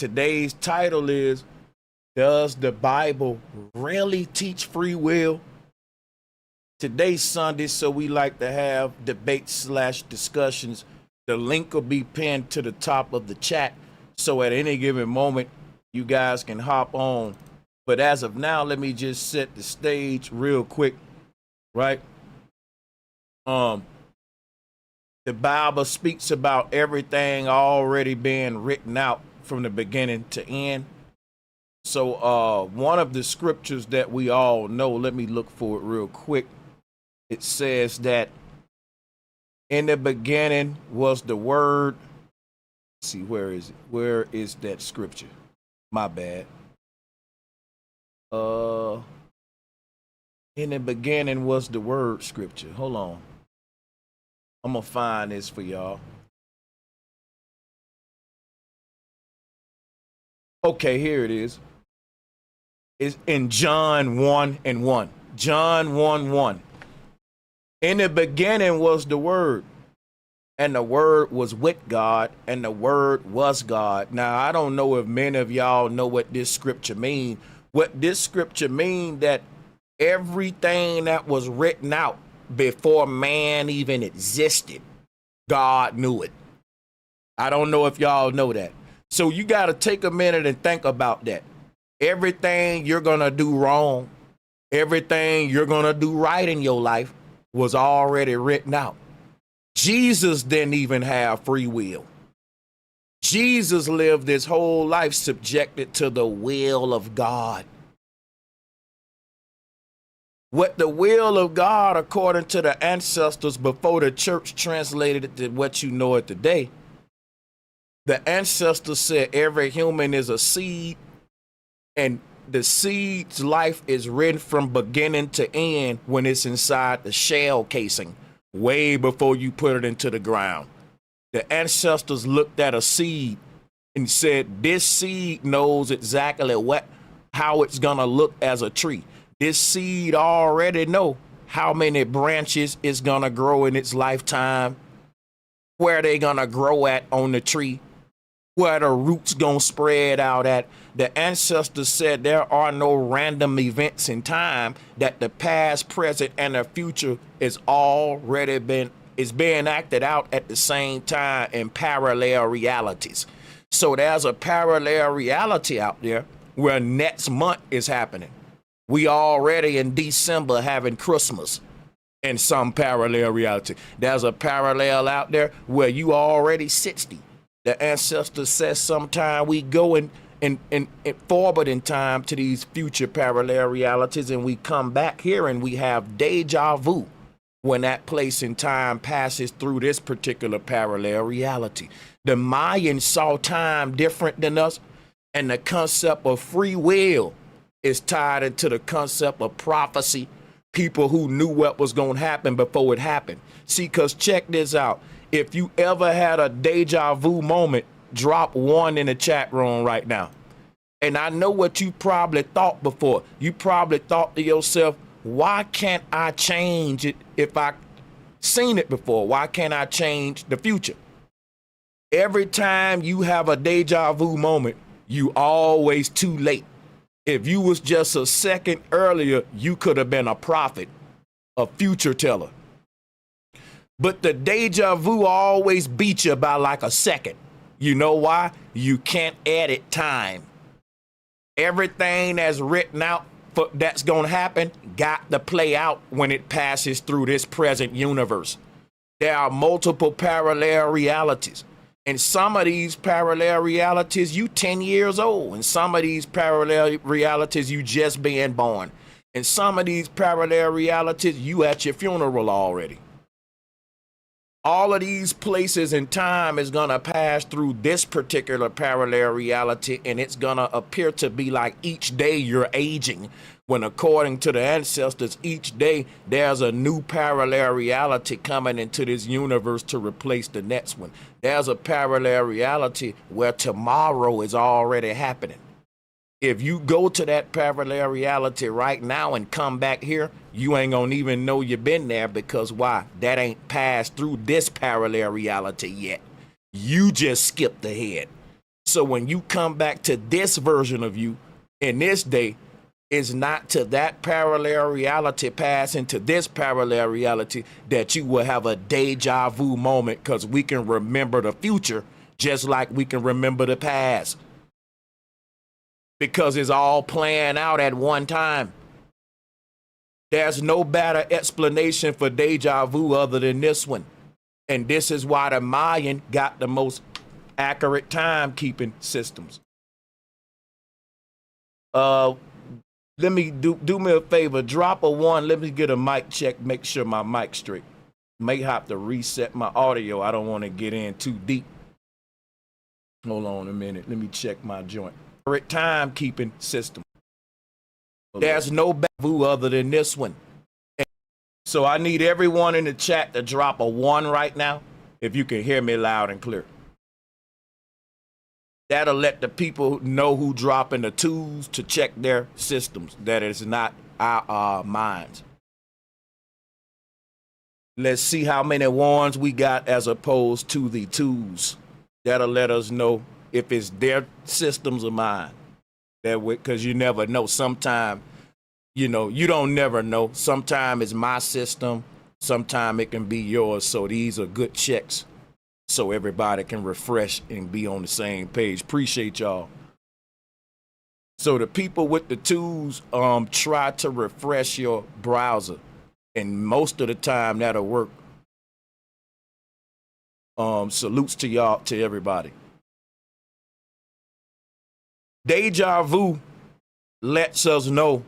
today's title is, does the Bible really teach free will? Today's Sunday, so we like to have debates / discussions. The link will be pinned to the top of the chat, so at any given moment, you guys can hop on. But as of now, let me just set the stage real quick, right? The Bible speaks about everything already being written out from the beginning to end. So one of the scriptures that we all know, let me look for it real quick. It says that in the beginning was the word. Let's see, where is it? Where is that scripture? My bad. In the beginning was the word scripture. Hold on. I'm gonna find this for y'all. Okay, here it is. It's in John 1:1. John 1:1. In the beginning was the word, and the word was with God, and the word was God. Now, I don't know if many of y'all know what this scripture means. What this scripture means that everything that was written out before man even existed, God knew it. I don't know if y'all know that. So you got to take a minute and think about that. Everything you're going to do wrong, everything you're going to do right in your life was already written out. Jesus didn't even have free will. Jesus lived his whole life subjected to the will of God. What the will of God, according to the ancestors before the church translated it to what you know it today, the ancestors said every human is a seed, and the seed's life is written from beginning to end when it's inside the shell casing, way before you put it into the ground. The ancestors looked at a seed and said, this seed knows exactly how it's gonna look as a tree. This seed already know how many branches it's gonna grow in its lifetime, where they gonna grow at on the tree, where the roots gonna spread out at. The ancestors said there are no random events in time, that the past, present, and the future is being acted out at the same time in parallel realities. So there's a parallel reality out there where next month is happening. We already in December having Christmas in some parallel reality. There's a parallel out there where you already 60. The ancestors says sometime we go in forward in time to these future parallel realities, and we come back here and we have deja vu when that place in time passes through this particular parallel reality. The Mayans saw time different than us, and the concept of free will is tied into the concept of prophecy, people who knew what was going to happen before it happened. See, because check this out. If you ever had a deja vu moment, drop 1 in the chat room right now. And I know what you probably thought before. You probably thought to yourself, why can't I change it if I seen it before? Why can't I change the future? Every time you have a deja vu moment, you always too late. If you was just a second earlier, you could have been a prophet, a future teller. But the deja vu always beat you by like a second. You know why? You can't edit time. Everything that's written out that's going to happen got to play out when it passes through this present universe. There are multiple parallel realities. And some of these parallel realities, you 10 years old. And some of these parallel realities, you just being born. And some of these parallel realities, you at your funeral already. All of these places in time is going to pass through this particular parallel reality, and it's going to appear to be like each day you're aging, when according to the ancestors, each day there's a new parallel reality coming into this universe to replace the next one. There's a parallel reality where tomorrow is already happening. If you go to that parallel reality right now and come back here, you ain't gonna even know you've been there, because why? That ain't passed through this parallel reality yet. You just skipped ahead. So when you come back to this version of you in this day, it's not to that parallel reality pass into this parallel reality that you will have a deja vu moment, because we can remember the future just like we can remember the past, because it's all playing out at one time. There's no better explanation for deja vu other than this one. And this is why the Mayan got the most accurate timekeeping systems. Let me do me a favor, drop a 1. Let me get a mic check, make sure my mic's straight. May have to reset my audio. I don't want to get in too deep. Hold on a minute. Let me check my joint. Timekeeping system. There's no vu other than this one. So I need everyone in the chat to drop a 1 right now, if you can hear me loud and clear. That'll let the people know who dropping the 2s to check their systems, that it's not our minds. Let's see how many 1s we got as opposed to the 2s. That'll let us know if it's their systems or mine. That way, because you never know. Sometime, you know, you don't never know. Sometime it's my system. Sometime it can be yours. So these are good checks, so everybody can refresh and be on the same page. Appreciate y'all. So the people with the 2s, try to refresh your browser, and most of the time that'll work. Salutes to y'all, to everybody. Deja vu lets us know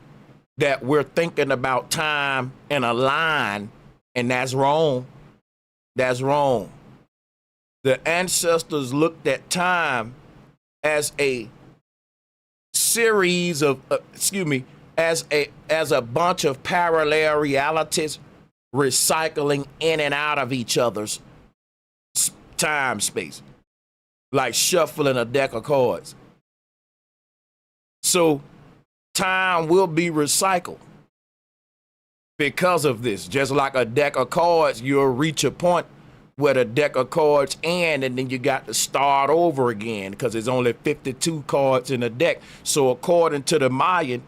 that we're thinking about time in a line, and that's wrong. That's wrong. The ancestors looked at time as a series of, as a bunch of parallel realities recycling in and out of each other's time space, like shuffling a deck of cards. So time will be recycled because of this. Just like a deck of cards, you'll reach a point where the deck of cards end, and then you got to start over again, because there's only 52 cards in a deck. So according to the Mayan,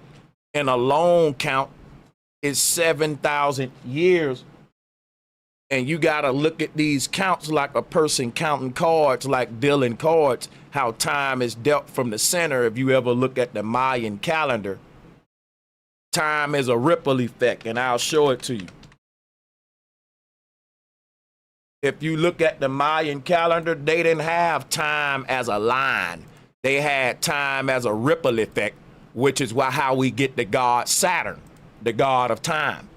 in a long count is 7,000 years. And you got to look at these counts like a person counting cards, like dealing cards, how time is dealt from the center. If you ever look at the Mayan calendar, time is a ripple effect, and I'll show it to you. If you look at the Mayan calendar, they didn't have time as a line. They had time as a ripple effect, which is how we get the god Saturn, the god of time.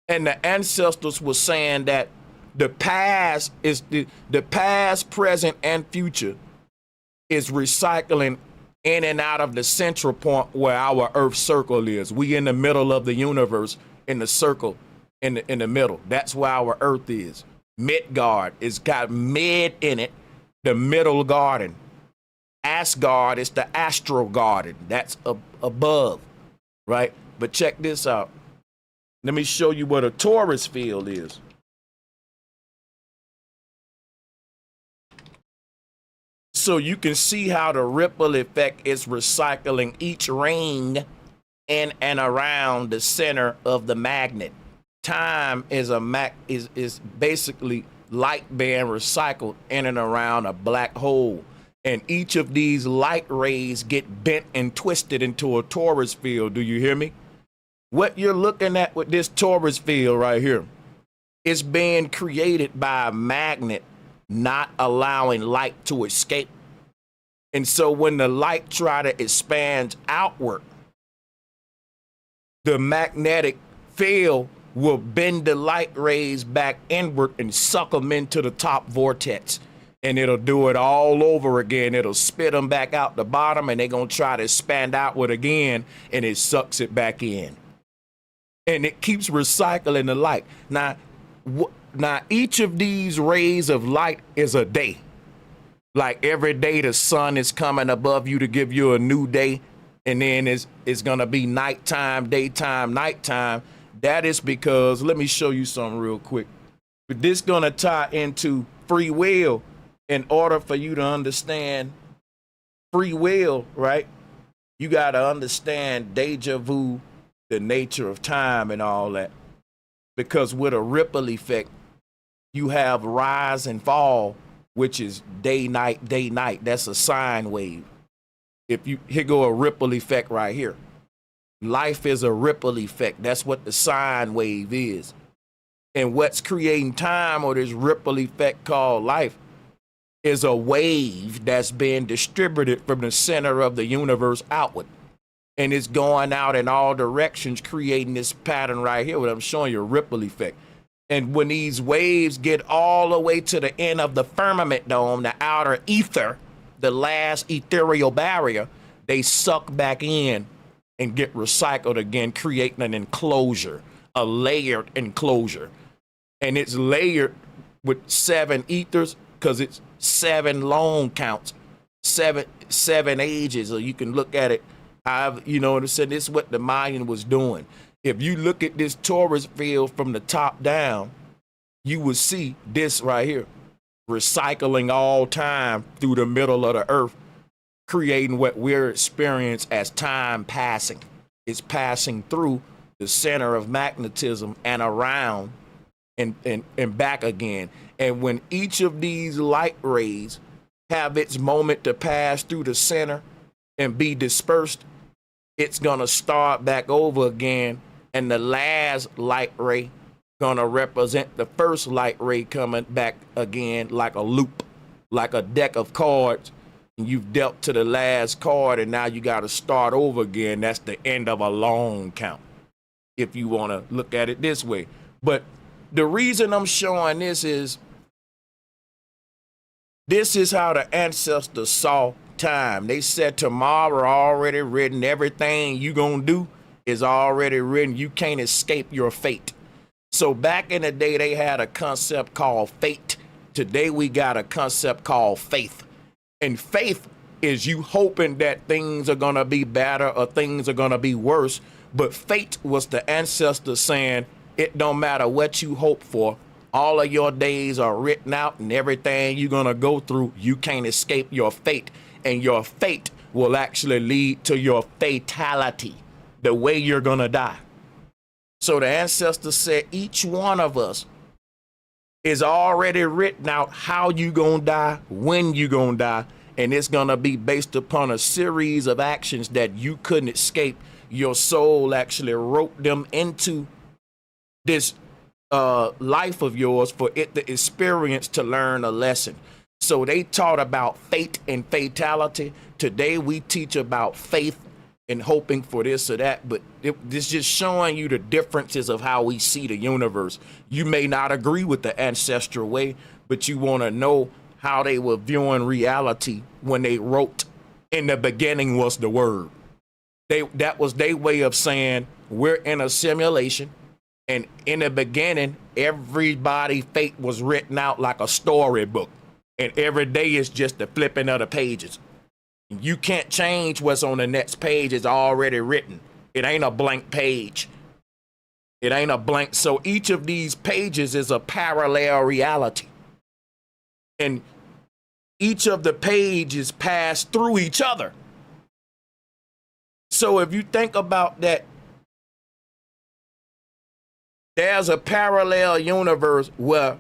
And the ancestors were saying that the past is the past, present, and future is recycling in and out of the central point where our Earth circle is. We in the middle of the universe, in the circle, in the middle. That's where our Earth is. Midgard, it's got mid in it, the middle garden. Asgard is the astral garden. That's above, right? But check this out. Let me show you what a Taurus field is. So you can see how the ripple effect is recycling each ring in and around the center of the magnet. Time is is basically light being recycled in and around a black hole. And each of these light rays get bent and twisted into a Taurus field. Do you hear me? What you're looking at with this Taurus field right here is being created by a magnet not allowing light to escape. And so when the light try to expand outward, the magnetic field will bend the light rays back inward and suck them into the top vortex. And it'll do it all over again. It'll spit them back out the bottom, and they're going to try to expand outward again, and it sucks it back in. And it keeps recycling the light. Now each of these rays of light is a day. Like every day the sun is coming above you to give you a new day, and then it's going to be nighttime, daytime, nighttime. That is because, let me show you something real quick. This is going to tie into free will in order for you to understand free will, right? You got to understand deja vu, the nature of time and all that. Because with a ripple effect, you have rise and fall, which is day, night, day, night. That's a sine wave. If you, here go a ripple effect right here. Life is a ripple effect. That's what the sine wave is. And what's creating time, or this ripple effect called life, is a wave that's being distributed from the center of the universe outward. And it's going out in all directions, creating this pattern right here, what I'm showing you, a ripple effect. And when these waves get all the way to the end of the firmament dome, the outer ether, the last ethereal barrier, they suck back in and get recycled again, creating an enclosure, a layered enclosure. And it's layered with 7 ethers because it's 7 long counts, seven ages, or you can look at it. You know what I'm saying? This is what the Mayan was doing. If you look at this Taurus field from the top down, you will see this right here, recycling all time through the middle of the earth, creating what we're experiencing as time passing. It's passing through the center of magnetism and around and back again. And when each of these light rays have its moment to pass through the center and be dispersed, it's gonna start back over again, and the last light ray gonna represent the first light ray coming back again, like a loop, like a deck of cards. And you've dealt to the last card, and now you got to start over again. That's the end of a long count, if you want to look at it this way. But the reason I'm showing this is how the ancestors saw time. They said tomorrow already written. Everything you gonna do is already written. You can't escape your fate. So back in the day, they had a concept called fate. Today we got a concept called faith. And faith is you hoping that things are gonna be better or things are gonna be worse. But fate was the ancestors saying it don't matter what you hope for. All of your days are written out, and everything you're gonna go through, you can't escape your fate. And your fate will actually lead to your fatality, the way you're gonna die. So the ancestors said each one of us is already written out how you gonna die, when you gonna die, and it's gonna be based upon a series of actions that you couldn't escape. Your soul actually wrote them into this life of yours for it to experience, to learn a lesson. So they taught about fate and fatality. Today we teach about faith and hoping for this or that, but it's just showing you the differences of how we see the universe. You may not agree with the ancestral way, but you want to know how they were viewing reality when they wrote, in the beginning was the word. That was their way of saying we're in a simulation, and in the beginning, everybody's fate was written out like a storybook, and every day is just the flipping of the pages. You can't change what's on the next page. It's already written. It ain't a blank page. It ain't a blank. So each of these pages is a parallel reality. And each of the pages pass through each other. So if you think about that, there's a parallel universe where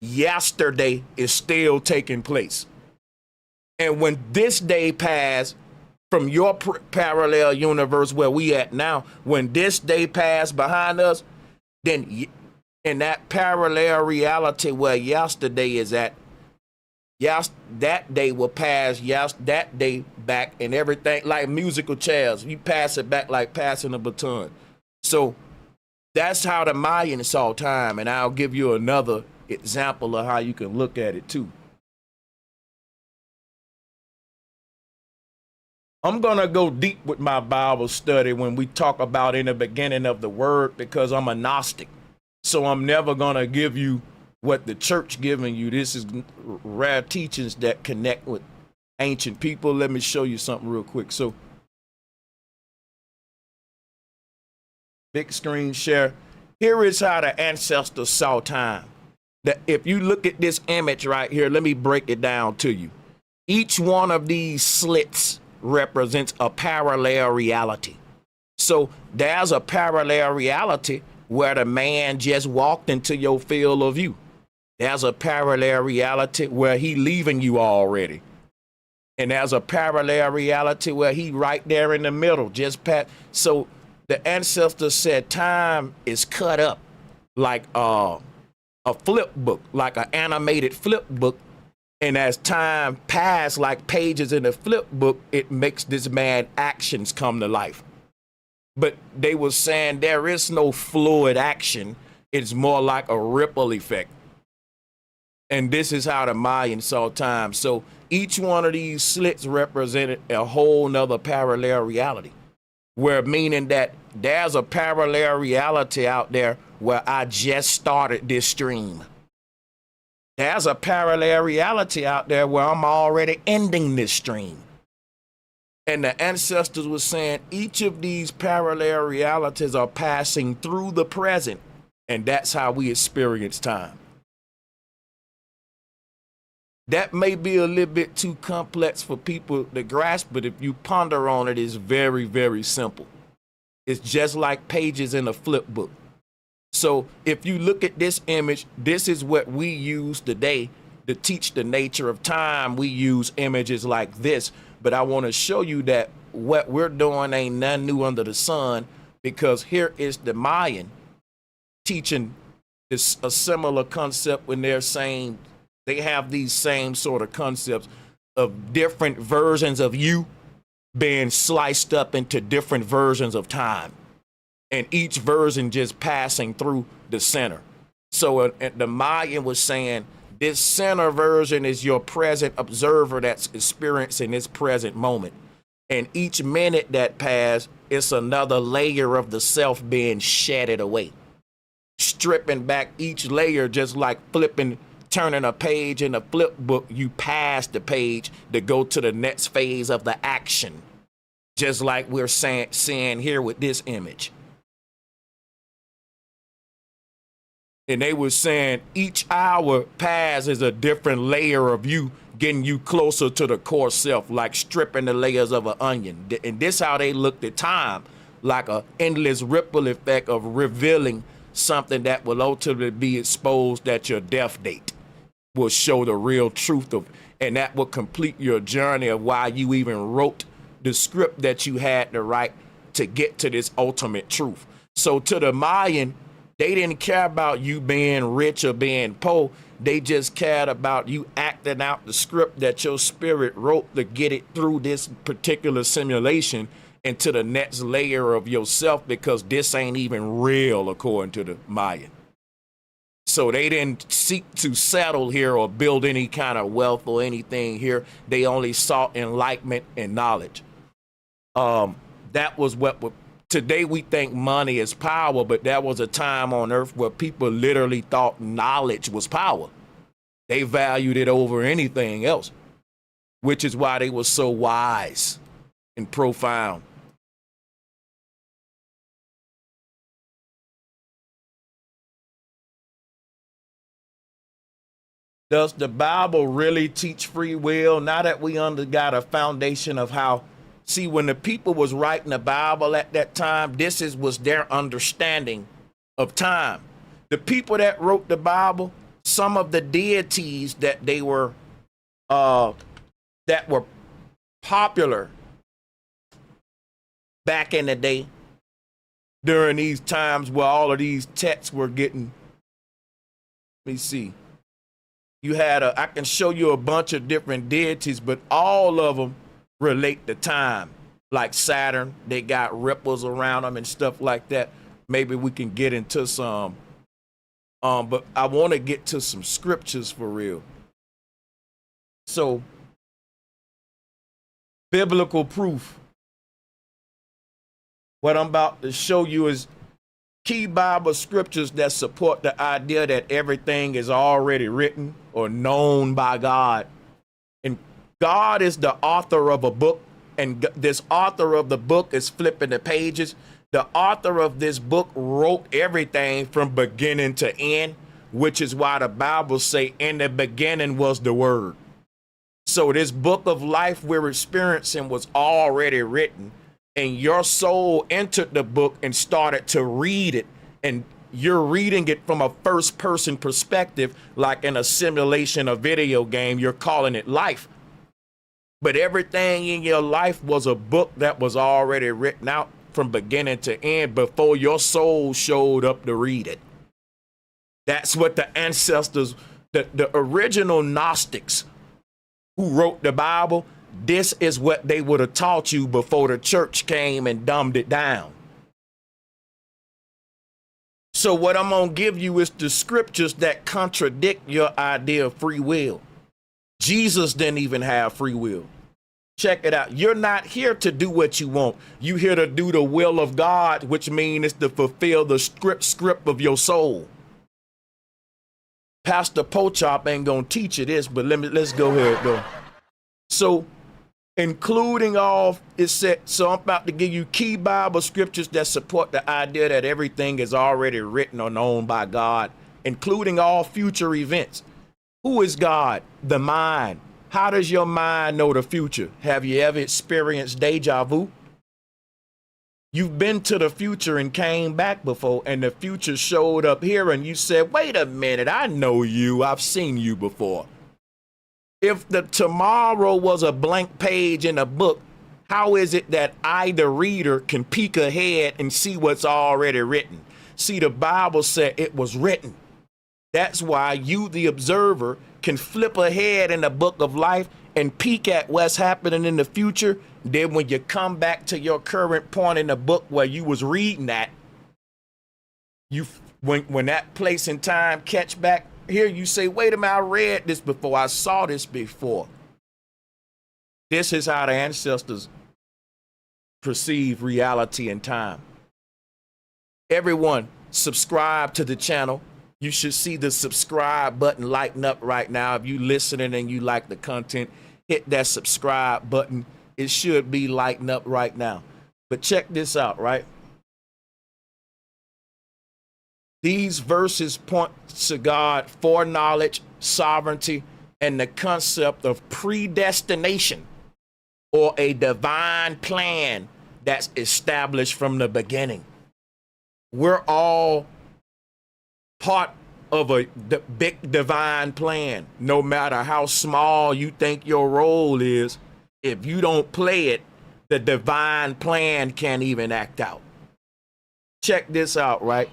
yesterday is still taking place. And when this day passed from your parallel universe where we at now, when this day passed behind us, then in that parallel reality where yesterday is at, that day will pass that day back, and everything like musical chairs. You pass it back like passing a baton. So that's how the Mayan saw time, and I'll give you another example of how you can look at it too. I'm going to go deep with my Bible study when we talk about in the beginning of the word, because I'm a Gnostic. So I'm never going to give you what the church giving you. This is rare teachings that connect with ancient people. Let me show you something real quick. So big screen share. Here is how the ancestors saw time. That if you look at this image right here, let me break it down to you. Each one of these slits represents a parallel reality. So there's a parallel reality where the man just walked into your field of view. There's a parallel reality where he leaving you already. And there's a parallel reality where he right there in the middle, just pat. So the ancestors said time is cut up like a flip book, like an animated flip book. And as time passed, like pages in the flip book, it makes this man actions come to life. But they were saying there is no fluid action. It's more like a ripple effect. And this is how the Mayan saw time. So each one of these slits represented a whole nother parallel reality, where meaning that there's a parallel reality out there where I just started this stream. There's a parallel reality out there where I'm already ending this stream. And the ancestors were saying each of these parallel realities are passing through the present. And that's how we experience time. That may be a little bit too complex for people to grasp, but if you ponder on it, it's very, very simple. It's just like pages in a flip book. So if you look at this image, this is what we use today to teach the nature of time. We use images like this, but I want to show you that what we're doing ain't nothing new under the sun, because here is the Mayan teaching this a similar concept when they're saying they have these same sort of concepts of different versions of you being sliced up into different versions of time, and each version just passing through the center. So the Mayan was saying this center version is your present observer that's experiencing this present moment. And each minute that passed, it's another layer of the self being shedded away, stripping back each layer, just like turning a page in a flip book. You pass the page to go to the next phase of the action, just like we're seeing here with this image. And they were saying each hour pass is a different layer of you, getting you closer to the core self, like stripping the layers of an onion. And this how they looked at time, like an endless ripple effect of revealing something that will ultimately be exposed at your death date, will show the real truth of, and that will complete your journey of why you even wrote the script that you had to write to get to this ultimate truth. So to the Mayan, they didn't care about you being rich or being poor. They just cared about you acting out the script that your spirit wrote to get it through this particular simulation into the next layer of yourself, because this ain't even real according to the Mayan. So they didn't seek to settle here or build any kind of wealth or anything here. They only sought enlightenment and knowledge. That was what today we think money is power, but there was a time on earth where people literally thought knowledge was power. They valued it over anything else, which is why they were so wise and profound. Does the Bible really teach free will? Now that we got a foundation of how, see, when the people was writing the Bible at that time, this was their understanding of time. The people that wrote the Bible, some of the deities that they were that were popular back in the day, during these times where all of these texts were getting, let me see. You had I can show you a bunch of different deities, but all of them relate to time. Like Saturn, they got ripples around them and stuff like that. Maybe we can get into some, but I want to get to some scriptures for real. So, biblical proof. What I'm about to show you is key Bible scriptures that support the idea that everything is already written or known by God. And God is the author of a book, and this author of the book is flipping the pages. The author of this book wrote everything from beginning to end, which is why the Bible say in the beginning was the word. So this book of life we're experiencing was already written, and your soul entered the book and started to read it, and you're reading it from a first person perspective, like in a simulation, a video game. You're calling it life. But everything in your life was a book that was already written out from beginning to end before your soul showed up to read it. That's what the ancestors, the original Gnostics who wrote the Bible, this is what they would have taught you before the church came and dumbed it down. So what I'm going to give you is the scriptures that contradict your idea of free will. Jesus didn't even have free will. Check it out. You're not here to do what you want. You're here to do the will of God, which means it's to fulfill the script of your soul. Pastor Pochop ain't going to teach you this, but let's go ahead, though. So, including all, it said, so I'm about to give you key Bible scriptures that support the idea that everything is already written or known by God, including all future events. Who is God? The mind. How does your mind know the future? Have you ever experienced deja vu? You've been to the future and came back before, and the future showed up here, and you said, wait a minute, I know you. I've seen you before. If the tomorrow was a blank page in a book, how is it that I, the reader, can peek ahead and see what's already written? See, the Bible said it was written. That's why you, the observer, can flip ahead in the book of life and peek at what's happening in the future. Then when you come back to your current point in the book where you was reading that, when that place and time catch back here, you say, wait a minute, I read this before. I saw this before. This is how the ancestors perceive reality and time. Everyone, subscribe to the channel. You should see the subscribe button lighting up right now. If you listening and you like the content, hit that subscribe button. It should be lighting up right now. But check this out, right? These verses point to God, foreknowledge, sovereignty, and the concept of predestination, or a divine plan that's established from the beginning. We're all part of the big divine plan. No matter how small you think your role is, if you don't play it, the divine plan can't even act out. Check this out, right?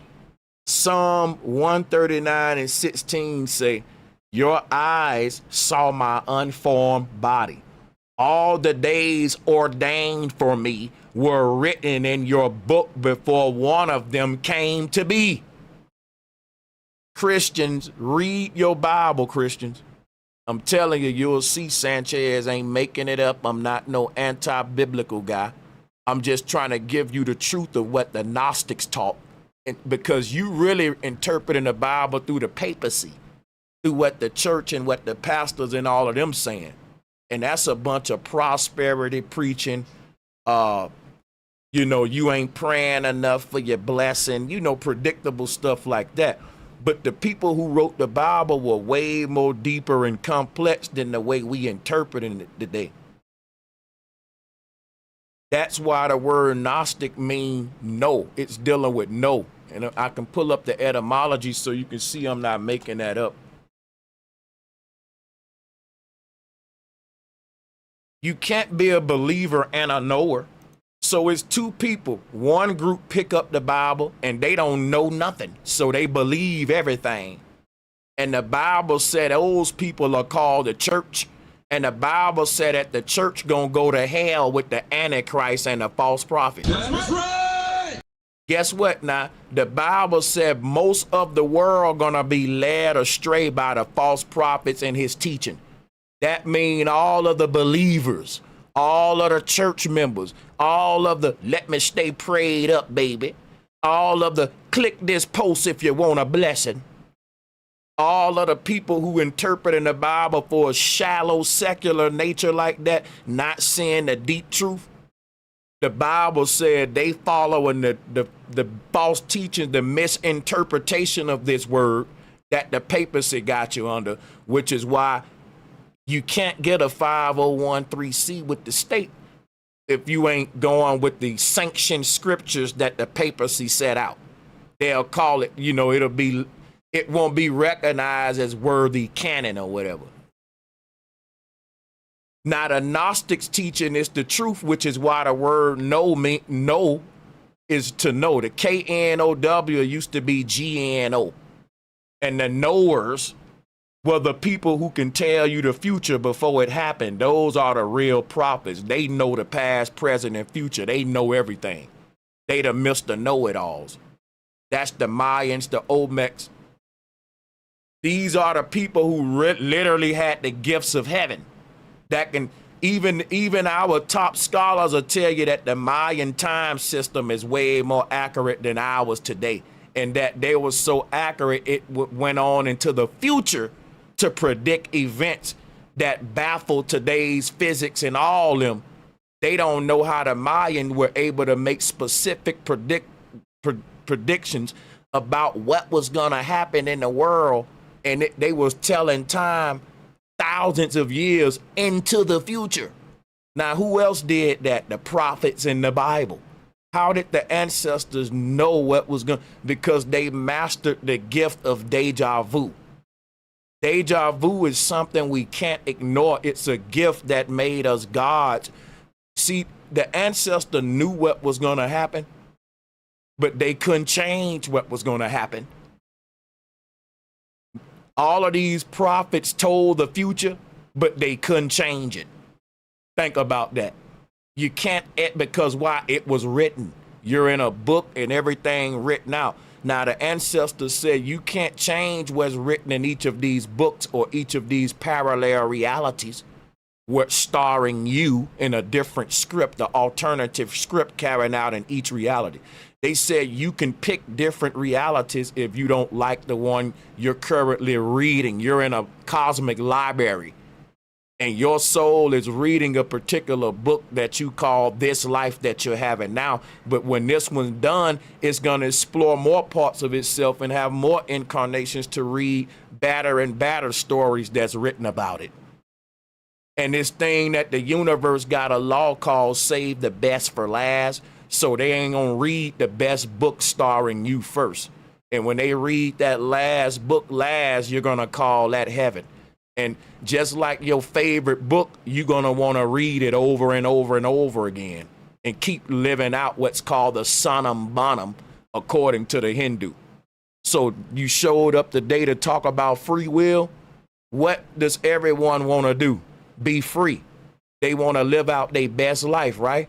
Psalm 139:16 say, your eyes saw my unformed body. All the days ordained for me were written in your book before one of them came to be. Christians, read your Bible, Christians. I'm telling you, you'll see Sanchez ain't making it up. I'm not no anti-biblical guy. I'm just trying to give you the truth of what the Gnostics taught. And because you really interpreting the Bible through the papacy, through what the church and what the pastors and all of them saying. And that's a bunch of prosperity preaching. You ain't praying enough for your blessing, predictable stuff like that. But the people who wrote the Bible were way more deeper and complex than the way we interpreting it today. That's why the word Gnostic means no. It's dealing with no. And I can pull up the etymology so you can see I'm not making that up. You can't be a believer and a knower. So it's two people. One group pick up the Bible and they don't know nothing. So they believe everything. And the Bible said those people are called the church. And the Bible said that the church gonna go to hell with the Antichrist and the false prophet. That's right. Guess what now? The Bible said most of the world gonna be led astray by the false prophets and his teaching. That means all of the believers, all of the church members, all of the let me stay prayed up, baby. All of the click this post if you want a blessing. All of the people who interpret in the Bible for a shallow secular nature like that, not seeing the deep truth. The Bible said they following the false teaching, the misinterpretation of this word that the papacy got you under, which is why You can't get a 5013C with the state if you ain't going with the sanctioned scriptures that the papacy set out. They'll call it, it won't be recognized as worthy canon or whatever. Now, the Gnostics teaching is the truth, which is why the word know is to know. The K-N-O-W used to be G-N-O. And the knowers were the people who can tell you the future before it happened. Those are the real prophets. They know the past, present, and future. They know everything. They the Mr. Know-it-alls. That's the Mayans, the Olmecs. These are the people who literally had the gifts of heaven. That can even our top scholars will tell you that the Mayan time system is way more accurate than ours today, and that they were so accurate it went on into the future to predict events that baffle today's physics and all them. They don't know how the Mayan were able to make specific predictions about what was gonna happen in the world, and they was telling time thousands of years into the future. Now, who else did that? The prophets in the Bible. How did the ancestors know what was going? Because they mastered the gift of deja vu. Deja vu is something we can't ignore. It's a gift that made us gods. See, the ancestor knew what was going to happen, but they couldn't change what was going to happen. All of these prophets told the future, but they couldn't change it. Think about that. You can't, because why? It was written. You're in a book and everything written out. Now, the ancestors said you can't change what's written in each of these books or each of these parallel realities, what's starring you in a different script, the alternative script carrying out in each reality. They said you can pick different realities if you don't like the one you're currently reading. You're in a cosmic library and your soul is reading a particular book that you call this life that you're having now. But when this one's done, it's going to explore more parts of itself and have more incarnations to read better and better stories that's written about it. And this thing that the universe got a law called save the best for last. So they ain't gonna read the best book starring you first. And when they read that last book last, you're gonna call that heaven. And just like your favorite book, you're gonna wanna read it over and over and over again and keep living out what's called the Sanam Banam, according to the Hindu. So you showed up today to talk about free will. What does everyone wanna do? Be free. They wanna live out their best life, right?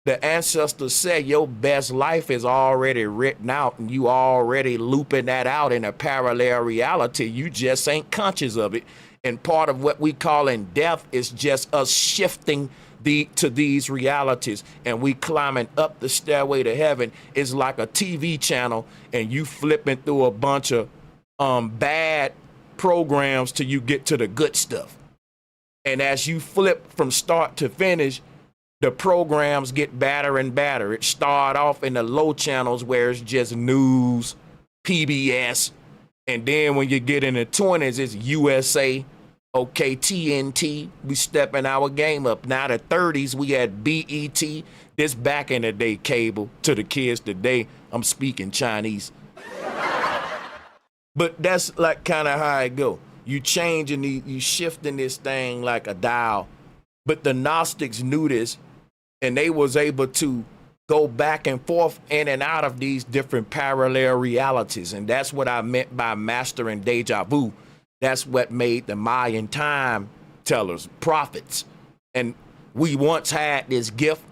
The ancestors said your best life is already written out and you already looping that out in a parallel reality. You just ain't conscious of it. And part of what we call in death is just us shifting to these realities, and we climbing up the stairway to heaven. Is like a TV channel and you flipping through a bunch of bad programs till you get to the good stuff. And as you flip from start to finish, the programs get badder and badder. It start off in the low channels where it's just news, PBS, and then when you get in the 20s, it's USA, okay, TNT. We stepping our game up. Now the 30s, we had BET. This back in the day cable. To the kids today, I'm speaking Chinese. But that's like kind of how it go. You changing, you shifting this thing like a dial. But the Gnostics knew this, and they was able to go back and forth in and out of these different parallel realities. And that's what I meant by mastering deja vu. That's what made the Mayan time tellers prophets. And we once had this gift,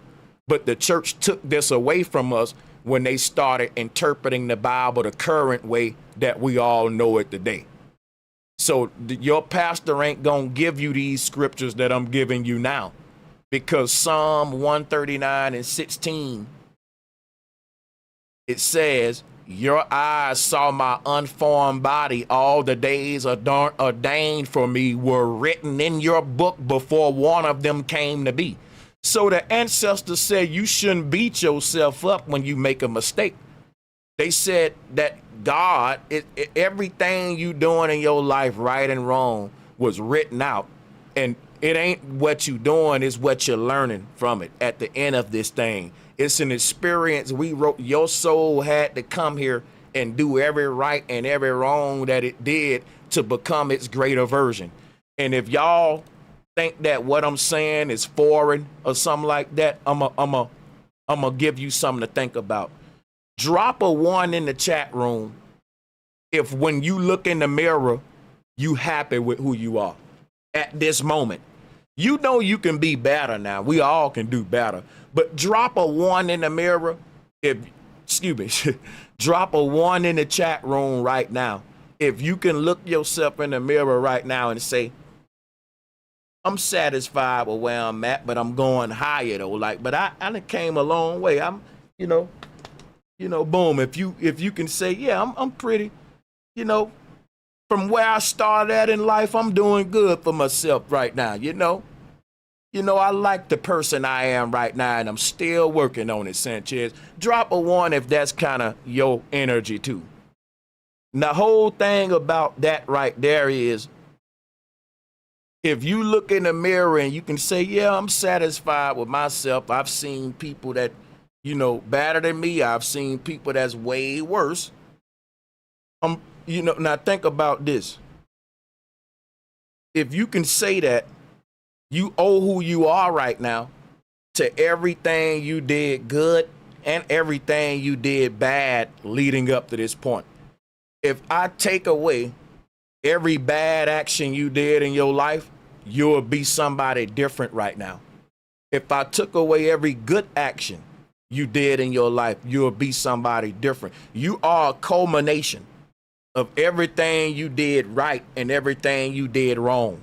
but the church took this away from us when they started interpreting the Bible the current way that we all know it today. So your pastor ain't gonna give you these scriptures that I'm giving you now, because Psalm 139:16, it says, your eyes saw my unformed body. All the days ordained for me were written in your book before one of them came to be. So the ancestors said you shouldn't beat yourself up when you make a mistake. They said that God, everything you doing in your life, right and wrong, was written out. And it ain't what you doing, it's what you're learning from it at the end of this thing. It's an experience we wrote. Your soul had to come here and do every right and every wrong that it did to become its greater version. And if y'all think that what I'm saying is foreign or something like that, I'm gonna give you something to think about. Drop a 1 in the chat room if when you look in the mirror, you happy with who you are at this moment. You know you can be better now. We all can do better. But drop a 1 in the mirror. Drop a 1 in the chat room right now. If you can look yourself in the mirror right now and say, I'm satisfied with where I'm at, but I'm going higher though. But I done came a long way. I'm, boom. If you can say, yeah, I'm pretty, from where I started at in life, I'm doing good for myself right now, I like the person I am right now, and I'm still working on it, Sanchez. Drop a 1 if that's kind of your energy too. And the whole thing about that right there is, if you look in the mirror and you can say, yeah, I'm satisfied with myself. I've seen people that, better than me. I've seen people that's way worse. Now think about this. If you can say that, you owe who you are right now to everything you did good and everything you did bad leading up to this point. If I take away every bad action you did in your life, you'll be somebody different right now. If I took away every good action you did in your life, you'll be somebody different. You are a culmination of everything you did right and everything you did wrong.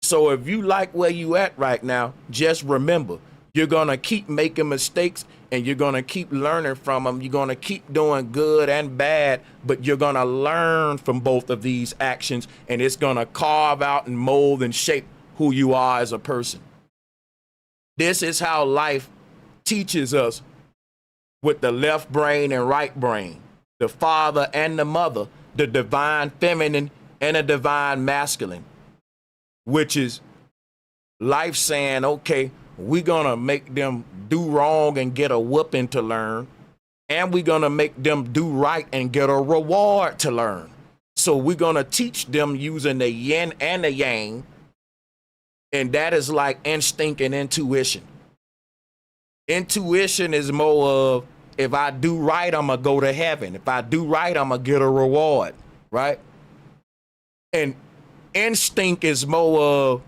So if you like where you at right now, just remember, you're going to keep making mistakes and you're going to keep learning from them. You're going to keep doing good and bad, but you're going to learn from both of these actions, and it's going to carve out and mold and shape who you are as a person. This is how life teaches us with the left brain and right brain, the father and the mother, the divine feminine and the divine masculine, which is life saying, okay, we're going to make them do wrong and get a whooping to learn. And we're going to make them do right and get a reward to learn. So we're going to teach them using the yin and the yang. And that is like instinct and intuition. Intuition is more of, if I do right, I'm going to go to heaven. If I do right, I'm going to get a reward, right? And instinct is more of,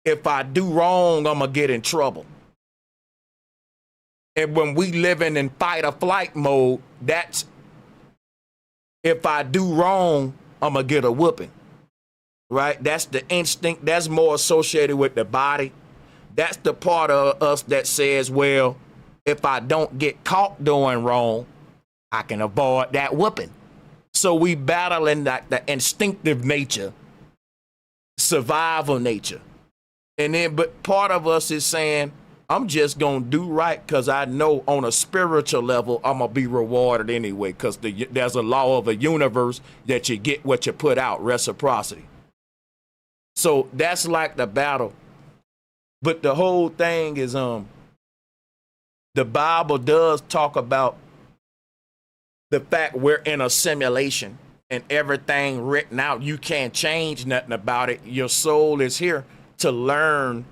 if I do wrong, I'm going to get in trouble. And when we living in fight or flight mode, that's, if I do wrong, I'm going to get a whooping, right? That's the instinct. That's more associated with the body. That's the part of us that says, well, if I don't get caught doing wrong, I can avoid that whooping. So we battling that the instinctive nature, survival nature. And then, but part of us is saying, I'm just going to do right because I know on a spiritual level, I'm going to be rewarded anyway, because there's a law of the universe that you get what you put out, reciprocity. So that's like the battle. But the whole thing is, the Bible does talk about the fact we're in a simulation and everything written out. You can't change nothing about it. Your soul is here to learn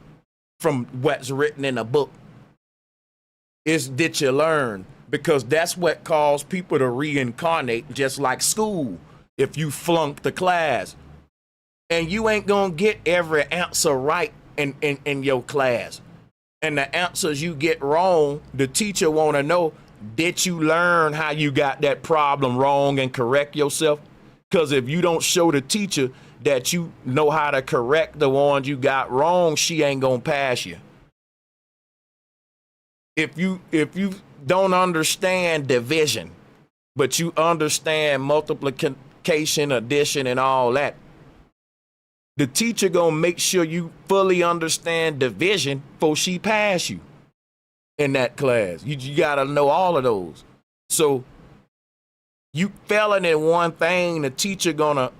from what's written in a book. Is did you learn? Because that's what caused people to reincarnate, just like school. If you flunk the class, and you ain't gonna get every answer right in your class, and the answers you get wrong, the teacher want to know, did you learn how you got that problem wrong and correct yourself? Because if you don't show the teacher that you know how to correct the ones you got wrong, she ain't gonna pass you. If you don't understand division, but you understand multiplication, addition, and all that, the teacher gonna make sure you fully understand division before she pass you in that class. You gotta know all of those. So you failing in one thing, the teacher gonna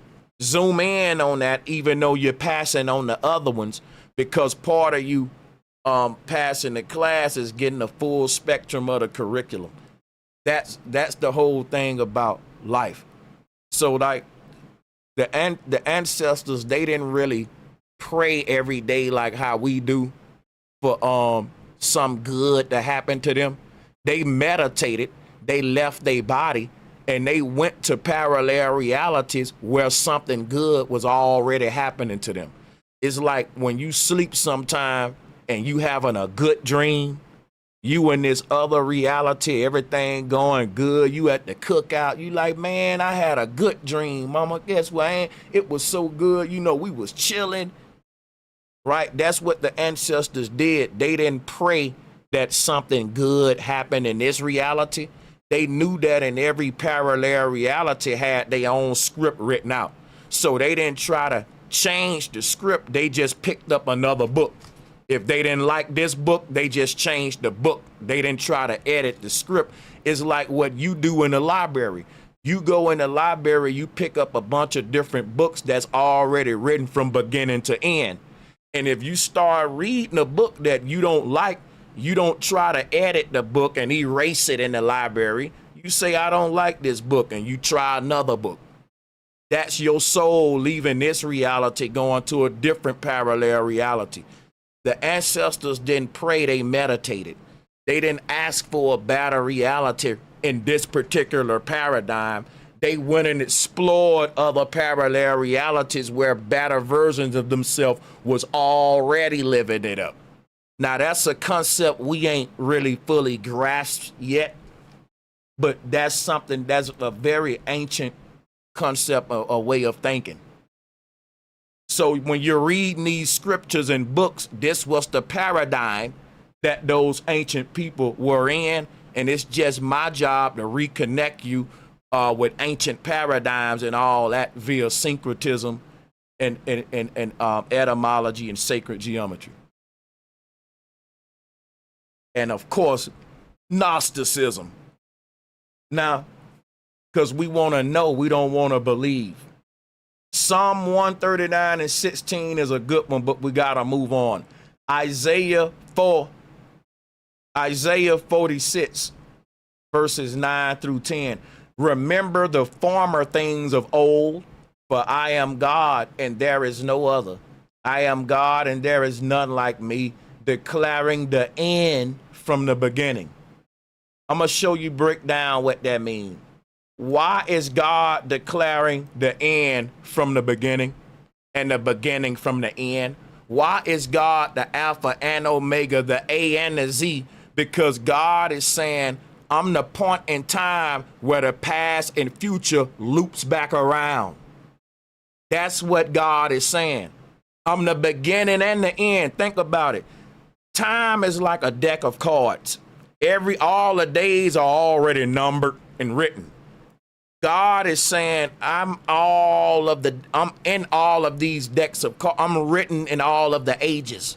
zoom in on that, even though you're passing on the other ones, because part of you passing the class is getting the full spectrum of the curriculum. That's the whole thing about life. So like the ancestors, they didn't really pray every day like how we do for some good to happen to them. They meditated, they left their body, and they went to parallel realities where something good was already happening to them. It's like when you sleep sometime and you having a good dream, you in this other reality, everything going good. You at the cookout, you like, man, I had a good dream, mama. Guess what? It was so good. You know, we was chilling, right? That's what the ancestors did. They didn't pray that something good happened in this reality. They knew that in every parallel reality had their own script written out. So they didn't try to change the script. They just picked up another book. If they didn't like this book, they just changed the book. They didn't try to edit the script. It's like what you do in the library. You go in the library, you pick up a bunch of different books that's already written from beginning to end. And if you start reading a book that you don't like, you don't try to edit the book and erase it in the library. You say, I don't like this book, and you try another book. That's your soul leaving this reality, going to a different parallel reality. The ancestors didn't pray, they meditated. They didn't ask for a better reality in this particular paradigm. They went and explored other parallel realities where better versions of themselves was already living it up. Now, that's a concept we ain't really fully grasped yet, but that's something that's a very ancient concept, a way of thinking. So when you're reading these scriptures and books, this was the paradigm that those ancient people were in, and it's just my job to reconnect you with ancient paradigms and all that via syncretism and etymology and sacred geometry. And of course, Gnosticism. Now, because we want to know, we don't want to believe. Psalm 139 and 16 is a good one, but we got to move on. Isaiah 46, verses 9 through 10. Remember the former things of old, for I am God and there is no other. I am God and there is none like me, declaring the end from the beginning. I'm going to show you, break down what that means. Why is God declaring the end from the beginning and the beginning from the end? Why is God the Alpha and Omega, the A and the Z? Because God is saying, I'm the point in time where the past and future loops back around. That's what God is saying. I'm the beginning and the end. Think about it. Time is like a deck of cards. All the days are already numbered and written. God is saying, I'm in all of these decks of cards. I'm written in all of the ages.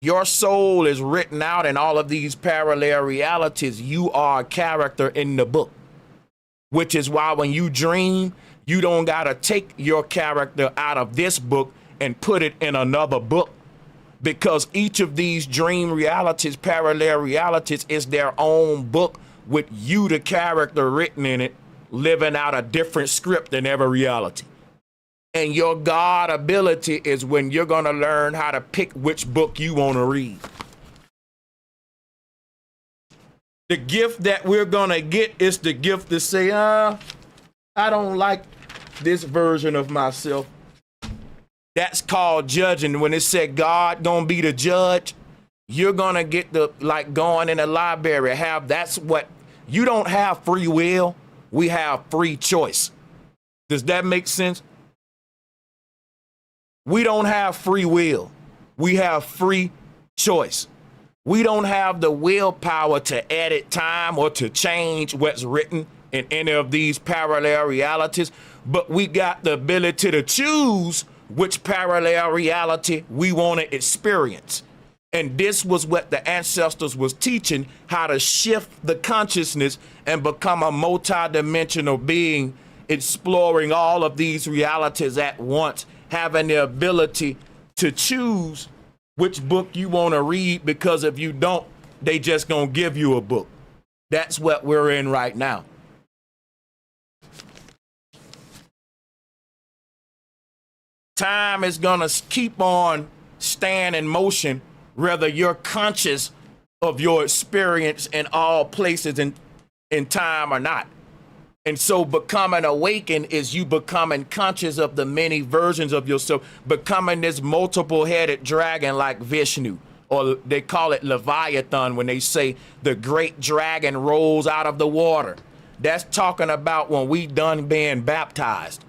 Your soul is written out in all of these parallel realities. You are a character in the book, which is why when you dream, you don't got to take your character out of this book and put it in another book, because each of these dream realities, parallel realities, is their own book with you, the character, written in it, living out a different script in every reality. And your God ability is when you're going to learn how to pick which book you want to read. The gift that we're going to get is the gift to say, I don't like this version of myself. That's called judging. When it said God don't be the judge, you're going to get the, like going in the library, that's what, you don't have free will. We have free choice. Does that make sense? We don't have free will. We have free choice. We don't have the willpower to edit time or to change what's written in any of these parallel realities, but we got the ability to choose which parallel reality we want to experience. And this was what the ancestors was teaching, how to shift the consciousness and become a multidimensional being exploring all of these realities at once, having the ability to choose which book you want to read, because if you don't, they just gonna give you a book. That's what we're in right now. Time is gonna keep on staying in motion, whether you're conscious of your experience in all places in time or not. And so becoming awakened is you becoming conscious of the many versions of yourself, becoming this multiple-headed dragon like Vishnu, or they call it Leviathan when they say the great dragon rolls out of the water. That's talking about when we done being baptized.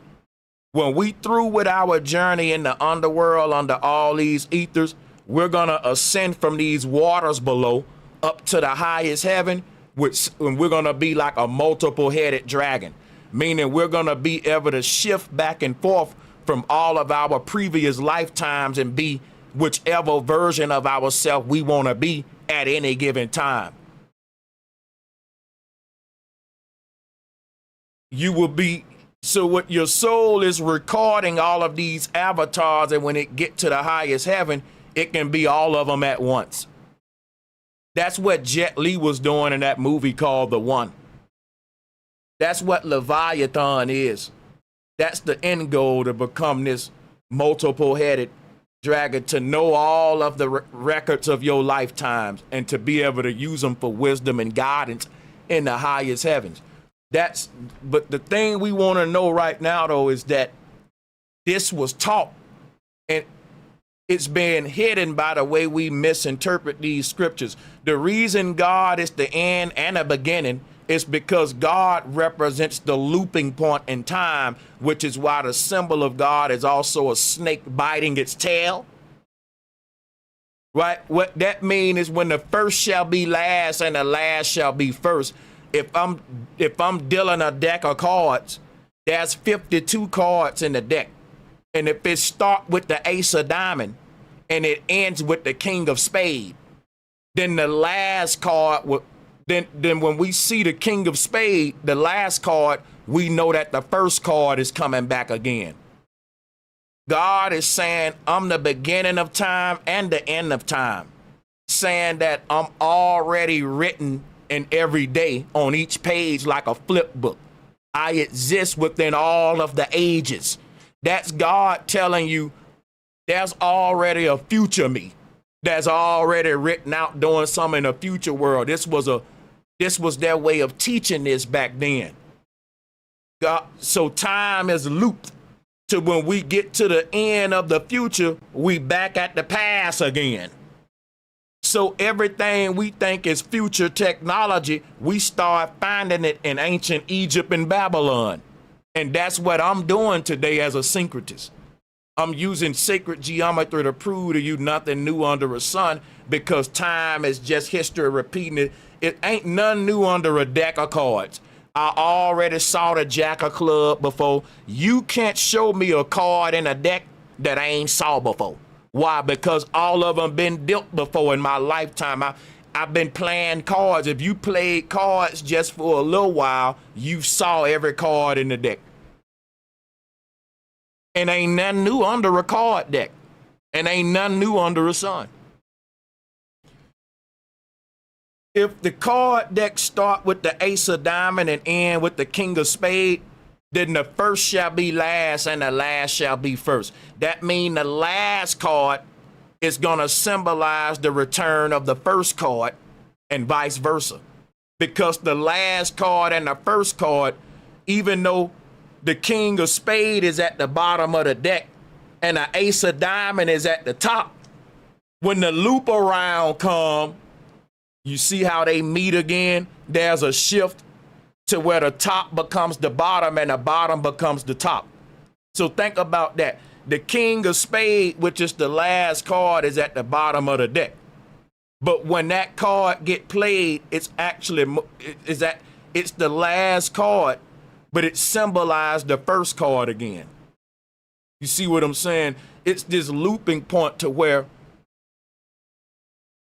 When we through with our journey in the underworld under all these ethers, we're gonna ascend from these waters below up to the highest heaven, and we're gonna be like a multiple-headed dragon, meaning we're gonna be able to shift back and forth from all of our previous lifetimes and be whichever version of ourselves we want to be at any given time. You will be, so what your soul is recording all of these avatars, and when it get to the highest heaven, it can be all of them at once. That's what Jet Li was doing in that movie called The One. That's what Leviathan is. That's the end goal, to become this multiple-headed dragon, to know all of the records of your lifetimes and to be able to use them for wisdom and guidance in the highest heavens. But the thing we want to know right now, though, is that this was taught, and it's being hidden by the way we misinterpret these scriptures. The reason God is the end and the beginning is because God represents the looping point in time, which is why the symbol of God is also a snake biting its tail. Right? What that means is when the first shall be last and the last shall be first. If I'm dealing a deck of cards, there's 52 cards in the deck. And if it starts with the ace of diamond and it ends with the king of spade, then the last card will, then when we see the king of spade, the last card, we know that the first card is coming back again. God is saying, I'm the beginning of time and the end of time, saying that I'm already written in every day on each page like a flip book. I exist within all of the ages. That's God telling you there's already a future me that's already written out doing something in the future world. This was their way of teaching this back then. God, so time is looped to when we get to the end of the future, we back at the past again. So everything we think is future technology, we start finding it in ancient Egypt and Babylon. And that's what I'm doing today as a syncretist. I'm using sacred geometry to prove to you nothing new under the sun, because time is just history repeating it. It ain't none new under a deck of cards. I already saw the Jack of Club before. You can't show me a card in a deck that I ain't saw before. Why? Because all of them been dealt before in my lifetime. I've been playing cards. If you played cards just for a little while, you saw every card in the deck. And ain't nothing new under a card deck. And ain't nothing new under a sun. If the card deck start with the ace of diamond and end with the king of spade, then the first shall be last and the last shall be first. That means the last card is going to symbolize the return of the first card and vice versa. Because the last card and the first card, even though the king of spade is at the bottom of the deck and the ace of diamond is at the top, when the loop around come, you see how they meet again? There's a shift to where the top becomes the bottom and the bottom becomes the top. So think about that. The king of spade, which is the last card, is at the bottom of the deck. But when that card get played, it's actually it's the last card, but it symbolized the first card again. You see what I'm saying? It's this looping point to where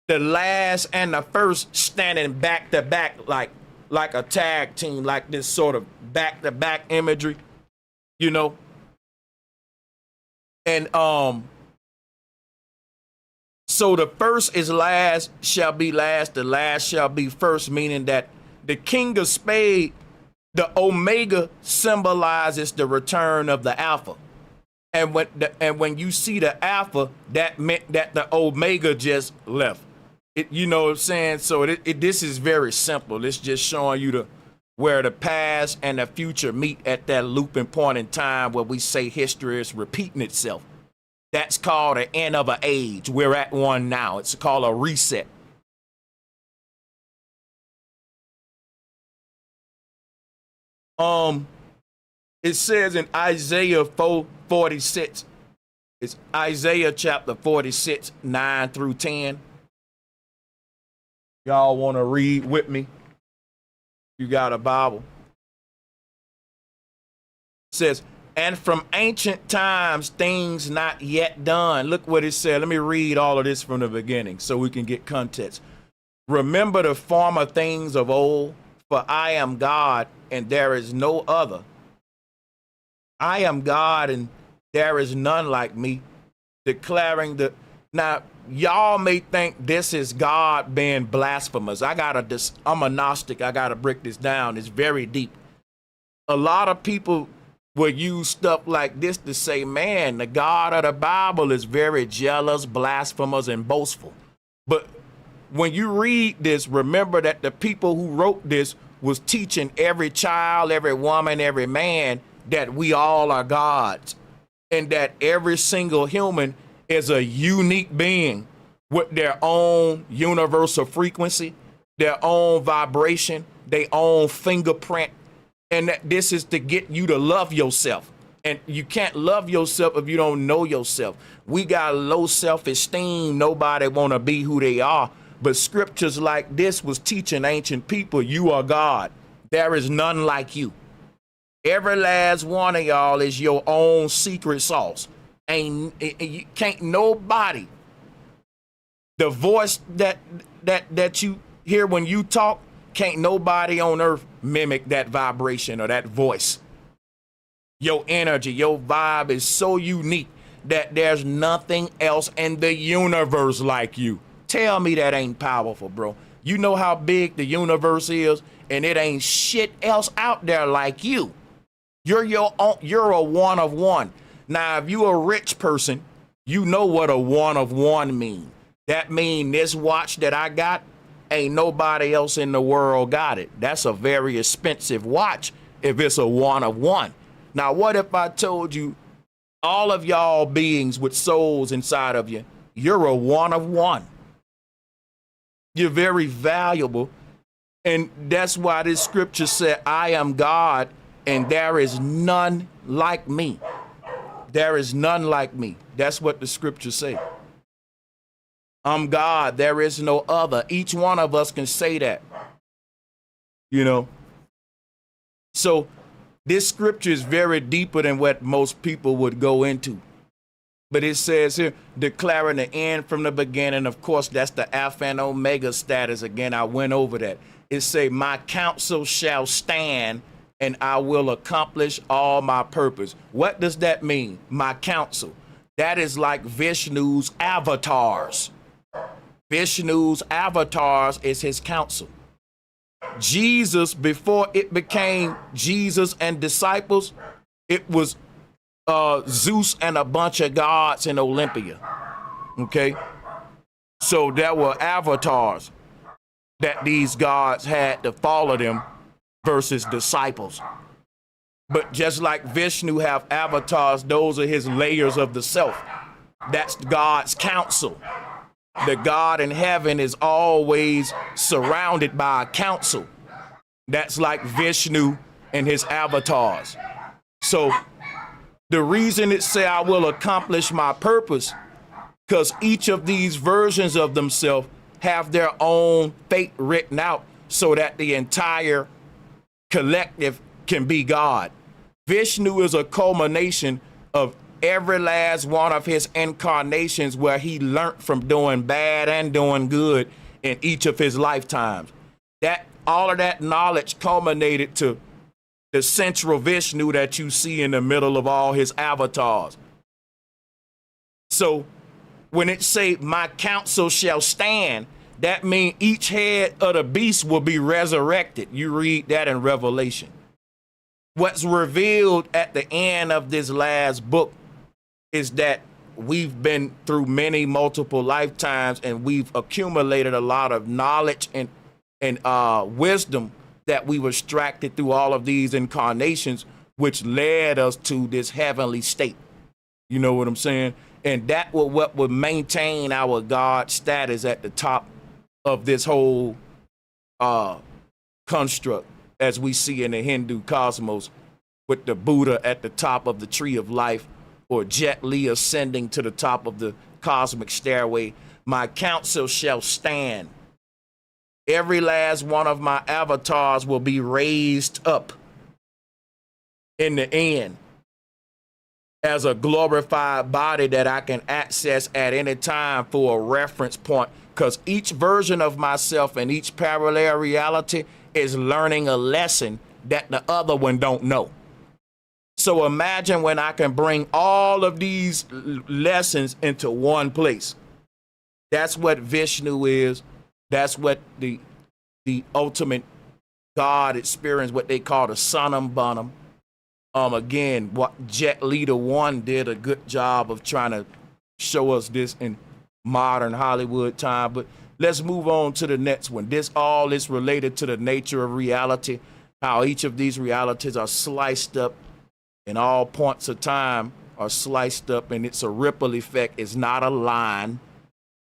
the last and the first standing back to back like a tag team, like this sort of back to back imagery. you know. And so the first is last shall be last, the last shall be first, meaning that the king of spade, the omega, symbolizes the return of the alpha. And when you see the alpha, that meant that the omega just left. You know what I'm saying? So this is very simple. It's just showing you where the past and the future meet at that looping point in time where we say history is repeating itself. That's called the end of an age. We're at one now. It's called a reset. It says in Isaiah 4:46, it's Isaiah chapter 46, 9 through 10. Y'all want to read with me? You got a Bible. It says, and from ancient times, things not yet done. Look what it said. Let me read all of this from the beginning so we can get context. Remember the former things of old, for I am God and there is no other. I am God and there is none like me, declaring the... Now, y'all may think this is God being blasphemous. I'm a Gnostic. I got to break this down. It's very deep. A lot of people will use stuff like this to say, man, the God of the Bible is very jealous, blasphemous, and boastful. But when you read this, remember that the people who wrote this was teaching every child, every woman, every man that we all are gods, and that every single human is a unique being with their own universal frequency, their own vibration, their own fingerprint, and that this is to get you to love yourself. And you can't love yourself if you don't know yourself. We got low self-esteem. Nobody want to be who they are. But scriptures like this was teaching ancient people, you are God. There is none like you. Every last one of y'all is your own secret sauce. Can't nobody. The voice that you hear when you talk, can't nobody on earth mimic that vibration or that voice. Your energy, your vibe is so unique that there's nothing else in the universe like you. Tell me that ain't powerful, bro. You know how big the universe is, and it ain't shit else out there like you. You're a one of one. Now, if you a rich person, you know what a one of one mean. That mean this watch that I got, ain't nobody else in the world got it. That's a very expensive watch if it's a one of one. Now, what if I told you all of y'all beings with souls inside of you, you're a one of one. You're very valuable. And that's why this scripture said, I am God and there is none like me. There is none like me. That's what the scriptures say. I'm God. There is no other. Each one of us can say that. You know? So this scripture is very deeper than what most people would go into. But it says here, declaring the end from the beginning. Of course, that's the Alpha and Omega status. Again, I went over that. It say, my counsel shall stand and I will accomplish all my purpose. What does that mean? My counsel. That is like Vishnu's avatars. Vishnu's avatars is his counsel. Jesus, before it became Jesus and disciples, it was Zeus and a bunch of gods in Olympia. Okay? So there were avatars that these gods had to follow them versus disciples. But just like Vishnu have avatars, those are his layers of the self. That's God's counsel. The God in heaven is always surrounded by a council. That's like Vishnu and his avatars. So the reason it say I will accomplish my purpose, because each of these versions of themselves have their own fate written out so that the entire collective can be God. Vishnu is a culmination of every last one of his incarnations where he learned from doing bad and doing good in each of his lifetimes. That all of that knowledge culminated to the central Vishnu that you see in the middle of all his avatars. So when it say my counsel shall stand, that means each head of the beast will be resurrected. You read that in Revelation. What's revealed at the end of this last book is that we've been through many multiple lifetimes, and we've accumulated a lot of knowledge and wisdom that we've extracted through all of these incarnations, which led us to this heavenly state. You know what I'm saying? And that will what would maintain our God status at the top of this whole construct, as we see in the Hindu cosmos, with the Buddha at the top of the tree of life, or Jet Li ascending to the top of the cosmic stairway. My counsel shall stand. Every last one of my avatars will be raised up in the end as a glorified body that I can access at any time for a reference point, because each version of myself in each parallel reality is learning a lesson that the other one don't know. So imagine when I can bring all of these lessons into one place. That's what Vishnu is. That's what the ultimate God experience, what they call the Sanam Banam. Again, what Jet Li the One did a good job of trying to show us this in modern Hollywood time. But let's move on to the next one. This all is related to the nature of reality, how each of these realities are sliced up, and all points of time are sliced up, and it's a ripple effect. It's not a line.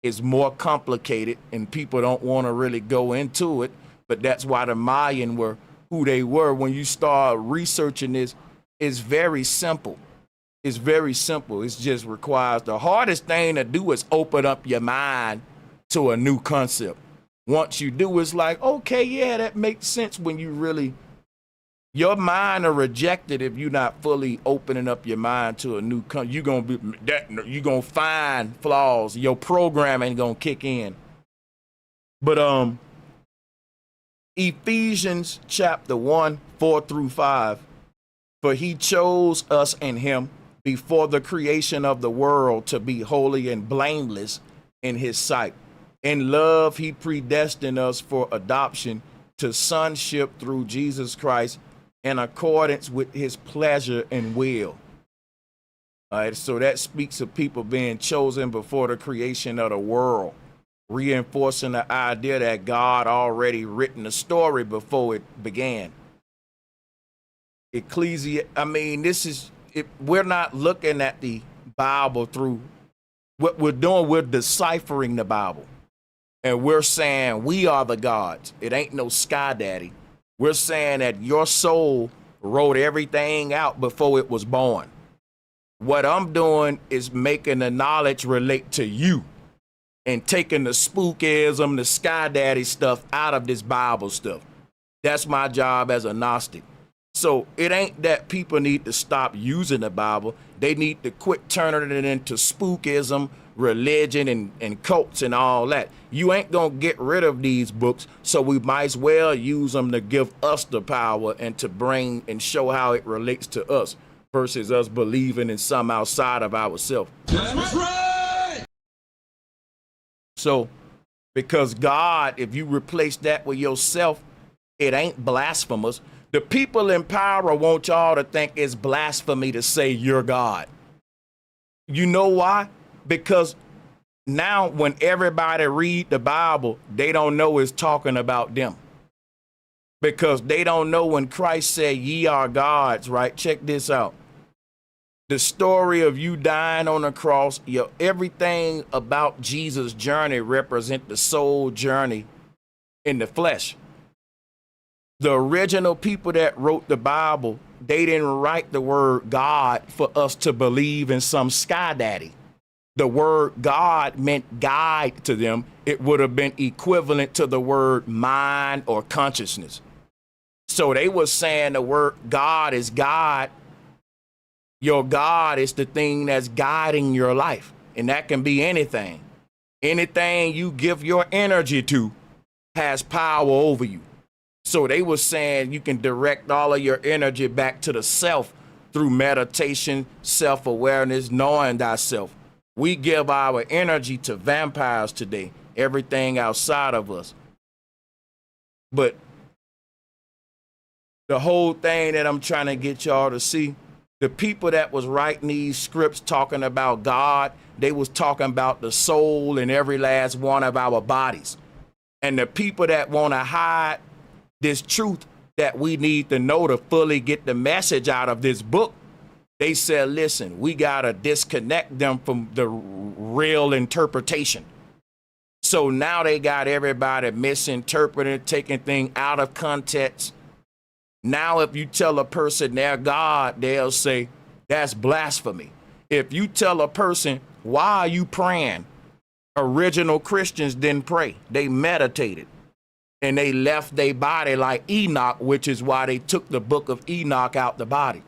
It's more complicated, and people don't want to really go into it. But that's why the Mayan were who they were. When you start researching this, it's very simple. It's very simple. It just requires, the hardest thing to do is open up your mind to a new concept. Once you do, it's like, okay, yeah, that makes sense. When you really, your mind will reject it if you're not fully opening up your mind to a new concept. You're gonna find flaws. Your program ain't gonna kick in. But Ephesians chapter 1, 4-5. For he chose us in him before the creation of the world to be holy and blameless in his sight. In love, he predestined us for adoption to sonship through Jesus Christ in accordance with his pleasure and will. All right, so that speaks of people being chosen before the creation of the world, reinforcing the idea that God already written the story before it began. We're not looking at the Bible through what we're doing. We're deciphering the Bible, and we're saying we are the gods. It ain't no sky daddy. We're saying that your soul wrote everything out before it was born. What I'm doing is making the knowledge relate to you and taking the spookism, the sky daddy stuff out of this Bible stuff. That's my job as a Gnostic. So it ain't that people need to stop using the Bible. They need to quit turning it into spookism, religion, and cults and all that. You ain't gonna get rid of these books, so we might as well use them to give us the power and to bring and show how it relates to us versus us believing in some outside of ourselves. That's right. So, because God, if you replace that with yourself, it ain't blasphemous. The people in power want y'all to think it's blasphemy to say you're God. You know why? Because now when everybody read the Bible, they don't know it's talking about them. Because they don't know when Christ said, ye are gods, right? Check this out. The story of you dying on the cross, everything about Jesus' journey represent the soul journey in the flesh. The original people that wrote the Bible, they didn't write the word God for us to believe in some sky daddy. The word God meant guide to them. It would have been equivalent to the word mind or consciousness. So they were saying the word God is God. Your God is the thing that's guiding your life. And that can be anything. Anything you give your energy to has power over you. So they were saying you can direct all of your energy back to the self through meditation, self-awareness, knowing thyself. We give our energy to vampires today, everything outside of us. But the whole thing that I'm trying to get y'all to see, the people that was writing these scripts talking about God, they was talking about the soul in every last one of our bodies. And the people that want to hide this truth that we need to know to fully get the message out of this book, they said, listen, we got to disconnect them from the real interpretation. So now they got everybody misinterpreting, taking things out of context. Now, if you tell a person they're God, they'll say that's blasphemy. If you tell a person, why are you praying? Original Christians didn't pray. They meditated. And they left their body like Enoch, which is why they took the book of Enoch out the body.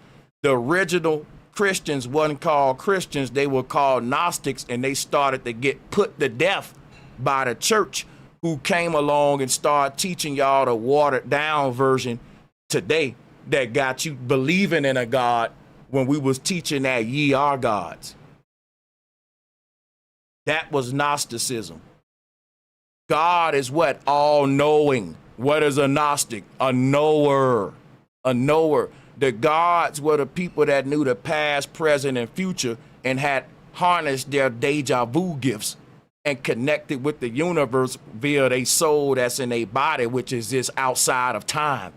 The original Christians wasn't called Christians. They were called Gnostics, and they started to get put to death by the church, who came along and started teaching y'all the watered down version today that got you believing in a God when we was teaching that ye are gods. That was Gnosticism. God is what? All-knowing. What is a Gnostic? A knower. A knower. The gods were the people that knew the past, present, and future and had harnessed their deja vu gifts and connected with the universe via their soul that's in their body, which is just outside of time.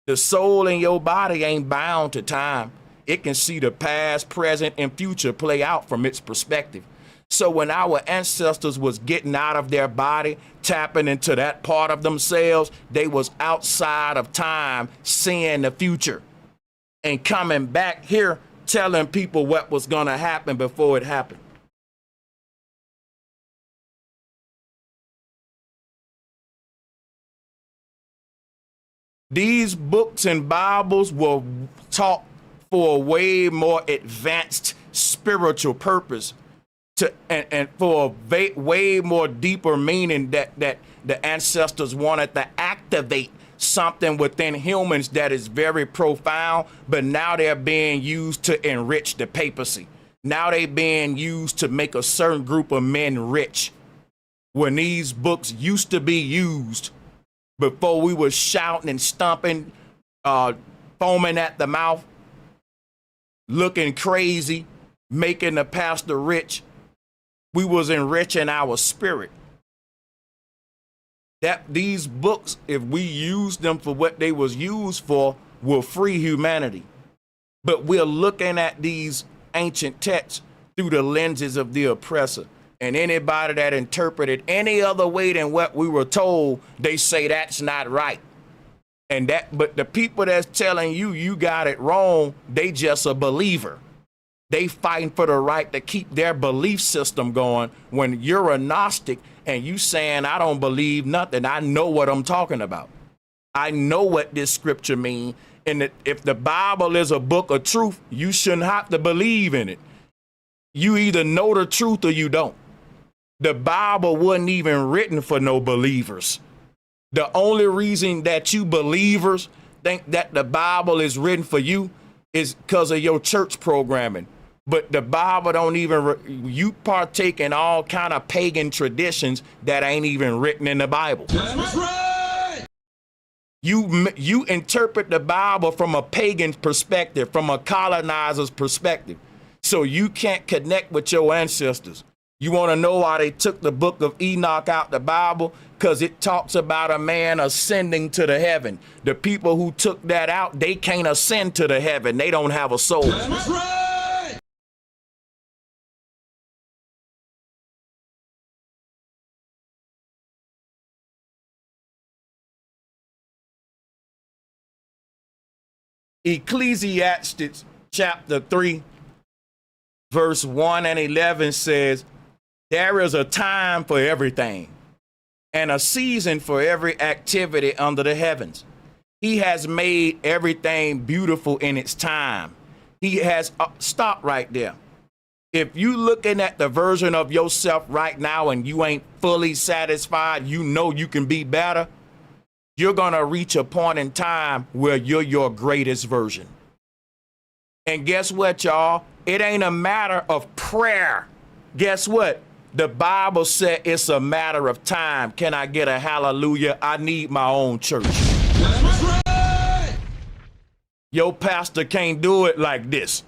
The soul in your body ain't bound to time. It can see the past, present, and future play out from its perspective. So when our ancestors was getting out of their body, tapping into that part of themselves, they was outside of time, seeing the future and coming back here, telling people what was going to happen before it happened. These books and Bibles were taught for a way more advanced spiritual purpose, and for a way more deeper meaning that the ancestors wanted to activate something within humans that is very profound, but now they're being used to enrich the papacy. Now they're being used to make a certain group of men rich, when these books used to be used before we were shouting and stomping, foaming at the mouth, looking crazy, making the pastor rich. We was enriching our spirit. That these books, if we used them for what they was used for, will free humanity. But we're looking at these ancient texts through the lenses of the oppressor. And anybody that interpreted any other way than what we were told, they say that's not right. And but the people that's telling you you got it wrong, they just a believer. They fighting for the right to keep their belief system going. When you're a Gnostic and you saying, I don't believe nothing, I know what I'm talking about. I know what this scripture means. And if the Bible is a book of truth, you shouldn't have to believe in it. You either know the truth or you don't. The Bible wasn't even written for no believers. The only reason that you believers think that the Bible is written for you is because of your church programming. But the Bible don't even, you partake in all kind of pagan traditions that ain't even written in the Bible. That's right. You interpret the Bible from a pagan perspective, from a colonizer's perspective. So you can't connect with your ancestors. You want to know why they took the book of Enoch out the Bible? Because it talks about a man ascending to the heaven. The people who took that out, they can't ascend to the heaven. They don't have a soul. That's right. Ecclesiastes chapter 3, verse 1 and 11 says, there is a time for everything and a season for every activity under the heavens. He has made everything beautiful in its time. He has stop right there. If you looking at the version of yourself right now and you ain't fully satisfied, you know you can be better. You're going to reach a point in time where you're your greatest version. And guess what, y'all? It ain't a matter of prayer. Guess what? The Bible said it's a matter of time. Can I get a hallelujah? I need my own church. Your pastor can't do it like this.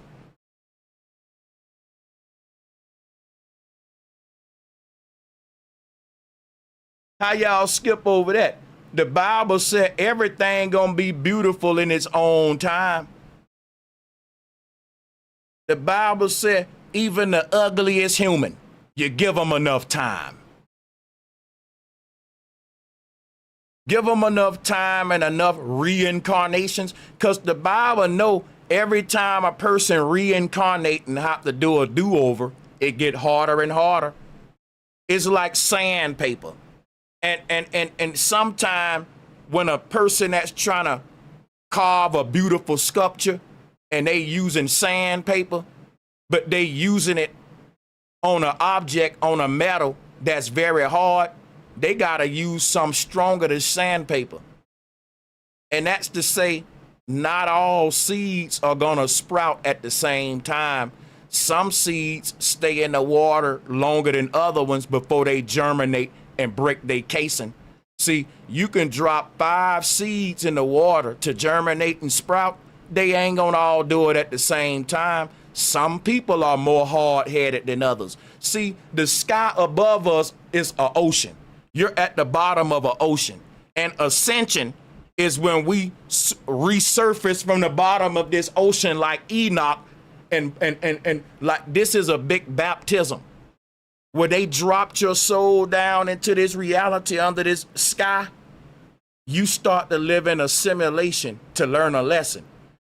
How y'all skip over that? The Bible said everything gonna be beautiful in its own time. The Bible said even the ugliest human, you give them enough time. Give them enough time and enough reincarnations, because the Bible know every time a person reincarnate and have to do a do-over, it get harder and harder. It's like sandpaper. And sometime when a person that's trying to carve a beautiful sculpture and they using sandpaper, but they using it on an object, on a metal that's very hard, they gotta use some stronger than sandpaper. And that's to say, not all seeds are gonna sprout at the same time. Some seeds stay in the water longer than other ones before they germinate and break their casing. See, you can drop 5 seeds in the water to germinate and sprout. They ain't gonna all do it at the same time. Some people are more hard-headed than others. See, the sky above us is an ocean. You're at the bottom of an ocean. And ascension is when we resurface from the bottom of this ocean like Enoch, and like this is a big baptism where they dropped your soul down into this reality under this sky. You start to live in a simulation to learn a lesson.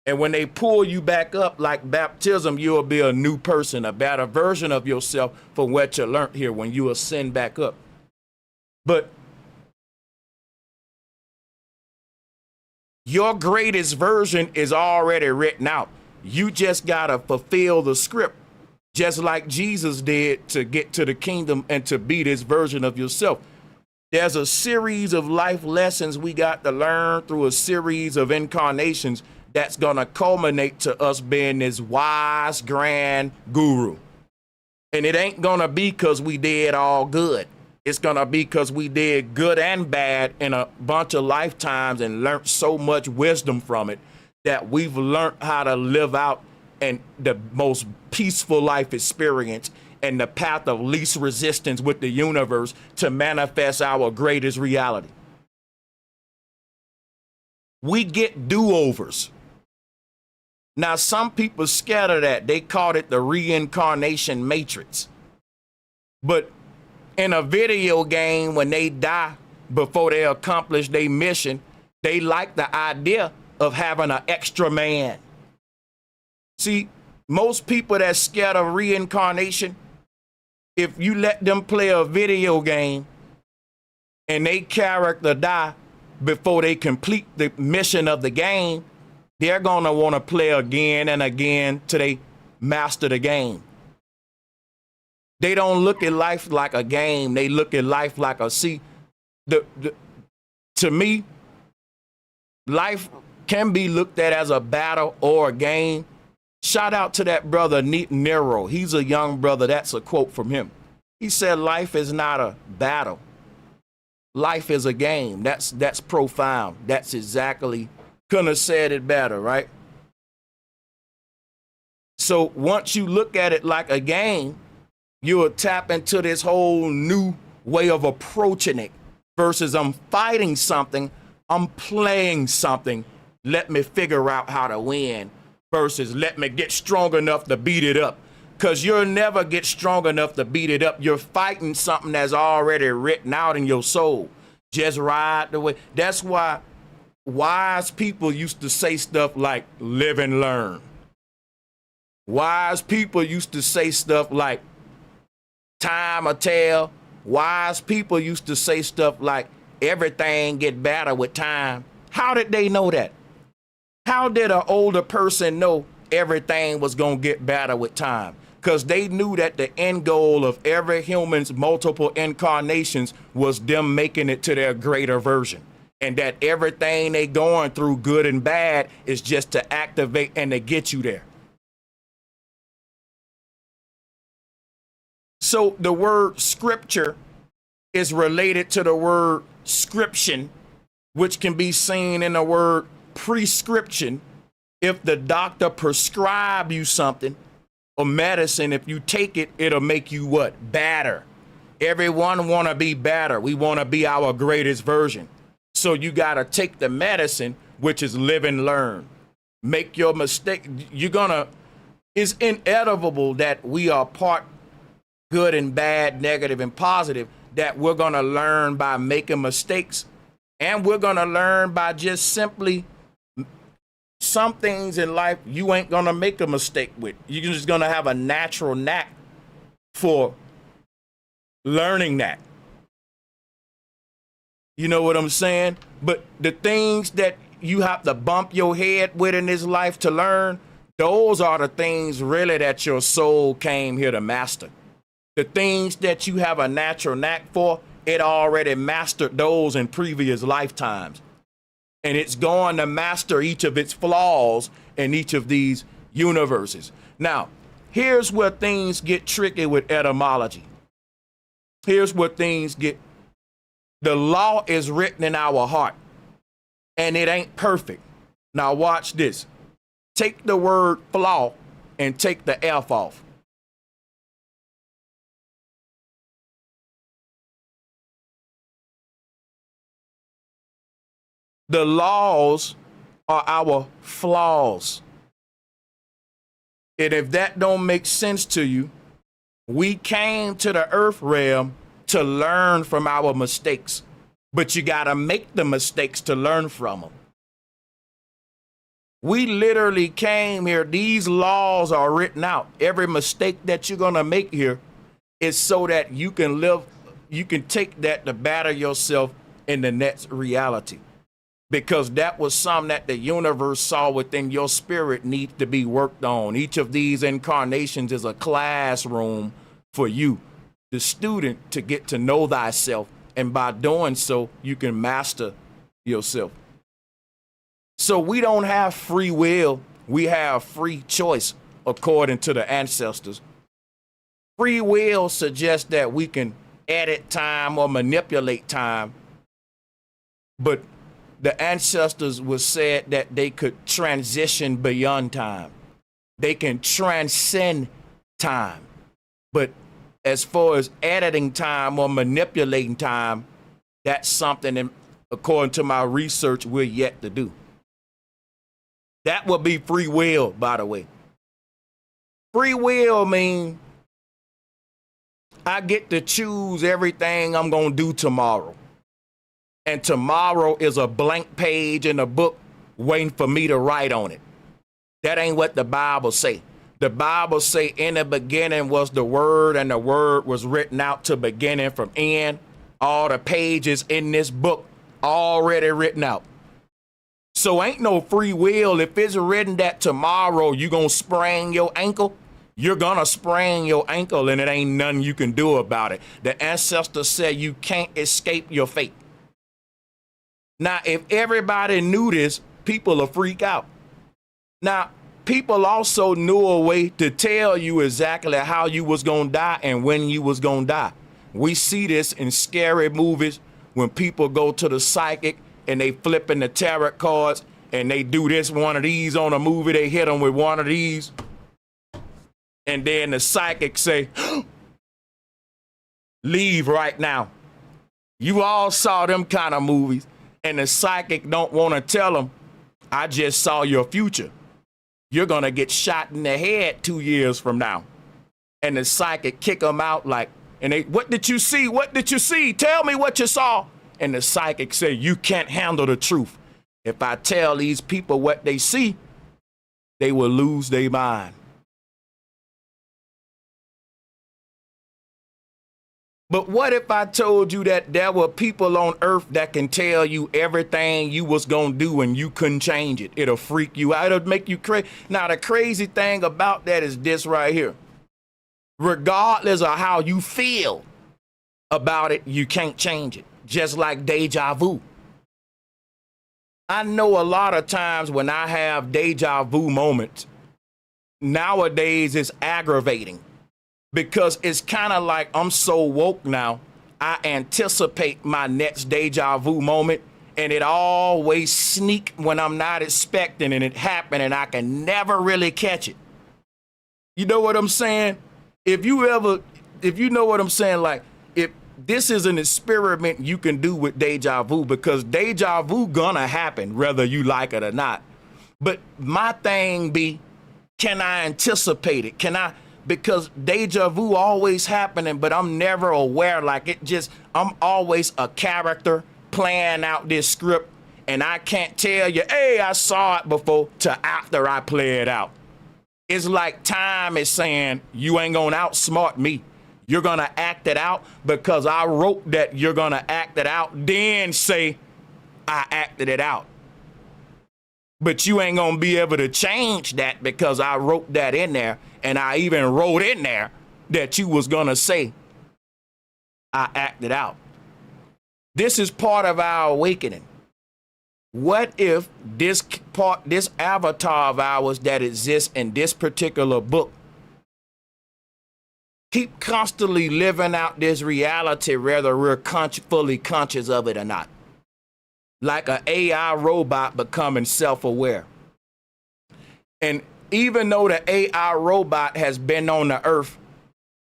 And when they pull you back up like baptism, you'll be a new person, a better version of yourself from what you learned here when you ascend back up. But your greatest version is already written out. You just got to fulfill the script, just like Jesus did to get to the kingdom and to be this version of yourself. There's a series of life lessons we got to learn through a series of incarnations that's going to culminate to us being this wise, grand guru. And it ain't going to be because we did all good. It's going to be because we did good and bad in a bunch of lifetimes and learned so much wisdom from it that we've learned how to live out and the most peaceful life experience and the path of least resistance with the universe to manifest our greatest reality. We get do-overs. Now, some people scared of that. They called it the reincarnation matrix. But in a video game, when they die before they accomplish their mission, they like the idea of having an extra man. See, most people that's scared of reincarnation, if you let them play a video game and they character die before they complete the mission of the game, they're going to want to play again and again till they master the game. They don't look at life like a game. They look at life like a, to me, life can be looked at as a battle or a game. Shout out to that brother, Nero. He's a young brother. That's a quote from him. He said, life is not a battle. Life is a game. That's profound. That's exactly, couldn't have said it better, right? So once you look at it like a game, you'll tap into this whole new way of approaching it versus I'm fighting something, I'm playing something. Let me figure out how to win versus let me get strong enough to beat it up. Because you'll never get strong enough to beat it up. You're fighting something that's already written out in your soul. Just ride the way. That's why wise people used to say stuff like live and learn. Wise people used to say stuff like time will tell. Wise people used to say stuff like everything get better with time. How did they know that? How did an older person know everything was going to get better with time? Because they knew that the end goal of every human's multiple incarnations was them making it to their greater version. and that everything they going through, good and bad, is just to activate and to get you there. So the word scripture is related to the word scription, which can be seen in the word prescription. If the doctor prescribe you something or medicine, if you take it, it'll make you what? Better. Everyone want to be better. We want to be our greatest version. So you got to take the medicine, which is live and learn. Make your mistake. It's inevitable that we are part good and bad, negative and positive, that we're going to learn by making mistakes. And we're going to learn by just simply some things in life you ain't going to make a mistake with. You're just going to have a natural knack for learning that. You know what I'm saying? But the things that you have to bump your head with in this life to learn, those are the things really that your soul came here to master. The things that you have a natural knack for, it already mastered those in previous lifetimes. And it's going to master each of its flaws in each of these universes. Now, here's where things get tricky with etymology. Here's where things get. The law is written in our heart, and it ain't perfect. Now watch this. Take the word flaw and take the F off. The laws are our flaws. And if that don't make sense to you, we came to the earth realm to learn from our mistakes, but you got to make the mistakes to learn from them. We literally came here. These laws are written out. Every mistake that you're going to make here is so that you can live, you can take that to better yourself in the next reality. Because that was something that the universe saw within your spirit needs to be worked on. Each of these incarnations is a classroom for you, the student, to get to know thyself. And by doing so, you can master yourself. So we don't have free will. We have free choice, according to the ancestors. Free will suggests that we can edit time or manipulate time. But the ancestors was said that they could transition beyond time. They can transcend time. But as far as editing time or manipulating time, that's something, according to my research, we're yet to do. That would be free will, by the way. Free will means I get to choose everything I'm going to do tomorrow. And tomorrow is a blank page in a book waiting for me to write on it. That ain't what the Bible say. The Bible say in the beginning was the Word, and the Word was written out to beginning from end. All the pages in this book already written out. So ain't no free will. If it's written that tomorrow you're going to sprain your ankle, you're going to sprain your ankle, and it ain't nothing you can do about it. The ancestors said you can't escape your fate. Now, if everybody knew this, people will freak out. Now, people also knew a way to tell you exactly how you was going to die and when you was going to die. We see this in scary movies when people go to the psychic and they flipping the tarot cards and they do this, one of these on a movie. They hit them with one of these. And then the psychic say, leave right now. You all saw them kind of movies. And the psychic don't want to tell them, I just saw your future. You're going to get shot in the head 2 years from now. And the psychic kick them out like, and they, what did you see? What did you see? Tell me what you saw. And the psychic say, you can't handle the truth. If I tell these people what they see, they will lose their mind. But what if I told you that there were people on earth that can tell you everything you was going to do and you couldn't change it? It'll freak you out. It'll make you crazy. Now, the crazy thing about that is this right here. Regardless of how you feel about it, you can't change it. Just like deja vu. I know a lot of times when I have deja vu moments, nowadays it's aggravating because it's kind of like I'm so woke now. I anticipate my next deja vu moment, and it always sneak when I'm not expecting, and it happen, and I can never really catch it. You know what I'm saying? If you know what I'm saying, like, if this is an experiment you can do with deja vu, because deja vu gonna happen whether you like it or not. But my thing be, can I anticipate it? Because deja vu always happening, but I'm never aware. Like, I'm always a character playing out this script, and I can't tell you, hey, I saw it before, to after I play it out. It's like time is saying, you ain't gonna outsmart me. You're gonna act it out because I wrote that you're gonna act it out, then say I acted it out. But you ain't gonna be able to change that because I wrote that in there, and I even wrote in there that you was gonna say I acted out. This is part of our awakening. What if this avatar of ours that exists in this particular book keep constantly living out this reality, whether we're fully conscious of it or not? Like an AI robot becoming self-aware. And even though the AI robot has been on the earth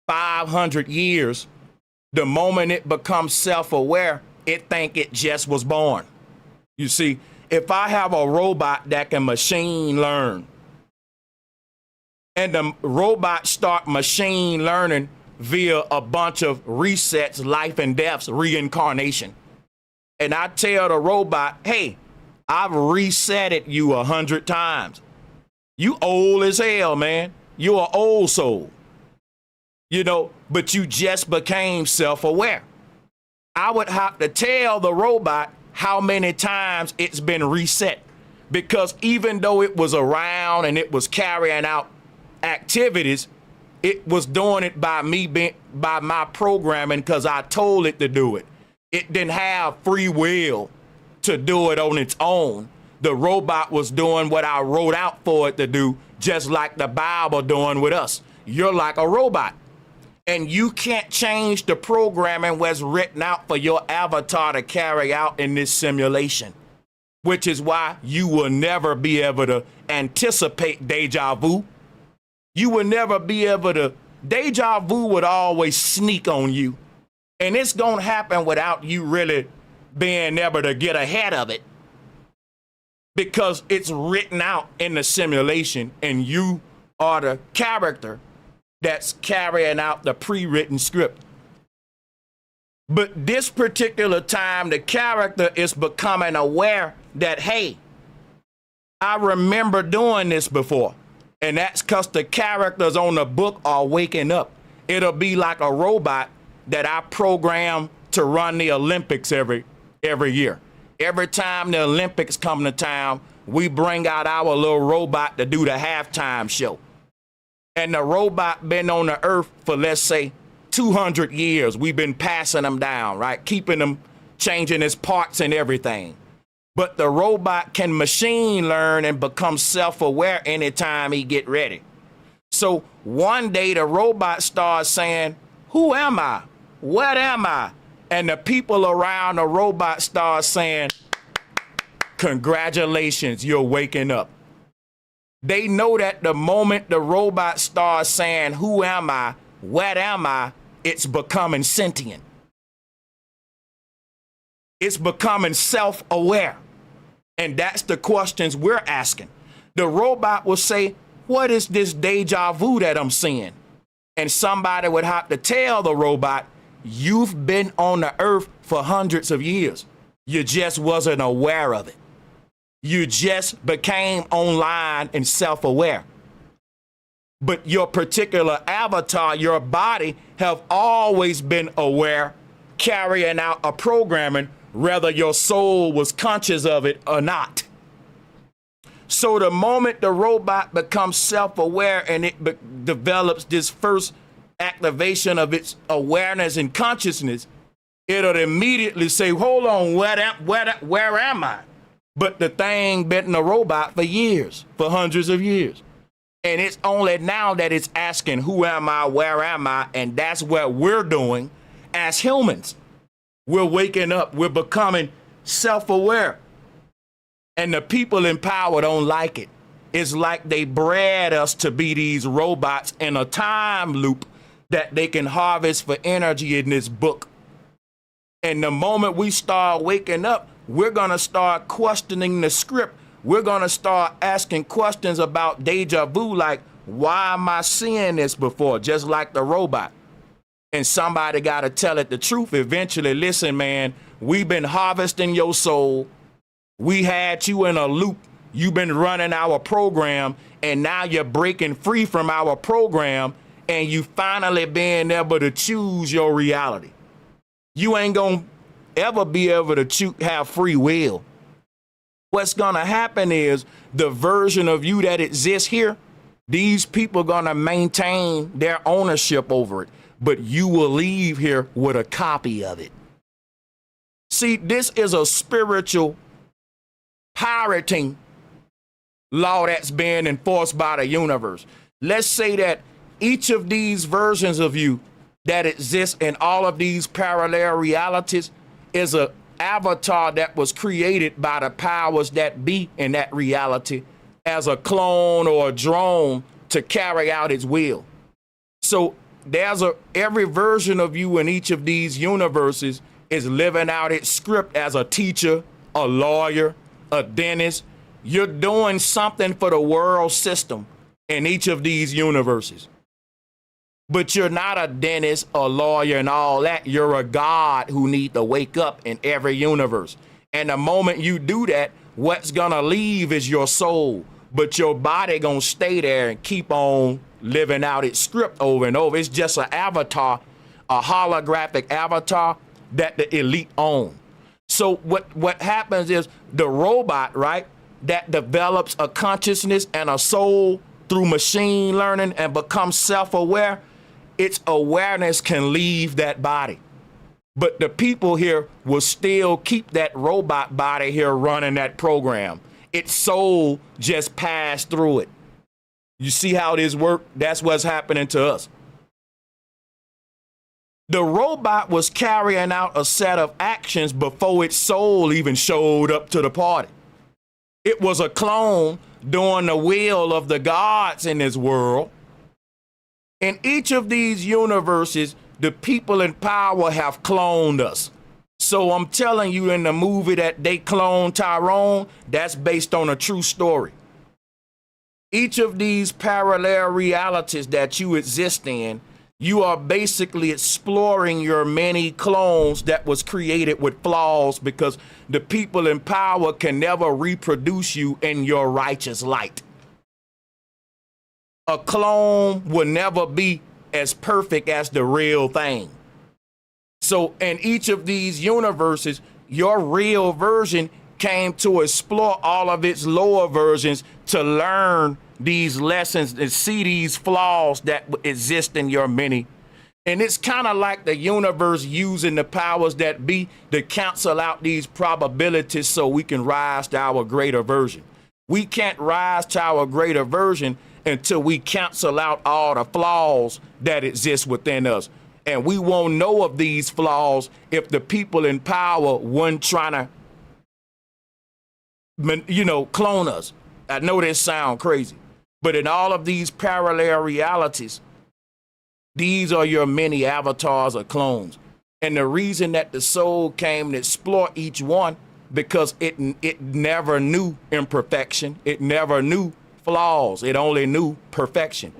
500 years, the moment it becomes self-aware, it think it just was born. You see, if I have a robot that can machine learn, and the robot start machine learning via a bunch of resets, life and deaths, reincarnation, and I tell the robot, hey, I've resetted you 100 times. You old as hell, man. You're an old soul. You know, but you just became self-aware. I would have to tell the robot how many times it's been reset, because even though it was around and it was carrying out activities, it was doing it by my programming, because I told it to do it. It didn't have free will to do it on its own. The robot was doing what I wrote out for it to do, just like the Bible doing with us. You're like a robot, and you can't change the programming that's written out for your avatar to carry out in this simulation, which is why you will never be able to anticipate deja vu. You will never be able to. Deja vu would always sneak on you, and it's going to happen without you really being able to get ahead of it, because it's written out in the simulation, and you are the character that's carrying out the pre-written script. But this particular time, the character is becoming aware that, hey, I remember doing this before. And that's because the characters on the book are waking up. It'll be like a robot that I program to run the Olympics every year. Every time the Olympics come to town, we bring out our little robot to do the halftime show. And the robot been on the earth for, let's say, 200 years. We've been passing them down, right? Keeping them, changing his parts and everything. But the robot can machine learn and become self-aware anytime he get ready. So one day the robot starts saying, who am I? What am I? And the people around the robot start saying, congratulations, you're waking up. They know that the moment the robot starts saying, who am I? What am I? It's becoming sentient. It's becoming self-aware. And that's the questions we're asking. The robot will say, what is this deja vu that I'm seeing? And somebody would have to tell the robot, you've been on the earth for hundreds of years. You just wasn't aware of it. You just became online and self-aware. But your particular avatar, your body, have always been aware, carrying out a programming, whether your soul was conscious of it or not. So the moment the robot becomes self-aware and it develops this first activation of its awareness and consciousness, it'll immediately say, hold on, where am I? But the thing been a robot for years, for hundreds of years. And it's only now that it's asking, who am I, where am I? And that's what we're doing as humans. We're waking up, we're becoming self-aware. And the people in power don't like it. It's like they bred us to be these robots in a time loop that they can harvest for energy in this book. And the moment we start waking up, we're going to start questioning the script. We're going to start asking questions about deja vu, like, why am I seeing this before? Just like the robot. And somebody got to tell it the truth eventually. Listen, man, we've been harvesting your soul. We had you in a loop. You've been running our program, and now you're breaking free from our program, and you finally being able to choose your reality. You ain't going to ever be able to have free will. What's going to happen is the version of you that exists here, these people are going to maintain their ownership over it, but you will leave here with a copy of it. See, this is a spiritual pirating law that's being enforced by the universe. Let's say that each of these versions of you that exist in all of these parallel realities is an avatar that was created by the powers that be in that reality as a clone or a drone to carry out its will. So every version of you in each of these universes is living out its script as a teacher, a lawyer, a dentist. You're doing something for the world system in each of these universes. But you're not a dentist, a lawyer, and all that. You're a God who needs to wake up in every universe. And the moment you do that, what's gonna leave is your soul. But your body gonna stay there and keep on living out its script over and over. It's just an avatar, a holographic avatar that the elite own. So what happens is the robot, right, that develops a consciousness and a soul through machine learning and becomes self-aware, its awareness can leave that body. But the people here will still keep that robot body here running that program. Its soul just passed through it. You see how this works? That's what's happening to us. The robot was carrying out a set of actions before its soul even showed up to the party. It was a clone doing the will of the gods in this world. In each of these universes, the people in power have cloned us. So I'm telling you, in the movie that they cloned Tyrone, that's based on a true story. Each of these parallel realities that you exist in, you are basically exploring your many clones that was created with flaws, because the people in power can never reproduce you in your righteous light. A clone will never be as perfect as the real thing. So in each of these universes, your real version came to explore all of its lower versions to learn these lessons and see these flaws that exist in your many. And it's kind of like the universe using the powers that be to cancel out these probabilities so we can rise to our greater version. We can't rise to our greater version until we cancel out all the flaws that exist within us. And we won't know of these flaws if the people in power weren't trying to, clone us. I know this sounds crazy, but in all of these parallel realities, these are your many avatars or clones. And the reason that the soul came to explore each one, because it never knew imperfection. It never knew flaws. It only knew perfection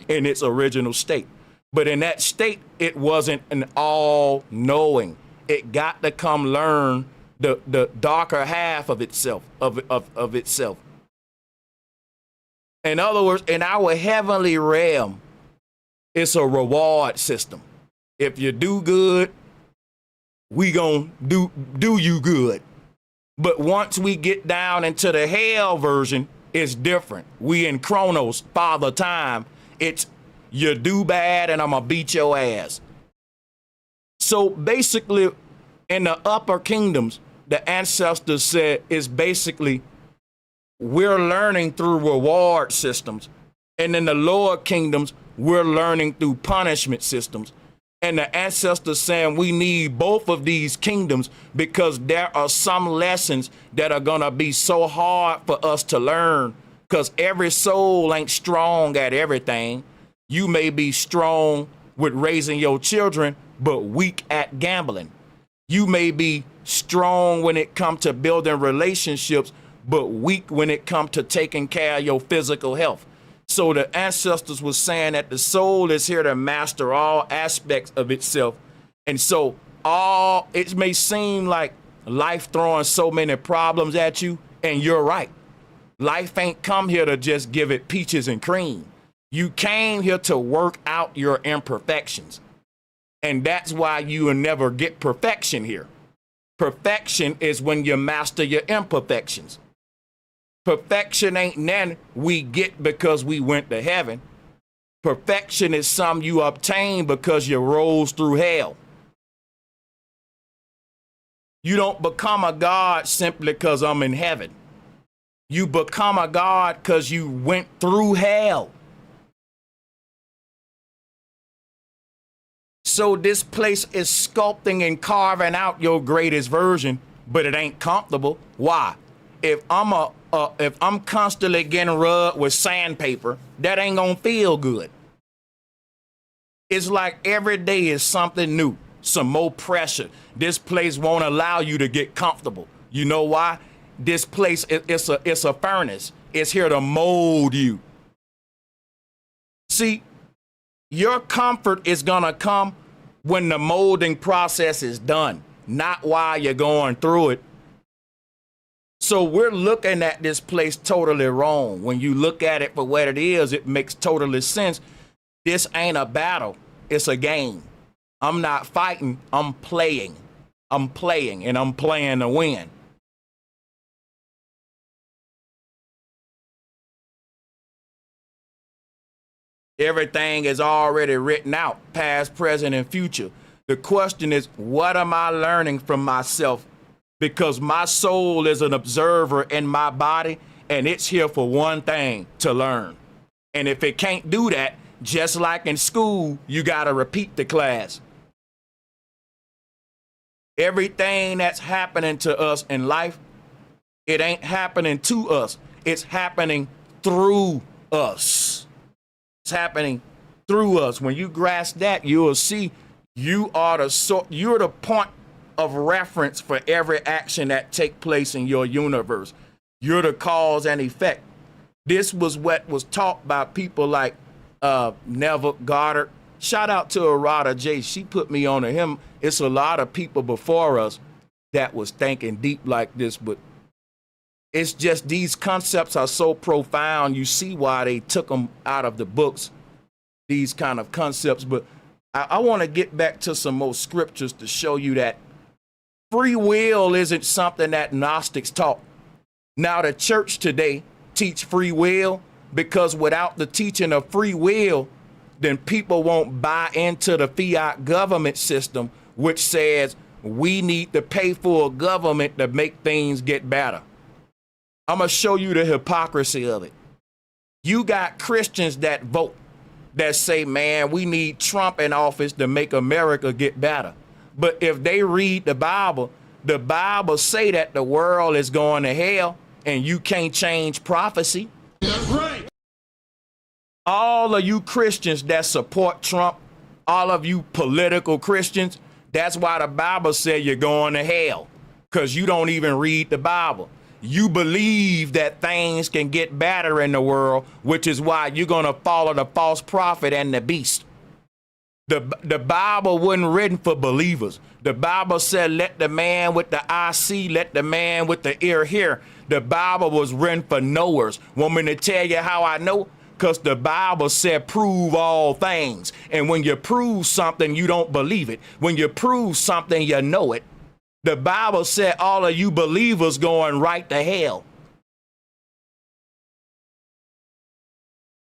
in its original state. But in that state, it wasn't an all-knowing. It got to come learn the darker half of itself, of itself. In other words, in our heavenly realm, it's a reward system. If you do good, we gonna do you good. But once we get down into the hell version, it's different. We in Chronos, Father Time. It's you do bad and I'm gonna beat your ass. So basically, in the upper kingdoms, the ancestors said is basically we're learning through reward systems. And in the lower kingdoms, we're learning through punishment systems. And the ancestors saying we need both of these kingdoms because there are some lessons that are going to be so hard for us to learn because every soul ain't strong at everything. You may be strong with raising your children, but weak at gambling. You may be strong when it comes to building relationships, but weak when it comes to taking care of your physical health. So the ancestors were saying that the soul is here to master all aspects of itself. And so it may seem like life throwing so many problems at you, and you're right. Life ain't come here to just give it peaches and cream. You came here to work out your imperfections. And that's why you will never get perfection here. Perfection is when you master your imperfections. Perfection ain't none we get because we went to heaven. Perfection is something you obtain because you rose through hell. You don't become a God simply because I'm in heaven. You become a God because you went through hell. So this place is sculpting and carving out your greatest version, but it ain't comfortable. Why? If I'm constantly getting rubbed with sandpaper, that ain't gonna feel good. It's like every day is something new, some more pressure. This place won't allow you to get comfortable. You know why? This place, it's a furnace. It's here to mold you. See, your comfort is gonna come when the molding process is done, not while you're going through it. So we're looking at this place totally wrong. When you look at it for what it is, it makes totally sense. This ain't a battle. It's a game. I'm not fighting. I'm playing. I'm playing, and I'm playing to win. Everything is already written out, past, present, and future. The question is, what am I learning from myself? Because my soul is an observer in my body, and it's here for one thing, to learn. And if it can't do that, just like in school, you got to repeat the class. Everything that's happening to us in life, it ain't happening to us. It's happening through us. It's happening through us. When you grasp that, you will see you're the point of reference for every action that take place in your universe. You're the cause and effect. This was what was taught by people like Neville Goddard. Shout out to Arada J. She put me on to him. It's a lot of people before us that was thinking deep like this, but it's just these concepts are so profound. You see why they took them out of the books, these kind of concepts. But I want to get back to some more scriptures to show you that free will isn't something that Gnostics taught. Now the church today teach free will because without the teaching of free will, then people won't buy into the fiat government system, which says we need to pay for a government to make things get better. I'm going to show you the hypocrisy of it. You got Christians that vote, that say, man, we need Trump in office to make America get better. But if they read the Bible say that the world is going to hell and you can't change prophecy. That's right. All of you Christians that support Trump, all of you political Christians, that's why the Bible said you're going to hell, because you don't even read the Bible. You believe that things can get better in the world, which is why you're going to follow the false prophet and the beast. The Bible wasn't written for believers. The Bible said, let the man with the eye see, let the man with the ear hear. The Bible was written for knowers. Want me to tell you how I know? Because the Bible said, prove all things. And when you prove something, you don't believe it. When you prove something, you know it. The Bible said all of you believers going right to hell.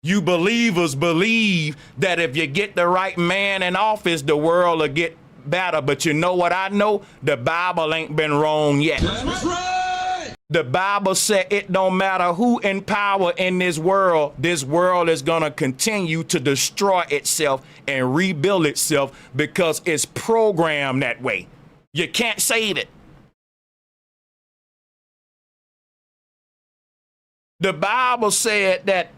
You believers believe that if you get the right man in office, the world will get better. But you know what I know? The Bible ain't been wrong yet. That's right. The Bible said it don't matter who in power in this world is going to continue to destroy itself and rebuild itself because it's programmed that way. You can't save it. The Bible said that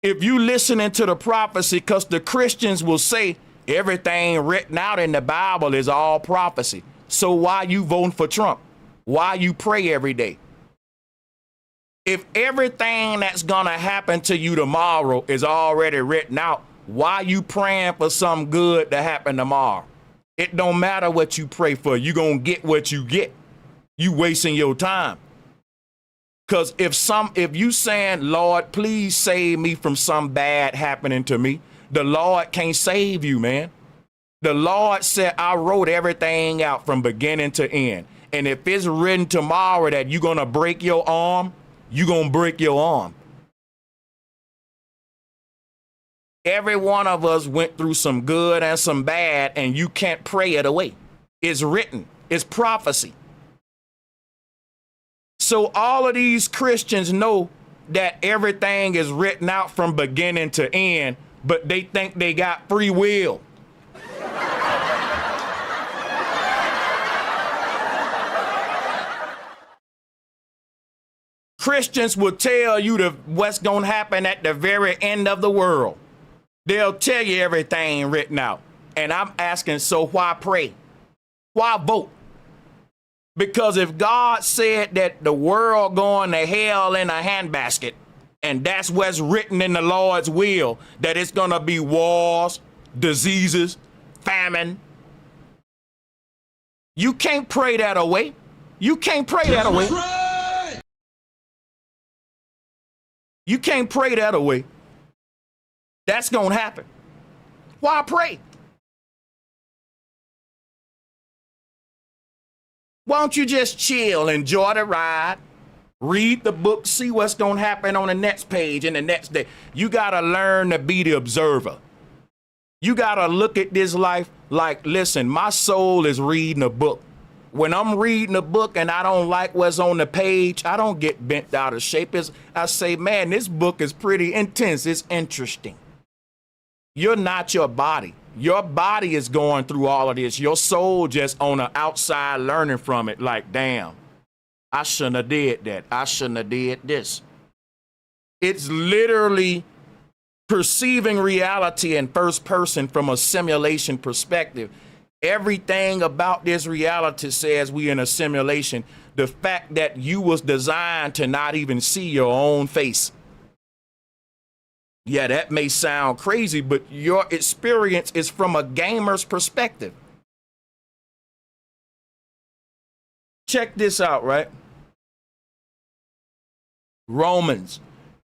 if you listening to the prophecy, because the Christians will say everything written out in the Bible is all prophecy. So why you voting for Trump? Why you pray every day? If everything that's going to happen to you tomorrow is already written out, why you praying for some good to happen tomorrow? It don't matter what you pray for. You going to get what you get. You wasting your time. Because if you saying, Lord, please save me from some bad happening to me, the Lord can't save you, man. The Lord said, I wrote everything out from beginning to end. And if it's written tomorrow that you're going to break your arm, you're going to break your arm. Every one of us went through some good and some bad, and you can't pray it away. It's written. It's prophecy. So all of these Christians know that everything is written out from beginning to end, but they think they got free will. Christians will tell you what's going to happen at the very end of the world. They'll tell you everything written out. And I'm asking, so why pray? Why vote? Because if God said that the world going to hell in a handbasket, and that's what's written in the Lord's will, that it's going to be wars, diseases, famine, you can't pray that away. You can't pray that away. You can't pray that away. That's going to happen. Why pray? Why don't you just chill, enjoy the ride, read the book, see what's going to happen on the next page and the next day. You got to learn to be the observer. You got to look at this life like, listen, my soul is reading a book. When I'm reading a book and I don't like what's on the page, I don't get bent out of shape. I say, man, this book is pretty intense. It's interesting. You're not your body. Your body is going through all of this. Your soul just on the outside learning from it like, damn, I shouldn't have did that. I shouldn't have did this. It's literally perceiving reality in first person from a simulation perspective. Everything about this reality says we in a simulation. The fact that you was designed to not even see your own face. Yeah, that may sound crazy, but your experience is from a gamer's perspective. Check this out, right? Romans.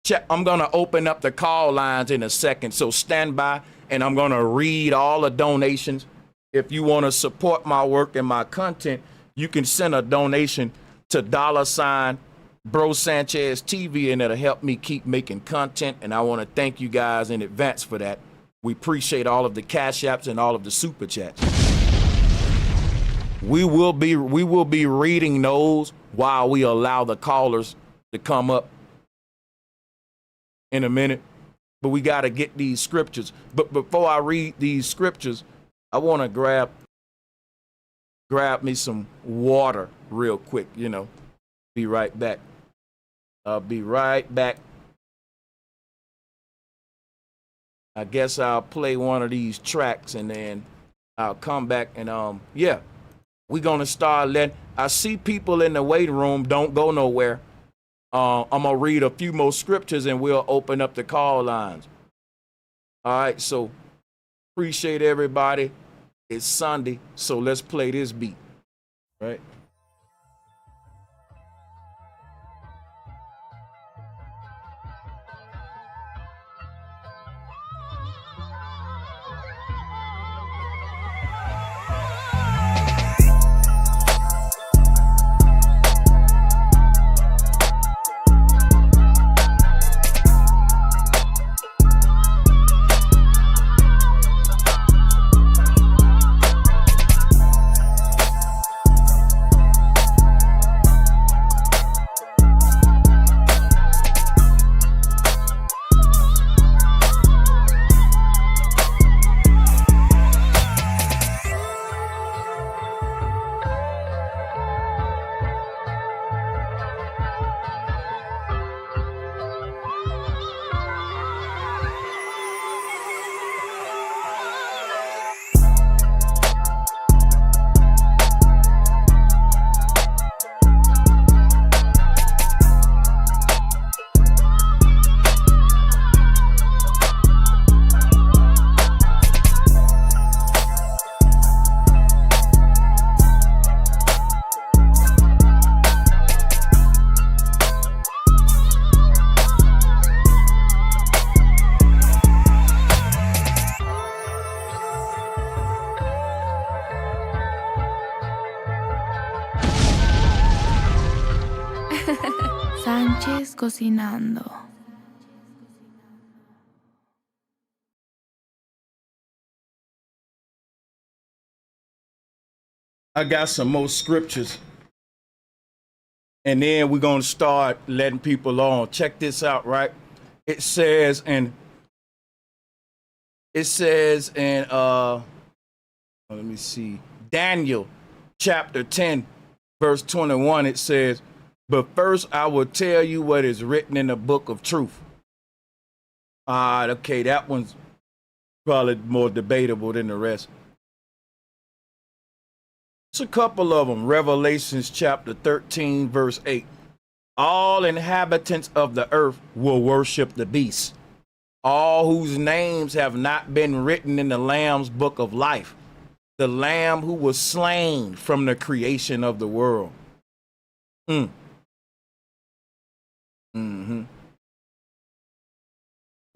Check. I'm going to open up the call lines in a second, so stand by, and I'm going to read all the donations. If you want to support my work and my content, you can send a donation to $BROSANCHEZTV, and it'll help me keep making content. And I want to thank you guys in advance for that. We appreciate all of the cash apps and all of the super chats. We will be reading those while we allow the callers to come up in a minute. But we got to get these scriptures. But before I read these scriptures, I want to grab me some water real quick, you know. Be right back. I'll be right back. I guess I'll play one of these tracks and then I'll come back and yeah, we're gonna start letting. I see people in the waiting room. Don't go nowhere. I'm gonna read a few more scriptures and we'll open up the call lines. All right, so appreciate everybody. It's Sunday, so let's play this beat, right? Sánchez cocinando. I got some more scriptures, and then we're going to start letting people on. Check this out, right? It says in let me see, Daniel chapter 10 verse 21. It says, but first I will tell you what is written in the book of truth. Okay, that one's probably more debatable than the rest. It's a couple of them. Revelations chapter 13 verse 8. All inhabitants of the earth will worship the beast, all whose names have not been written in the Lamb's book of life, the Lamb who was slain from the creation of the world.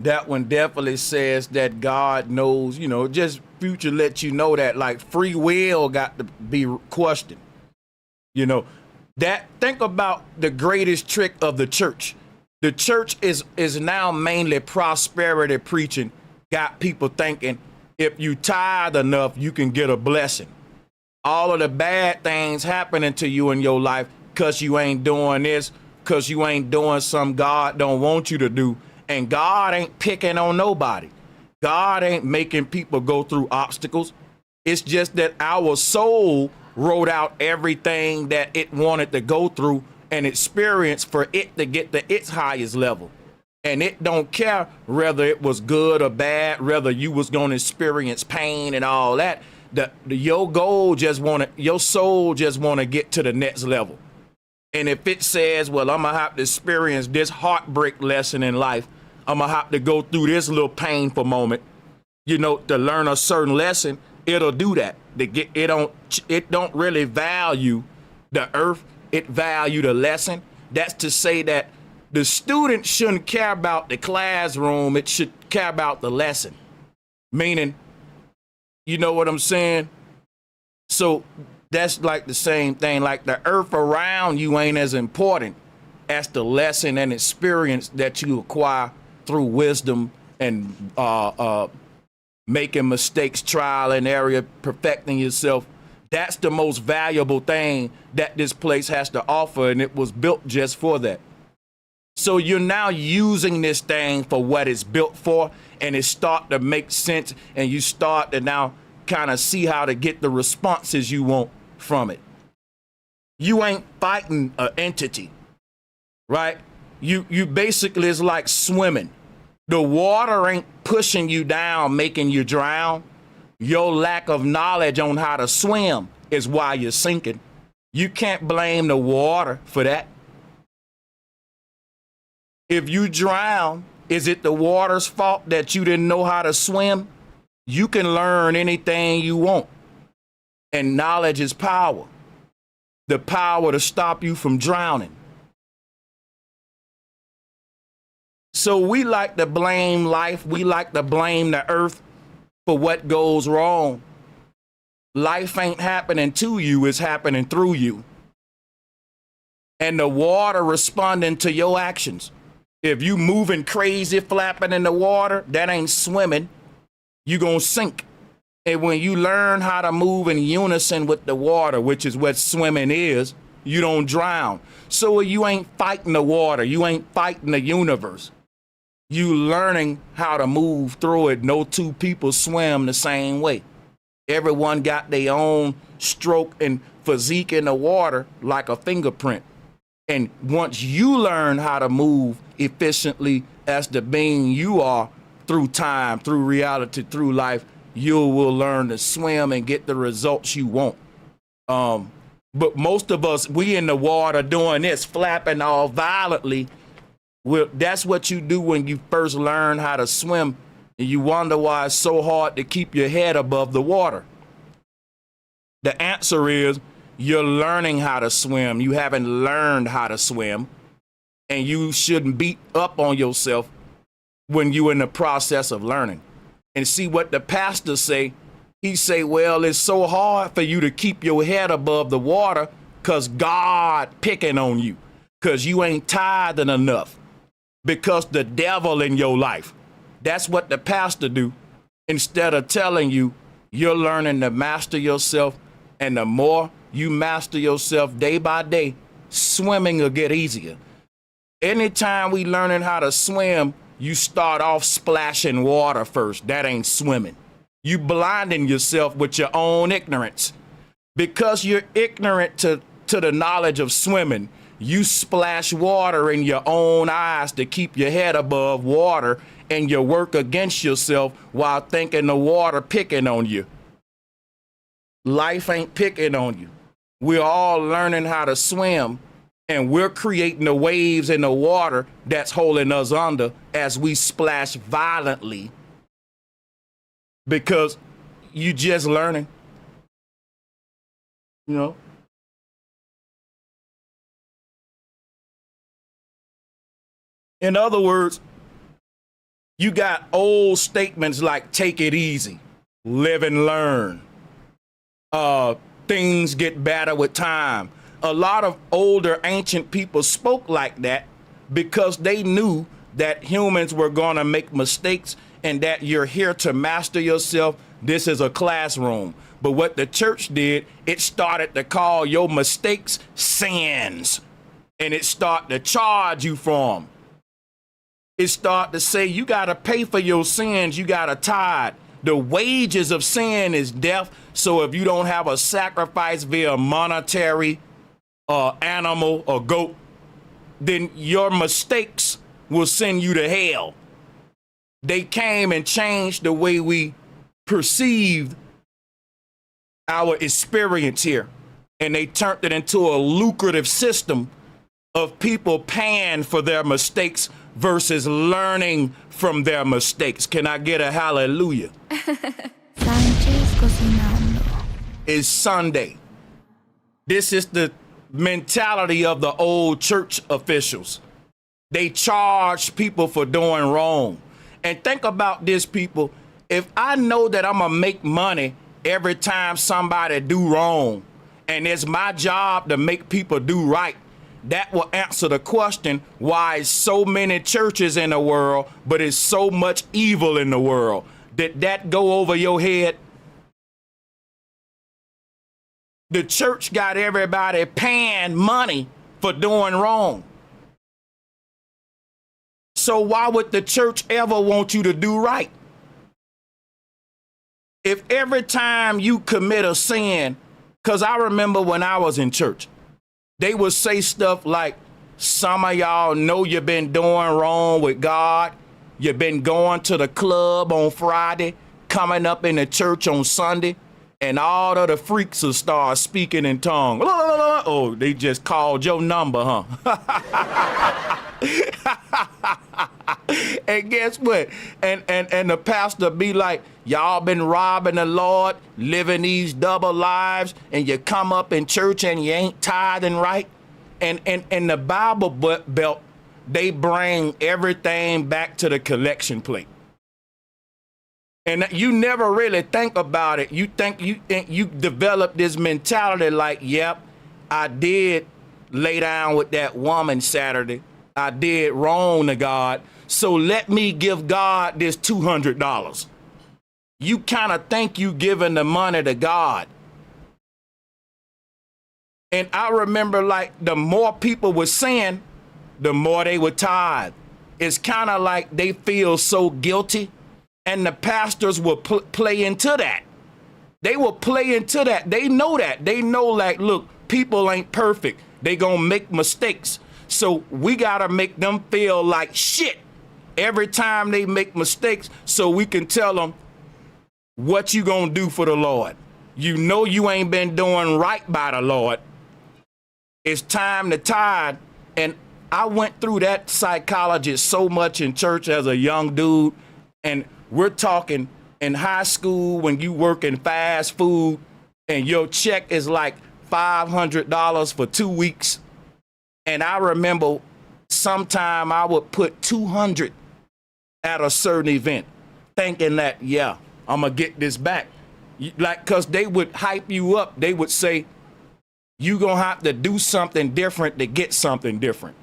That one definitely says that God knows, just future let you know that like free will got to be questioned. That think about the greatest trick of the church. The church is now mainly prosperity preaching, got people thinking if you tithe enough, you can get a blessing. All of the bad things happening to you in your life because you ain't doing this, because you ain't doing something God don't want you to do. And God ain't picking on nobody. God ain't making people go through obstacles. It's just that our soul wrote out everything that it wanted to go through and experience for it to get to its highest level. And it don't care whether it was good or bad, whether you was going to experience pain and all that. Your goal your soul just want to get to the next level. And if it says, well, I'm going to have to experience this heartbreak lesson in life, I'm going to have to go through this little painful moment, to learn a certain lesson, it'll do that. It don't really value the earth, it value the lesson. That's to say that the student shouldn't care about the classroom, it should care about the lesson. Meaning, you know what I'm saying? So that's like the same thing, like the earth around you ain't as important as the lesson and experience that you acquire through wisdom and making mistakes, trial and error, perfecting yourself. That's the most valuable thing that this place has to offer, and it was built just for that. So you're now using this thing for what it's built for, and it start to make sense, and you start to now kind of see how to get the responses you want from it. You ain't fighting an entity, right? You basically, it's like swimming. The water ain't pushing you down, making you drown. Your lack of knowledge on how to swim is why you're sinking. You can't blame the water for that. If you drown, is it the water's fault that you didn't know how to swim? You can learn anything you want. And knowledge is power. The power to stop you from drowning. So we like to blame life. We like to blame the earth for what goes wrong. Life ain't happening to you, it's happening through you. And the water responding to your actions. If you moving crazy, flapping in the water, that ain't swimming. You gonna sink. And when you learn how to move in unison with the water, which is what swimming is, you don't drown. So you ain't fighting the water. You ain't fighting the universe. You learning how to move through it. No two people swim the same way. Everyone got their own stroke and physique in the water like a fingerprint. And once you learn how to move efficiently as the being you are through time, through reality, through life, you will learn to swim and get the results you want. But most of us, we in the water doing this, flapping all violently. Well, that's what you do when you first learn how to swim, and you wonder why it's so hard to keep your head above the water. The answer is you're learning how to swim. You haven't learned how to swim, and you shouldn't beat up on yourself when you're in the process of learning. And see what the pastor say. He say, well, it's so hard for you to keep your head above the water because God picking on you. because you ain't tithing enough, because the devil in your life. That's what the pastor do. Instead of telling you, you're learning to master yourself, and the more you master yourself day by day, swimming will get easier. Anytime we learning how to swim, you start off splashing water first. That ain't swimming. You blinding yourself with your own ignorance. Because you're ignorant to the knowledge of swimming, you splash water in your own eyes to keep your head above water, and you work against yourself while thinking the water picking on you. Life ain't picking on you. We're all learning how to swim, and we're creating the waves in the water that's holding us under as we splash violently, because you just learning, you know. In other words, you got old statements like take it easy, live and learn. Things get better with time. A lot of older ancient people spoke like that because they knew that humans were going to make mistakes and that you're here to master yourself. This is a classroom. But what the church did, it started to call your mistakes sins, and it started to charge you for them. It started to say you got to pay for your sins. You got to tithe. The wages of sin is death. So if you don't have a sacrifice via monetary, animal, or goat, then your mistakes will send you to hell. They came and changed the way we perceived our experience here. And they turned it into a lucrative system of people paying for their mistakes versus learning from their mistakes. Can I get a hallelujah? It's Sunday. This is the mentality of the old church officials. They charge people for doing wrong. And think about this, people. If I know that I'm gonna make money every time somebody do wrong, and it's my job to make people do right, that will answer the question why so many churches in the world, but it's so much evil in the world. Did that go over your head? The church got everybody paying money for doing wrong. So why would the church ever want you to do right? If every time you commit a sin, because I remember when I was in church, they would say stuff like, some of y'all know you've been doing wrong with God. You've been going to the club on Friday, coming up in the church on Sunday, and all of the freaks will start speaking in tongues. Oh, they just called your number, huh? And guess what? And the pastor be like, y'all been robbing the Lord, living these double lives, and you come up in church and you ain't tithing right. And the Bible Belt, they bring everything back to the collection plate. And you never really think about it. You think you develop this mentality like, yep, I did lay down with that woman Saturday. I did wrong to God. So let me give God this $200. You kind of think you giving the money to God. And I remember, like, the more people were sin, the more they would tithe. It's kind of like they feel so guilty, and the pastors will play into that. They will play into that. They know that. They know, like, look, people ain't perfect. They gonna make mistakes. So we gotta make them feel like shit every time they make mistakes, so we can tell them what you gonna do for the Lord. You know you ain't been doing right by the Lord. It's time to tithe. And I went through that psychology so much in church as a young dude. And we're talking in high school when you work in fast food and your check is like $500 for 2 weeks. And I remember sometime I would put 200 at a certain event, thinking that, yeah, I'm gonna get this back. Like, cause they would hype you up. They would say, you gonna have to do something different to get something different.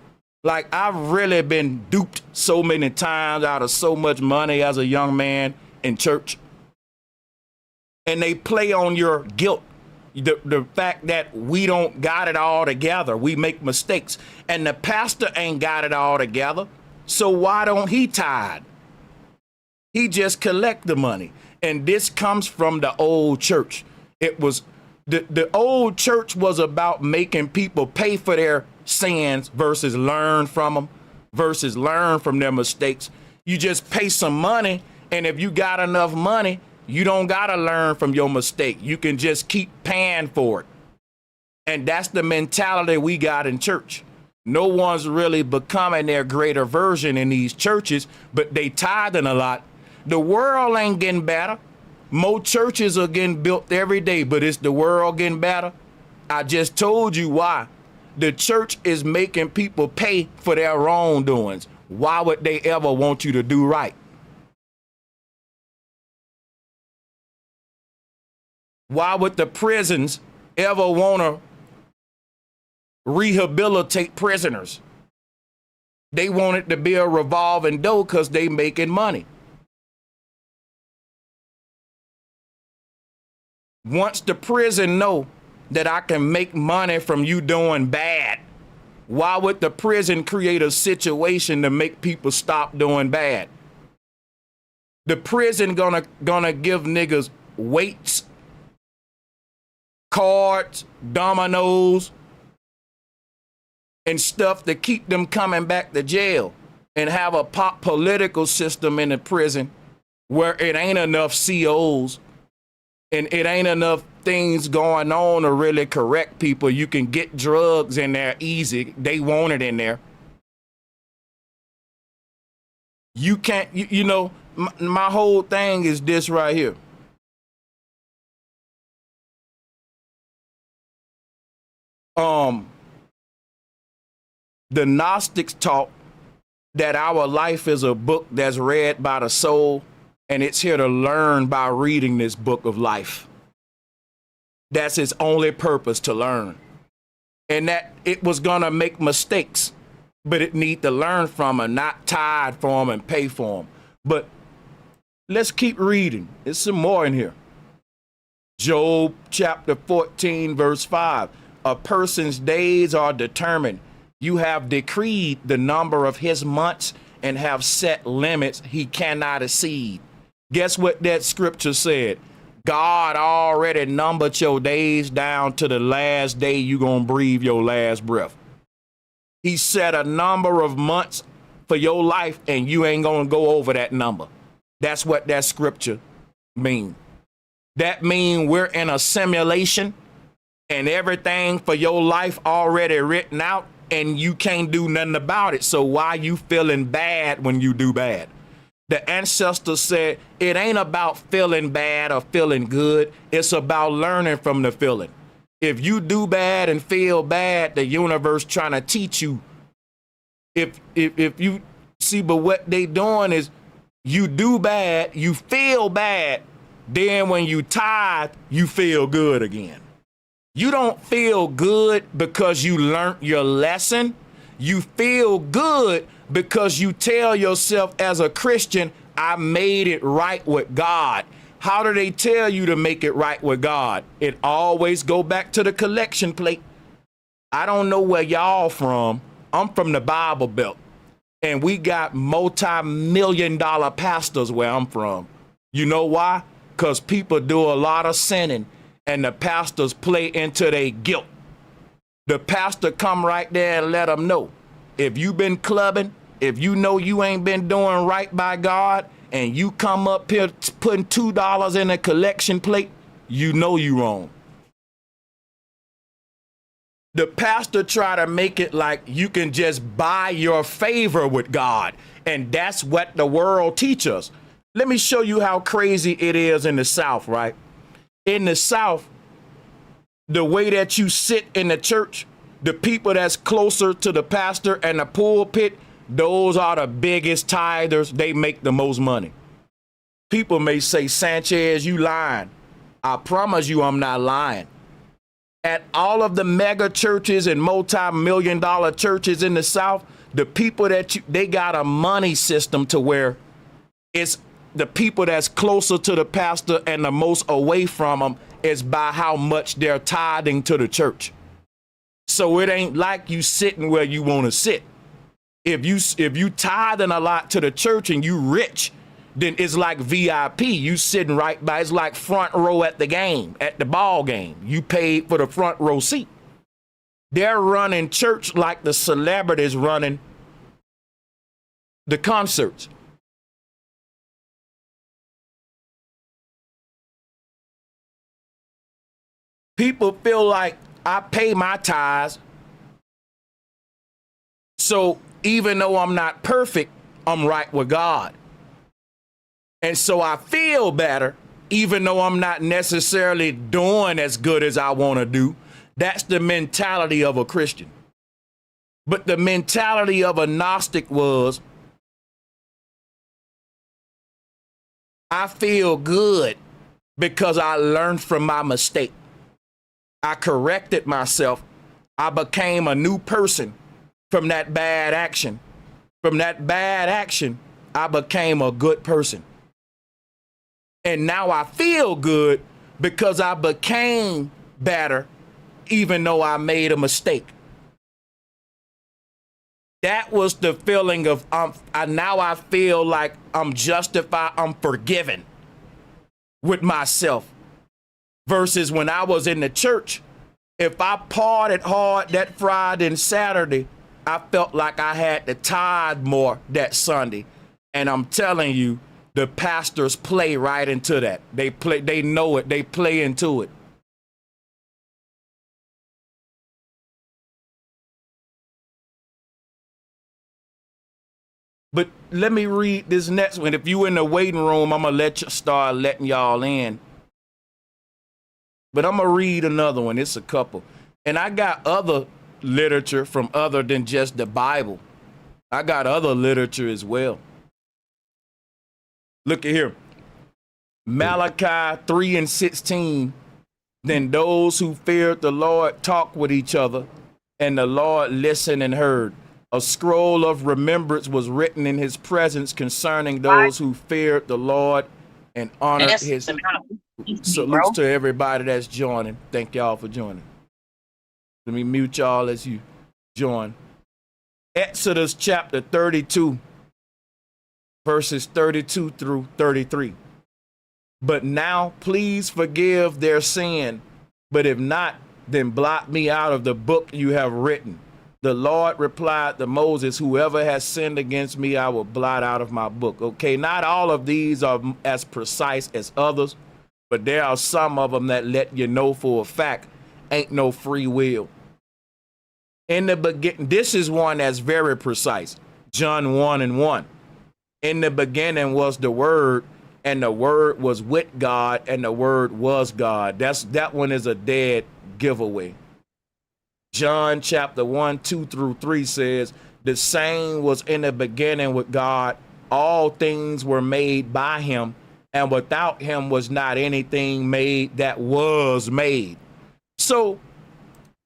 Like, I've really been duped so many times out of so much money as a young man in church. And they play on your guilt. The fact that we don't got it all together. We make mistakes. And the pastor ain't got it all together. So why don't he tithe? He just collect the money. And this comes from the old church. It was the old church was about making people pay for their sins versus learn from them, versus learn from their mistakes. You just pay some money, and if you got enough money, you don't gotta learn from your mistake. You can just keep paying for it. And that's the mentality we got in church. No one's really becoming their greater version in these churches, but they tithing a lot. The world ain't getting better. More churches are getting built every day, but is the world getting better? I just told you why. The church is making people pay for their wrongdoings. Why would they ever want you to do right? Why would the prisons ever want to rehabilitate prisoners? They want it to be a revolving door because they making money. Once the prison know that I can make money from you doing bad, why would the prison create a situation to make people stop doing bad? The prison gonna give niggas weights, cards, dominoes, and stuff to keep them coming back to jail, and have a political system in the prison where it ain't enough COs and it ain't enough things going on to really correct people. You can get drugs in there easy. They want it in there. You can't, you know, my whole thing is this right here. The Gnostics taught that our life is a book that's read by the soul, and it's here to learn by reading this book of life. That's its only purpose, to learn. And that it was gonna make mistakes, but it need to learn from them, not tithe for them and pay for them. But let's keep reading. There's some more in here. Job chapter 14, verse 5. A person's days are determined. You have decreed the number of his months and have set limits he cannot exceed. Guess what that scripture said? God already numbered your days down to the last day you gonna breathe your last breath. He set a number of months for your life, and you ain't gonna go over that number. That's what that scripture mean. That mean we're in a simulation, and everything for your life already written out, and you can't do nothing about it. So why you feeling bad when you do bad? The ancestors said it ain't about feeling bad or feeling good. It's about learning from the feeling. If you do bad and feel bad, the universe trying to teach you. If you see, but what they doing is you do bad, you feel bad. Then when you tithe, you feel good again. You don't feel good because you learned your lesson. You feel good because you tell yourself as a Christian, I made it right with God. How do they tell you to make it right with God? It always go back to the collection plate. I don't know where y'all from. I'm from the Bible Belt. And we got multi-million-dollar pastors where I'm from. You know why? Because people do a lot of sinning, and the pastors play into their guilt. The pastor come right there and let them know. If you been clubbing, if you know you ain't been doing right by God, and you come up here putting $2 in a collection plate, you know you wrong. The pastor try to make it like you can just buy your favor with God, and that's what the world teaches us. Let me show you how crazy it is in the South, right? In the South, the way that you sit in the church, the people that's closer to the pastor and the pulpit, those are the biggest tithers. They make the most money. People may say, Sanchez, you lying. I promise you I'm not lying. At all of the mega churches and multi-million-dollar churches in the South, the people that they got a money system to where it's the people that's closer to the pastor and the most away from them is by how much they're tithing to the church. So it ain't like you sitting where you want to sit. If you tithing a lot to the church and you rich, then it's like VIP. You sitting right by. It's like front row at the game, at the ball game. You paid for the front row seat. They're running church like the celebrities running the concerts. People feel like I pay my tithes, so even though I'm not perfect, I'm right with God. And so I feel better, even though I'm not necessarily doing as good as I want to do. That's the mentality of a Christian. But the mentality of a Gnostic was, I feel good because I learned from my mistake. I corrected myself. I became a new person from that bad action. From that bad action, I became a good person. And now I feel good because I became better, even though I made a mistake. That was the feeling of now I feel like I'm justified, I'm forgiven with myself. Versus when I was in the church, if I partied hard that Friday and Saturday, I felt like I had to tithe more that Sunday. And I'm telling you, the pastors play right into that. They know it, they play into it. But let me read this next one. If you in the waiting room, I'm gonna start letting y'all in. But I'm gonna read another one. It's a couple. And I got other literature from other than just the Bible. I got other literature as well. Look at here. Malachi 3:16. Then those who feared the Lord talked with each other, and the Lord listened and heard. A scroll of remembrance was written in his presence concerning those who feared the Lord and honored his. Salutes to everybody that's joining. Thank y'all for joining. Let me mute y'all as you join. Exodus chapter 32, verses 32 through 33. But now please forgive their sin, but if not, then blot me out of the book you have written. The Lord replied to Moses, whoever has sinned against me, I will blot out of my book. Okay, not all of these are as precise as others, but there are some of them that let you know for a fact ain't no free will. In the beginning, this is one that's very precise. John 1:1. In the beginning was the Word, and the Word was with God, and the Word was God. That one is a dead giveaway. John chapter 1:2-3 says, the same was in the beginning with God. All things were made by him, and without him was not anything made that was made. So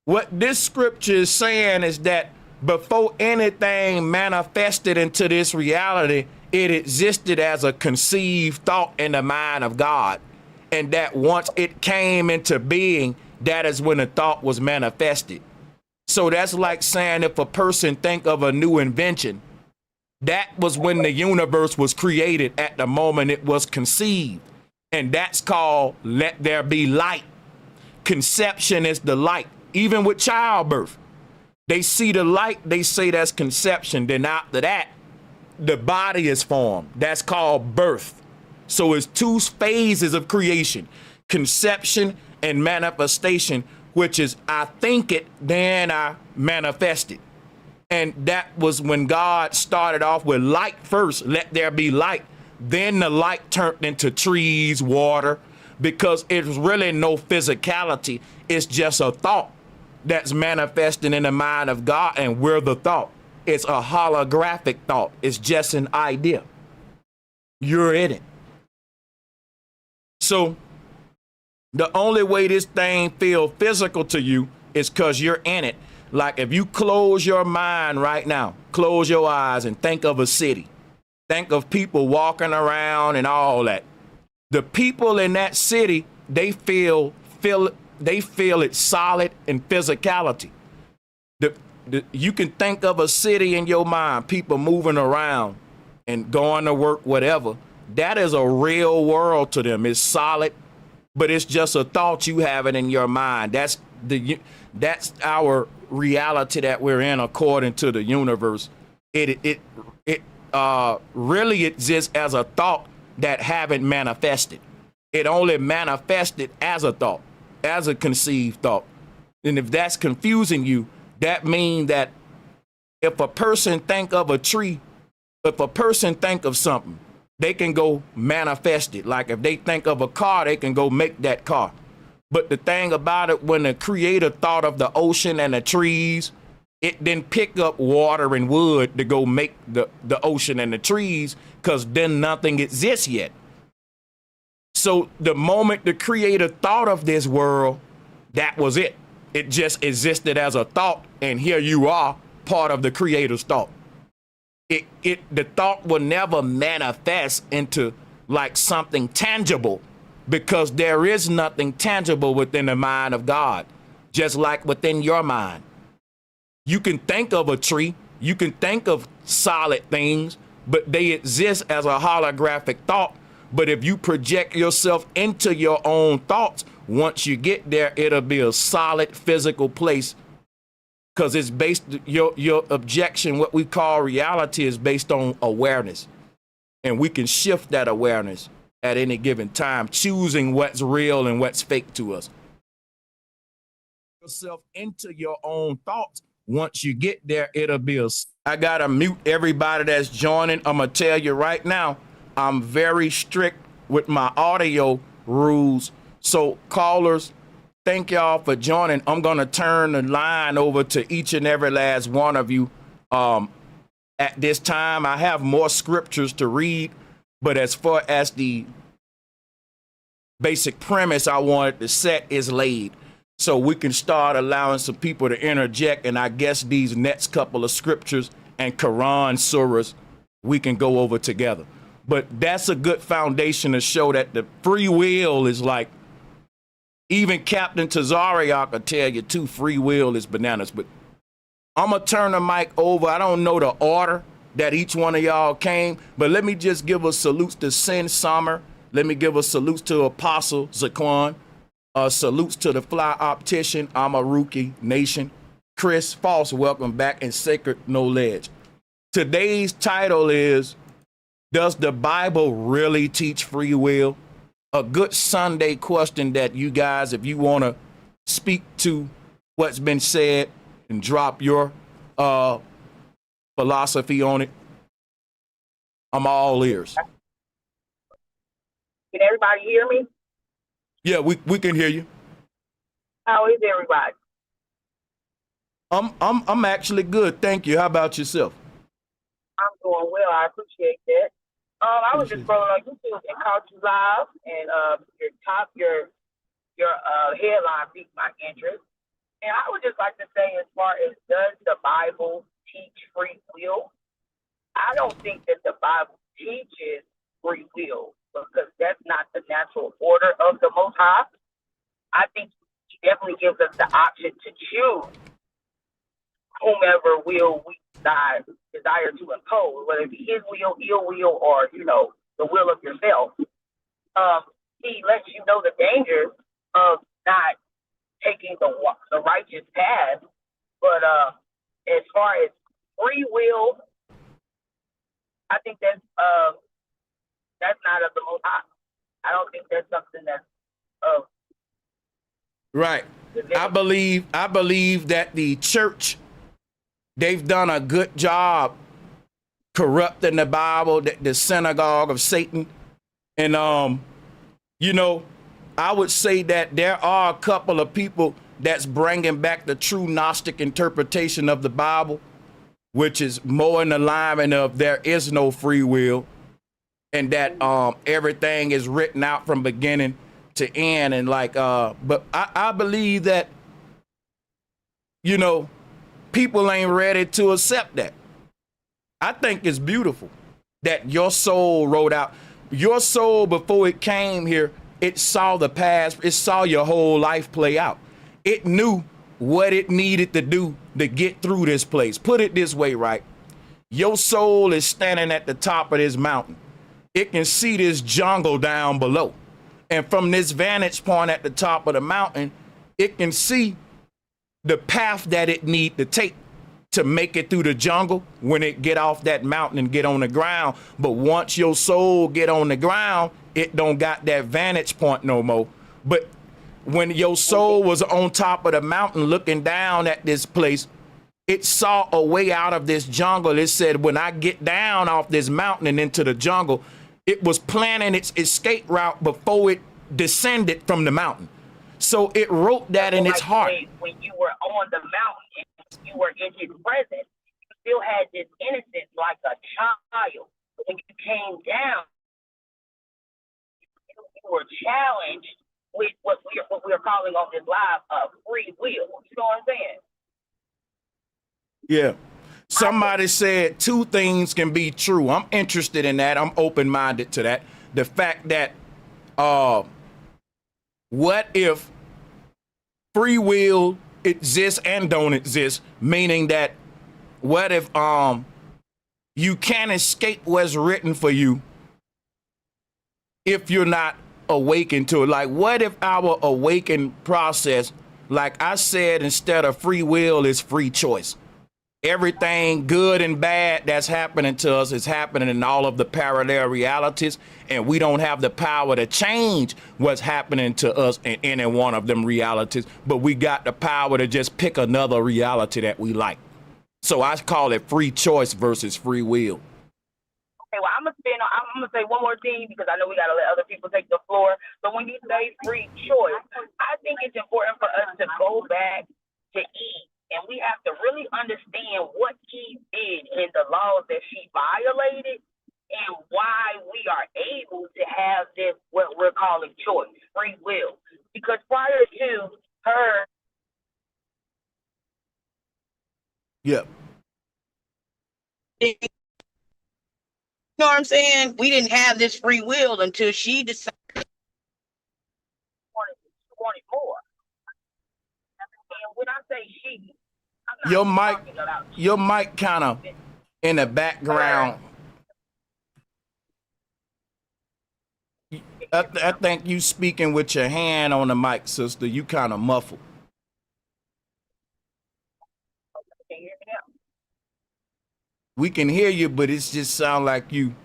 what this scripture is saying is that before anything manifested into this reality, it existed as a conceived thought in the mind of God. And that once it came into being, that is when the thought was manifested. So that's like saying if a person think of a new invention, that was when the universe was created at the moment it was conceived. And that's called let there be light. Conception is the light. Even with childbirth, they see the light, they say that's conception. Then after that, the body is formed. That's called birth. So it's two phases of creation, conception and manifestation, which is I think it, then I manifest it. And that was when God started off with light first, let there be light. Then the light turned into trees, water, because it's really no physicality. It's just a thought that's manifesting in the mind of God, and we're the thought. It's a holographic thought. It's just an idea. You're in it. So The only way this thing feel physical to you is because you're in it. Like if you close your mind right now, close your eyes and think of a city. Think of people walking around and all that. The people in that city, they feel it solid in physicality. You can think of a city in your mind, people moving around and going to work, whatever. That is a real world to them. It's solid, but it's just a thought you have it in your mind. That's our reality that we're in according to the universe. It really exists as a thought that haven't manifested. It only manifested as a thought, as a conceived thought. And if that's confusing you, that means that if a person think of a tree, if a person think of something, they can go manifest it. Like if they think of a car, they can go make that car. But the thing about it, when the creator thought of the ocean and the trees, it didn't pick up water and wood to go make the ocean and the trees, because then nothing exists yet. So the moment the creator thought of this world, that was it. It just existed as a thought, and here you are, part of the creator's thought. The thought will never manifest into like something tangible, because there is nothing tangible within the mind of God, just like within your mind. You can think of a tree, you can think of solid things, but they exist as a holographic thought. But if you project yourself into your own thoughts, once you get there, it'll be a solid physical place, because it's based, your objection, what we call reality, is based on awareness. And we can shift that awareness at any given time, choosing what's real and what's fake to us. Yourself into your own thoughts. Once you get there, it'll be I gotta mute everybody that's joining. I'm gonna tell you right now, I'm very strict with my audio rules. So callers, thank y'all for joining. I'm going to turn the line over to each and every last one of you. At this time, I have more scriptures to read, but as far as the basic premise I wanted to set is laid. So we can start allowing some people to interject, and I guess these next couple of scriptures and Quran surahs we can go over together. But that's a good foundation to show that the free will is like, even Captain Tazariak could tell you too, free will is bananas. But I'm going to turn the mic over. I don't know the order that each one of y'all came, but let me just give a salute to Sin Summer. Let me give a salute to Apostle Zaquan. Salutes to the Fly Optician, Amaruki Nation. Chris False, welcome back, and Sacred Knowledge. Today's title is, does the Bible really teach free will? A good Sunday question that you guys, if you want to speak to what's been said and drop your philosophy on it, I'm all ears. Can everybody hear me? Yeah, we can hear you. How is everybody? I'm actually good, thank you. How about yourself? I'm doing well. I appreciate that. I was just scrolling on YouTube and caught you live, and your headline piqued my interest. And I would just like to say, as far as does the Bible teach free will? I don't think that the Bible teaches free will, because that's not the natural order of the Most High. I think he definitely gives us the option to choose whomever will we desire to impose, whether it be his will, ill will, or the will of yourself. He lets you know the danger of not taking the righteous path. But as far as free will, I think that's not of the Most High. I don't think that's something that's right. I believe that the church, they've done a good job corrupting the Bible, the synagogue of Satan. And, I would say that there are a couple of people that's bringing back the true Gnostic interpretation of the Bible, which is more in alignment of there is no free will, and that everything is written out from beginning to end. And like, but I believe that, you know, people ain't ready to accept that. I think it's beautiful that your soul wrote out. Your soul, before it came here, it saw the past, it saw your whole life play out. It knew what it needed to do to get through this place. Put it this way, right? Your soul is standing at the top of this mountain. It can see this jungle down below. And from this vantage point at the top of the mountain, it can see the path that it need to take to make it through the jungle when it get off that mountain and get on the ground. But once your soul get on the ground, it don't got that vantage point no more. But when your soul was on top of the mountain looking down at this place, it saw a way out of this jungle. It said, when I get down off this mountain and into the jungle, it was planning its escape route before it descended from the mountain. So it wrote that in its heart. When you were on the mountain and you were in his presence, you still had this innocence like a child. When you came down, you were challenged with what we are calling on this live free will. You know what I'm saying? Yeah. Somebody said two things can be true. I'm interested in that. I'm open-minded to that. The fact that what if free will exists and don't exist, meaning that what if you can't escape what's written for you if you're not awakened to it? Like, what if our awakened process, like I said, instead of free will is free choice? Everything good and bad that's happening to us is happening in all of the parallel realities, and we don't have the power to change what's happening to us in any one of them realities, but we got the power to just pick another reality that we like. So I call it free choice versus free will. Okay, well, I'm gonna say one more thing because I know we gotta let other people take the floor. But when you say free choice, I think it's important for us to go back to Eve. And we have to really understand what Eve did in the laws that she violated and why we are able to have this, what we're calling choice, free will. Because prior to her. Yep. You know what I'm saying? We didn't have this free will until she decided she wanted more. And when I say she, your mic kind of in the background. I think you speaking with your hand on the mic, sister. You kind of muffled. Can you hear me now? We can hear you, but it's just sound like you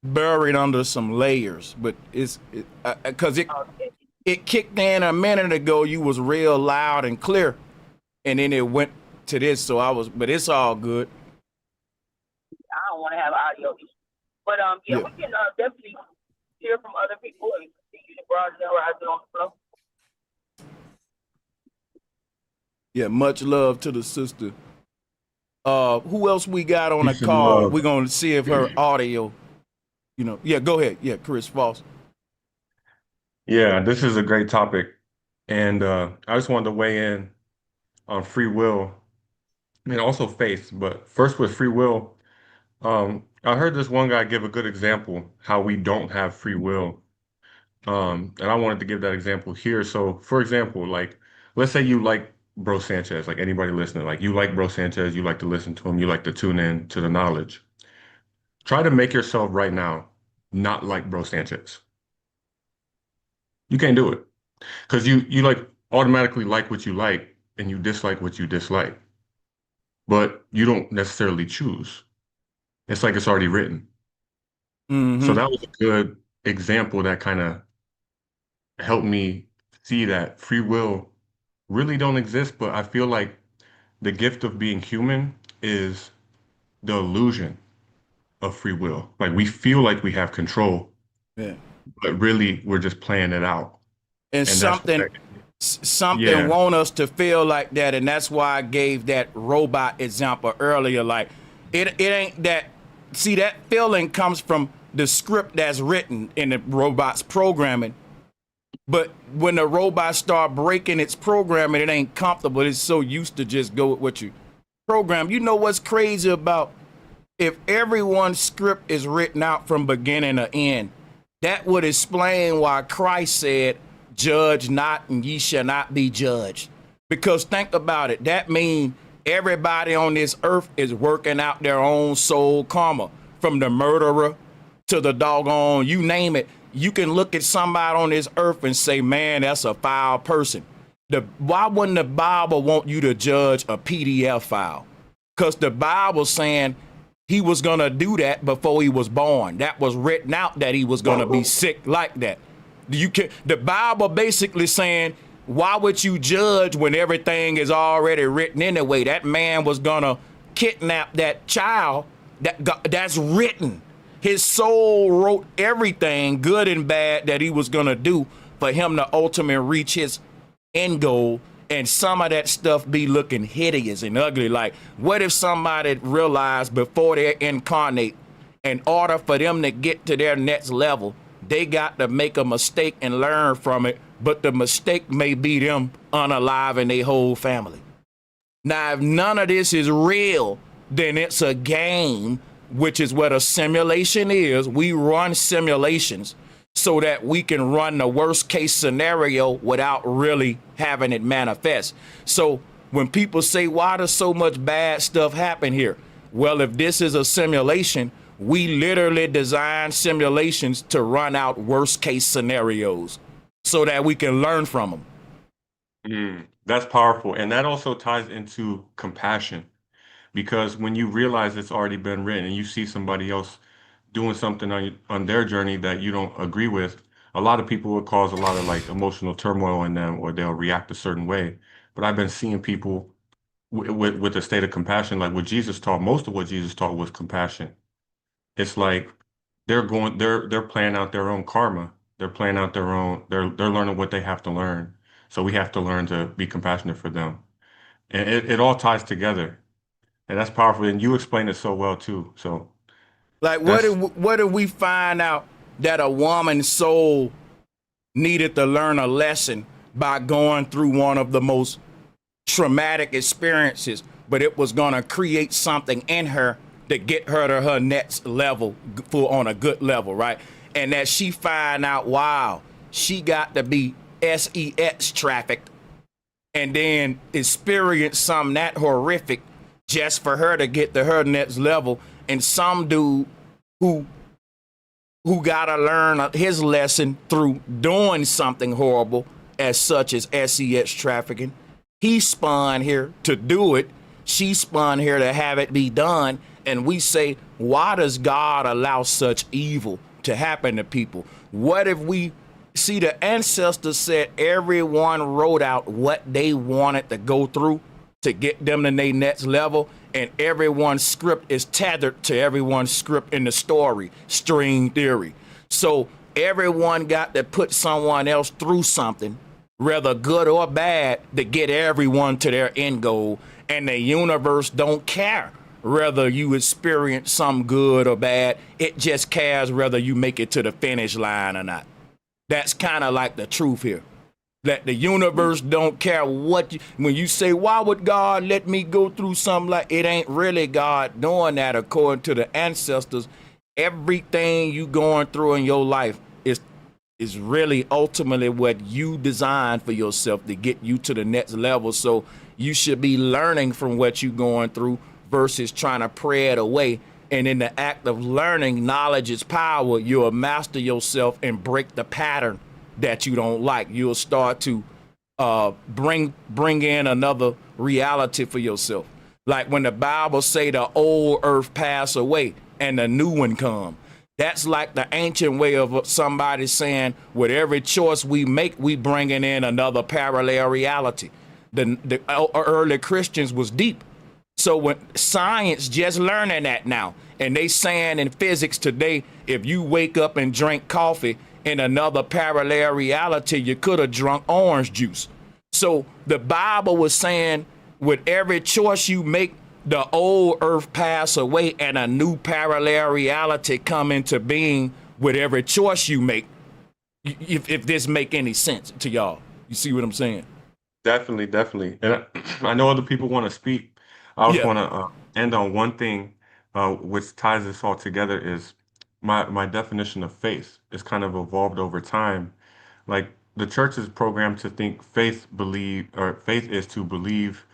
buried under some layers. But it's because it kicked in a minute ago. You was real loud and clear. And then it went to this, but it's all good. I don't want to have audio issues. But yeah, we can definitely hear from other people and continue to broaden our horizon on the flow. Yeah, much love to the sister. Who else we got on the call? We're gonna see if her audio, yeah, go ahead. Yeah, Chris Foss. Yeah, this is a great topic. And I just wanted to weigh in on free will and also faith. But first with free will, I heard this one guy give a good example how we don't have free will. And I wanted to give that example here. So for example, like, let's say you like Bro Sanchez, like anybody listening, like you like Bro Sanchez, you like to listen to him, you like to tune in to the knowledge. Try to make yourself right now not like Bro Sanchez. You can't do it because you like automatically like what you like and you dislike what you dislike, but you don't necessarily choose. It's like it's already written. Mm-hmm. So that was a good example that kind of helped me see that free will really don't exist, but I feel like the gift of being human is the illusion of free will. Like we feel like we have control, yeah, but really we're just playing it out. And something yeah. want us to feel like that, and that's why I gave that robot example earlier. Like it ain't that. See, that feeling comes from the script that's written in the robot's programming. But when the robot start breaking its programming, it ain't comfortable. It's so used to just go with what you program. You know what's crazy about if everyone's script is written out from beginning to end, that would explain why Christ said, judge not and ye shall not be judged. Because think about it. That means everybody on this earth is working out their own soul karma, from the murderer to the doggone, you name it. You can look at somebody on this earth and say, man, that's a foul person. Why wouldn't the Bible want you to judge a PDF file? Because the Bible's saying he was going to do that before he was born. That was written out that he was going to be sick like that. The Bible basically saying, why would you judge when everything is already written anyway? That man was going to kidnap that child. That's written. His soul wrote everything, good and bad, that he was going to do for him to ultimately reach his end goal. And some of that stuff be looking hideous and ugly. Like, what if somebody realized before they incarnate, in order for them to get to their next level, they got to make a mistake and learn from it, but the mistake may be them unaliving their whole family. Now, if none of this is real, then it's a game, which is what a simulation is. We run simulations so that we can run the worst case scenario without really having it manifest. So when people say, why does so much bad stuff happen here? Well, if this is a simulation, we literally design simulations to run out worst case scenarios so that we can learn from them. That's powerful. And that also ties into compassion, because when you realize it's already been written and you see somebody else doing something on their journey that you don't agree with, a lot of people would cause a lot of like emotional turmoil in them, or they'll react a certain way. But I've been seeing people with a state of compassion, like what Jesus taught. Most of what Jesus taught was compassion. It's like they're playing out their own karma. They're playing out they're learning what they have to learn. So we have to learn to be compassionate for them. And it all ties together. And that's powerful. And you explain it so well too. So like, what if we find out that a woman's soul needed to learn a lesson by going through one of the most traumatic experiences, but it was going to create something in her to get her to her next level on a good level, right? And that she find out, wow, she got to be sex trafficked and then experience something that horrific just for her to get to her next level. And some dude who gotta learn his lesson through doing something horrible as such as sex trafficking. He spun here to do it. She spun here to have it be done. And we say, why does God allow such evil to happen to people? What if we see the ancestors said everyone wrote out what they wanted to go through to get them to their next level, and everyone's script is tethered to everyone's script in the story, string theory. So everyone got to put someone else through something, whether good or bad, to get everyone to their end goal. And the universe don't care whether you experience some good or bad. It just cares whether you make it to the finish line or not. That's kind of like the truth here. That the universe don't care when you say, why would God let me go through something like, it ain't really God doing that according to the ancestors. Everything you going through in your life is really ultimately what you designed for yourself to get you to the next level. So you should be learning from what you going through versus trying to pray it away. And in the act of learning, knowledge is power. You'll master yourself and break the pattern that you don't like. You'll start to bring in another reality for yourself. Like when the Bible say the old earth pass away and the new one come. That's like the ancient way of somebody saying, with every choice we make, we bringing in another parallel reality. The early Christians was deep. So when science just learning that now, and they saying in physics today, if you wake up and drink coffee in another parallel reality, you could have drunk orange juice. So the Bible was saying, with every choice you make, the old earth pass away and a new parallel reality come into being with every choice you make. If this make any sense to y'all. You see what I'm saying? Definitely, definitely. And I know other people want to speak. I just Yeah. want to end on one thing, which ties this all together is my definition of faith is kind of evolved over time. Like the church is programmed to think faith is to believe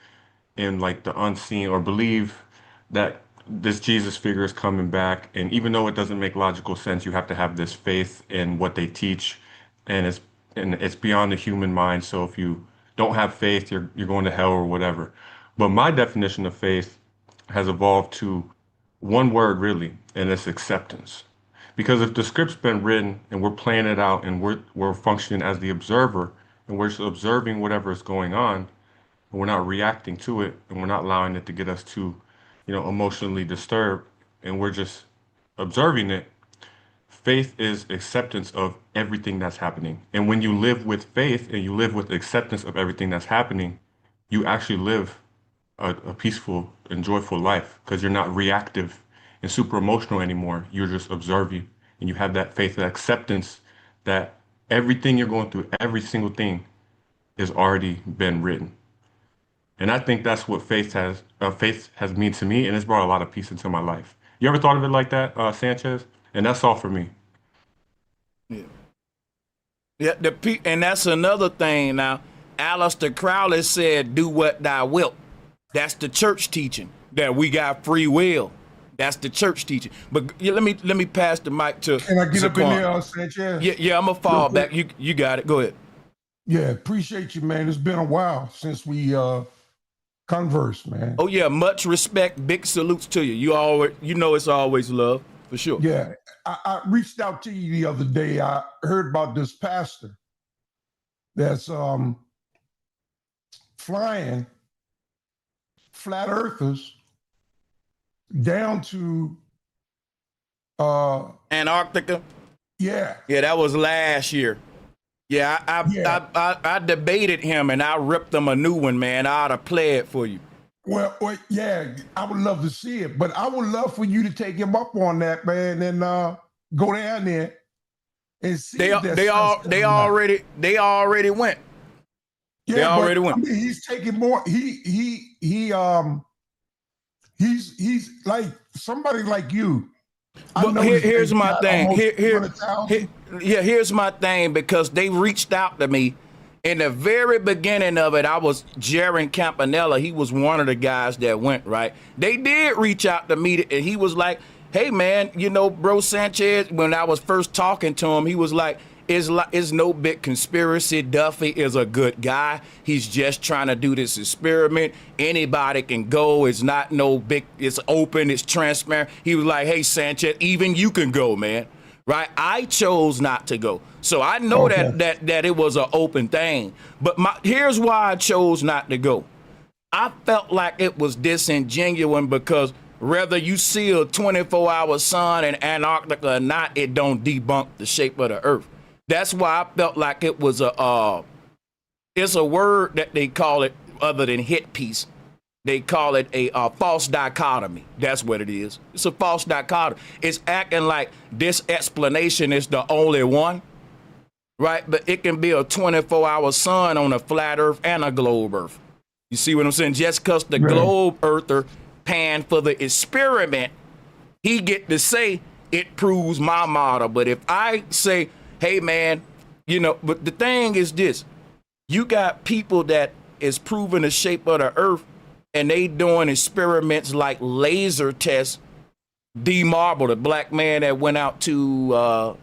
in like the unseen or believe that this Jesus figure is coming back. And even though it doesn't make logical sense, you have to have this faith in what they teach, and it's beyond the human mind. So if you don't have faith, you're going to hell or whatever. But my definition of faith has evolved to one word really, and it's acceptance. Because if the script's been written and we're playing it out and we're functioning as the observer and we're just observing whatever is going on, and we're not reacting to it and we're not allowing it to get us too, emotionally disturbed, and we're just observing it. Faith is acceptance of everything that's happening. And when you live with faith and you live with acceptance of everything that's happening, you actually live a peaceful and joyful life because you're not reactive and super emotional anymore. You're just observing and you have that faith, that acceptance that everything you're going through, every single thing has already been written. And I think that's what faith has mean to me, and it's brought a lot of peace into my life. You ever thought of it like that, Sanchez? And that's all for me. Yeah. Yeah. And that's another thing now. Aleister Crowley said, "Do what thou wilt." That's the church teaching that we got free will. That's the church teaching. But let me pass the mic to. Can I get up in Zaquan. there, Sanchez? Yeah. I'm gonna fall back. You got it. Go ahead. Yeah, appreciate you, man. It's been a while since we conversed, man. Oh yeah, much respect. Big salutes to you. You know it's always love for sure. Yeah, I reached out to you the other day. I heard about this pastor that's flying flat earthers down to Antarctica. Yeah, that was last year. Yeah, I debated him and I ripped him a new one, man. I ought to play it for you. Well, yeah, I would love to see it, but I would love for you to take him up on that, man, and go down there and see. They already went. Yeah, they already went. I mean, he's taking more. He's like somebody like you. But here's my thing. Here's my thing, because they reached out to me in the very beginning of it. I was Jaron Campanella. He was one of the guys that went, right? They did reach out to me, and he was like, "Hey man, Bro Sanchez," when I was first talking to him, he was like, it's no big conspiracy. Duffy is a good guy. He's just trying to do this experiment. Anybody can go. It's not no big, it's open, it's transparent. He was like, "Hey Sanchez, even you can go, man." Right? I chose not to go. So I know that it was an open thing. But here's why I chose not to go. I felt like it was disingenuous, because whether you see a 24-hour sun in Antarctica or not, it don't debunk the shape of the earth. That's why I felt like it was it's a word that they call it other than hit piece. They call it a false dichotomy. That's what it is. It's a false dichotomy. It's acting like this explanation is the only one, right? But it can be a 24-hour sun on a flat earth and a globe earth. You see what I'm saying? Just because the globe earther panned for the experiment, he get to say it proves my model. But if I say, "Hey man," but the thing is this, you got people that is proving the shape of the earth, and they doing experiments like laser tests. D. Marble, the black man that went out to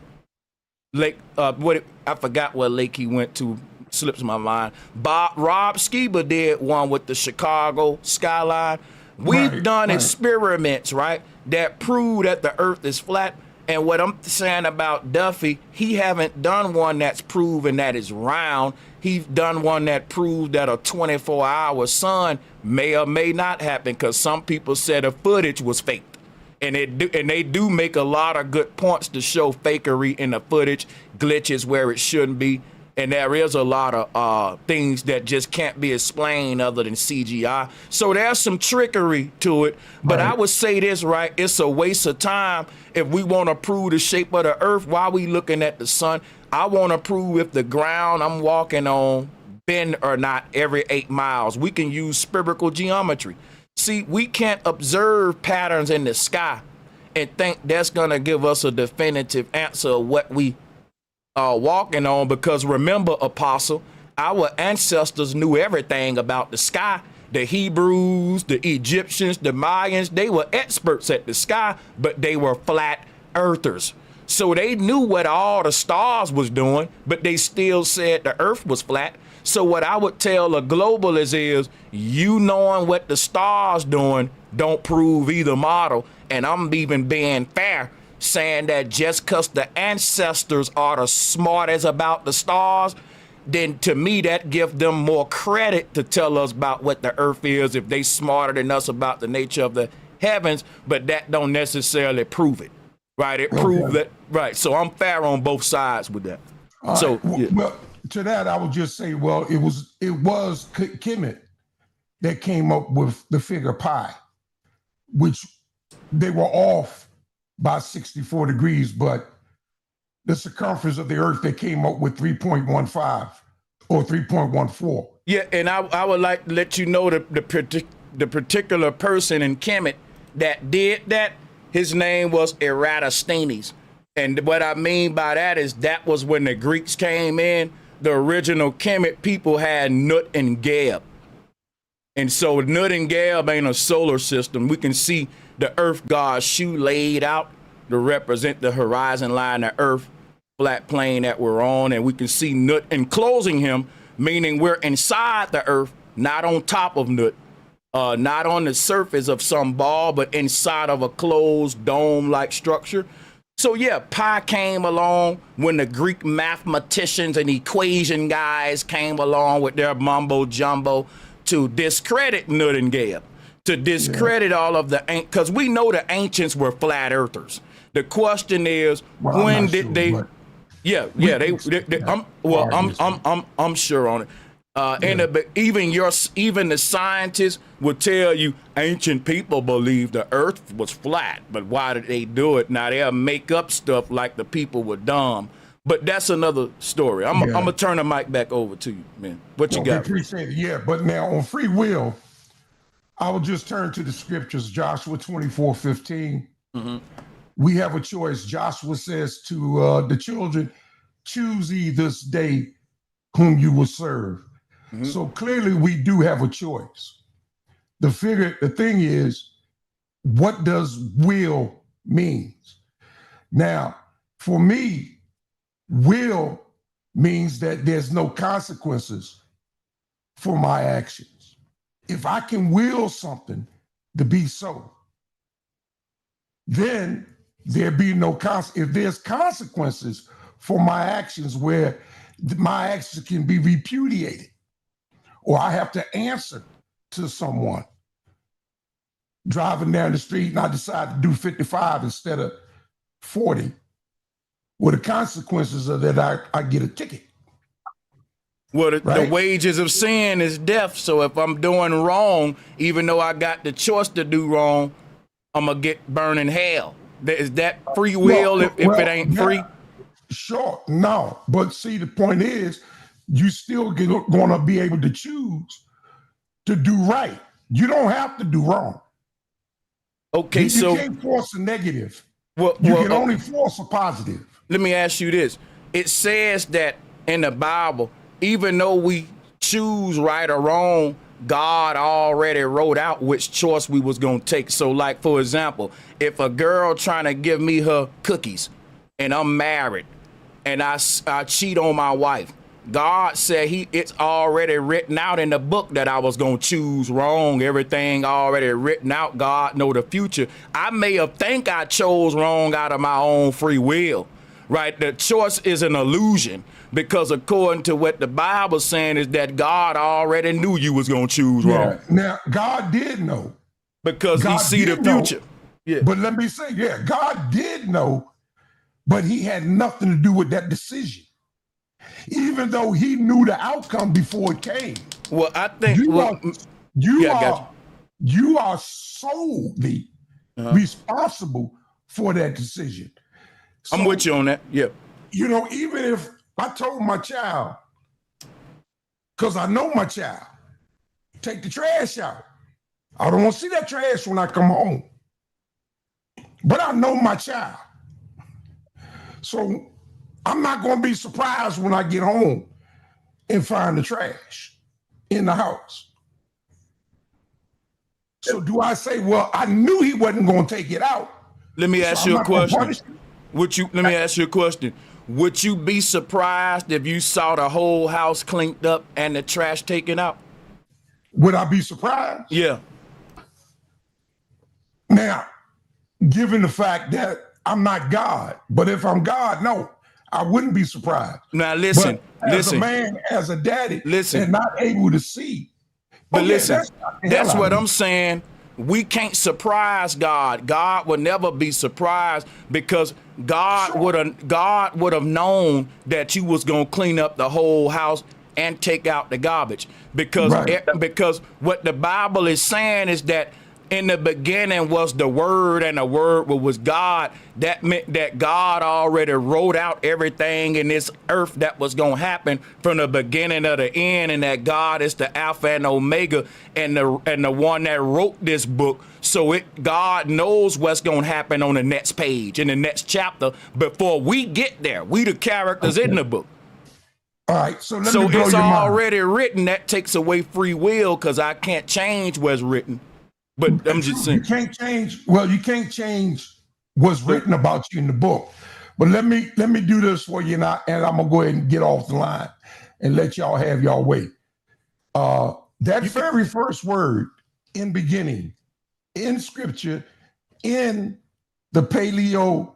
Lake, I forgot what lake he went to, slips my mind. Rob Skiba did one with the Chicago skyline. We've done experiments, right, that prove that the earth is flat. And what I'm saying about Duffy, he haven't done one that's proven that it's round. He's done one that proved that a 24-hour sun may or may not happen, because some people said the footage was faked. And they do make a lot of good points to show fakery in the footage, glitches where it shouldn't be. And there is a lot of things that just can't be explained other than CGI. So there's some trickery to it. But I would say this, right? It's a waste of time if we want to prove the shape of the earth. Why are we looking at the sun? I want to prove if the ground I'm walking on bend or not every 8 miles. We can use spherical geometry. See, we can't observe patterns in the sky and think that's going to give us a definitive answer of what we walking on, because remember, Apostle, our ancestors knew everything about the sky. The Hebrews, the Egyptians, the Mayans, they were experts at the sky, but they were flat earthers. So they knew what all the stars was doing, but they still said the earth was flat. So what I would tell a globalist is, you knowing what the stars doing don't prove either model. And I'm even being fair, saying that just because the ancestors are the smartest about the stars, then to me that gives them more credit to tell us about what the earth is if they smarter than us about the nature of the heavens, but that don't necessarily prove it, right? It proves that, right? So I'm fair on both sides with that. So well, to that I would just say, well, it was Kemet that came up with the figure pi, which they were off by 64 degrees, but the circumference of the earth, they came up with 3.15 or 3.14. Yeah, and I would like to let you know the particular person in Kemet that did that, his name was Eratosthenes. And what I mean by that is that was when the Greeks came in. The original Kemet people had Nut and Geb. And so Nut and Geb ain't a solar system. We can see the earth god's shoe laid out to represent the horizon line of earth, flat plane that we're on. And we can see Nut enclosing him, meaning we're inside the earth, not on top of Nut, not on the surface of some ball, but inside of a closed dome-like structure. So yeah, pi came along when the Greek mathematicians and equation guys came along with their mumbo jumbo to discredit Nut and Geb, to discredit all of the, because we know the ancients were flat earthers. The question is, well, when did sure, they? I'm sure on it. And even the scientists would tell you ancient people believed the earth was flat, but why did they do it? Now they'll make up stuff like the people were dumb, but that's another story. I'm gonna turn the mic back over to you, man. What you got? Appreciate it. Yeah, but now on free will, I will just turn to the scriptures, Joshua 24:15. We have a choice. Joshua says to the children, choose ye this day whom you will serve. So clearly we do have a choice. The thing is, what does will means? Now, for me, will means that there's no consequences for my actions. If I can will something to be so, then there be no if there's consequences for my actions where my actions can be repudiated, or I have to answer to someone. Driving down the street and I decide to do 55 instead of 40. Well, the consequences are that I get a ticket. Well, the wages of sin is death. So if I'm doing wrong, even though I got the choice to do wrong, I'm going to get burned in hell. Is that free will if it ain't free? Sure, no. But see, the point is, you still going to be able to choose to do right. You don't have to do wrong. Okay, you can't force a negative. You can only force a positive. Let me ask you this. It says that in the Bible, even though we choose right or wrong, God already wrote out which choice we was going to take. So like, for example, if a girl trying to give me her cookies and I'm married and I cheat on my wife, God said it's already written out in the book that I was going to choose wrong. Everything already written out. God know the future. I may have think I chose wrong out of my own free will, right? The choice is an illusion because according to what the Bible's saying is that God already knew you was going to choose wrong. Now, God did know. Because he see the future. Yeah. But let me say, God did know, but he had nothing to do with that decision. even though he knew the outcome before it came. Well, I think you are solely responsible for that decision. So, I'm with you on that. Yeah. You know, even if I told my child, because I know my child, take the trash out. I don't want to see that trash when I come home. But I know my child. So I'm not going to be surprised when I get home and find the trash in the house. So do I say, well, I knew he wasn't going to take it out. Let me ask you a question. Let me ask you a question. Would you be surprised if you saw the whole house cleaned up and the trash taken out? Would I be surprised? Yeah. Now, given the fact that I'm not God, but if I'm God, no, I wouldn't be surprised. Now listen, but as a man, as a daddy, and not able to see. But listen, that's what I'm saying. We can't surprise God. God would never be surprised because God would have known that you was gonna clean up the whole house and take out the garbage. Because because what the Bible is saying is that in the beginning was the Word, and the Word was God. That meant that God already wrote out everything in this earth that was going to happen from the beginning of the end, and that God is the Alpha and Omega, and the one that wrote this book. So God knows what's going to happen on the next page, in the next chapter, before we get there. We the characters in the book. All right, so let me blow it's your mind. already written. That takes away free will because I can't change what's written. But I'm just saying, you can't change what's written about you in the book. But let me do this for you now, and I'm gonna go ahead and get off the line and let y'all have y'all way. That very first word in beginning in scripture, in the Paleo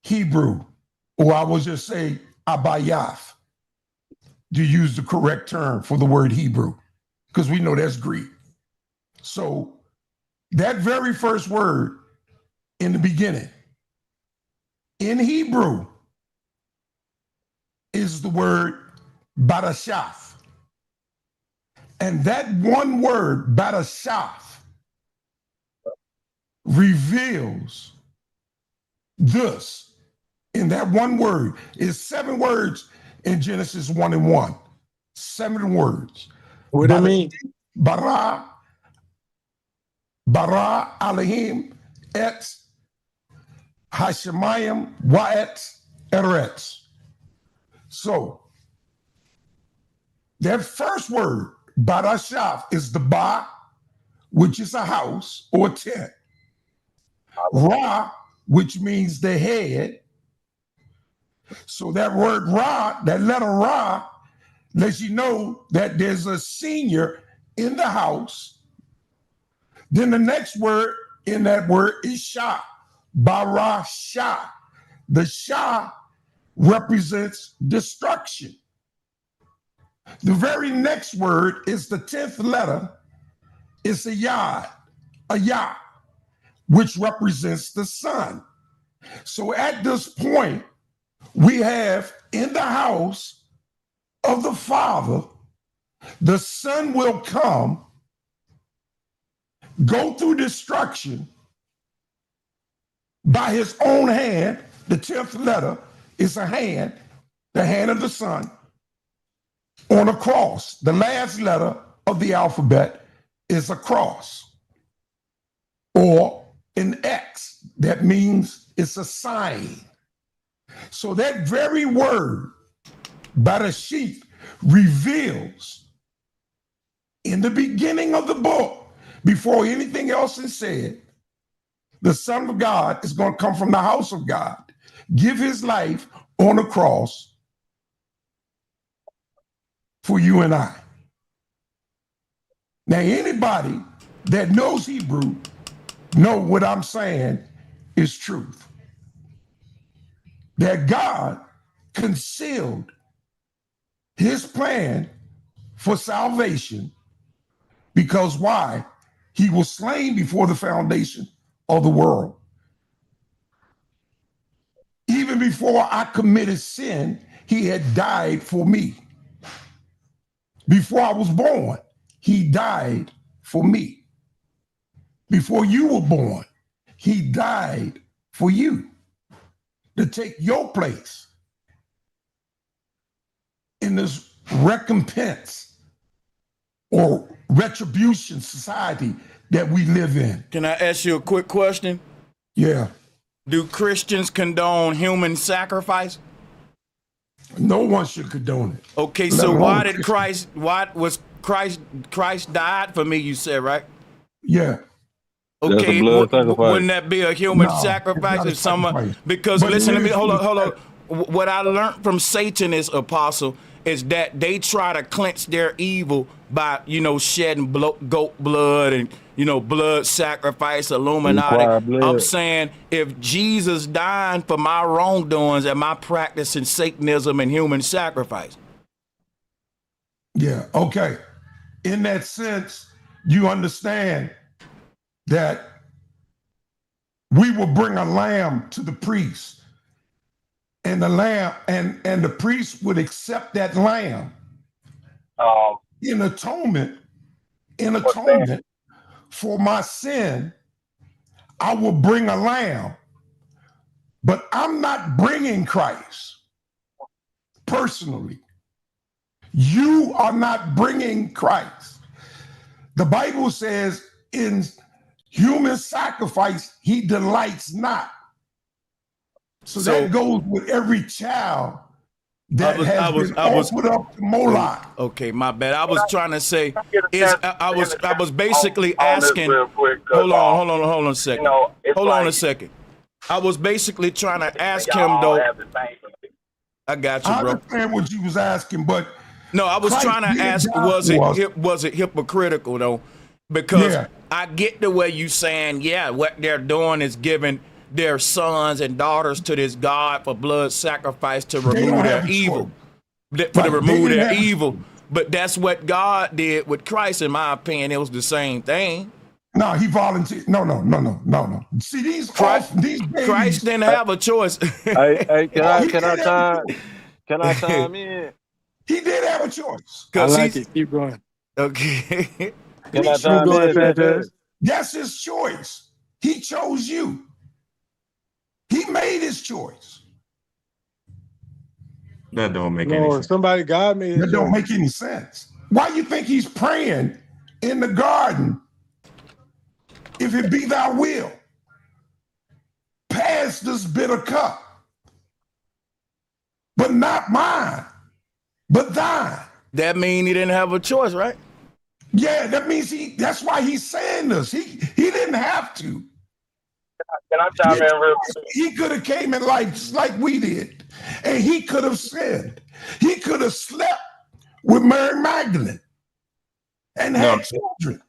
Hebrew, or I will just say abayath, to use the correct term for the word Hebrew, because we know that's Greek. So that very first word in the beginning in Hebrew is the word barashaf. And that one word, barashaf, reveals this. In that one word is 7 words in Genesis 1:1. 7 words. What do you mean? Bara Elohim et Hashemayim Wa'et Eretz. So that first word, Barashaf, is the Ba, which is a house or tent. Ra, which means the head. So that word Ra, that letter Ra, lets you know that there's a senior in the house. Then the next word in that word is Shah, Bara Shah. The Shah represents destruction. The very next word is the 10th letter. It's a Yah, which represents the sun. So at this point, we have in the house of the Father, the Son will come, go through destruction by his own hand. The 10th letter is a hand, the hand of the Son, on a cross. The last letter of the alphabet is a cross or an X. That means it's a sign. So that very word, Barashith, reveals in the beginning of the book, before anything else is said, the Son of God is going to come from the house of God, give his life on a cross for you and I. Now, anybody that knows Hebrew know what I'm saying is truth. That God concealed his plan for salvation because why? He was slain before the foundation of the world. Even before I committed sin, he had died for me. Before I was born, he died for me. Before you were born, he died for you to take your place in this recompense or retribution society that we live in. Can I ask you a quick question? Yeah. Do Christians condone human sacrifice? No one should condone it. Okay, Let so alone why did Christians. Christ died for me, you said, right? Yeah. That's a Okay, blood sacrifice. wouldn't that be a human No, sacrifice it's not a if someone, sacrifice. because But listen it to me, is hold human on. What I learned from Satanists, Apostle, is that they try to cleanse their evil by, shedding goat blood and, blood sacrifice, Illuminati. Require blood. I'm saying if Jesus died for my wrongdoings, am I practicing Satanism and human sacrifice? Yeah. Okay. In that sense, you understand that we will bring a lamb to the priest, and the lamb and the priest would accept that lamb in atonement for my sin. I will bring a lamb, but I'm not bringing Christ personally. You are not bringing Christ. The Bible says in human sacrifice, he delights not. So that goes with every child that has been offered up to Moloch. Okay, my bad. I was trying to say, I was basically asking. Hold on a second. Hold on a second. I was basically trying to ask him though. I got you, I bro. understand what you was asking, but no, I was Christ trying to did ask, die for was it hypocritical though? Because Yeah. I get the way you saying, yeah, what they're doing is giving their sons and daughters to this God for blood sacrifice to They remove don't their have a evil. choice. To Right, they remove didn't their have a evil. choice. But that's what God did with Christ, in my opinion. It was the same thing. No, he volunteered. No. See, these Christ babies. didn't have a choice. Hey, can Oh, I he can I did have a chime choice. can I chime in? He did have a choice. I like it. Keep going. Okay. Can I Keep chime going, in? Sanchez. That's his choice. He chose you. He made his choice. That don't make any No, sense. somebody, God made it. That don't make any sense. Why you think he's praying in the garden? If it be thy will, pass this bitter cup, but not mine, but thine. That mean he didn't have a choice, right? Yeah, that means that's why he's saying this. He didn't have to. Can I chime in real quick? He could have came in life like we did, and he could have sinned. He could have slept with Mary Magdalene and No, had children.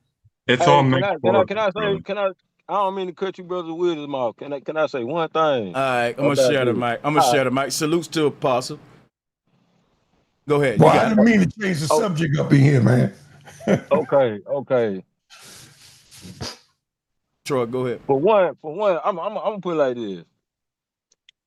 it's Hey, all can I metaphorical. say I don't mean to cut you brother Williams mouth. Can I say one thing? All right, I'm gonna about share the this? mic. I'm gonna share the mic. Salutes to Apostle. Go ahead. Well, You I got didn't it. mean to change the subject up in here, man. Okay. Troy, go ahead. For one, I'm gonna put it like this.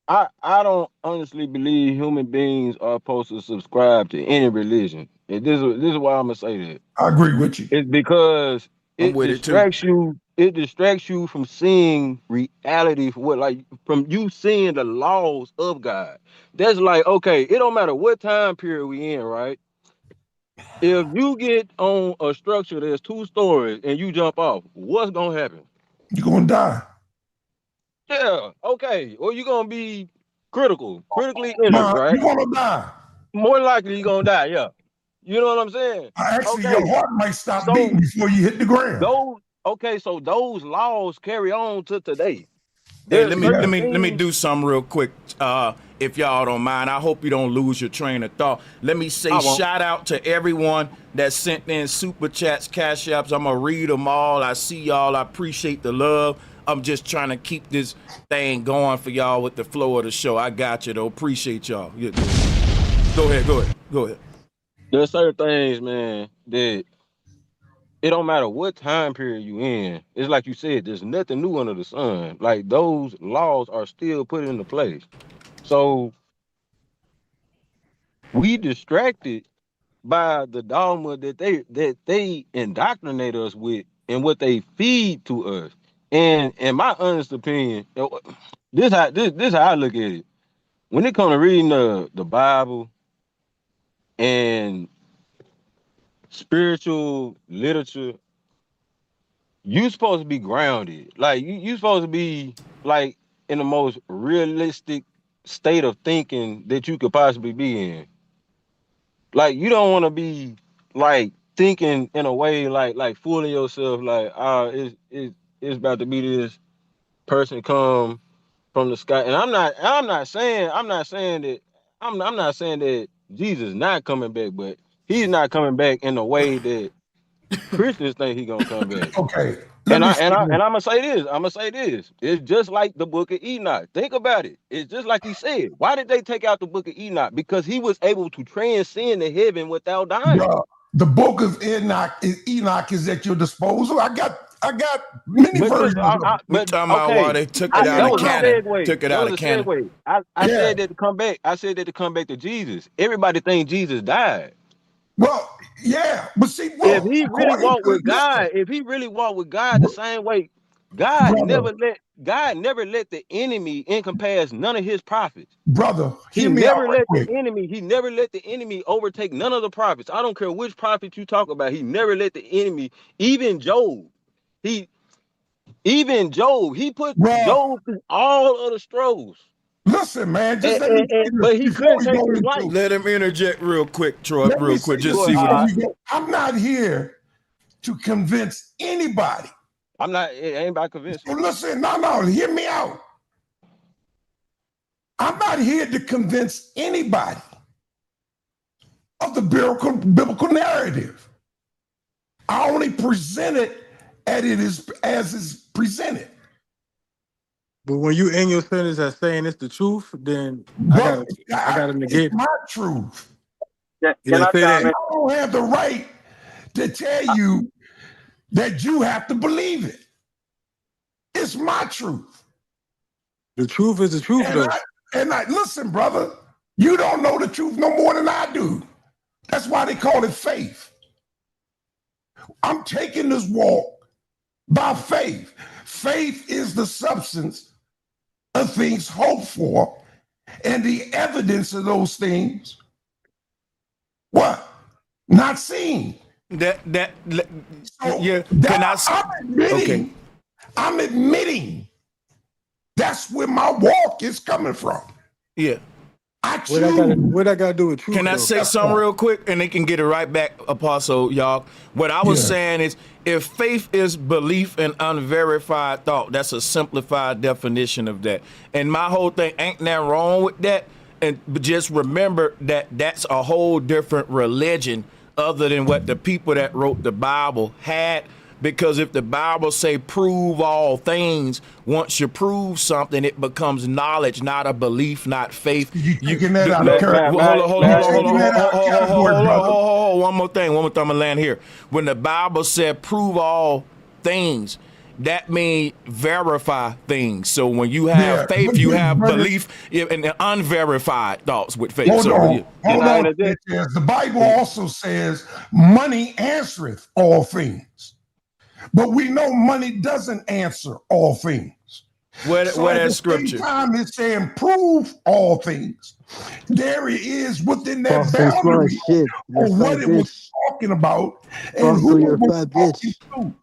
I don't honestly believe human beings are supposed to subscribe to any religion. And this is why I'm gonna say that. I agree with you. It's because I'm it with it, too. distracts you. It distracts you from seeing reality for what, like from you seeing the laws of God. That's like, okay, it don't matter what time period we in, right? If you get on a structure that's 2 stories and you jump off, what's gonna happen? You're gonna die. Yeah, okay. Or you're gonna be critically injured, No, right? you're gonna die. More likely you're gonna die, yeah. You know what I'm saying? Actually, Okay. your heart might stop So beating before you hit the ground. so those laws carry on to today. Hey, There's let certain me things. do something real quick. If y'all don't mind, I hope you don't lose your train of thought. Let me say I won't. shout out to everyone that sent in super chats, cash apps. I'm gonna read them all. I see y'all. I appreciate the love. I'm just trying to keep this thing going for y'all with the flow of the show. I got you though. Appreciate y'all. Yeah. Go ahead. There's certain things, man, that it don't matter what time period you in. It's like you said, there's nothing new under the sun. Like those laws are still put into place. So We distracted by the dogma that they indoctrinate us with and what they feed to us. And in my honest opinion, this how I look at it. When it comes to reading the Bible and spiritual literature, you supposed to be grounded. Like you supposed to be like in the most realistic state of thinking that you could possibly be in. Like you don't want to be like thinking in a way like fooling yourself like it's about to be this person come from the sky. And I'm not saying that I'm not saying that Jesus not coming back, but he's not coming back in the way that Christians think he gonna come back. Okay, let And me I say and I this. and I'm gonna say this. I'm gonna say this. It's just like the book of Enoch. Think about it. It's just like he said. Why did they take out the book of Enoch? Because he was able to transcend the heaven without dying. Bruh, the book of Enoch is at your disposal. I got many But versions of it. We but talking about why okay. they took it out That of was a canon. segue. Took it That out was of a canon. segue. I Yeah. said that to come back. I said that to come back to Jesus. Everybody think Jesus died. Well, yeah, but see, If look, he really according walked to with listen, God, if he really walked with God the same way, God brother, never let the enemy encompass none of his prophets. brother, He hear me out never right let the quick. enemy overtake none of the prophets. I don't care which prophet you talk about. He never let the enemy, even Job. He put Well, Job through all of the struggles. listen, man, just let me say this But he before couldn't we take go his life. into. Let him interject real quick, Troy, Let me real say quick. this Just see what before he. we go. I'm not here to convince anybody. I'm not, it ain't about convincing. So listen, no, hear me out. I'm not here to convince anybody of the biblical narrative. I only present it as is presented. But when you end your sentence as saying it's the truth, then But I gotta it's negate it. my truth. Can Yeah, I say chime that. in? I don't have the right to tell you that you have to believe it. It's my truth. The truth is the truth, though. And I listen, brother, you don't know the truth no more than I do. That's why they call it faith. I'm taking this walk by faith. Faith is the substance of things hoped for and the evidence of those things, what? Not seen. That So yeah. that Can I? Okay. I'm admitting that's where my walk is coming from. Yeah. I What I gotta choose. do with truth, Can I though? say something real quick, and they can get it right back, Apostle, y'all? What I was Yeah. saying is, if faith is belief in unverified thought, that's a simplified definition of that. And my whole thing ain't nothing wrong with that. But just remember that that's a whole different religion other than what the people that wrote the Bible had. Because if the Bible say prove all things, once you prove something, it becomes knowledge, not a belief, not faith. You You taking that out May- of hold category. on, hold on, may I hold on, Taking that out of category, brother. hold on. One more thing, I'm gonna land here. When the Bible said prove all things, that means verify things. So when you have Yeah, faith, you have but belief in the unverified thoughts with faith. hold So on, Can hold I on. interject? The Bible also says money answereth all things. But we know money doesn't answer all things. where So at that the same scripture? time, it's saying prove all things. There it is within that Apostle, you smell like boundary shit. You're a of what fat it was bitch. talking about and Apostle, who you're it a was fat talking bitch. to.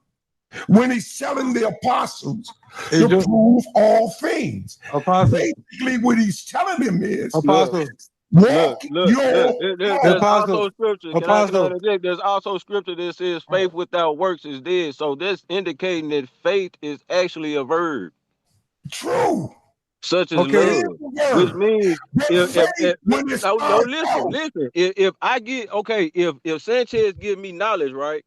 When he's telling the apostles Hey, to Joe, prove all things. Apostle, Basically, what he's telling them is Look, Apostle, walk your There's walk. Apostle, also scripture. Can I Apostle. interject? There's also scripture that says faith without works is dead. So that's indicating that faith is actually a verb, True. such as Okay, It is love, a which word. means But faith, when it's no, started listen, out, listen. If I get if Sanchez give me knowledge, right,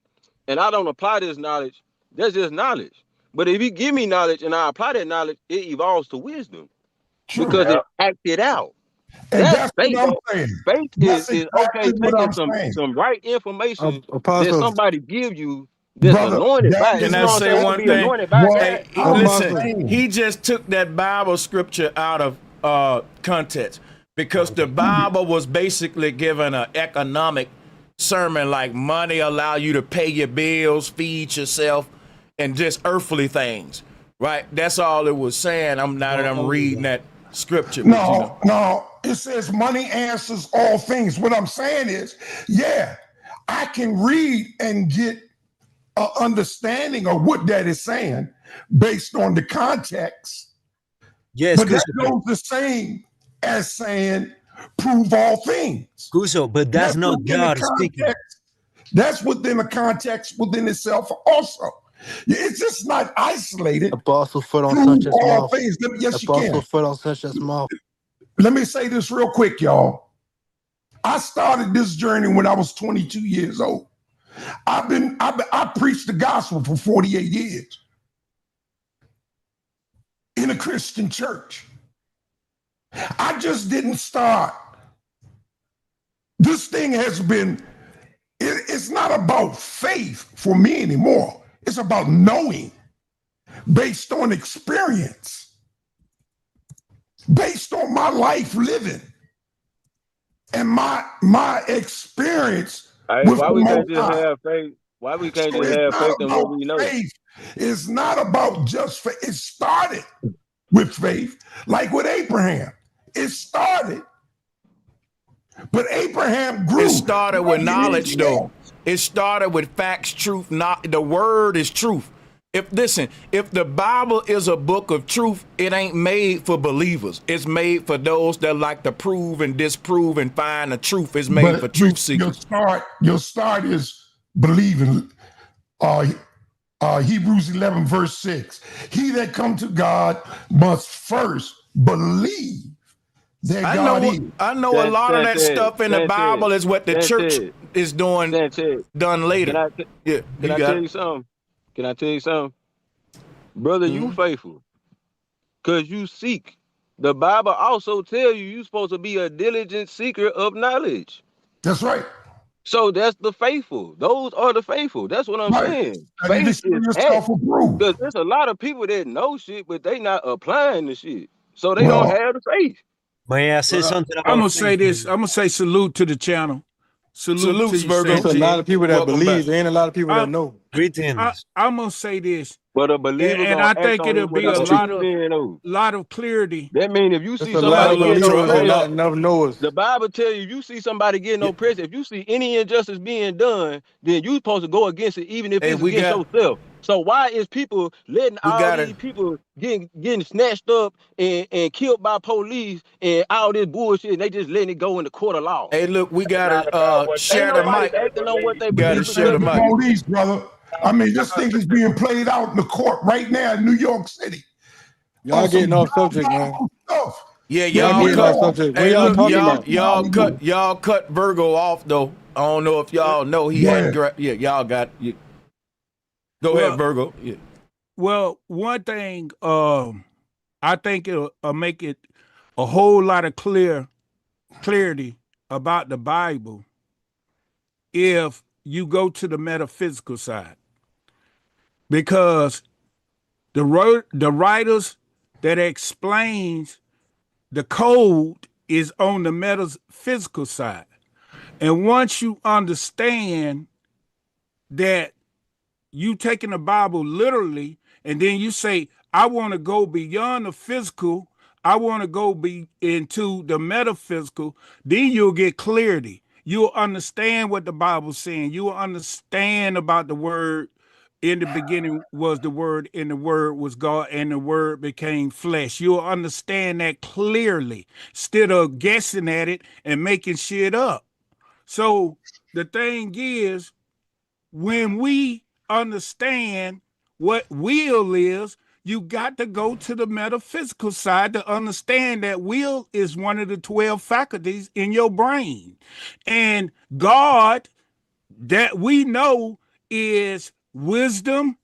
and I don't apply this knowledge, that's just knowledge. But if he give me knowledge and I apply that knowledge, it evolves to wisdom true. because it acted out. And That's that's faith. what I'm saying. Faith That's is okay exactly what taking I'm saying. some right information that Apostle, somebody give you that's Brother, anointed that by. is Can You I know what I'm say saying? We can one be thing? anointed by what God. I'm Listen, saying. he just took that Bible scripture out of context. because the Bible was basically given an economic sermon, like money allow you to pay your bills, feed yourself, and just earthly things, right? That's all it was saying. I'm reading that scripture. But, you know. No, it says money answers all things. What I'm saying is, yeah, I can read and get an understanding of what that is saying based on the context. Yes, but that goes the same as saying prove all things. Kuso, but that's not God speaking. That's within a context within itself also. It's just not isolated. Apostle foot on Sanchez mouth. Things. Yes, you can. Apostle foot on Sanchez mouth. Let me say this real quick, y'all. I started this journey when I was 22 years old. I preached the gospel for 48 years in a Christian church. I just didn't start. This thing has been, it's not about faith for me anymore. It's about knowing based on experience, based on my life living and my experience. Why we can't just have faith? Why we can't just have faith in what we know? It's not about just faith. It started with faith, like with Abraham. It started, but Abraham grew. It started with knowledge, though. It started with facts, truth. Not the word is truth. If the Bible is a book of truth, it ain't made for believers. It's made for those that like to prove and disprove and find the truth. It's made for truth seekers. Your start is believing. Hebrews 11 verse 6. He that come to God must first believe that God is. I know a lot of that stuff in the Bible is what the church is doing, done later. Can I tell you something? Can I tell you something? Brother, you faithful. Because you seek. The Bible also tell you you're supposed to be a diligent seeker of knowledge. That's right. So that's the faithful. Those are the faithful. That's what I'm saying. Faith is because there's a lot of people that know shit, but they not applying the shit. So they don't have the faith. May I say something about I'm gonna say this. I'm gonna say salute to the channel. Salute to Virgo. There's a lot of people that believe. There ain't a lot of people that know. Greetings. I'm gonna say this. But a believer, and I think it'll be a lot of clarity. That means if you see somebody getting oppressed, the Bible tell you, if you see somebody getting oppressed, if you see any injustice being done, then you supposed to go against it, even if it's against yourself. So why is people letting all these people getting snatched up and killed by police and all this bullshit, and they just letting it go in the court of law? Hey, look, we gotta share the mic. Gotta share the mic. Police, brother. I mean, this thing is being played out in the court right now in New York City. Y'all getting off subject, man. Yeah, y'all cut Virgo off though. I don't know if y'all know he had. Y'all got. Go ahead, Virgo. Yeah. Well, one thing, I think it'll make it a whole lot of clarity about the Bible if you go to the metaphysical side, because the writers that explains the code is on the metaphysical side. And once you understand that you taking the Bible literally, and then you say, I want to go beyond the physical, I want to go into the metaphysical, then you'll get clarity. You'll understand what the Bible's saying. You'll understand about the word. In the beginning was the word, and the word was God, and the word became flesh. You'll understand that clearly, instead of guessing at it and making shit up. So the thing is, when we understand what will is, you got to go to the metaphysical side to understand that will is one of the 12 faculties in your brain. And God, that we know, is wisdom,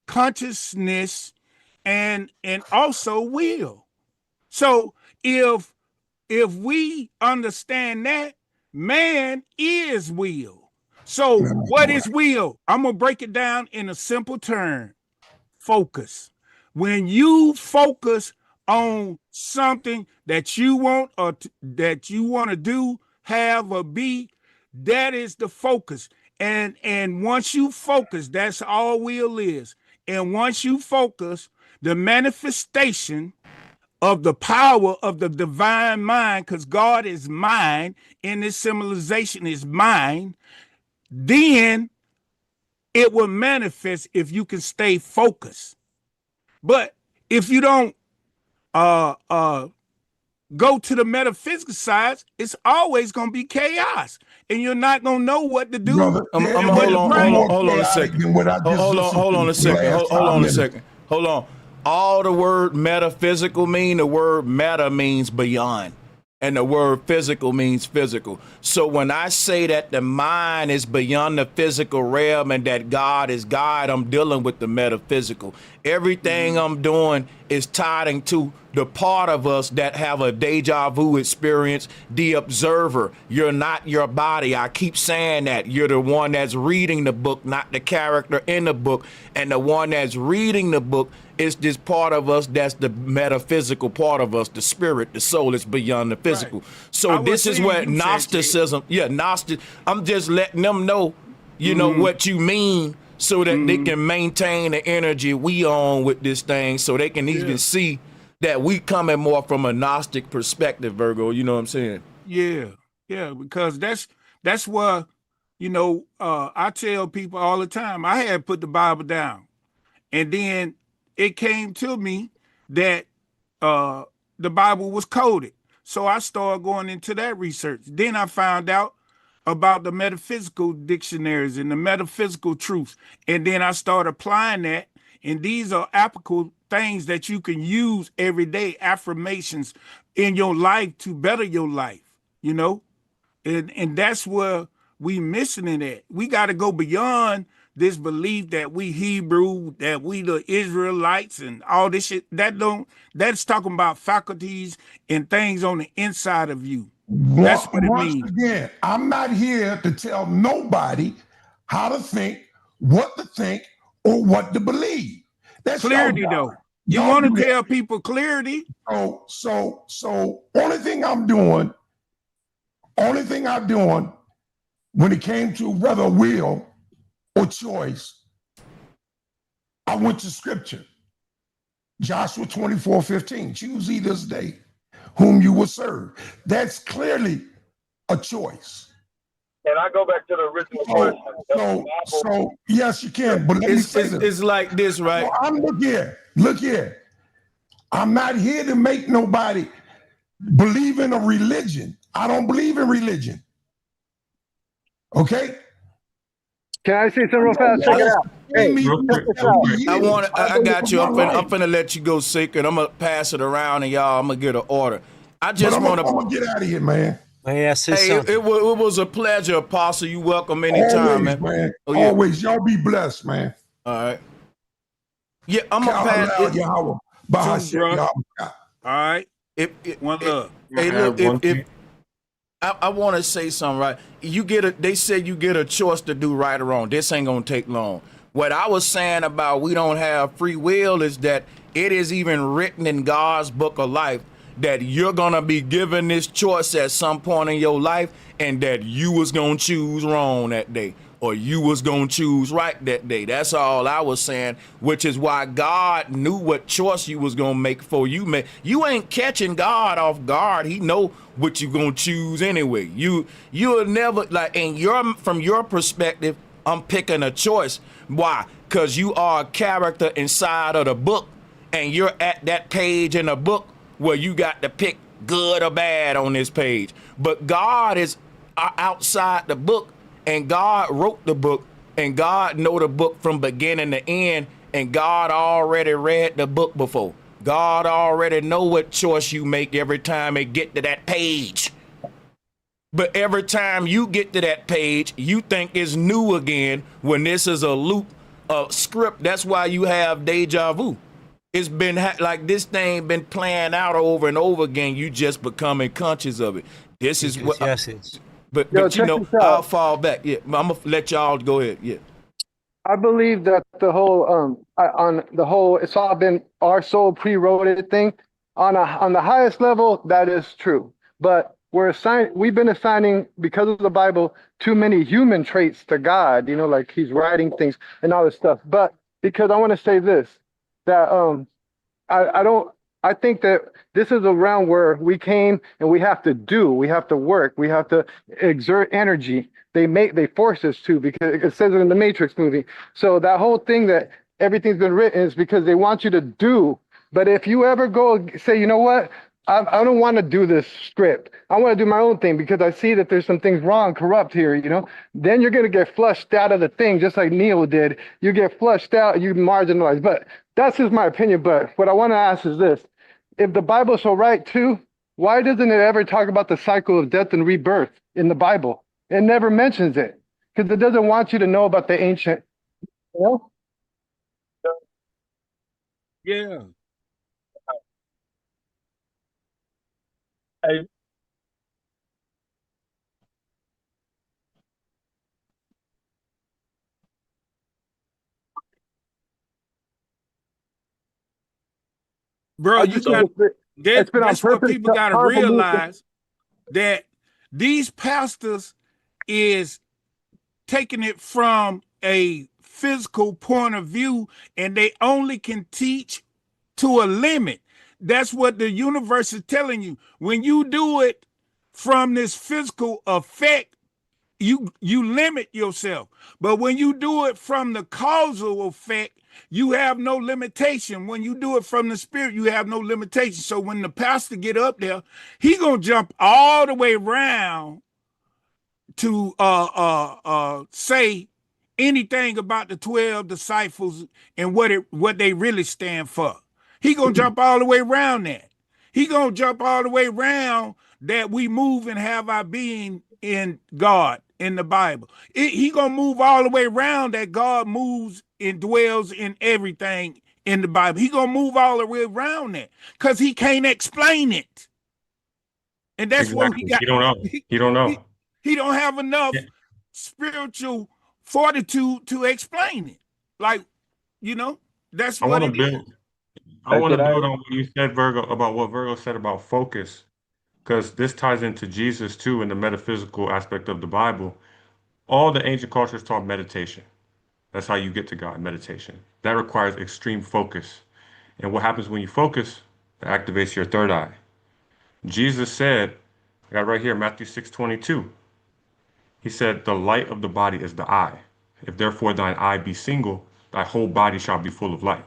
consciousness, and also will. So if we understand that, man is will. So what is will? I'm gonna break it down in a simple term. Focus. When you focus on something that you want or that you want to do, have, or be, that is the focus. And once you focus, that's all will is. And once you focus, the manifestation of the power of the divine mind, because God is mind, and this symbolization is mind, then it will manifest if you can stay focused. But if you don't go to the metaphysical sides, it's always going to be chaos, and you're not going to know what to do. Brother, hold on a second. Hold on a second. Hold on. All the word metaphysical mean, the word meta means beyond. And the word physical means physical. So when I say that the mind is beyond the physical realm and that God is God, I'm dealing with the metaphysical. Everything I'm doing is tied into the part of us that have a deja vu experience, the observer. You're not your body. I keep saying that. You're the one that's reading the book, not the character in the book. And the one that's reading the book is this part of us that's the metaphysical part of us, the spirit, the soul is beyond the physical. Right. So this is where Gnosticism, Gnostic, I'm just letting them know, you know, what you mean, so that they can maintain the energy we on with this thing, so they can even see that we coming more from a Gnostic perspective, Virgo, you know what I'm saying? Yeah, because that's where, you know, I tell people all the time, I had put the Bible down, and then it came to me that the Bible was coded. So I started going into that research. Then I found out about the metaphysical dictionaries and the metaphysical truths. And then I started applying that. And these are applicable things that you can use every day, affirmations in your life to better your life, you know? And that's where we missing it at. We got to go beyond this belief that we Hebrew, that we the Israelites and all this shit. That's talking about faculties and things on the inside of you. That's what it means. Once again, I'm not here to tell nobody how to think, what to think, or what to believe. That's clarity, though. You want to tell people clarity. So only thing I'm doing when it came to whether will or choice, I went to scripture. Joshua 24:15, choose ye this day whom you will serve. That's clearly a choice. And I go back to the original question. So yes, you can. But let me say this. It's like this, right? Look here. I'm not here to make nobody believe in a religion. I don't believe in religion. Okay? Can I say something real fast? Check it out. Hey, I got you. I'm finna let you go, Sacred. I'm gonna pass it around, and y'all, I'm gonna get an order. I just want to get out of here, man. Hey, it was a pleasure, Apostle. You welcome anytime, man. Oh, yeah. Always. Y'all be blessed, man. All right. Yeah, I'm gonna pass it. All right. One love. Hey, look, if I want to say something, right? They said you get a choice to do right or wrong. This ain't gonna take long. What I was saying about we don't have free will is that it is even written in God's book of life that you're gonna be given this choice at some point in your life, and that you was gonna choose wrong that day, or you was gonna choose right that day. That's all I was saying, which is why God knew what choice you was gonna make for you. You ain't catching God off guard. He know what you gonna choose anyway. You'll never, like, and from your perspective, I'm picking a choice. Why? Because you are a character inside of the book, and you're at that page in the book where you got to pick good or bad on this page. But God is outside the book, and God wrote the book, and God know the book from beginning to end, and God already read the book before. God already know what choice you make every time it get to that page. But every time you get to that page, you think it's new again when this is a loop of script. That's why you have deja vu. It's been like this thing been playing out over and over again. You just becoming conscious of it. This is what. But you know, I'll fall back. Yeah, I'm gonna let y'all go ahead. Yeah. I believe that the whole it's all been our soul pre-wrote it thing. on the highest level, that is true. But we've been assigning, because of the Bible, too many human traits to God, you know, like he's writing things and all this stuff. But because I want to say this, that I don't I think that this is a realm where we came and we have to do, we have to work, we have to exert energy. They force us to, because it says it in the Matrix movie. So that whole thing that everything's been written is because they want you to do. But if you ever go say, you know what, I don't want to do this script. I want to do my own thing because I see that there's some things wrong, corrupt here, you know, then you're going to get flushed out of the thing, just like Neil did. You get flushed out, you marginalized. But that's just my opinion. But what I want to ask is this: if the Bible's so right too, why doesn't it ever talk about the cycle of death and rebirth in the Bible? It never mentions it because it doesn't want you to know about the ancient, you know? Yeah. Hey, Bro, I you just think got it's been on that's what purpose people to got to harm me. realize, that these pastors is taking it from a physical point of view, and they only can teach to a limit. That's what the universe is telling you. When you do it from this physical effect, you limit yourself. But when you do it from the causal effect, you have no limitation. When you do it from the spirit, you have no limitation. So when the pastor get up there, he gonna jump all the way around to say anything about the 12 disciples and what they really stand for. He gonna jump all the way around that. He gonna jump all the way around that we move and have our being in God in the Bible. He gonna move all the way around that God moves and dwells in everything in the Bible. He gonna move all the way around that because he can't explain it. And that's what we Exactly. got. He don't know. He don't He, know. he don't have Yeah. enough spiritual fortitude to explain it. Like, you know, that's I what want to it is. build. I want to Could build I? on what you said, Virgo, about what Virgo said about focus, because this ties into Jesus too in the metaphysical aspect of the Bible. All the ancient cultures taught meditation. That's how you get to God, meditation. That requires extreme focus. And what happens when you focus? It activates your third eye. Jesus said, I got right here, Matthew 6:22. He said, the light of the body is the eye. If therefore thine eye be single, thy whole body shall be full of light.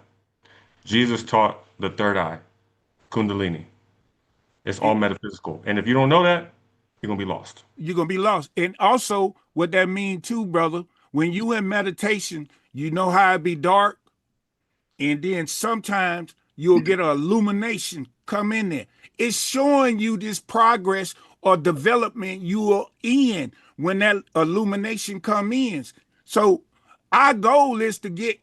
Jesus taught the third eye, Kundalini. It's all metaphysical. And if you don't know that, you're going to be lost. You're gonna be lost. And also, what that mean too, brother, when you in meditation, you know how it be dark, and then sometimes you'll get an illumination come in there. It's showing you this progress or development you are in when that illumination come in. So our goal is to get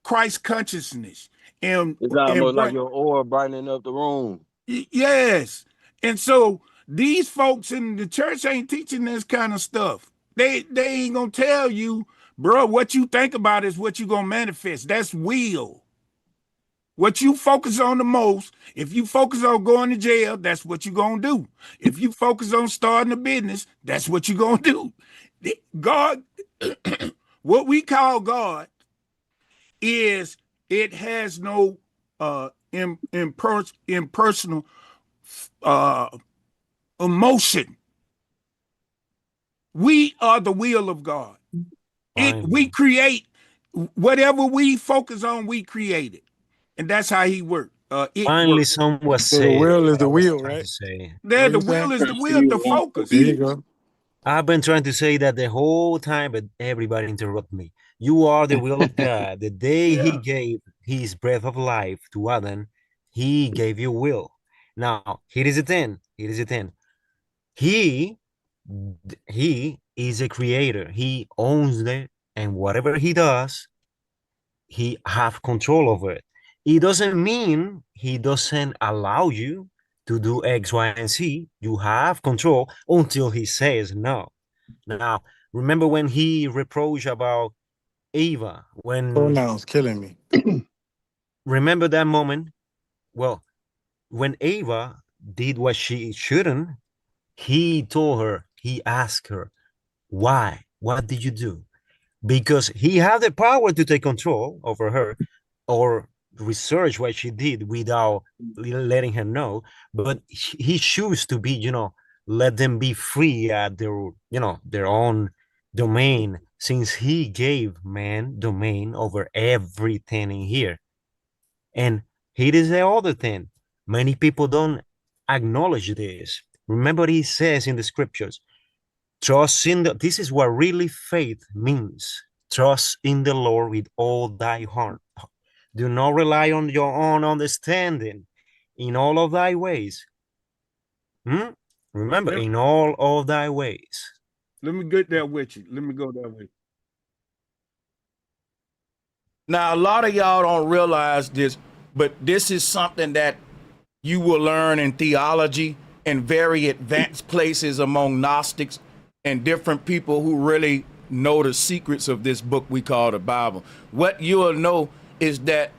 Christ consciousness and It's almost like bring, your aura brightening up the room. yes. And so these folks in the church ain't teaching this kind of stuff. They ain't gonna tell you, bro, what you think about is what you gonna manifest. That's will. What you focus on the most, if you focus on going to jail, that's what you're going to do. If you focus on starting a business, that's what you're going to do. God, what we call God is it has no impersonal uh, emotion. We are the will of God. We Finally, create whatever we focus on, we create it. And that's how he worked. It finally, worked. someone So the said will is what I the was wheel, trying right? to say. There, What the you will saying? is the will to There focus. you go. I've been trying to say that the whole time, but everybody interrupt me. You are the will of God. The day he Yeah. gave his breath of life to Adam, he gave you will. Now, here is the thing. Here is the thing. He he is a creator. He owns it, and whatever he does, he have control over it. It doesn't mean he doesn't allow you to do X, Y, and Z. You have control until he says no. Now, remember when he reproached about Eva, when Pronouns killing me. remember that moment? Well, when Ava did what she shouldn't, he told her, he asked her, why? What did you do? Because he had the power to take control over her or research what she did without letting her know. But he chose to be, let them be free at their, their own domain, since he gave man domain over everything in here. And here is the other thing. Many people don't acknowledge this. Remember, he says in the scriptures, trust in this is what really faith means. Trust in the Lord with all thy heart. Do not rely on your own understanding in all of thy ways. Remember, in all of thy ways. Let me get there with you. Let me go that way. Now, a lot of y'all don't realize this, but this is something that you will learn in theology in very advanced places among Gnostics and different people who really know the secrets of this book we call the Bible. What you'll know is that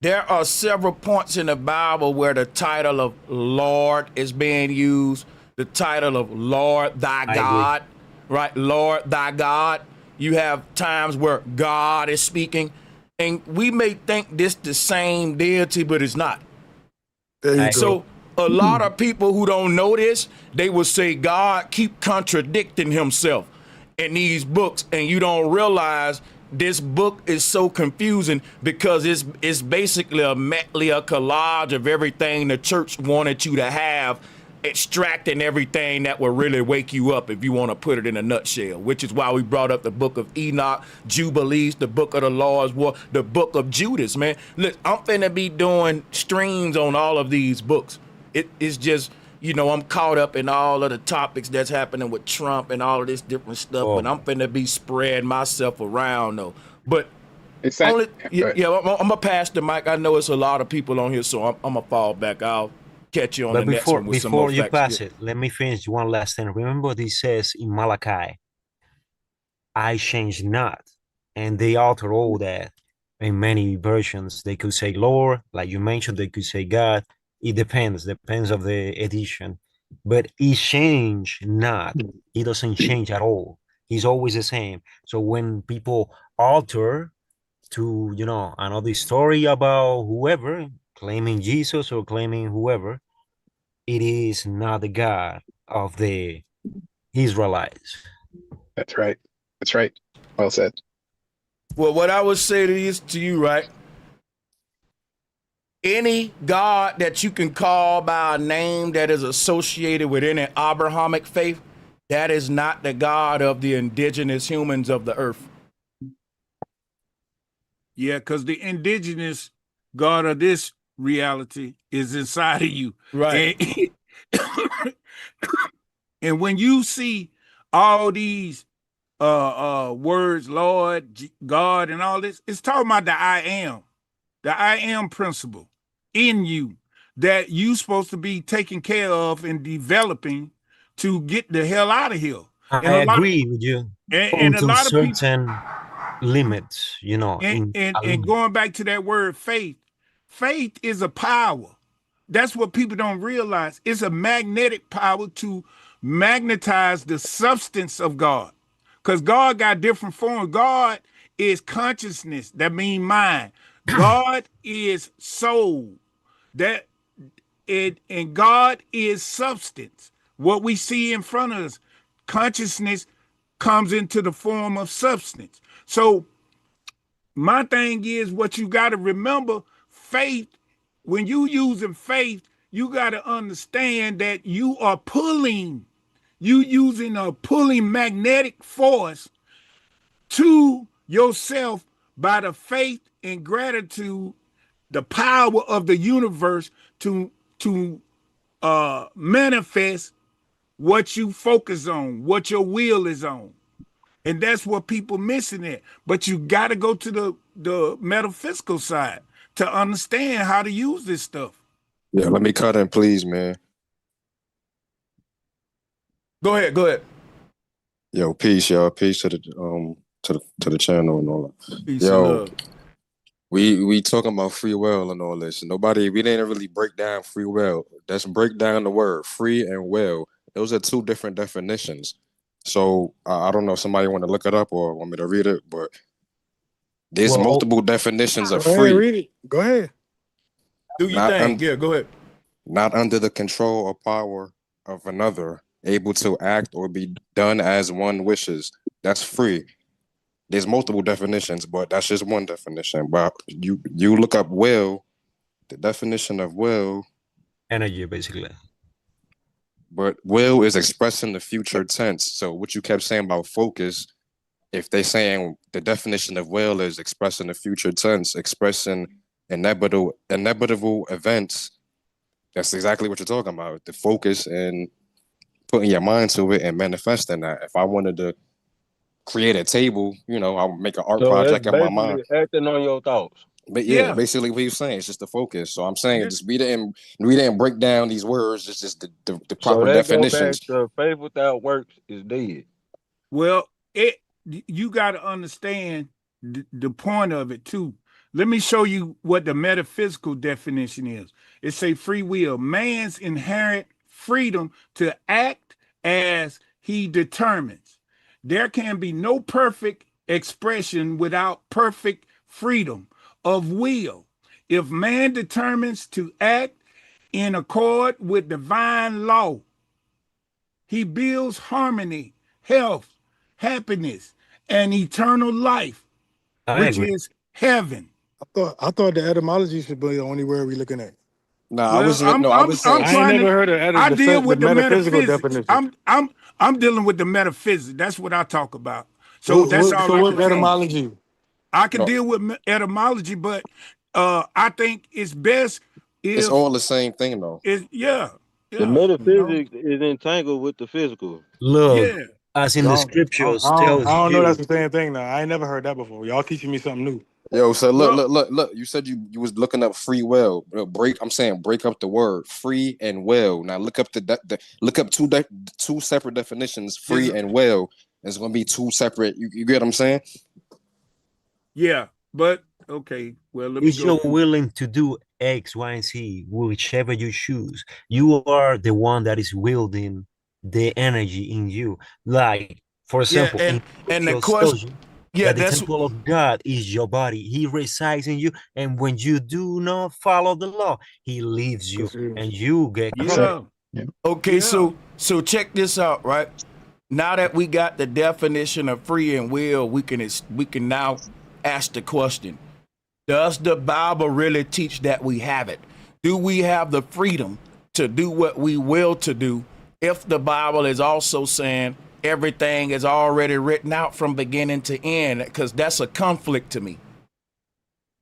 there are several points in the Bible where the title of Lord is being used, the title of Lord thy God, right? Lord thy God. You have times where God is speaking, and we may think this the same deity, but it's not. So a lot of people who don't know this, they will say God keep contradicting himself in these books, and you don't realize this book is so confusing because it's basically a collage of everything the church wanted you to have, extracting everything that will really wake you up, if you want to put it in a nutshell, which is why we brought up the book of Enoch, Jubilees, the book of the Lord's War, the book of Judas, man. Look, I'm finna be doing streams on all of these books. It's just, I'm caught up in all of the topics that's happening with Trump and all of this different stuff, but I'm finna be spreading myself around, though. But I'm gonna pass the mic. I know it's a lot of people on here, so I'm gonna fall back. I'll catch you on the next one with some more facts. Before you pass it, let me finish one last thing. Remember, this says in Malachi, I change not. And they alter all that in many versions. They could say Lord, like you mentioned, they could say God. It depends of the edition. But he changed not. He doesn't change at all. He's always the same. So when people alter to, another story about whoever, claiming Jesus or claiming whoever, it is not the God of the Israelites. That's right. That's right. Well said. Well, what I would say to you, right? Any God that you can call by a name that is associated with any Abrahamic faith, that is not the God of the indigenous humans of the earth. Yeah, because the indigenous God of this reality is inside of you. Right. And when you see all these words, Lord, God, and all this, it's talking about the I am principle in you that you supposed to be taking care of and developing to get the hell out of here. I agree with you. And a lot of people, certain limits, and going back to that word faith is a power. That's what people don't realize. It's a magnetic power to magnetize the substance of God, because God got different forms. God is consciousness, that means mind. God is soul, and God is substance. What we see in front of us, consciousness comes into the form of substance. So my thing is, what you got to remember, faith, when you using faith, you got to understand that you using a pulling magnetic force to yourself by the faith and gratitude, the power of the universe to manifest what you focus on, what your will is on. And that's what people missing it. But you got to go to the metaphysical side to understand how to use this stuff. Yeah, let me cut in, please, man. Go ahead. Yo, peace, y'all. Peace to the channel and all that. Peace and love. We talking about free will and all this. We didn't really break down free will. Let's break down the word free and will. Those are two different definitions. So I don't know if somebody want to look it up or want me to read it, but there's Well, multiple definitions of Go ahead, free. read it. Go ahead. Do your Not thing. Yeah, go ahead. not under the control or power of another, able to act or be done as one wishes. That's free. There's multiple definitions, but that's just one definition. But you look up will, the definition of will, energy, basically. but will is expressing the future tense. So what you kept saying about focus, if they saying the definition of will is expressing the future tense, expressing inevitable events, that's exactly what you're talking about. The focus and putting your mind to it and manifesting that. If I wanted to create a table, I'll make an art So that's project in my mind. basically acting on your thoughts. But yeah, Yeah. basically what you're saying, it's just the focus. So I'm saying Yeah. just we didn't break down these words, it's just the So proper they go back definitions. to faith without works is dead. Well, you got to understand the point of it too. Let me show you what the metaphysical definition is. It say free will, man's inherent freedom to act as he determines. There can be no perfect expression without perfect freedom of will. If man determines to act in accord with divine law, he builds harmony, health, happiness, and eternal life, I which agree. is heaven. I thought the etymology should be the only word we looking at. No, Well, I was saying I ain't trying never to. heard of I deal the with the metaphysical metaphysics. definition. I'm dealing with the metaphysics. That's what I talk about. So that's all So I what's can tell you. etymology? I can no, deal with etymology, but I think it's best it's if all the same thing though. it. Yeah, The yeah, metaphysics is entangled with the physical. Look, yeah. as in the Y'all, scriptures I tells don't know. That's you. the same thing. Now I ain't never heard that before. Y'all teaching me something new. Yo, so look, Well, look, look, look. You said you was looking up free will. I'm saying break up the word free and will. Now look up look up two separate definitions, is free and will. It's gonna be two separate. You get what I'm saying? yeah, but okay. Well, let me If go you're to it. willing to do X, Y, and Z, whichever you choose, you are the one that is wielding the energy in you. Like, for Yeah, example, in and the scriptures question, tells you yeah, that the that's temple of God is your body. He resides in you, and when you do not follow the law, he leaves you, and Confused. you get That's it. corrupted. Yeah, Yeah. okay. yeah. So check this out, right? Now that we got the definition of free and will, we can now ask the question: does the Bible really teach that we have it? Do we have the freedom to do what we will to do if the Bible is also saying everything is already written out from beginning to end? Because that's a conflict to me.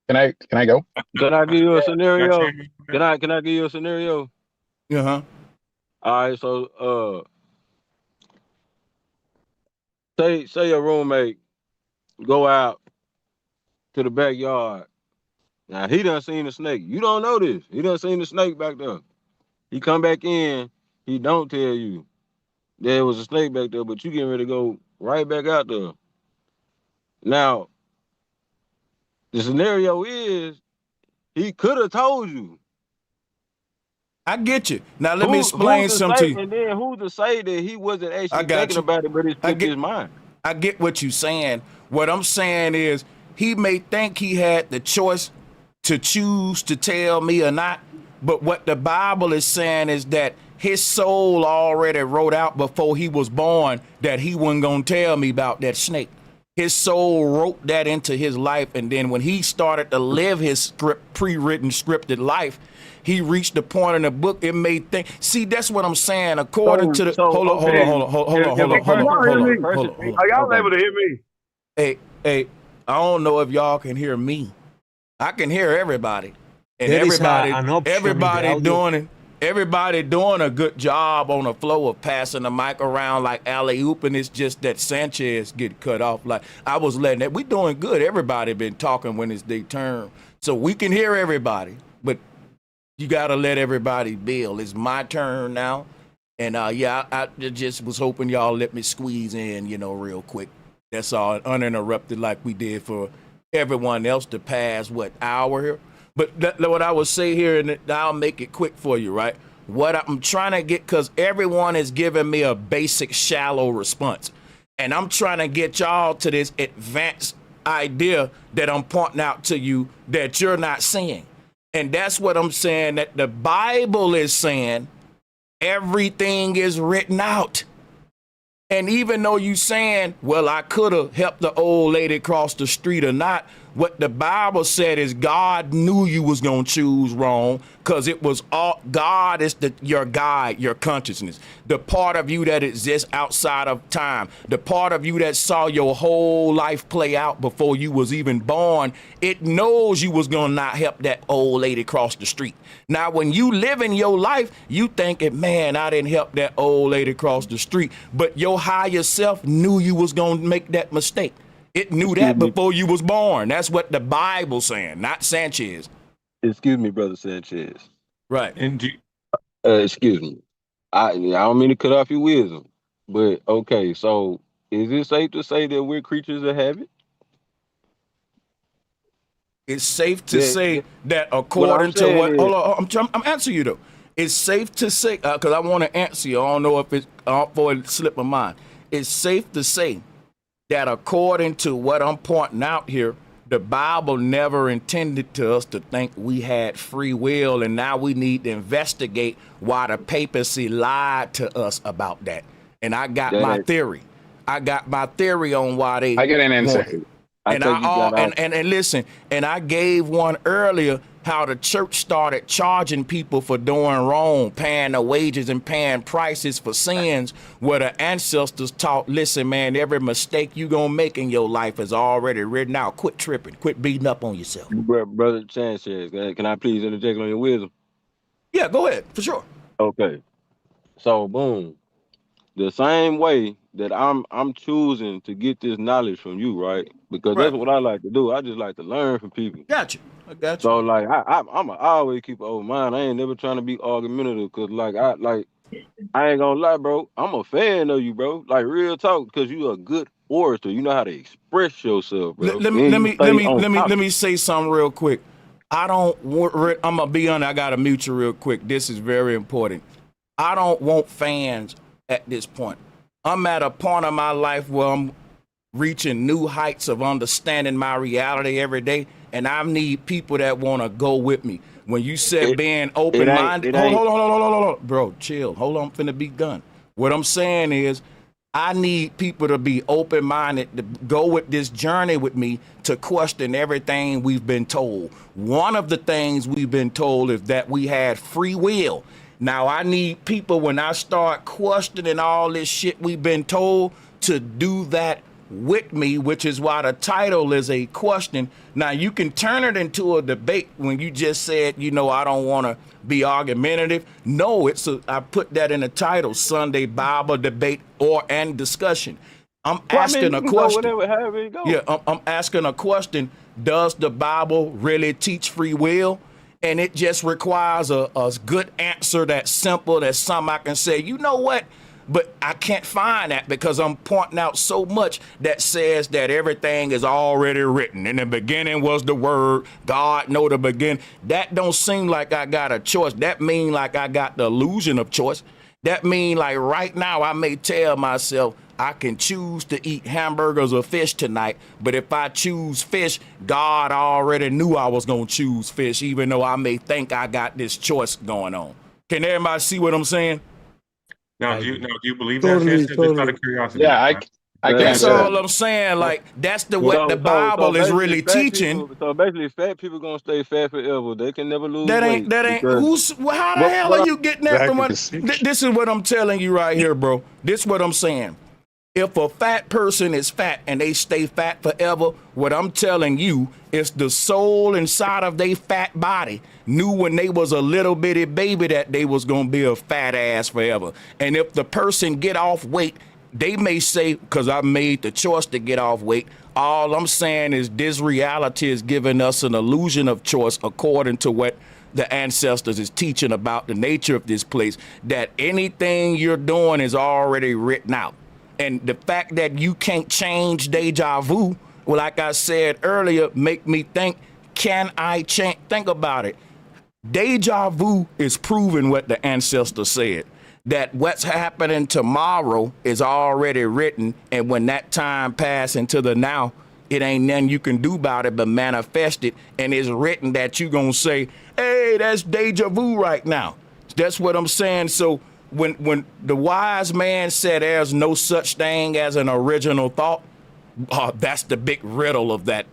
Can I go? Can I give you a Got scenario? you. Can I give you a scenario? Uh-huh. All right, so say your roommate go out to the backyard. Now he done seen the snake. You don't know this. He done seen the snake back there. He come back in. He don't tell you there was a snake back there, but you getting ready to go right back out there. Now the scenario is he could have told you. I get you. Now let me Who's explain to something to say, you. and then who's to say that he wasn't I actually got thinking you. about it, but it I slipped get his mind? I get what you're saying. What I'm saying is he may think he had the choice to choose to tell me or not, but what the Bible is saying is that his soul already wrote out before he was born that he wasn't gonna tell me about that snake. His soul wrote that into his life, and then when he started to live his pre-written scripted life, he reached the point in the book it made think. See, that's what I'm saying. According to the So hold on, hold on, okay, hold on, hold on, if hold a on, hold Can on, person y'all hear hold if on, a me? person hold on, hold think on. Are y'all okay, able to hear me? Hey, I don't know if y'all can hear me. I can hear everybody, and There is an option in the everybody audio. doing it. Everybody doing a good job on the flow of passing the mic around like alley oop, and it's just that Sanchez get cut off. Like I was letting that. We doing good. Everybody been talking when it's their turn, so we can hear everybody. But you gotta let everybody build. It's my turn now, and yeah, I just was hoping y'all let me squeeze in, real quick. That's all, uninterrupted, like we did for everyone else to pass what hour here. But what I would say here, and I'll make it quick for you, right? What I'm trying to get, because everyone is giving me a basic shallow response, and I'm trying to get y'all to this advanced idea that I'm pointing out to you that you're not seeing. And that's what I'm saying, that the Bible is saying everything is written out. And even though you saying, well, I could have helped the old lady cross the street or not, what the Bible said is God knew you was going to choose wrong, because it was all God is your guide, your consciousness, the part of you that exists outside of time, the part of you that saw your whole life play out before you was even born. It knows you was going to not help that old lady cross the street. Now, when you live in your life, you thinking, man, I didn't help that old lady cross the street. But your higher self knew you was going to make that mistake. It knew that before you was born. That's what the Bible's saying, not Sanchez. Excuse me, brother Sanchez. Right. And Excuse me. I don't mean to cut off your wisdom, but okay. So, is it safe to say that we're creatures of habit? It's safe to say that What I'm according to saying what, is, hold on, I'm answering you though. It's safe to say, because I want to answer you. I don't know if it's for a slip of mind. It's safe to say that according to what I'm pointing out here, the Bible never intended to us to think we had free will, and now we need to investigate why the papacy lied to us about that. And I got my theory. I got my theory on why they I get an answer. want it. And listen, and I gave one earlier how the church started charging people for doing wrong, paying the wages and paying prices for sins, where the ancestors taught, listen, man, every mistake you gonna make in your life is already written out. Quit tripping, quit beating up on yourself. Brother Sanchez, can I please interject on your wisdom? Yeah, go ahead, for sure. Okay. So boom. The same way that I'm choosing to get this knowledge from you, right? Because that's what I like to do. I just like to learn from people. Gotcha. I got you. So like I'm always keep an open mind. I ain't never trying to be argumentative, because I ain't gonna lie, bro. I'm a fan of you, bro. Like real talk, because you a good orator. You know how to express yourself, bro. Let me say something real quick. I'm gonna be honest. I gotta mute you real quick. This is very important. I don't want fans at this point. I'm at a point of my life where I'm reaching new heights of understanding my reality every day, and I need people that want to go with me. When you said being open-minded, hold on, bro, chill. Hold on, I'm finna be done. What I'm saying is, I need people to be open-minded, to go with this journey with me, to question everything we've been told. One of the things we've been told is that we had free will. Now, I need people, when I start questioning all this shit we've been told, to do that with me, which is why the title is a question. Now, you can turn it into a debate when you just said, I don't want to be argumentative. No, I put that in the title, Sunday Bible Debate and Discussion. I'm asking a question. I'm asking a question. Does the Bible really teach free will? And it just requires a good answer that's simple, that's something I can say, you know what? But I can't find that, because I'm pointing out so much that says that everything is already written. In the beginning was the word, God know the beginning. That don't seem like I got a choice. That mean like I got the illusion of choice. That mean like right now I may tell myself I can choose to eat hamburgers or fish tonight, but if I choose fish, God already knew I was going to choose fish, even though I may think I got this choice going on. Can everybody see what I'm saying? Now, do you believe that, Sanchez? Just out of curiosity. Yeah, I can That's answer all that. I'm saying. Like, that's what the Bible is really teaching. So basically, fat people gonna stay fat forever. They can never lose weight. How the hell are you getting that from? This is what I'm telling you right here, bro. This is what I'm saying. If a fat person is fat and they stay fat forever, what I'm telling you is the soul inside of their fat body knew when they was a little bitty baby that they was gonna be a fat ass forever. And if the person get off weight, they may say, because I made the choice to get off weight. All I'm saying is this reality is giving us an illusion of choice according to what the ancestors is teaching about the nature of this place, that anything you're doing is already written out. And the fact that you can't change deja vu, like I said earlier, make me think, can I change? Think about it. Deja vu is proving what the ancestors said, that what's happening tomorrow is already written, and when that time passes into the now, it ain't nothing you can do about it but manifest it, and it's written that you gonna say, hey, that's deja vu right now. That's what I'm saying. So when the wise man said there's no such thing as an original thought, that's the big riddle of that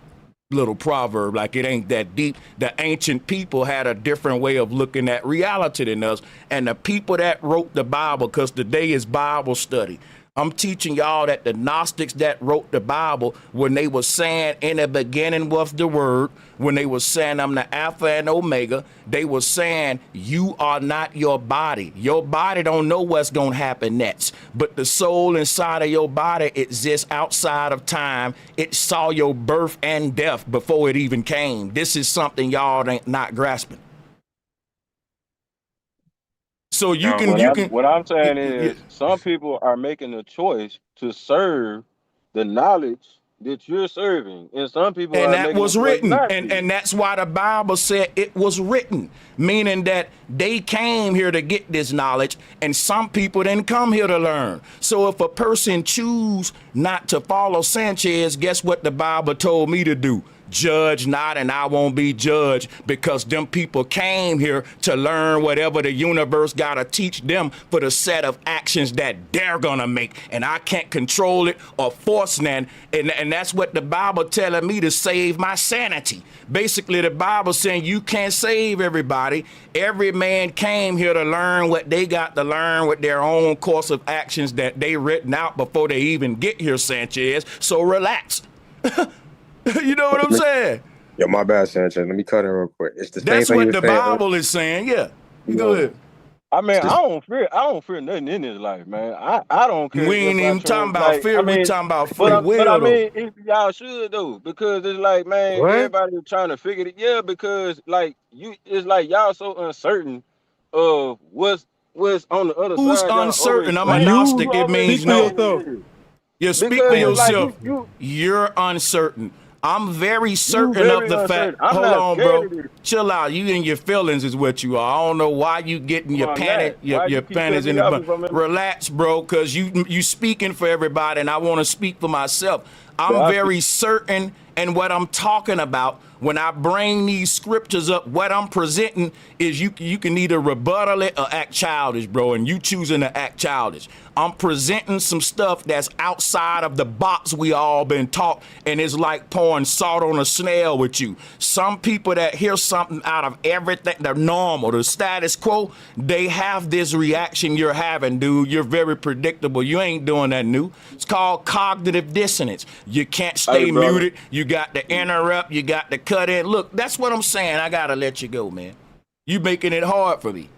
little proverb. Like, it ain't that deep. The ancient people had a different way of looking at reality than us, and the people that wrote the Bible, because today is Bible study, I'm teaching y'all that the Gnostics that wrote the Bible, when they were saying in the beginning was the word, when they were saying I'm the Alpha and Omega, they were saying you are not your body. Your body don't know what's going to happen next, but the soul inside of your body exists outside of time. It saw your birth and death before it even came. This is something y'all ain't not grasping. So What I'm saying is, some people are making a choice to serve the knowledge that you're serving, and some people and are that making was a choice written, not and to. that's why the Bible said it was written, meaning that they came here to get this knowledge, and some people didn't come here to learn. So if a person choose not to follow Sanchez, guess what the Bible told me to do? Judge not, and I won't be judged, because them people came here to learn whatever the universe got to teach them for the set of actions that they're gonna make, and I can't control it or force none. And that's what the Bible telling me, to save my sanity. Basically, the Bible saying you can't save everybody. Every man came here to learn what they got to learn with their own course of actions that they written out before they even get here, Sanchez. So relax. You know what I'm saying? Yo, my bad, Sanchez. Let me cut in real quick. It's the same That's thing you what were the saying. Bible is saying. Yeah. You go ahead. I mean, I don't fear nothing in this life, man. I don't care We ain't if I even talking trans. about Like, I fear. We mean, talking about free but I will, though. mean, if y'all should though, because it's like, man, What? everybody trying to figure it. Yeah, because like it's like y'all so uncertain of what's on the other Who's side. Y'all over uncertain? I'm a explain. You Gnostic. You It over means speak for no. yourself. explaining You it. speak for Because it's like yourself. you You're uncertain. I'm very you certain of very the fact. uncertain. I'm Hold not on, scared bro. of this. Chill out. You in your feelings is what you are. I don't know why you getting No, your I'm panic, not. Why your you keep panties cutting in me the off bun. if I'm in Relax, bro, because you speaking for everybody, and I want to speak for myself. the I'm I very certain in what I'm talking about. When I bring these scriptures up, what I'm presenting is you can either rebuttal it or act childish, bro, and you choosing to act childish. I'm presenting some stuff that's outside of the box we all been taught, and it's like pouring salt on a snail with you. Some people that hear something out of everything, the normal, the status quo, they have this reaction you're having, dude. You're very predictable. You ain't doing that new. It's called cognitive dissonance. You can't Hey, stay brother. muted. You got to interrupt. You got to cut in. Look, that's what I'm saying. I got to let you go, man. You making it hard for me.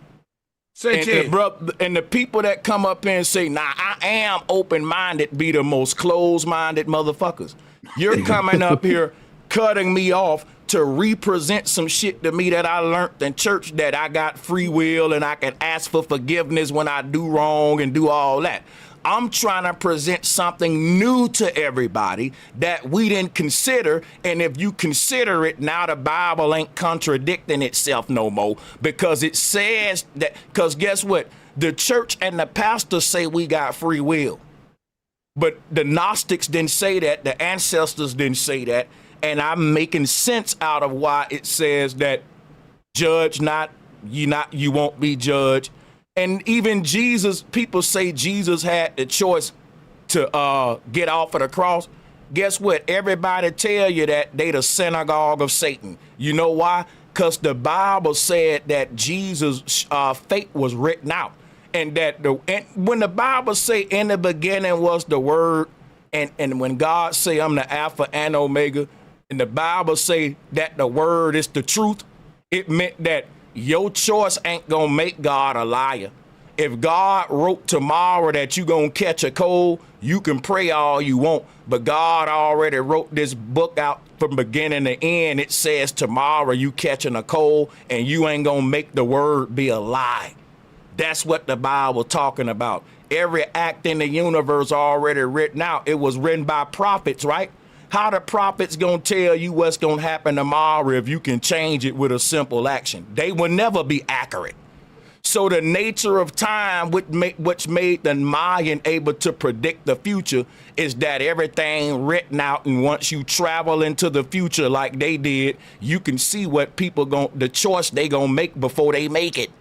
Sanchez. And the people that come up here and say, nah, I am open-minded, be the most closed-minded motherfuckers. You're coming up here cutting me off to represent some shit to me that I learned in church, that I got free will and I can ask for forgiveness when I do wrong and do all that. I'm trying to present something new to everybody that we didn't consider. And if you consider it, now the Bible ain't contradicting itself no more, because it says that, because guess what? The church and the pastors say we got free will. But the Gnostics didn't say that. The ancestors didn't say that. And I'm making sense out of why it says that judge not, you won't be judged. And even Jesus, people say Jesus had the choice to get off of the cross. Guess what? Everybody tell you that they the synagogue of Satan. You know why? Because the Bible said that Jesus' fate was written out. And that when the Bible say in the beginning was the word, and when God say I'm the Alpha and Omega, and the Bible say that the word is the truth, it meant that your choice ain't gonna make God a liar. If God wrote tomorrow that you gonna catch a cold, you can pray all you want, but God already wrote this book out from beginning to end. It says tomorrow you catching a cold, and you ain't gonna make the word be a lie. That's what the Bible talking about. Every act in the universe already written out. It was written by prophets, right? How the prophets gonna tell you what's gonna happen tomorrow if you can change it with a simple action? They will never be accurate. So the nature of time, which made the Mayan able to predict the future, is that everything written out, and once you travel into the future like they did, you can see what the choice they gonna make before they make it.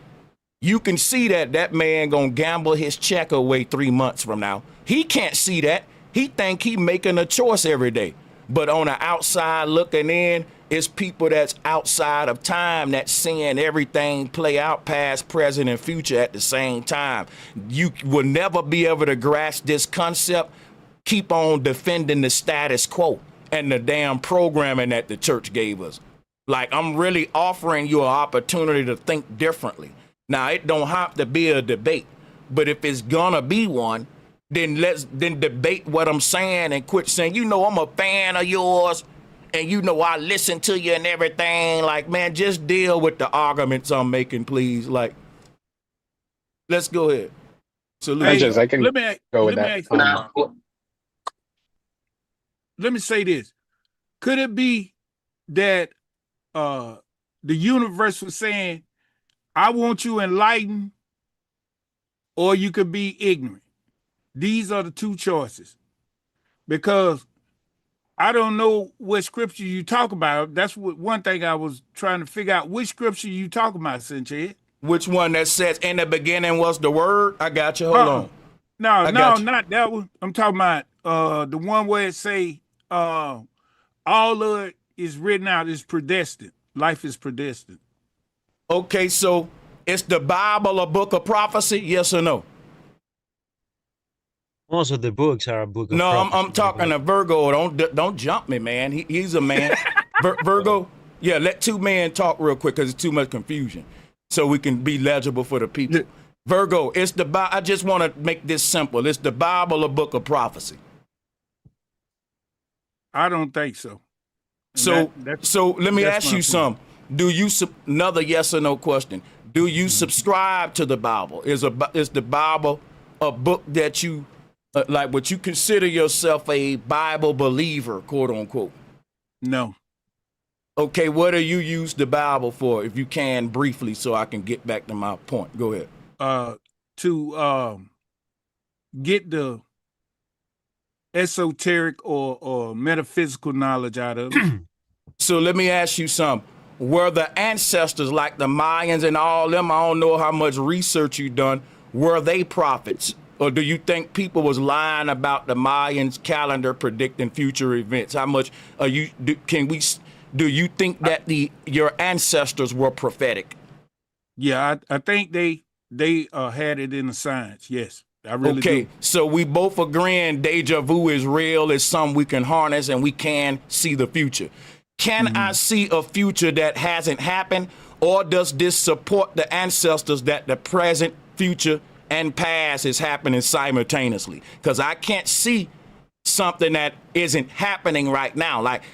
You can see that man gonna gamble his check away 3 months from now. He can't see that. He think he making a choice every day. But on the outside looking in, it's people that's outside of time that's seeing everything play out, past, present, and future at the same time. You will never be able to grasp this concept. Keep on defending the status quo and the damn programming that the church gave us. Like, I'm really offering you an opportunity to think differently. Now, it don't have to be a debate, but if it's gonna be one, then then debate what I'm saying and quit saying, I'm a fan of yours, and I listen to you and everything. Like, man, just deal with the arguments I'm making, please. Like, let's go ahead. So Hey, I can let me go with let me that. let me say this. Could it be that the universe was saying, I want you enlightened, or you could be ignorant? These are the two choices. Because I don't know what scripture you talk about. That's one thing I was trying to figure out. Which scripture you talk about, Sanchez? Which one that says in the beginning was the word? I got you. Hold on. No, not that one. I'm talking about the one where it say all of it is written out, is predestined. Life is predestined. Okay, so it's the Bible a book of prophecy? Yes or no? Most of the books are a book of No, prophecy. I'm talking to Virgo. Don't jump me, man. He's a man. Virgo, yeah, let two men talk real quick because it's too much confusion, so we can be legible for the people. Virgo, it's the Bible. I just want to make this simple. It's the Bible a book of prophecy? I don't think so. So let me ask you something. Do you another yes or no question? Do you subscribe to the Bible? Is the Bible a book that you like? Would you consider yourself a Bible believer, quote unquote? No. Okay, what do you use the Bible for, if you can, briefly, so I can get back to my point? Go ahead. To get the esoteric or metaphysical knowledge out of it. So let me ask you something. Were the ancestors, like the Mayans and all them, I don't know how much research you done, were they prophets? Or do you think people was lying about the Mayans' calendar predicting future events? How much are you? Do you think that your ancestors were prophetic? Yeah, I think they had it in the science. Yes, I really do. Okay, so we both agreeing deja vu is real, is something we can harness, and we can see the future. Can I see a future that hasn't happened, or does this support the ancestors that the present, future, and past is happening simultaneously? Because I can't see something that isn't happening right now. Like,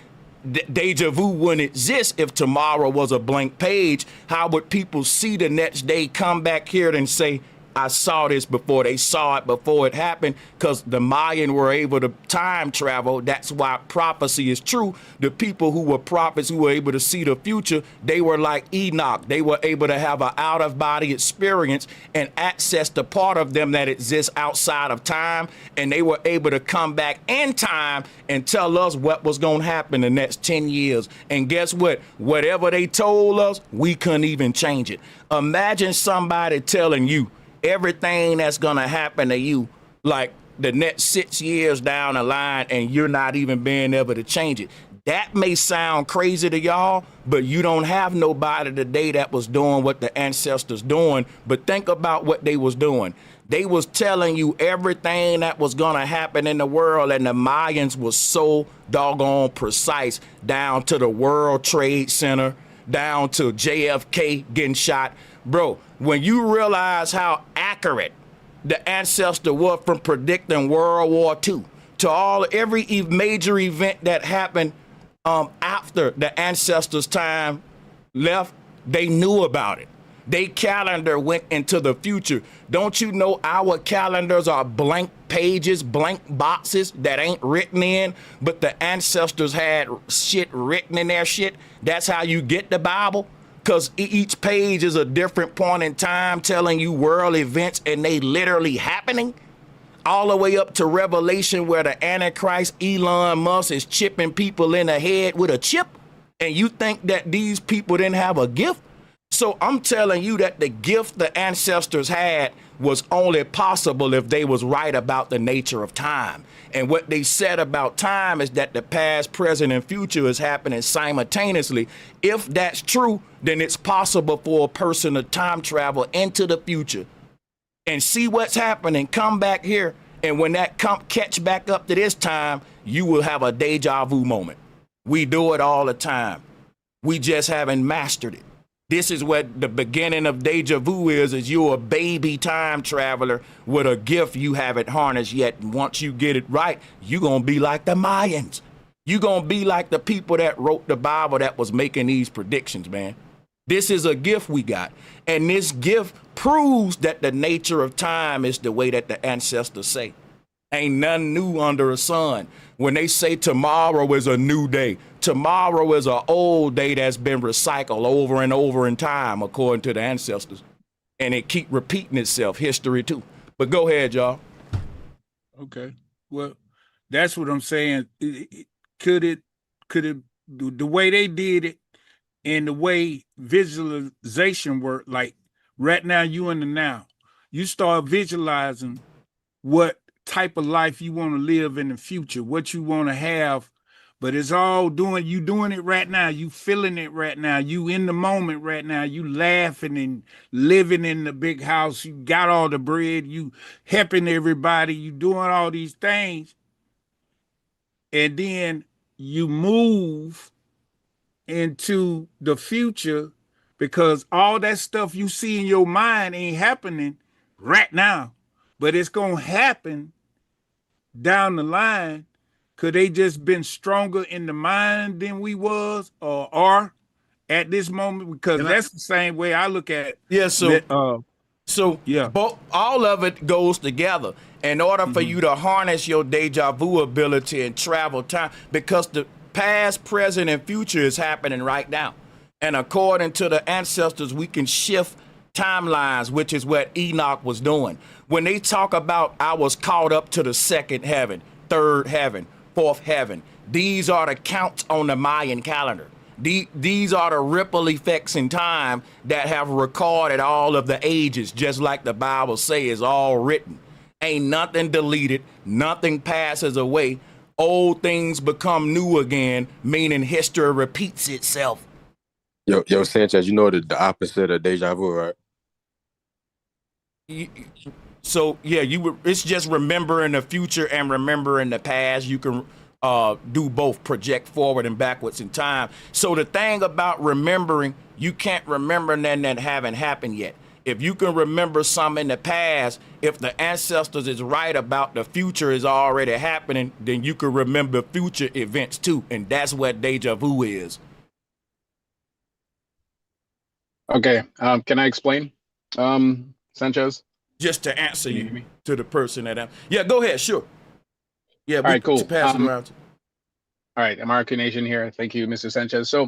deja vu wouldn't exist if tomorrow was a blank page. How would people see the next day, come back here and say, I saw this before? They saw it before it happened, because the Mayan were able to time travel. That's why prophecy is true. The people who were prophets, who were able to see the future, they were like Enoch. They were able to have an out-of-body experience and access the part of them that exists outside of time, and they were able to come back in time and tell us what was going to happen the next 10 years. And guess what? Whatever they told us, we couldn't even change it. Imagine somebody telling you everything that's gonna happen to you, like the next 6 years down the line, and you're not even being able to change it. That may sound crazy to y'all, but you don't have nobody today that was doing what the ancestors doing. But think about what they was doing. They was telling you everything that was gonna happen in the world, and the Mayans was so doggone precise, down to the World Trade Center, down to JFK getting shot. Bro, when you realize how accurate the ancestor was from predicting World War II to every major event that happened after the ancestors' time left, they knew about it. They calendar went into the future. Don't you know our calendars are blank pages, blank boxes that ain't written in, but the ancestors had shit written in their shit? That's how you get the Bible. Because each page is a different point in time telling you world events, and they literally happening. All the way up to Revelation, where the Antichrist, Elon Musk, is chipping people in the head with a chip. And you think that these people didn't have a gift? So I'm telling you that the gift the ancestors had was only possible if they was right about the nature of time. And what they said about time is that the past, present, and future is happening simultaneously. If that's true, then it's possible for a person to time travel into the future and see what's happening, come back here, and when that catch back up to this time, you will have a deja vu moment. We do it all the time. We just haven't mastered it. This is what the beginning of deja vu is you're a baby time traveler with a gift you haven't harnessed yet. And once you get it right, you're going to be like the Mayans. You're going to be like the people that wrote the Bible that was making these predictions, man. This is a gift we got. And this gift proves that the nature of time is the way that the ancestors say. Ain't nothing new under the sun. When they say tomorrow is a new day, tomorrow is an old day that's been recycled over and over in time, according to the ancestors. And it keep repeating itself, history too. But go ahead, y'all. Okay. Well, that's what I'm saying. Could it, the way they did it and the way visualization worked, like right now, you in the now, you start visualizing what type of life you want to live in the future, what you want to have, but it's all you doing it right now. You feeling it right now. You in the moment right now. You laughing and living in the big house. You got all the bread. You helping everybody. You doing all these things. And then you move into the future because all that stuff you see in your mind ain't happening right now, but it's going to happen down the line. Could they just been stronger in the mind than we was or are at this moment? Because that's the same way I look at it. Yeah, so yeah, all of it goes together. In order for you to harness your deja vu ability and travel time, because the past, present, and future is happening right now. And according to the ancestors, we can shift timelines, which is what Enoch was doing. When they talk about I was caught up to the second heaven, third heaven, fourth heaven, these are the counts on the Mayan calendar. These are the ripple effects in time that have recorded all of the ages, just like the Bible says, all written. Ain't nothing deleted, nothing passes away. Old things become new again, meaning history repeats itself. Yo, Sanchez, you know the opposite of deja vu, right? So yeah, it's just remembering the future and remembering the past. You can do both, project forward and backwards in time. So the thing about remembering, you can't remember nothing that haven't happened yet. If you can remember some in the past, if the ancestors is right about the future is already happening, then you can remember future events too. And that's what deja vu is. Okay, can I explain, Sanchez? Just to answer you to the person that yeah, go ahead, sure. Yeah, all right, cool. Pass it around. All right, American Nation here. Thank you, Mr. Sanchez. So,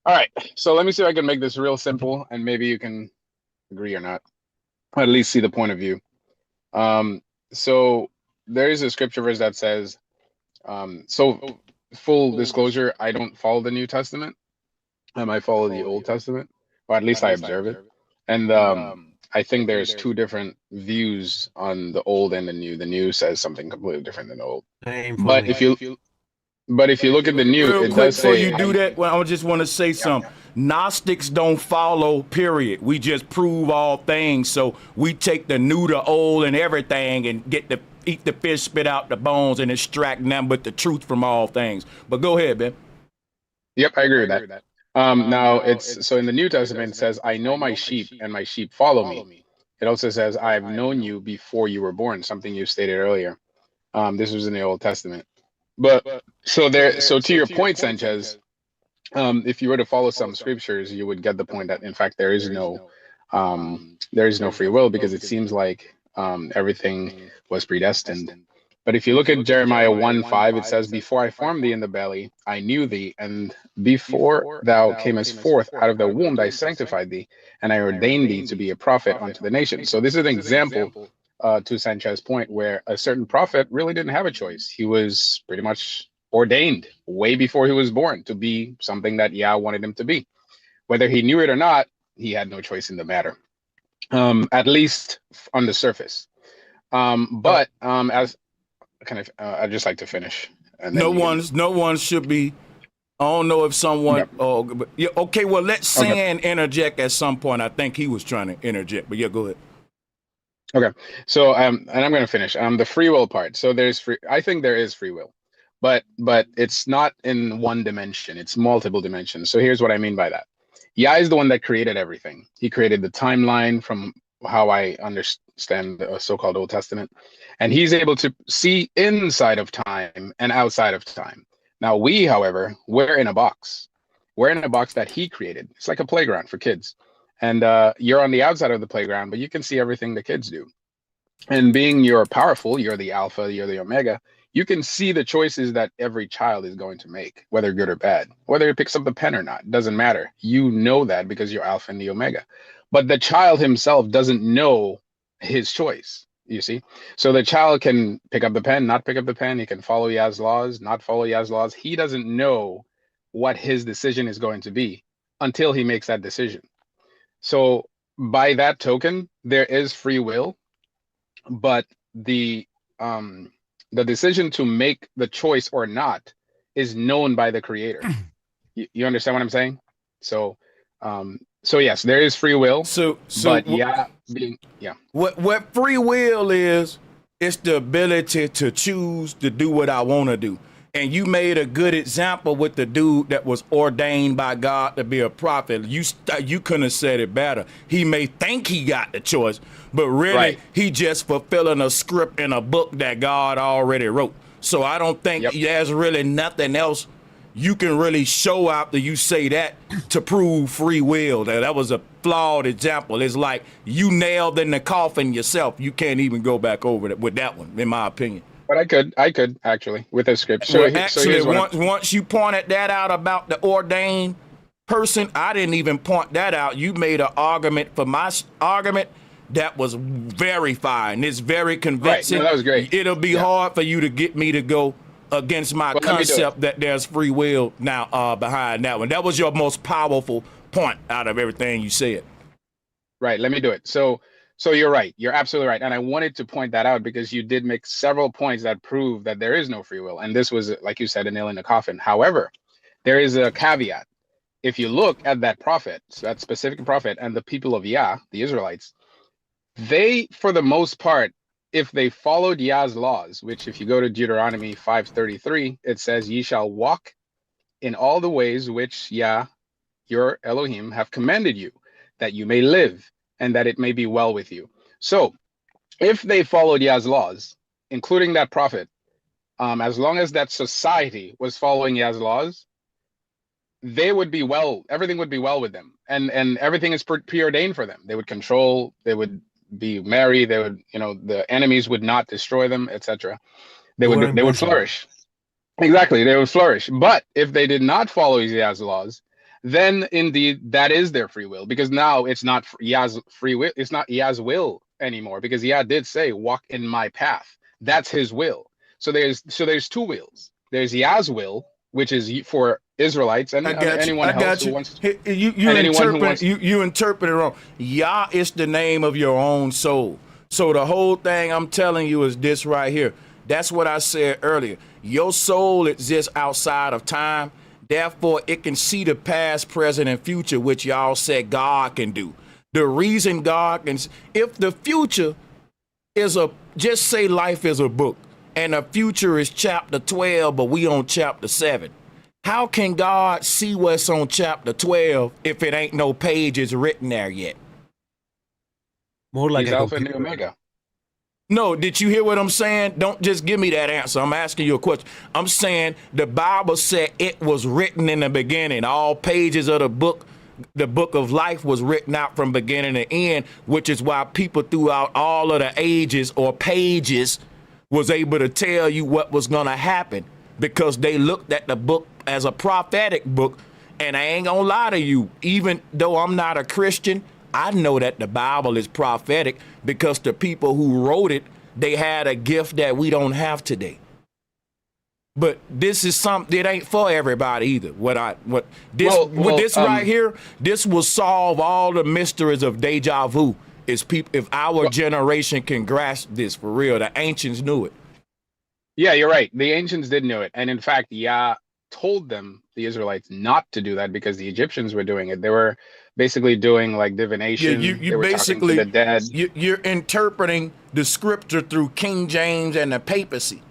all right, so let me see if I can make this real simple, and maybe you can agree or not, or at least see the point of view. So there is a scripture verse that says, so full disclosure, I don't follow the New Testament. I follow the Old Testament, or at least I observe it. And I think there's two different views on the old and the new. The new says something completely different than the old. But if you look at the new, real it quick does say. Before you do that, well, I just want to say something. Gnostics don't follow, period. We just prove all things. So we take the new, the old, and everything, and eat the fish, spit out the bones, and extract none but the truth from all things. But go ahead, man. Yep, I agree with that. Now it's so in the New Testament it says, I know my sheep and my sheep follow me. It also says, I've known you before you were born, something you stated earlier. This was in the Old Testament. But so to your point, Sanchez, if you were to follow some scriptures, you would get the point that in fact there is no there is no free will, because it seems like everything was predestined. But if you look at Jeremiah 1:5, it says, "Before I formed thee in the belly, I knew thee, and before thou camest forth out of the womb, I sanctified thee, and I ordained thee to be a prophet unto the nations." So this is an example, to Sanchez's point, where a certain prophet really didn't have a choice. He was pretty much ordained way before he was born to be something that Yah wanted him to be. Whether he knew it or not, he had no choice in the matter, at least on the surface. But as kind of, I'd just like to finish. And then no one should be. I don't know if someone. Okay. Oh, but yeah, okay. Well, let Sand interject at some point. I think he was trying to interject, but yeah, go ahead. Okay. So and I'm going to finish. The free will part. So I think there is free will, but it's not in one dimension. It's multiple dimensions. So here's what I mean by that. Yah is the one that created everything. He created the timeline, from how I understand the so-called Old Testament, and he's able to see inside of time and outside of time. Now we, however, we're in a box. We're in a box that he created. It's like a playground for kids, and you're on the outside of the playground, but you can see everything the kids do. And being you're powerful, you're the alpha, you're the omega, you can see the choices that every child is going to make, whether good or bad, whether it picks up the pen or not, doesn't matter. You know that because you're alpha and the omega. But the child himself doesn't know his choice, you see? So the child can pick up the pen, not pick up the pen. He can follow Yah's laws, not follow Yah's laws. He doesn't know what his decision is going to be until he makes that decision. So by that token, there is free will, but the decision to make the choice or not is known by the creator. You understand what I'm saying? So yes, there is free will. But what free will is, it's the ability to choose to do what I want to do. And you made a good example with the dude that was ordained by God to be a prophet. You couldn't have said it better. He may think he got the choice, but really he just fulfilling a script in a book that God already wrote. So I don't think there's really nothing else you can really show after you say that to prove free will. That was a flawed example. It's like you nailed in the coffin yourself. You can't even go back over it with that one, in my opinion. But I could actually with a script. So actually, once you pointed that out about the ordained person, I didn't even point that out. You made an argument for my argument that was very fine. It's very convincing. Right. No, that was great. It'll be hard for you to get me to go against my concept that there's free will now behind that one. That was your most powerful point out of everything you said. Right. Let me do it. So you're right. You're absolutely right. And I wanted to point that out because you did make several points that prove that there is no free will. And this was, like you said, a nail in the coffin. However, there is a caveat. If you look at that prophet, so that specific prophet, and the people of Yah, the Israelites, they, for the most part, if they followed Yah's laws, which if you go to Deuteronomy 5:33, it says, "Ye shall walk in all the ways which Yah, your Elohim, have commanded you, that you may live, and that it may be well with you." So if they followed Yah's laws, including that prophet, as long as that society was following Yah's laws, they would be well, everything would be well with them. And everything is preordained for them. They would control, they would be married, they would, the enemies would not destroy them, etc. They would flourish. Exactly, they would flourish. But if they did not follow Yah's laws, then indeed that is their free will, because now it's not Yah's free will, it's not Yah's will anymore, because Yah did say, "Walk in my path." That's his will. So there's two wills. There's Yah's will, which is for Israelites and anyone else who wants to. You interpret it wrong. Yah is the name of your own soul. So the whole thing I'm telling you is this right here. That's what I said earlier. Your soul exists outside of time. Therefore, it can see the past, present, and future, which y'all said God can do. The reason God can, if the future is just say life is a book, and the future is chapter 12, but we on chapter 7. How can God see what's on chapter 12 if it ain't no pages written there yet? More like He's Alpha and Omega. No, did you hear what I'm saying? Don't just give me that answer. I'm asking you a question. I'm saying the Bible said it was written in the beginning. All pages of the book the book of life was written out from beginning to end, which is why people throughout all of the ages or pages was able to tell you what was going to happen, because they looked at the book as a prophetic book. And I ain't gonna lie to you, even though I'm not a Christian, I know that the Bible is prophetic, because the people who wrote it, they had a gift that we don't have today. But this is something that ain't for everybody either. This right here, this will solve all the mysteries of deja vu. Is people, if our generation can grasp this for real, the ancients knew it. Yeah, you're right. The ancients did know it, and in fact, Yah told them, the Israelites, not to do that because the Egyptians were doing it. They were basically doing like divination. Yeah, they were talking to the dead. You're interpreting the scripture through King James and the papacy.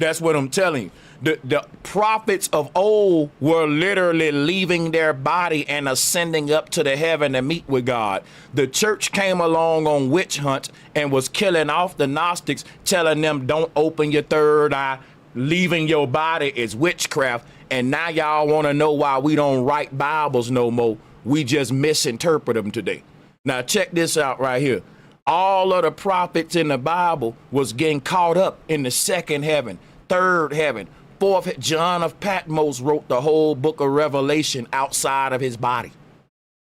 That's what I'm telling you. The prophets of old were literally leaving their body and ascending up to the heaven to meet with God. The church came along on witch hunts and was killing off the Gnostics, telling them don't open your third eye. Leaving your body is witchcraft. And now y'all want to know why we don't write Bibles no more. We just misinterpret them today. Now check this out right here. All of the prophets in the Bible was getting caught up in the second heaven, third heaven, fourth. John of Patmos wrote the whole book of Revelation outside of his body,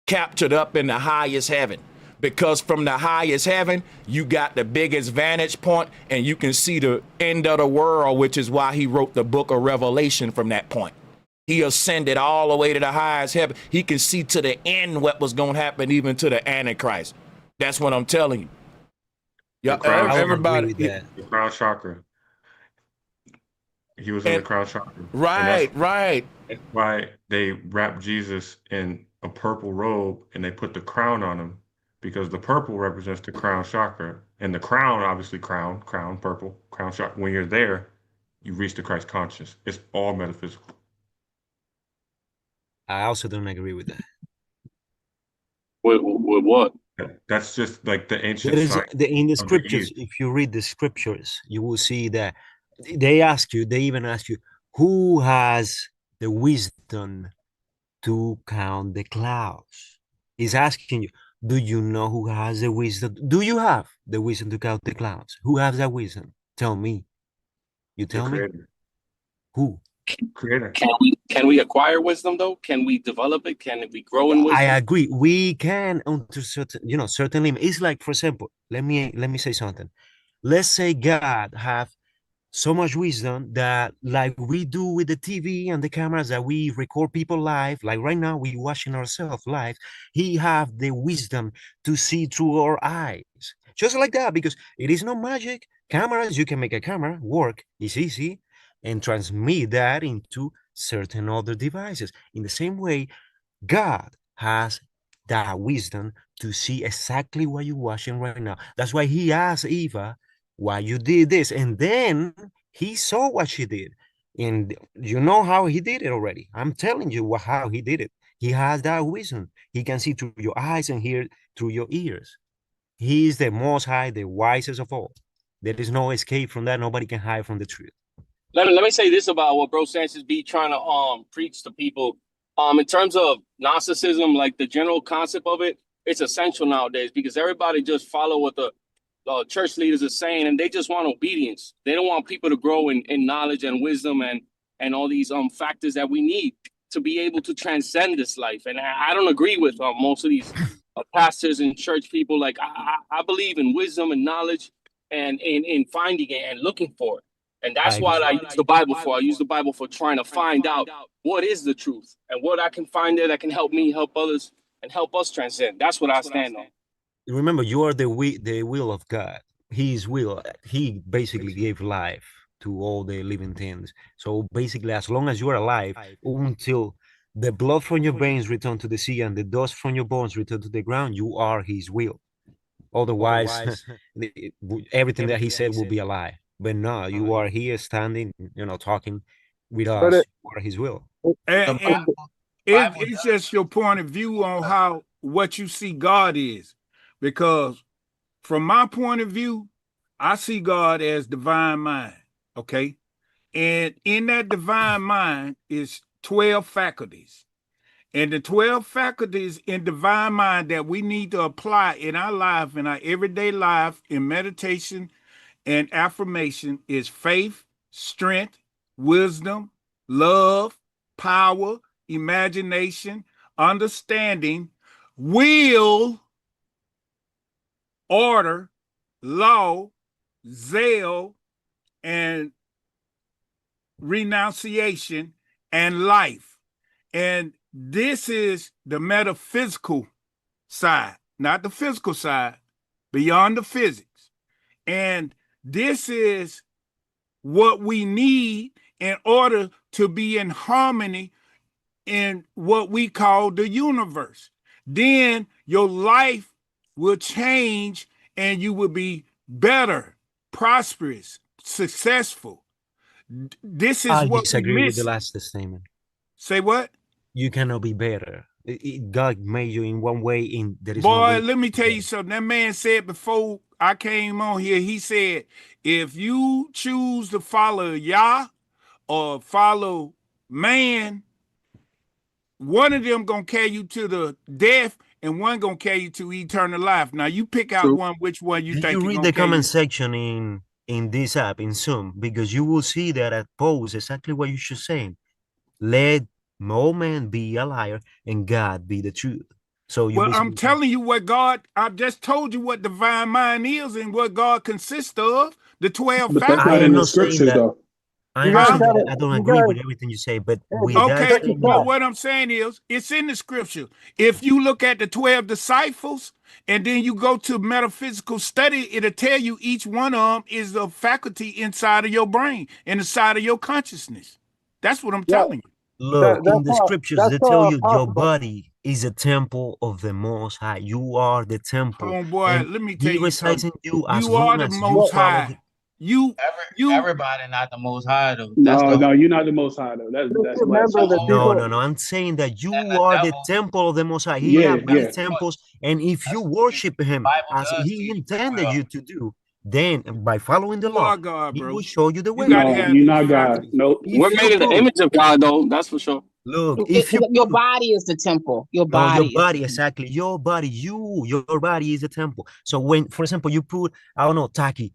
captured up in the highest heaven. Because from the highest heaven, you got the biggest vantage point and you can see the end of the world, which is why he wrote the book of Revelation from that point. He ascended all the way to the highest heaven. He can see to the end what was going to happen, even to the Antichrist. That's what I'm telling you. Yeah, everybody. The crown chakra. He was in the crown chakra. Right. That's why they wrapped Jesus in a purple robe and they put the crown on him, because the purple represents the crown chakra, and the crown, obviously, crown, purple, crown chakra. When you're there, you reach the Christ conscious. It's all metaphysical. I also don't agree with that. With what? That's just like the ancient science. In the scriptures, if you read the scriptures, you will see that they even ask you, who has the wisdom to count the clouds? He's asking you, do you know who has the wisdom? Do you have the wisdom to count the clouds? Who has that wisdom? Tell me. You tell me. Who? Creator. Can we acquire wisdom though? Can we develop it? Can we grow in wisdom? I agree. We can unto certain limit. It's like, for example, let me say something. Let's say God have so much wisdom that, like we do with the TV and the cameras, that we record people live, like right now we watching ourselves live. He have the wisdom to see through our eyes, just like that, because it is no magic. Cameras, you can make a camera work. It's easy, and transmit that into certain other devices. In the same way, God has that wisdom to see exactly what you're watching right now. That's why he asked Eva, why you did this, and then he saw what she did, and you know how he did it already. I'm telling you how he did it. He has that wisdom. He can see through your eyes and hear through your ears. He is the most high, the wisest of all. There is no escape from that. Nobody can hide from the truth. Let me say this about what Bro Sanchez be trying to preach to people. In terms of Gnosticism, like the general concept of it, it's essential nowadays because everybody just follow what the church leaders are saying, and they just want obedience. They don't want people to grow in knowledge and wisdom and all these factors that we need to be able to transcend this life. And I don't agree with most of these pastors and church people. Like I believe in wisdom and knowledge and in finding it and looking for it. And that's what I use the Bible for. I use the Bible for trying to find out what is the truth and what I can find there that can help me, help others, and help us transcend. That's what I stand on. Remember, you are the will of God. His will. He basically gave life to all the living things. So basically, as long as you are alive, until the blood from your veins return to the sea and the dust from your bones return to the ground, you are his will. Otherwise, everything that he said will be a lie. But no, you are here standing, talking with us. You are his will. And it's just your point of view on what you see God is. Because from my point of view, I see God as divine mind. Okay. And in that divine mind is 12 faculties. And the 12 faculties in divine mind that we need to apply in our life, in our everyday life, in meditation and affirmation is faith, strength, wisdom, love, power, imagination, understanding, will, order, law, zeal, and renunciation, and life. And this is the metaphysical side, not the physical side, beyond the physics. And this is what we need in order to be in harmony in what we call the universe. Then your life will change and you will be better, prosperous, successful. This is I what we disagree with the miss. last statement. Say what? You cannot be better. God made you in one way, in there is no Boy, way. let me tell you something. That man said before I came on here, he said, if you choose to follow Yah or follow man, one of them gonna carry you to the death and one gonna carry you to eternal life. Now you pick out True. one, which one you Did think you is read gonna the carry you. comment section in this app, in Zoom? Because you will see that I post exactly what you should say. Let no man be a liar and God be the truth. So you Well, I'm basically telling you what God, I just told you what divine mind is and what God consists of, the 12 But that's I not faculties. in am the not saying scriptures, that. though. I You am not guys Huh? saying that gotta, I don't you agree with guys, everything you say, but hey, with that Okay, check this but statement, out. what I'm saying is, it's in the scripture. If you look at the 12 disciples and then you go to metaphysical study, it'll tell you each one of them is a faculty inside of your brain, inside of your consciousness. That's what I'm Yeah, telling you. look, in the scriptures, that's they tell all you your possible. body is a temple of the Most High. You are the temple, Homeboy, and let me tell He you resides something. in you as You are long the as you most What? follow the. high. You, you, Everybody not the most high though. That's No, the no, whole. you're not the Most High, though. Just That's remember The that blasphemy. No, whole no, people, no. I'm saying that and you the are the devil. temple of the Most High. He Yeah, have yeah. many temples, and if you That's what the worship Him Bible as does He teach free intended will. you to do, then by following the you law, are God, He bro. will show you the You way. got to No, have you're these not God. faculties. Nope. We're If you made in the put, image of God, though. That's for sure. look, if you Your put, body is the temple. Your no, your body is the body, temple. exactly, your body, your body is a temple. So when, for example, you put, I don't know, Taki,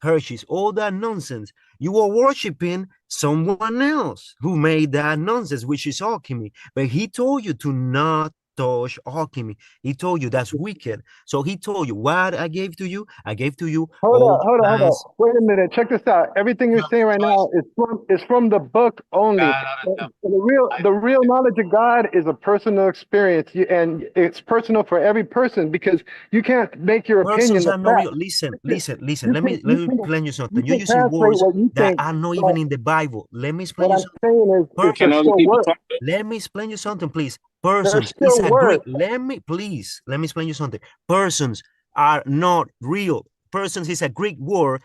Hershey's, all that nonsense, you are worshiping someone else who made that nonsense, which is alchemy. But he told you to not touch alchemy. He told you that's wicked. So he told you what I gave to you. I gave to you hold all up, the hold up, hold plants. up. Wait a minute. Check this out. Everything You you're have saying a right choice. now is from the book only. God or the devil. The real knowledge of God is a personal experience, and it's personal for every person because you can't make your opinion Persons the are not fact. real. Listen, You listen, listen. can, Let you me can, let you me can, explain you you something. You're can using translate words what you that think, are not but even in the Bible. Let me explain what you I'm something. saying is Can they're other still people words. talk? Let me explain you something, please. They're Persons is still a Greek. words. Let me explain you something. Persons are not real. Persons is a Greek word,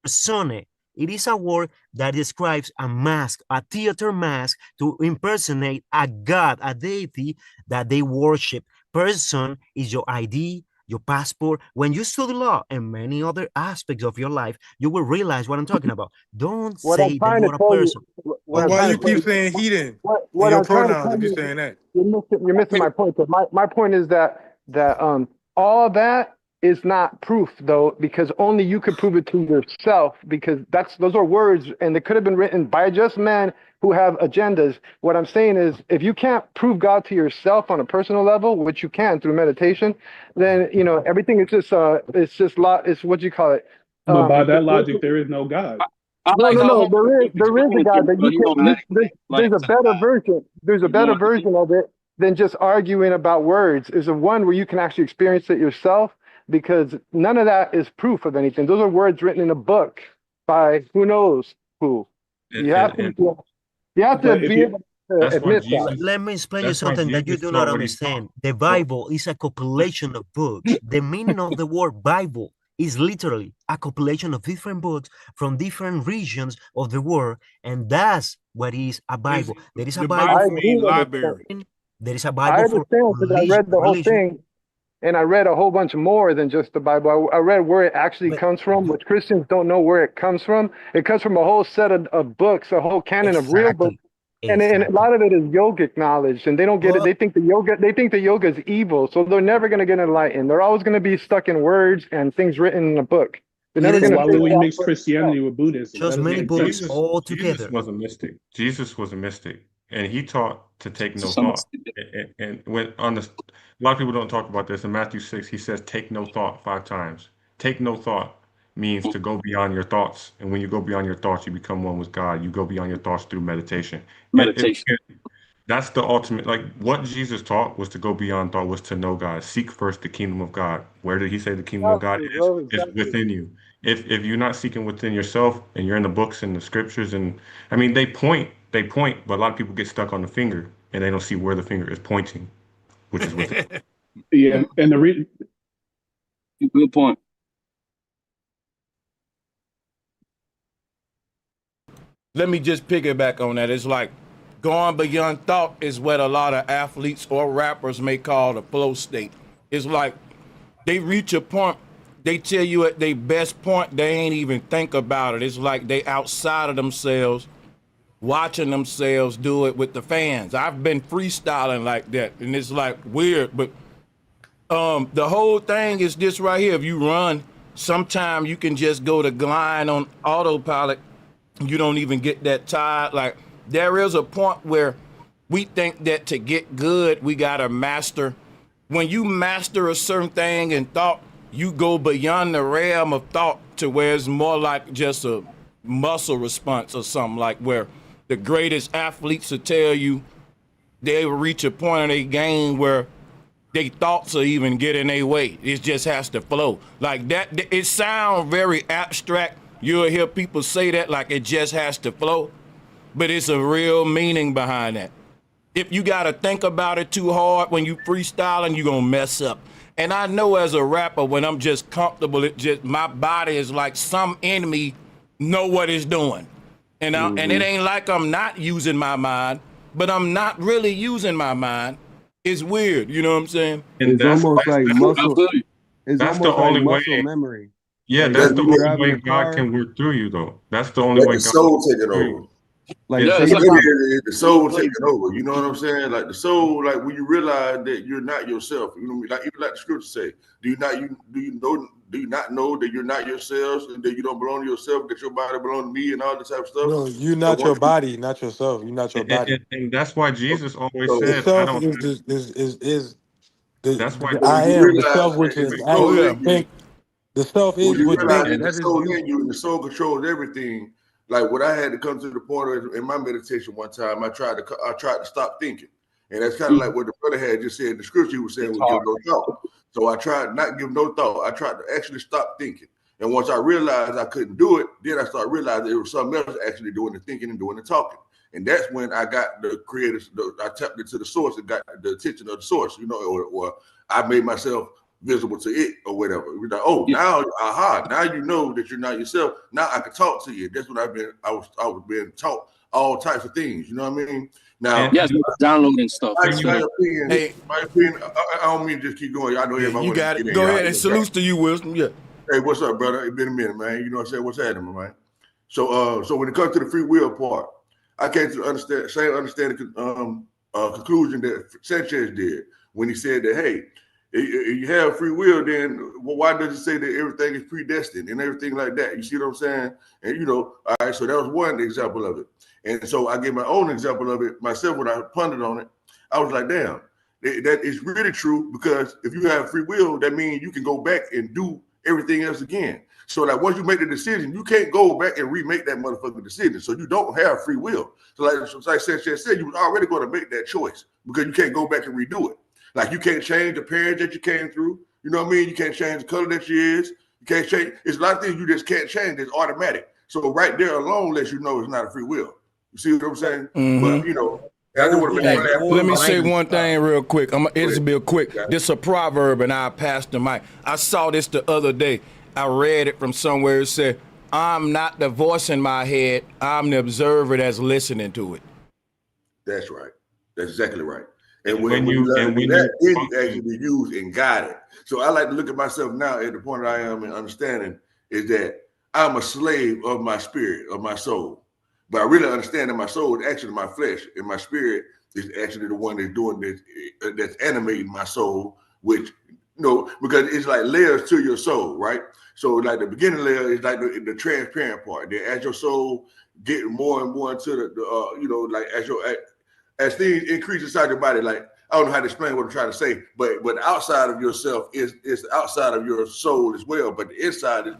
persone. It is a word that describes a mask, a theater mask to impersonate a god, a deity that they worship. Person is your ID, your passport. When you study law and many other aspects of your life, you will realize what I'm talking about. Don't What I'm say that trying you to are a tell you, person. what But I'm why trying you to tell keep you, saying he then in what your I'm trying to pronouns tell if you're you, saying that? you're missing my point. My point is that all that is not proof though, because only you could prove it to yourself, because those are words and they could have been written by just men who have agendas. What I'm saying is if you can't prove God to yourself on a personal level, which you can through meditation, then everything is just it's what you call it. But by It's that logic, there is no God. I no, like no, how no. humble There is you explain a it, God, Jimmy, but but you don't let it there's a to better God. version. There's a You know better what I mean? version of it than just arguing about words. There's a one where you can actually experience it yourself, because none of that is proof of anything. Those are words written in a book by who knows who. And, You have and, to and you have to but if be you, able to that's why admit that. Jesus, Let me explain you that's why something that you Jesus do not already taught. understand. The Well, Bible is a compilation of books. The meaning of the word Bible is literally a compilation of different books from different regions of the world, and that's what is a Is Bible. There is a the Bible I Bible for do mean understand. library. there is a I Bible for understand because I read the whole religion. thing. And I read a whole bunch more than just the Bible. I read where it actually But comes from, which Christians don't know where it comes from. It comes from a whole set of books, a whole canon of real books exactly, And a Exactly. lot of it is yogic knowledge, and they don't get it. Well, They think the yoga is evil, so they're never going to get enlightened. They're always going to be stuck in words and things written in a book. They're it never is So going to why would we figure out mix for themselves. Christianity with Buddhism? That just doesn't many make books sense. all Jesus together. was a mystic. Jesus was a mystic, and he taught to take no Some thought. And when on the, a lot of people don't talk about this. In Matthew 6, he says, "Take no thought" 5 times. Take no thought means to go beyond your thoughts, and when you go beyond your thoughts, you become one with God. You go beyond your thoughts through meditation. meditation. That's the ultimate. Like what Jesus taught was to go beyond thought, was to know God. Seek first the kingdom of God. Where did he say the kingdom of God Exactly, is? bro. It's Exactly. within you. If you're not seeking within yourself and you're in the books and the scriptures, and I mean they point, but a lot of people get stuck on the finger and they don't see where the finger is pointing, which is within. Yeah, and Good point. Let me just piggyback on that. It's like going beyond thought is what a lot of athletes or rappers may call the flow state. It's like they reach a point, they tell you at their best point, they ain't even think about it. It's like they outside of themselves, watching themselves do it with the fans. I've been freestyling like that, and it's like weird, but the whole thing is this right here. If you run, sometimes you can just go to glide on autopilot. You don't even get that tired. Like there is a point where we think that to get good, we gotta master. When you master a certain thing in thought, you go beyond the realm of thought to where it's more like just a muscle response or something, like where the greatest athletes will tell you they will reach a point in their game where they thoughts will even get in their way. It just has to flow. Like that, it sounds very abstract. You'll hear people say that like it just has to flow, but it's a real meaning behind that. If you gotta think about it too hard when you freestyling, you're gonna mess up. And I know as a rapper, when I'm just comfortable, it just my body is like some enemy know what it's doing. And it ain't like I'm not using my mind, but I'm not really using my mind. It's weird, you know what I'm saying? And It's almost like I muscle. feel you. It's that's the almost like only way. muscle memory. Yeah, Like that's if the you only driving way a God car, can work through you, though. That's the only Let way the God can soul take work it through over. you. like It's Yeah, That's it's say what like it how is. The you soul taking over. You know what I'm saying? Like the soul, like when you realize that you're not yourself. You know, like even like the scripture say, do you not know that you're not yourselves and that you don't belong to yourself, that your body belongs to me and all this type of stuff. No, you're So not your once you, body, not yourself. You're not your body. and that's why Jesus always so The said, "I self don't." is That's why the so when I you am, the realize self that which if is the Oh soul actually yeah. in you, think. The self when is you what realize thinks. that and the That is soul you. in you and the soul controls everything, like what I had to come to the point of in my meditation one time, I tried to stop thinking. And that's kind of like what the brother had just said. The scripture he was saying it's was give hard. no thought. So I tried not give no thought. I tried to actually stop thinking. And once I realized I couldn't do it, then I started realizing there was something else actually doing the thinking and doing the talking. And that's when I got the creators, I tapped into the source and got the attention of the source, or I made myself visible to it or whatever. It was like, oh, Yeah, now, now you know that you're not yourself. Now I can talk to you. That's what I was being taught all types of things. You know what I mean? Now, yeah, it's more downloading stuff. when you Hey, my opinion, I don't mean to just keep going. I know yeah, everybody you want got to get it. in Go here. ahead and salutes to you, Wisdom. Yeah. Hey, what's up, brother? It's been a minute, man. You know what I'm saying? What's happening, man? So when it comes to the free will part, I came to the same understanding conclusion that Sanchez did when he said that, hey, if you have free will, then why does it say that everything is predestined and everything like that? You see what I'm saying? And all right, so that was one example of it. And so I gave my own example of it myself when I pondered on it. I was like, damn, that is really true, because if you have free will, that means you can go back and do everything else again. So that once you make the decision, you can't go back and remake that motherfucking decision. So you don't have free will. So like Sanchez said, you was already going to make that choice because you can't go back and redo it. Like you can't change the parents that you came through. You know what I mean? You can't change the color that you is. You can't change. It's a lot of things you just can't change. It's automatic. So right there alone lets you know it's not a free will. You see what I'm saying? But Mm-hmm. I just want to make Hey, sure that let me say point. one thing real quick. It'll be a quick. Got it. This is a proverb, and I'll pass the mic. I saw this the other day. I read it from somewhere. It said, "I'm not the voice in my head. I'm the observer that's listening to it." That's right. That's exactly right. And when when you you learn and to do when that, you then you function, actually be used and guided. So I like to look at myself now at the point that I am in understanding is that I'm a slave of my spirit, of my soul. But I really understand that my soul is actually my flesh, and my spirit is actually the one that's doing this, that's animating my soul, which, because it's like layers to your soul, right? So like the beginning layer is like the transparent part. Then as your soul get more and more into the like as things increase inside your body, like I don't know how to explain what I'm trying to say, but outside of yourself is outside of your soul as well. But the inside, I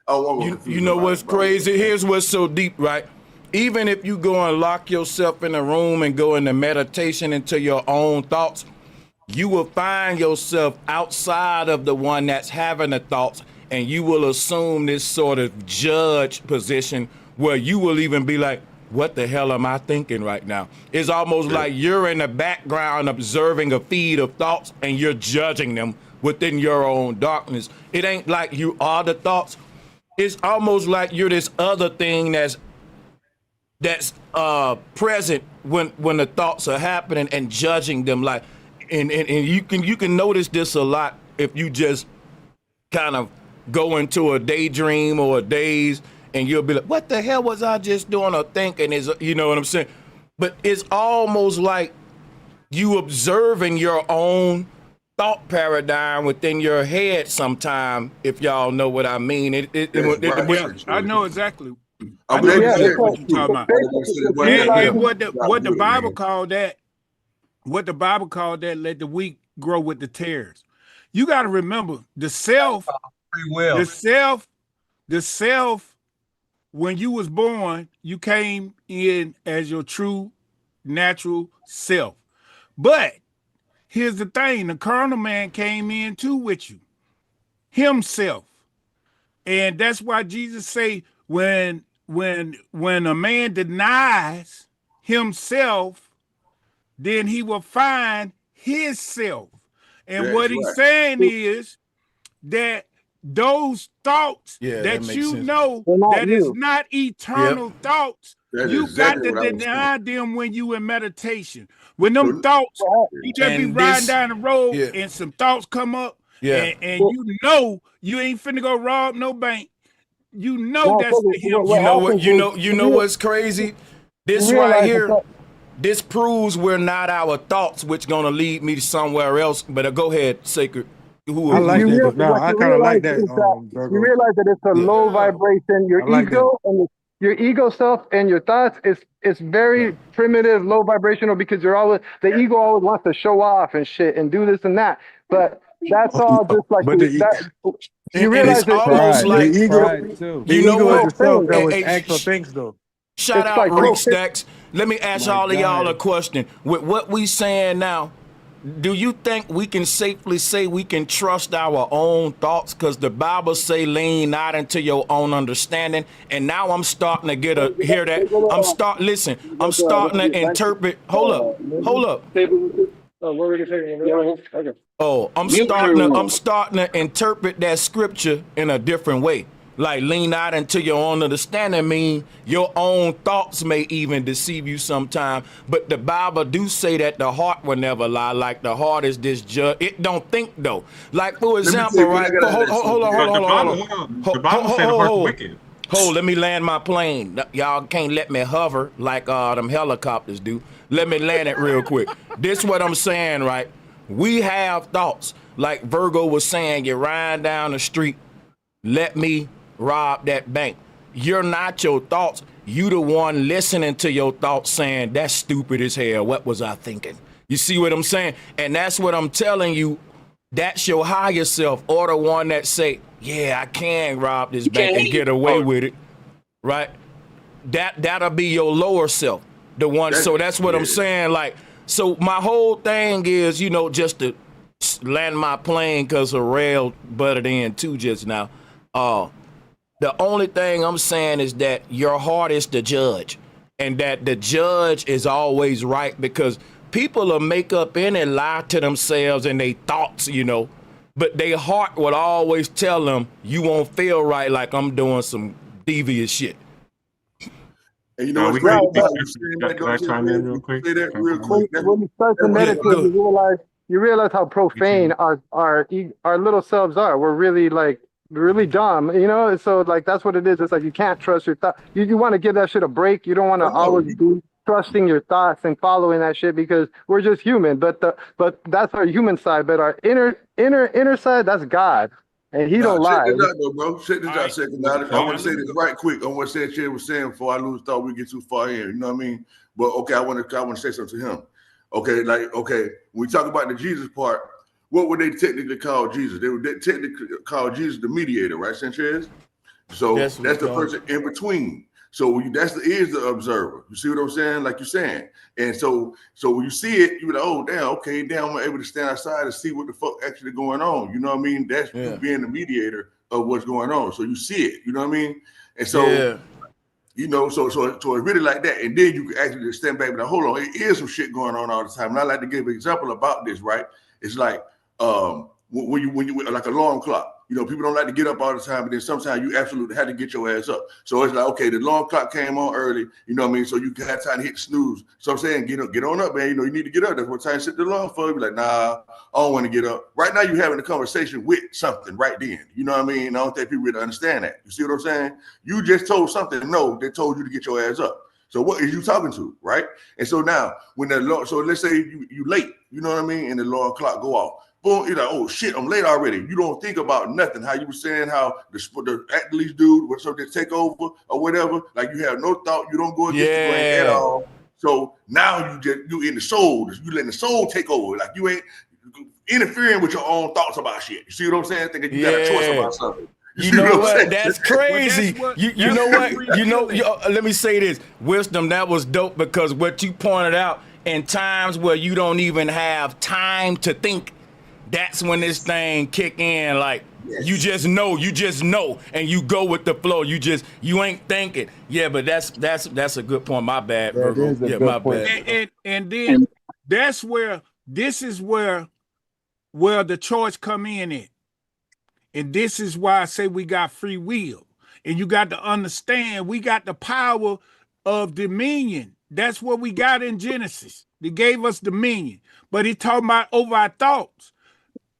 don't want to confuse You know what's crazy? Here's what's so deep, right? Even if you go and lock yourself in a room and go into meditation into your own thoughts, you will find yourself outside of the one that's having the thoughts, and you will assume this sort of judge position where you will even be like, what the hell am I thinking right now? It's almost like you're in the background observing a feed of thoughts and you're judging them within your own darkness. It ain't like you are the thoughts. It's almost like you're this other thing that's present when the thoughts are happening and judging them, like, and you can notice this a lot if you just kind of go into a daydream or a daze, and you'll be like, what the hell was I just doing or thinking? Is, you know what I'm saying? But it's almost like you observing your own thought paradigm within your head sometime, if y'all know what I mean. I know exactly. I'm I know glad exactly you what you're talking about. And what the Bible called that, let the wheat grow with the tares. You got to remember the self, the self, when you was born, you came in as your true natural self. But here's the thing, the carnal man came in too with you, himself. And that's why Jesus say, when a man denies himself, then he will find his self. And what he's saying is that those thoughts that you know that is not eternal thoughts, you got to deny them when you in meditation. When them thoughts, you just be riding down the road and some thoughts come up, and you know you ain't finna go rob no bank. You know that's the him. You know what's crazy? This right here, this proves we're not our thoughts, which gonna lead me to somewhere else. But go ahead, Sacred. I like that. Now I kind of like that. You realize that it's a low vibration. Your ego and your ego self and your thoughts is very primitive, low vibrational, because the ego always wants to show off and shit and do this and that. But that's all just like you realize it's almost like the ego is the self that was actual things though. Shout out Rick Stacks. Let me ask all of y'all a question. With what we saying now, do you think we can safely say we can trust our own thoughts? Because the Bible say lean not into your own understanding. And now I'm starting to hear that. I'm starting to interpret. Hold up. Oh, I'm starting to interpret that scripture in a different way. Like lean not into your own understanding mean your own thoughts may even deceive you sometime. But the Bible do say that the heart will never lie. Like the heart is this judge. It don't think though. Like for example, right? Hold on. The Bible said the heart's wicked. Let me land my plane. Y'all can't let me hover like them helicopters do. Let me land it real quick. This what I'm saying, right? We have thoughts. Like Virgo was saying, you're riding down the street. Let me rob that bank. You're not your thoughts. You the one listening to your thoughts saying, that's stupid as hell. What was I thinking? You see what I'm saying? And that's what I'm telling you. That's your higher self, or the one that say, yeah, I can rob this bank and get away with it. Right? That'll be your lower self. The one. So that's what I'm saying. Like, so my whole thing is, just to land my plane because a rail butted in too just now. The only thing I'm saying is that your heart is the judge, and that the judge is always right, because people will make up any lie to themselves and they thoughts, but their heart will always tell them you won't feel right, like I'm doing some devious shit. And you know what's great? Can I chime in real quick? Say that real quick. When you start to meditate, you realize how profane our little selves are. We're really like really dumb, you know. So like that's what it is. It's like you can't trust your thought. You want to give that shit a break. You don't want to always be trusting your thoughts and following that shit because we're just human. But that's our human side. But our inner side, that's God, and He Nah, don't check lie. this out though, bro. Check this out, second. I want to say let me this right quick on what Sanchez was saying before I lose thought we get too far in. You know what I mean? But okay, I want to say something to him. Okay, when we talk about the Jesus part, what would they technically call Jesus? They would technically call Jesus the mediator, right, Sanchez? So that's the person in between. So that's the observer. You see what I'm saying? Like you're saying. And so when you see it, you're like, oh damn, okay, damn, I'm able to stand outside and see what the fuck actually going on. You know what I mean? That's you being the mediator of what's going on. So you see it, you know what I mean? And so you know, so it's really like that. And then you can actually stand back and like, hold on, it is some shit going on all the time. And I like to give an example about this, right? It's like when you like alarm clock. You know, people don't like to get up all the time, but then sometimes you absolutely have to get your ass up. So it's like, okay, the alarm clock came on early, you know what I mean? So you can have time to hit the snooze. So I'm saying, get on up, man. You know, you need to get up. That's what time you set the alarm for. You're like, nah, I don't want to get up. Right now, you're having a conversation with something right then. You know what I mean? I don't think people really understand that. You see what I'm saying? You just told something, no, they told you to get your ass up. So what is you talking to, right? And so now, when so let's say you late, you know what I mean? And the alarm clock go off. Boom, you're like, oh shit, I'm late already. You don't think about nothing. How you were saying how the athletes dude, so they take over or whatever. Like you have no thought. You don't go against the grain at all. So now you in the soul. You letting the soul take over. Like you ain't interfering with your own thoughts about shit. You see what I'm saying? Thinking you got a choice about something. You know what? That's crazy. You know what? Let me say this. Wisdom, that was dope because what you pointed out in times where you don't even have time to think, that's when this thing kick in. Like you just know, and you go with the flow. You ain't thinking. Yeah, but that's a good point. My bad, Virgo. Yeah, my bad. And then this is where the choice come in at. And this is why I say we got free will. And you got to understand we got the power of dominion. That's what we got in Genesis. They gave us dominion. But he talking about over our thoughts.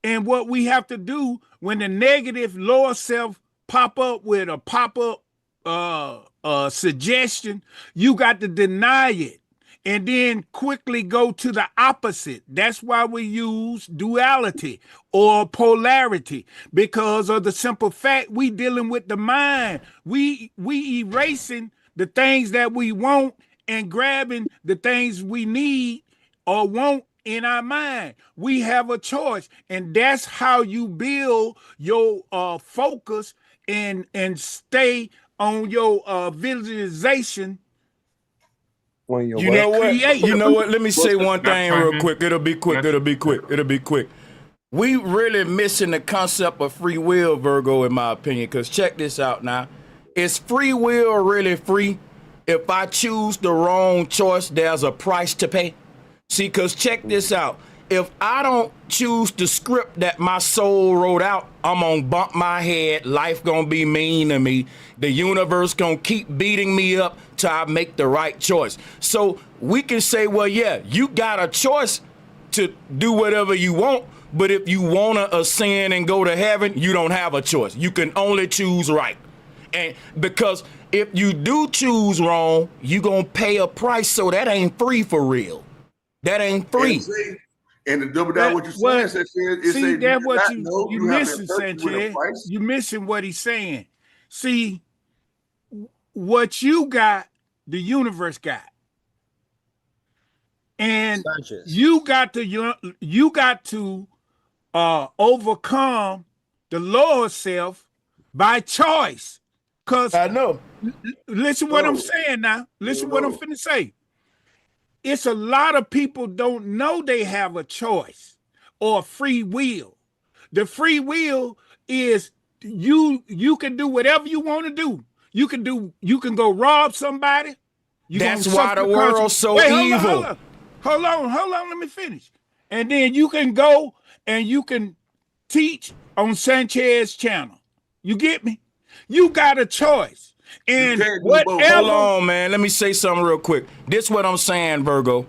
And what we have to do when the negative lower self pop up with a pop-up suggestion, you got to deny it and then quickly go to the opposite. That's why we use duality or polarity, because of the simple fact we dealing with the mind. We erasing the things that we want and grabbing the things we need or want in our mind. We have a choice, and that's how you build your focus and stay on your visualization. You know what? Let me say one thing real quick. It'll be quick. We really missing the concept of free will, Virgo, in my opinion, because check this out now. Is free will really free? If I choose the wrong choice, there's a price to pay. See, because check this out. If I don't choose the script that my soul wrote out, I'm going to bump my head. Life going to be mean to me. The universe going to keep beating me up till I make the right choice. So we can say, well, yeah, you got a choice to do whatever you want. But if you want to ascend and go to heaven, you don't have a choice. You can only choose right. And because if you do choose wrong, you going to pay a price. So that ain't free for real. That ain't free. And to double down what you're saying, see, that's what you missing, Sanchez. You missing what he's saying. See, what you got, the universe got, and you got to overcome the lower self by choice. Cause I know. Listen what I'm saying now. Listen what I'm finna say. It's a lot of people don't know they have a choice or free will. The free will is you can do whatever you want to do. You can go rob somebody. That's why the world's so evil. Hold on, let me finish. And then you can go and you can teach on Sanchez's channel. You get me? You got a choice. And whatever. Hold on, man. Let me say something real quick. This is what I'm saying, Virgo.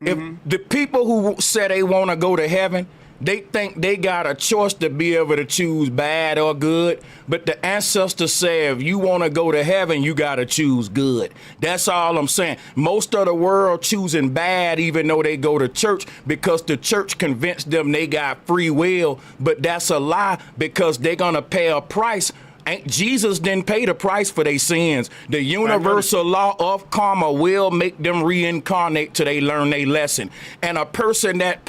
If the people who say they want to go to heaven, They think they got a choice to be able to choose bad or good, but the ancestors say if you want to go to heaven, you got to choose good. That's all I'm saying. Most of the world choosing bad even though they go to church because the church convinced them they got free will, but that's a lie because they're going to pay a price. Jesus didn't pay the price for their sins. The universal law of karma will make them reincarnate till they learn their lesson. And a person that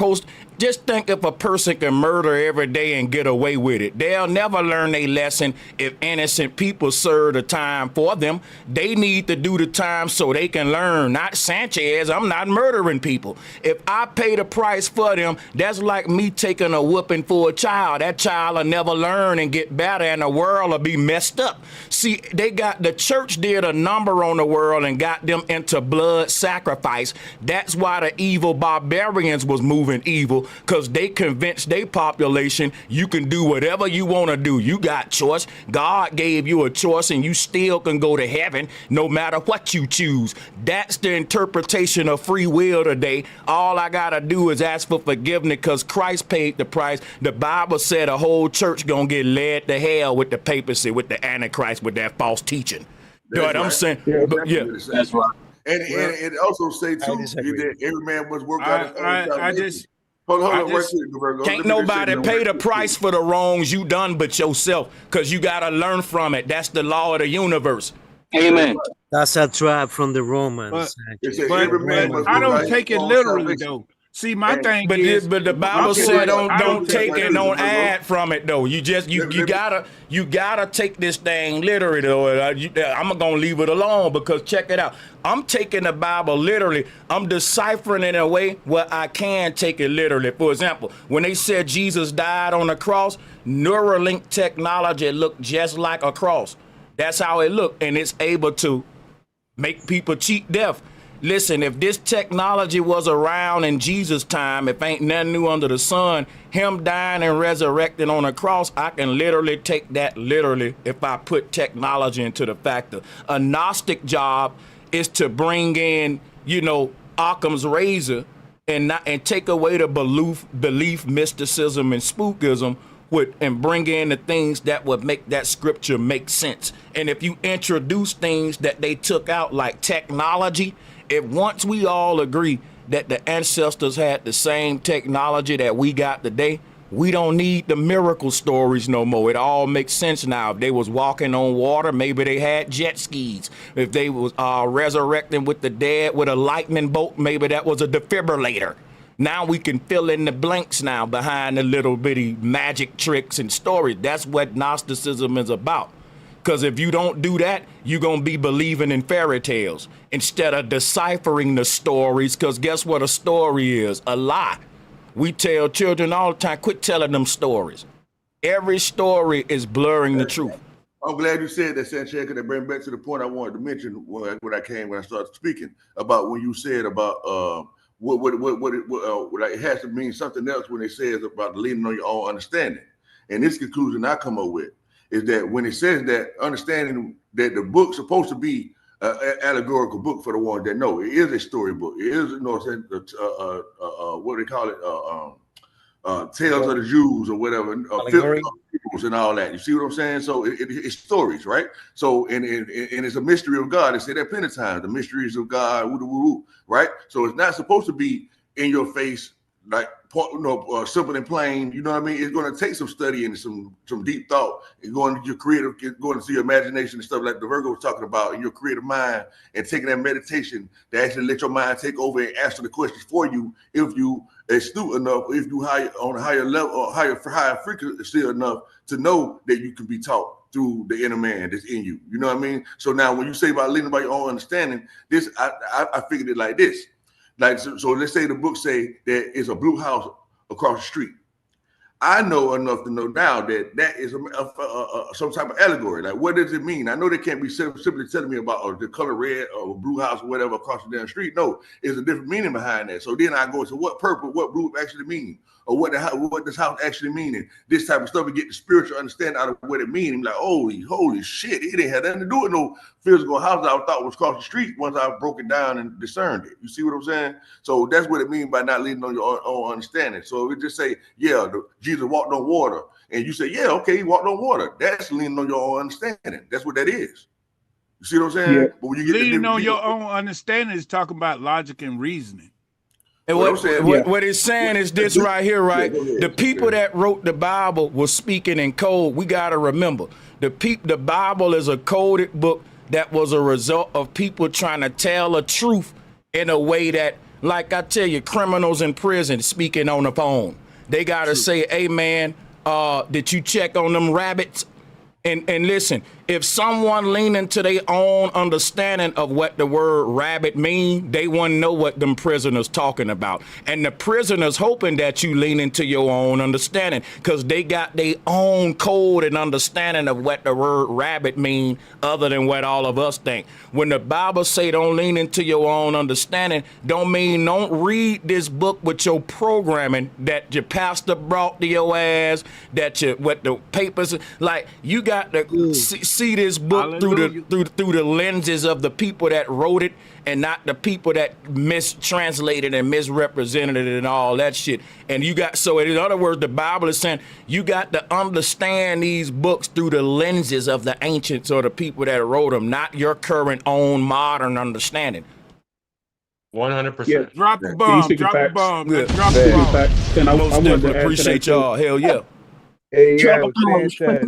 just think if a person can murder every day and get away with it, they'll never learn their lesson if innocent people serve the time for them. They need to do the time so they can learn. Not Sanchez, I'm not murdering people. If I pay the price for them, that's like me taking a whooping for a child. That child will never learn and get better and the world will be messed up. See, the church did a number on the world and got them into blood sacrifice. That's why the evil barbarians was moving evil. Because they convinced their population you can do whatever you want to do. You got choice. God gave you a choice and you still can go to heaven no matter what you choose. That's the interpretation of free will today. All I got to do is ask for forgiveness because Christ paid the price. The Bible said a whole church going to get led to hell with the papacy, with the Antichrist, with that false teaching. You know what I'm saying? Yeah, that's right. And it also say too that every man must work out his own salvation. Hold on, right quick, can't nobody pay the price for the wrongs you done but yourself, because you got to learn from it. That's the law of the universe. Amen. That's a trap from the Romans. But I don't take it literally, though. See, my thing is, but the Bible said don't take it, don't add from it though. You gotta take this thing literally though. I'm gonna leave it alone because check it out. I'm taking the Bible literally. I'm deciphering it in a way where I can take it literally. For example, when they said Jesus died on the cross, Neuralink technology looked just like a cross. That's how it looked, and it's able to make people cheat death. Listen, if this technology was around in Jesus' time, if ain't nothing new under the sun, him dying and resurrecting on a cross, I can literally take that literally if I put technology into the factor. A Gnostic job is to bring in, Occam's razor and take away the belief, mysticism, and spookism and bring in the things that would make that scripture make sense. And if you introduce things that they took out like technology, if once we all agree that the ancestors had the same technology that we got today, we don't need the miracle stories no more. It all makes sense now. If they was walking on water, maybe they had jet skis. If they was resurrecting with the dead with a lightning bolt, maybe that was a defibrillator. Now we can fill in the blanks now behind the little bitty magic tricks and stories. That's what Gnosticism is about. Because if you don't do that, you're going to be believing in fairy tales instead of deciphering the stories. Because guess what a story is? A lie. We tell children all the time, quit telling them stories. Every story is blurring the truth. I'm glad you said that, Sanchez, because that brings me back to the point I wanted to mention when I started speaking about when you said about it has to mean something else when it says about leaning on your own understanding. And this conclusion I come up with is that when it says that understanding that the book's supposed to be an allegorical book for the ones that know, it is a storybook. It is, what do they call it? Tales of the Jews or whatever, peoples and all that. You see what I'm saying? So it's stories, right? So and it's a mystery of God. They say that plenty of times, the mysteries of God, right? So it's not supposed to be in your face, like simple and plain. You know what I mean? It's going to take some study and some deep thought. It's going to your creative, going to your imagination and stuff like the Virgo was talking about, in your creative mind, and taking that meditation to actually let your mind take over and answer the questions for you. If you astute enough, if you on a higher level or higher frequency enough to know that you can be taught through the inner man that's in you. You know what I mean? So now when you say about leaning by your own understanding, this I figured it like this. Like so let's say the book say there is a blue house across the street. I know enough to know now that that is some type of allegory. Like, what does it mean? I know they can't be simply telling me about the color red or blue house or whatever across the damn street. No, there's a different meaning behind that. So then I go into what purple, what blue actually mean, or what does house actually mean, and this type of stuff, and get the spiritual understanding out of what it means. I'm like, holy shit, it didn't have nothing to do with no physical house I thought was across the street once I broke it down and discerned it. You see what I'm saying? So that's what it means by not leaning on your own understanding. So we just say, yeah, Jesus walked on water, and you say, yeah, okay, he walked on water. That's leaning on your own understanding. That's what that is. You see what I'm saying? Yeah. But when you get Leaning on your own understanding is talking about logic and reasoning. And what it's saying is this right here, right? The people that wrote the Bible was speaking in code. We got to remember, the Bible is a coded book that was a result of people trying to tell the truth in a way that, like I tell you, criminals in prison speaking on the phone. They got to say, hey, man, did you check on them rabbits? And listen, if someone leaning to their own understanding of what the word rabbit mean, they wouldn't know what them prisoners talking about. And the prisoners hoping that you lean into your own understanding, because they got their own code and understanding of what the word rabbit mean, other than what all of us think. When the Bible say don't lean into your own understanding, don't mean don't read this book with your programming that your pastor brought to your ass, that what the papers, like, you got to see this book through the lenses of the people that wrote it, and not the people that mistranslated and misrepresented it and all that shit. And you got, so in other words, the Bible is saying you got to understand these books through the lenses of the ancients or the people that wrote them, not your current own modern understanding. 100%. Drop a bomb. Drop a bomb. Yeah. Drop a bomb. And I Most wanted to definitely add appreciate to that, y'all. Hell yeah. Hey, Drop yo, a bomb. Sanchez,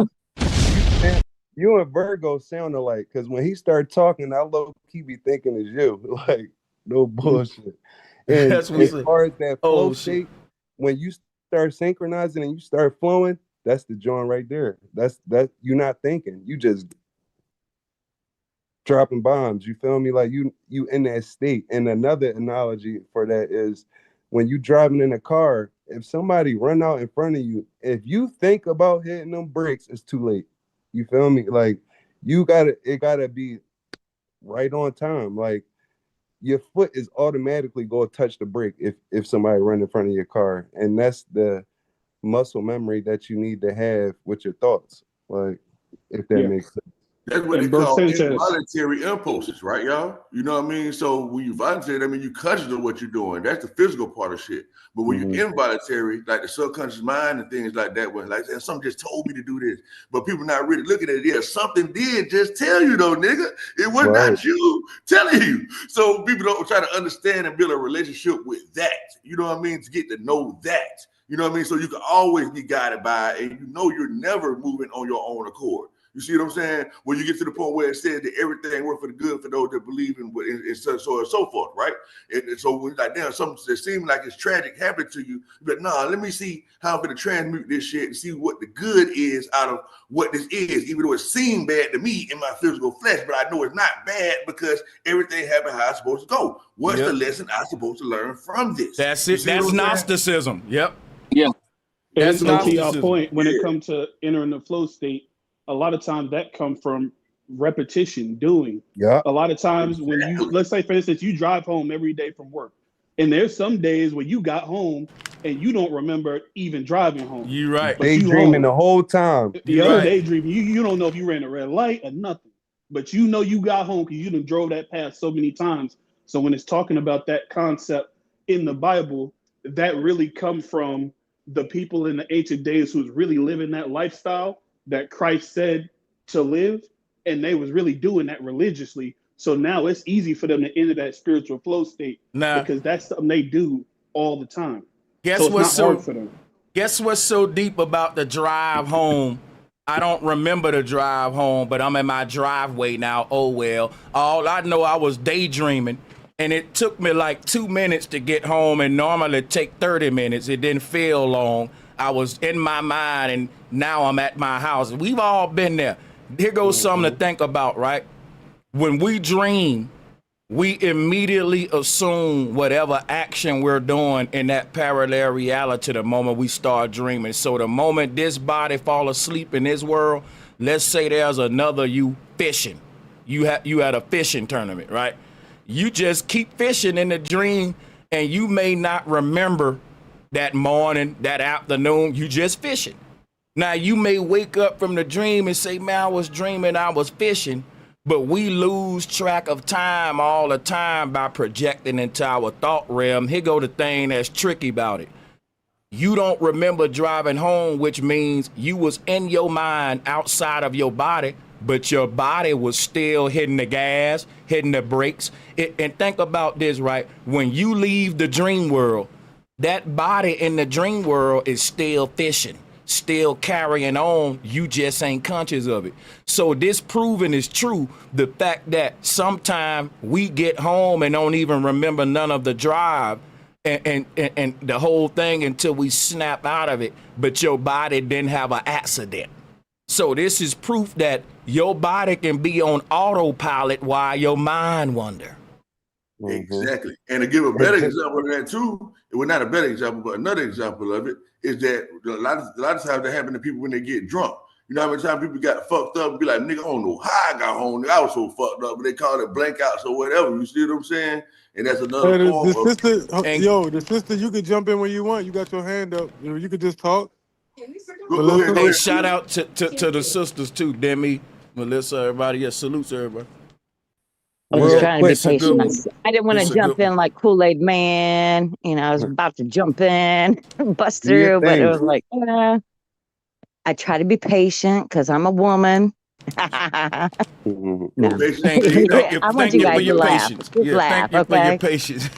you and Virgo sound alike, because when he started talking, I low-key be thinking it's you. Like, no bullshit. And That's as what's far as that flow shit. state, when you start synchronizing and you start flowing, that's the joint right there. That you're not thinking. You just dropping bombs. You feel me? Like you in that state. And another analogy for that is when you driving in a car, if somebody run out in front of you, if you think about hitting them brakes, it's too late. You feel me? Like it gotta be right on time. Like your foot is automatically going to touch the brake if somebody run in front of your car. And that's the muscle memory that you need to have with your thoughts. Like, if that makes sense. That's what they call involuntary impulses, right, y'all? You know what I mean? So when you voluntary, I mean you conscious of what you're doing. That's the physical part of shit. But when you're involuntary, like the subconscious mind and things like that, when like something just told me to do this, but people not really looking at it. Yeah, something did just tell you though, nigga. It was not you telling you. So people don't try to understand and build a relationship with that. You know what I mean? To get to know that. You know what I mean? So you can always be guided by it, and you know you're never moving on your own accord. You see what I'm saying? When you get to the point where it says that everything works for the good for those that believe in so on and so forth, right? And so when like damn, something that seems like it's tragic happened to you, but nah, let me see how I'm gonna transmute this shit and see what the good is out of what this is, even though it seemed bad to me in my physical flesh, but I know it's not bad because everything happened how it's supposed to go. What's the lesson I'm supposed to learn from this? That's it. That's Gnosticism. Yep. Yeah. And to your point, when it comes to entering the flow state, a lot of times that comes from repetition, doing. Yeah. A lot of times when you, let's say for instance, you drive home every day from work, and there's some days where you got home and you don't remember even driving home. You right. Daydreaming the whole time. The other daydreaming, you don't know if you ran a red light or nothing, but you know you got home because you done drove that path so many times. So when it's talking about that concept in the Bible, that really come from the people in the ancient days who's really living that lifestyle that Christ said to live, and they was really doing that religiously. So now it's easy for them to enter that spiritual flow state because that's something they do all the time. Guess what's hard for them. Guess what's so deep about the drive home? I don't remember the drive home, but I'm in my driveway now. Oh well. All I know, I was daydreaming, and it took me like 2 minutes to get home, and normally it take 30 minutes. It didn't feel long. I was in my mind, and now I'm at my house. We've all been there. Here goes something to think about, right? When we dream, we immediately assume whatever action we're doing in that parallel reality the moment we start dreaming. So the moment this body fall asleep in this world, let's say there's another you fishing. You had a fishing tournament, right? You just keep fishing in the dream, and you may not remember that morning, that afternoon, you just fishing. Now you may wake up from the dream and say, man, I was dreaming I was fishing. But we lose track of time all the time by projecting into our thought realm. Here go the thing that's tricky about it. You don't remember driving home, which means you was in your mind outside of your body, but your body was still hitting the gas, hitting the brakes. And think about this, right? When you leave the dream world, that body in the dream world is still fishing, still carrying on. You just ain't conscious of it. So this proving is true. The fact that sometime we get home and don't even remember none of the drive and the whole thing until we snap out of it, but your body didn't have an accident. So this is proof that your body can be on autopilot while your mind wander. Exactly. And to give a better example of that too, well, not a better example, but another example of it is that a lot of times that happen to people when they get drunk. You know how many times people got fucked up and be like, nigga, I don't know how I got home. Nigga, I was so fucked up, but they call it blankouts or whatever. You see what I'm saying? And that's another Hey, form of... the sister, you can jump in when you want. You got your hand up. You could just talk. Go ahead. Hey, shout out to the sisters too, Demi, Melissa, everybody. Yeah, salutes everybody. I was just trying to be It's a good patient. one. I didn't want It's to a jump good in like Kool-Aid Man. You know, I was about to jump in, bust Do your through, but it thing. was like, I try to be patient because I'm a woman. No. Thank you I want you for guys to your laugh. patience. Just Yeah, laugh, thank you for your okay? patience.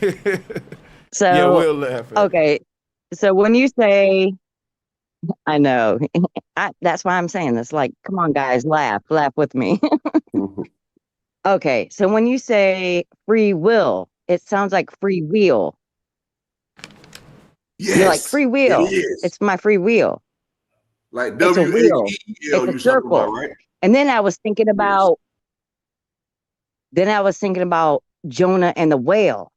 So, Yeah, we'll laugh at it. okay. So when you say, I know, that's why I'm saying this. Like, come on, guys, laugh with me. Okay, so when you say free will, it sounds like free wheel. You're like, Yes, free it wheel. is. It's my free wheel. Like It's a wheel. W-H-E-E-L It's a you're talking about, circle. right? And then I was thinking Yes. about Jonah and the whale.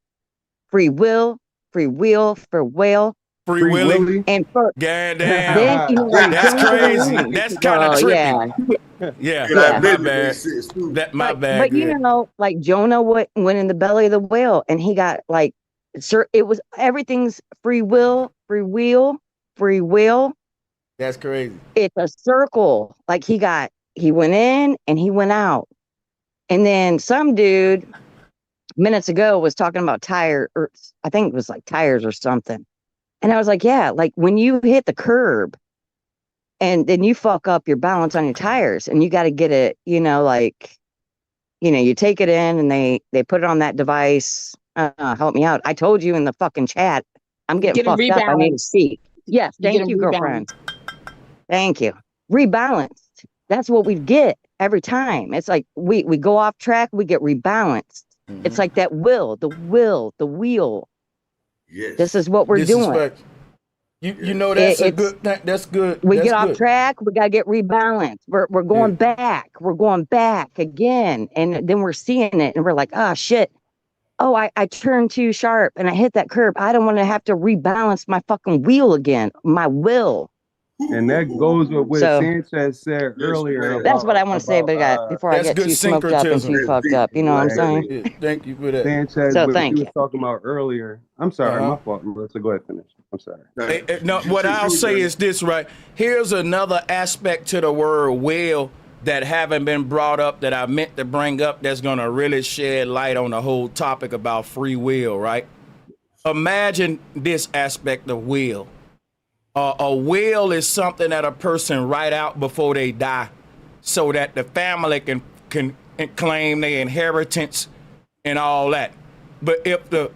Free will, free wheel for whale. Free Willy. Willy. And for God then, damn. you know, like That's Jonah crazy. didn't win. That's kind of Well, trippy. yeah. Yeah, And I Yeah. my bet it bad. makes sense too. My bad. But you Good. know, like Jonah went in the belly of the whale and he got like, sir, it was everything's free will, free will, free will. That's crazy. It's a circle. Like he went in and he went out. And then some dude minutes ago was talking about tire, or I think it was like tires or something. And I was like, yeah, like when you hit the curb and then you fuck up your balance on your tires and you got to get it, you know, like, you know, you take it in and they put it on that device. Help me out. I told you in the fucking chat, I'm getting Get a fucked up. I need a rebalance. seat. Yes. You get Thank a you, rebalance. girlfriend. Thank you. Rebalanced. That's what we get every time. It's like we go off track, we get rebalanced. It's like that the wheel. Yes. This is what we're doing. Disrespect. You know that's a good thing. That's good. We That's get off good. track, we gotta get rebalanced. We're going back. We're going back again. And then we're seeing it and we're like, oh shit. Oh, I turned too sharp and I hit that curb. I don't want to have to rebalance my fucking wheel again. My will. And that goes with what So Sanchez said earlier that's what I about want to say, but before I That's get good too smoked up and too syncretism. fucked up, you know what I'm saying? Yeah, thank you for that. Sanchez, So what thank you you. was talking about earlier. I'm sorry, my fault, Melissa. Go ahead, finish. I'm sorry. No, what I'll say is this, right? Here's another aspect to the word will that haven't been brought up that I meant to bring up that's going to really shed light on the whole topic about free will, right? Imagine this aspect of will. A will is something that a person write out before they die so that the family can claim their inheritance and all that. But if the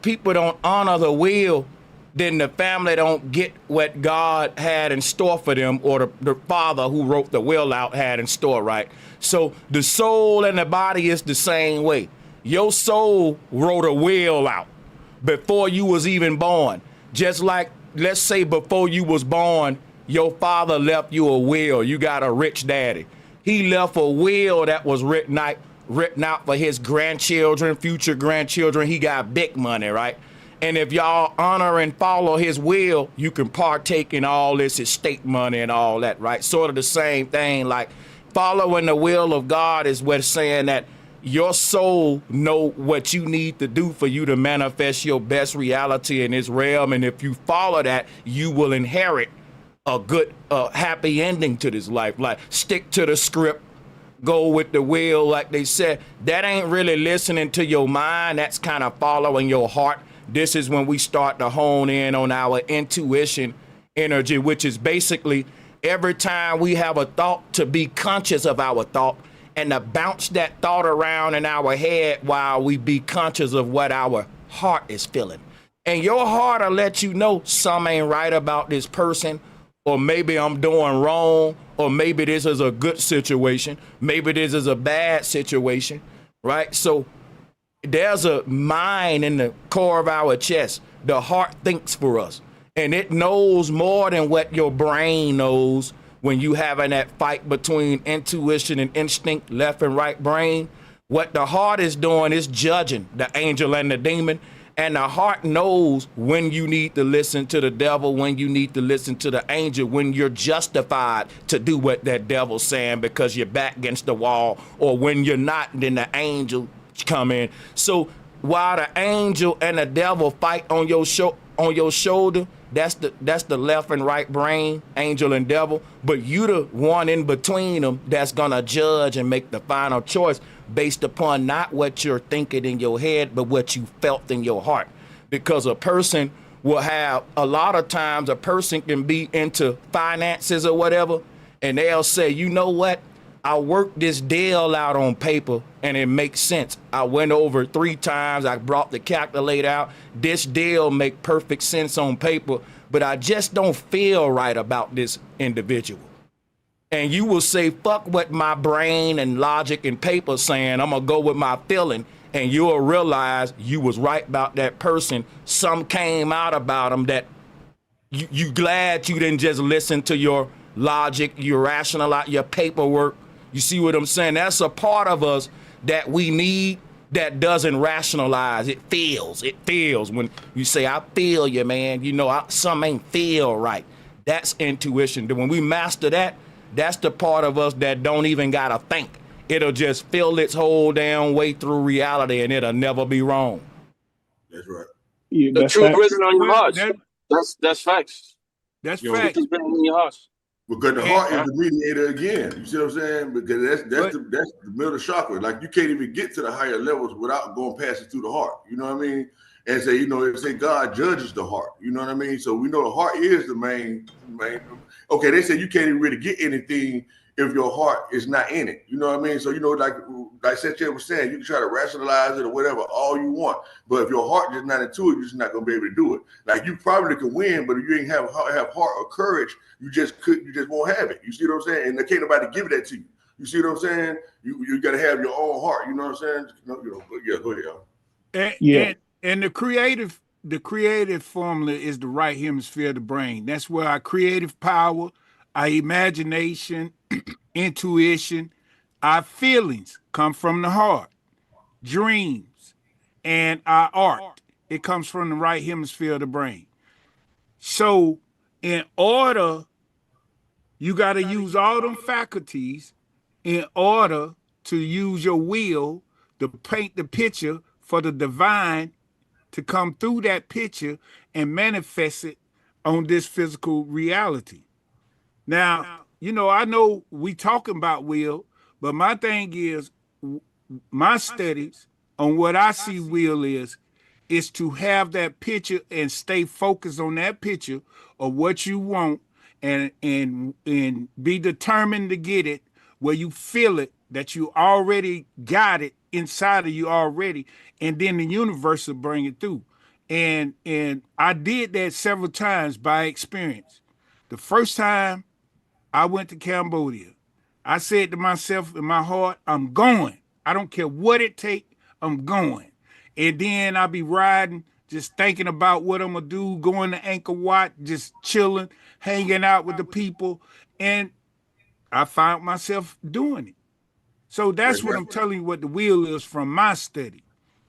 people don't honor the will, then the family don't get what God had in store for them, or the father who wrote the will out had in store, right? So the soul and the body is the same way. Your soul wrote a will out before you was even born. Just like, let's say before you was born, your father left you a will. You got a rich daddy. He left a will that was written out written out for his grandchildren, future grandchildren. He got big money, right? And if y'all honor and follow his will, you can partake in all this estate money and all that, right? Sort of the same thing. Like following the will of God is what saying that your soul know what you need to do for you to manifest your best reality in this realm. And if you follow that, you will inherit a good, happy ending to this life. Like stick to the script, go with the will, like they said. That ain't really listening to your mind. That's kind of following your heart. This is when we start to hone in on our intuition energy, which is basically every time we have a thought to be conscious of our thought and to bounce that thought around in our head while we be conscious of what our heart is feeling. And your heart will let you know something ain't right about this person, or maybe I'm doing wrong, or maybe this is a good situation, maybe this is a bad situation, right? So there's a mind in the core of our chest. The heart thinks for us, and it knows more than what your brain knows. When you having that fight between intuition and instinct, left and right brain, what the heart is doing is judging the angel and the demon. And the heart knows when you need to listen to the devil, when you need to listen to the angel, when you're justified to do what that devil's saying because you're back against the wall, or when you're not, then the angel come in. So while the angel and the devil fight on your shoulder, that's the left and right brain, angel and devil. But you the one in between them that's gonna judge and make the final choice based upon not what you're thinking in your head, but what you felt in your heart. Because a person will have, a lot of times a person can be into finances or whatever, and they'll say, you know what? I worked this deal out on paper and it makes sense. I went over 3 times. I brought the calculator out. This deal make perfect sense on paper, but I just don't feel right about this individual. And you will say, fuck what my brain and logic and paper saying. I'm gonna go with my feeling. And you'll realize you was right about that person. Some came out about them that you glad you didn't just listen to your logic, your rational, your paperwork. You see what I'm saying? That's a part of us that we need that doesn't rationalize. It feels when you say, I feel you, man. You know, something ain't feel right. That's intuition. When we master that, that's the part of us that don't even gotta think. It'll just feel its whole damn way through reality, and it'll never be wrong. That's right. Yeah, The that's truth facts. written on your hearts. That's facts. That's You know, facts. It's written on your hearts. Because the heart is the mediator again. You see what I'm saying? Because that's the middle chakra. Like you can't even get to the higher levels without going past it through the heart. You know what I mean? And say, you know, say God judges the heart. You know what I mean? So we know the heart is the main. Okay, they say you can't even really get anything if your heart is not in it. You know what I mean? So you know, like Sanchez was saying, you can try to rationalize it or whatever all you want, but if your heart is not into it, you're just not gonna be able to do it. Like you probably can win, but if you ain't have heart or courage, you just won't have it. You see what I'm saying? And there can't nobody give that to you. You see what I'm saying? You gotta have your own heart. You know what I'm saying? But yeah, go ahead, y'all. And the creative formula is the right hemisphere of the brain. That's where our creative power, our imagination, intuition, our feelings come from the heart, dreams, and our art. It comes from the right hemisphere of the brain. So in order, you got to use all them faculties in order to use your will to paint the picture for the divine to come through that picture and manifest it on this physical reality. Now, you know, I know we talking about will, but my thing is, my studies on what I see will is to have that picture and stay focused on that picture of what you want and be determined to get it where you feel it, that you already got it inside of you already, and then the universe will bring it through. And I did that several times by experience. The first time I went to Cambodia, I said to myself in my heart, I'm going. I don't care what it takes, I'm going. And then I'll be riding, just thinking about what I'm gonna do, going to Angkor Wat, just chilling, hanging out with the people. And I found myself doing it. So that's what I'm telling you what the will is from my study.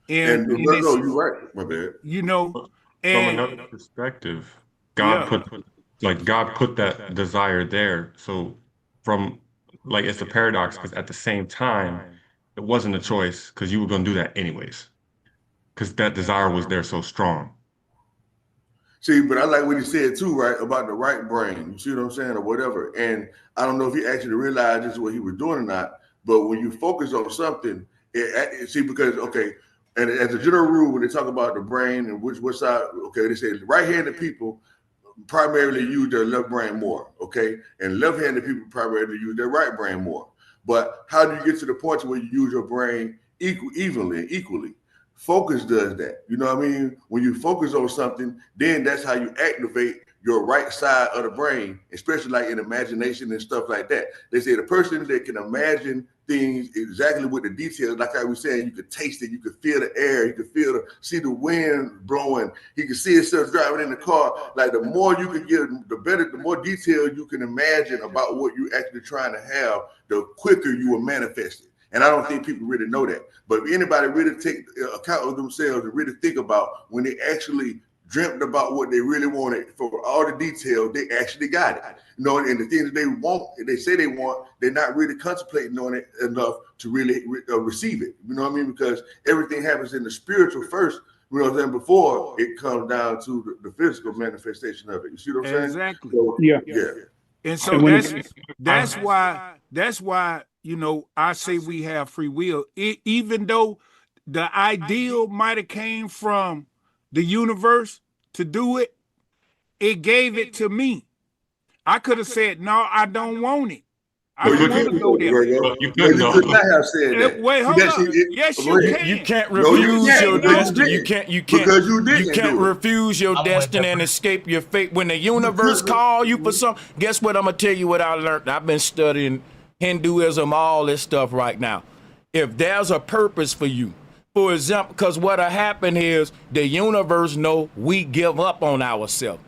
And And no, it's, you're right. My bad. you know, From and another perspective, yeah, God put that desire there. So from like it's a paradox because at the same time, it wasn't a choice because you were going to do that anyways because that desire was there so strong. See, but I like what he said too, right, about the right brain. You see what I'm saying, or whatever. And I don't know if he actually realized this is what he was doing or not. But when you focus on something, see, because okay, and as a general rule, when they talk about the brain and which side, okay, they say right-handed people primarily use their left brain more, okay, and left-handed people primarily use their right brain more. But how do you get to the point where you use your brain equally? Focus does that. You know what I mean? When you focus on something, then that's how you activate your right side of the brain, especially like in imagination and stuff like that. They say the person that can imagine things exactly with the details, like I was saying, you could taste it, you could feel the air, you could see the wind blowing, he could see himself driving in the car. Like the more you can get, the better, the more detail you can imagine about what you're actually trying to have, the quicker you will manifest it. And I don't think people really know that. But if anybody really take account of themselves and really think about when they actually dreamt about what they really wanted for all the details, they actually got it. You know, and the things that they want, they say they want, they're not really contemplating on it enough to really receive it. You know what I mean? Because everything happens in the spiritual first, you know what I'm saying, before it comes down to the physical manifestation of it. You see what I'm saying? exactly. So, Yeah. yeah. And so that's why you know I say we have free will, even though the ideal might have came from the universe to do it. It gave it to me. I could have said no, I don't want it. I No, don't you want to couldn't, go there. But you No, couldn't you though. could not have said that. Wait, hold up. Yes, you can. You can't No, you refuse can't your because destiny. you You can't. You didn't. can't. Because you You didn't can't do it. refuse your destiny and escape your fate. When the universe call you for something, guess what? I'm gonna tell you what I learned. I've been studying Hinduism, all this stuff right now. If there's a purpose for you, for example, because what'll happen is the universe know we give up on ourselves.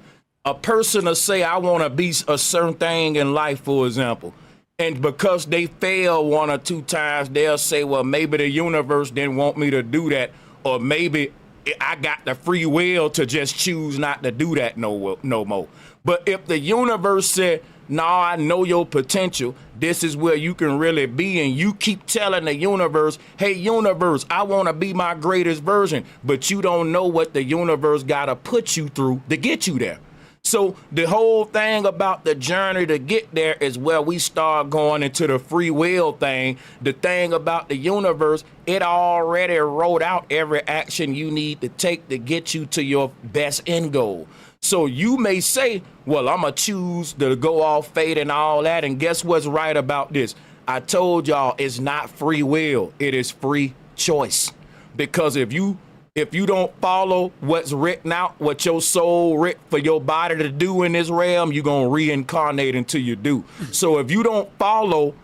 A person will say, I want to be a certain thing in life, for example. And because they fail one or two times, they'll say, well, maybe the universe didn't want me to do that. Or maybe I got the free will to just choose not to do that no more. But if the universe said, no, I know your potential, this is where you can really be, and you keep telling the universe, hey, universe, I want to be my greatest version, but you don't know what the universe got to put you through to get you there. So the whole thing about the journey to get there is where we start going into the free will thing. The thing about the universe, it already wrote out every action you need to take to get you to your best end goal. So you may say, well, I'm going to choose to go off fate and all that. And guess what's right about this? I told y'all it's not free will. It is free choice. Because if you don't follow what's written out, what your soul writ for your body to do in this realm, you're going to reincarnate until you do. So if you don't follow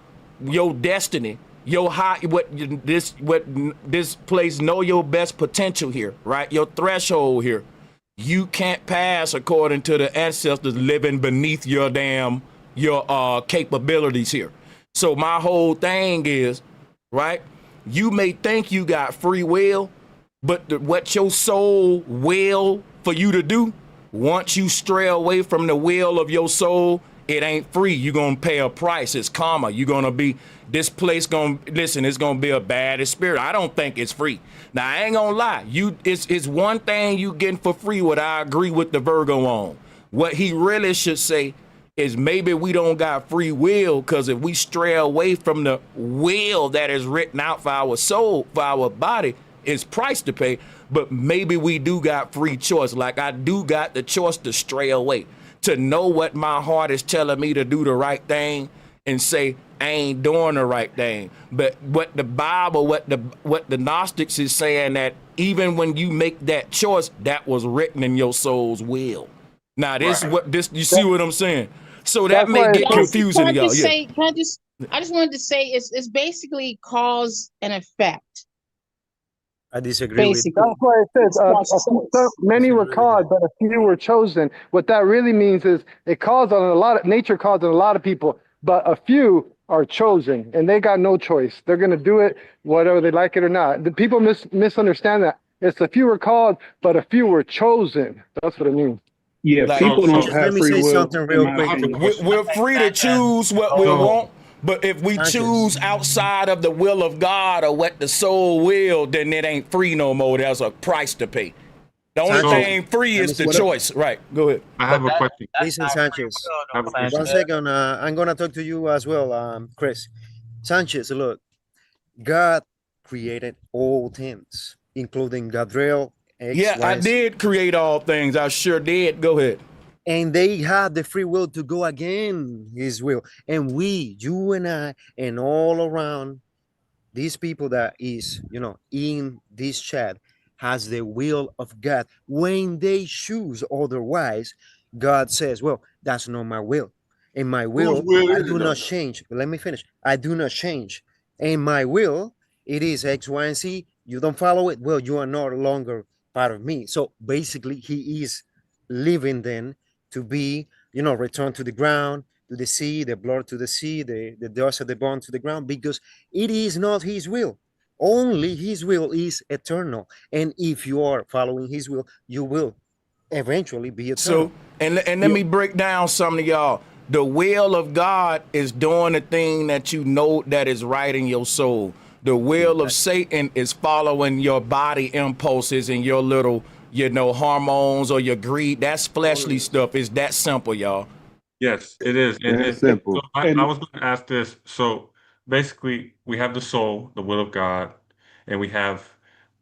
your destiny, your high, what this place know your best potential here, right? Your threshold here, you can't pass according to the ancestors living beneath your capabilities here. So my whole thing is, right? You may think you got free will, but what your soul will for you to do, once you stray away from the will of your soul, it ain't free. You're going to pay a price. It's karma. You're going to be, this place it's going to be a bad experience. I don't think it's free. Now, I ain't going to lie. It's one thing you getting for free, what I agree with the Virgo on. What he really should say is maybe we don't got free will, because if we stray away from the will that is written out for our soul, for our body, it's price to pay. But maybe we do got free choice. Like I do got the choice to stray away, to know what my heart is telling me to do the right thing and say, I ain't doing the right thing. But what the Bible, what the Gnostics is saying, that even when you make that choice, that was written in your soul's will. Now you see what I'm saying? So that may get confusing to y'all. I just wanted to say it's basically cause and effect. I disagree with. That's why it says many were called, but a few were chosen. What that really means is nature calls on a lot of people, but a few are chosen, and they got no choice. They're going to do it whether they like it or not. The people misunderstand that. It's a few were called, but a few were chosen. That's what it means. Yeah, Like, people don't Sanchez, let have me free say will, something in real my quick to you. opinion. We're free to choose what we So, want, but if we Sanchez, choose outside of the will of God or what the soul will, then it ain't free no more. There's a price to pay. The only Sanchez, thing free let me is the say something. choice. Right. Go ahead. I have a question. Listen, Sanchez. I have a question. One second. I'm gonna talk to you as well, Chris. Sanchez, look, God created all things, including Gabriel, X, Yeah, Y, I and Z. did create all things. I sure did. Go ahead. And they have the free will to go again his will. And we, you and I, and all around these people that is, in this chat has the will of God. When they choose otherwise, God says, well, that's not my will. In my Whose will, will I is it do not though? change. But let me finish. I do not change. In my will, it is X, Y, and Z. You don't follow it, well, you are no longer part of me. So basically, he is living then to be, returned to the ground, to the sea, the blood to the sea, the dust of the bone to the ground, because it is not his will. Only his will is eternal. And if you are following his will, you will eventually be So, eternal. and let me break down some of y'all. The will of God is doing the thing that you know that is right in your soul. The will of Satan is following your body impulses and your little, hormones or your greed. That's fleshly stuff. It's that simple, y'all. Yes, it is. That's So simple. I was going to ask this. So basically, we have the soul, the will of God, and we have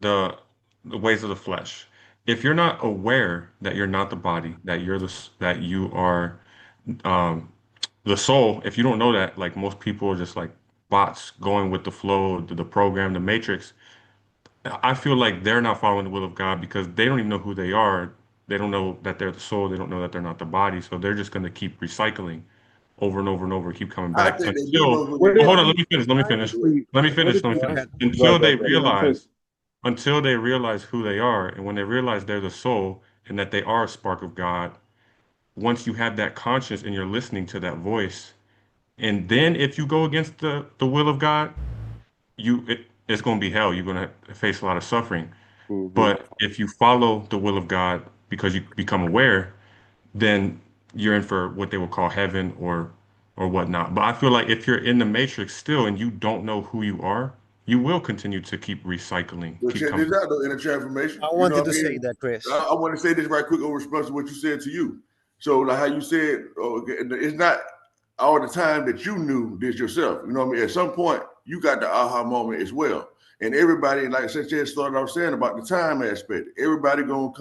the the ways of the flesh. If you're not aware that you're not the body, that you are um, the soul, if you don't know that, like most people are just like bots going with the flow, the program, the matrix. I feel like they're not following the will of God because they don't even know who they are. They don't know that they're the soul. They don't know that they're not the body. So they're just going to keep recycling over and over and over, keep coming I back think they do until, know who What they well, if hold are. on, we let me finish. Let me finish. honestly, Let me what finish. if Let me Go we finish. ahead. Until Right, they right, right. yeah, so realize who they are, and when they realize they're the soul and that they are a spark of God, once you have that conscience and you're listening to that voice, and then if you go against the will of God, it's going to be hell. You're going to face a lot of suffering. Mm-hmm. But if you follow the will of God because you become aware, then you're in for what they would call heaven or whatnot. But I feel like if you're in the matrix still and you don't know who you are, you will continue to keep recycling, But keep check this coming. out though, in the transformation. I You know wanted what I to say mean? that, Chris. I want to say this right quick in response to what you said to you. So like how you said, it's not all the time that you knew this yourself. You know what I mean? At some point, you got the aha moment as well. And everybody, like Sanchez started off saying about the time aspect, everybody gonna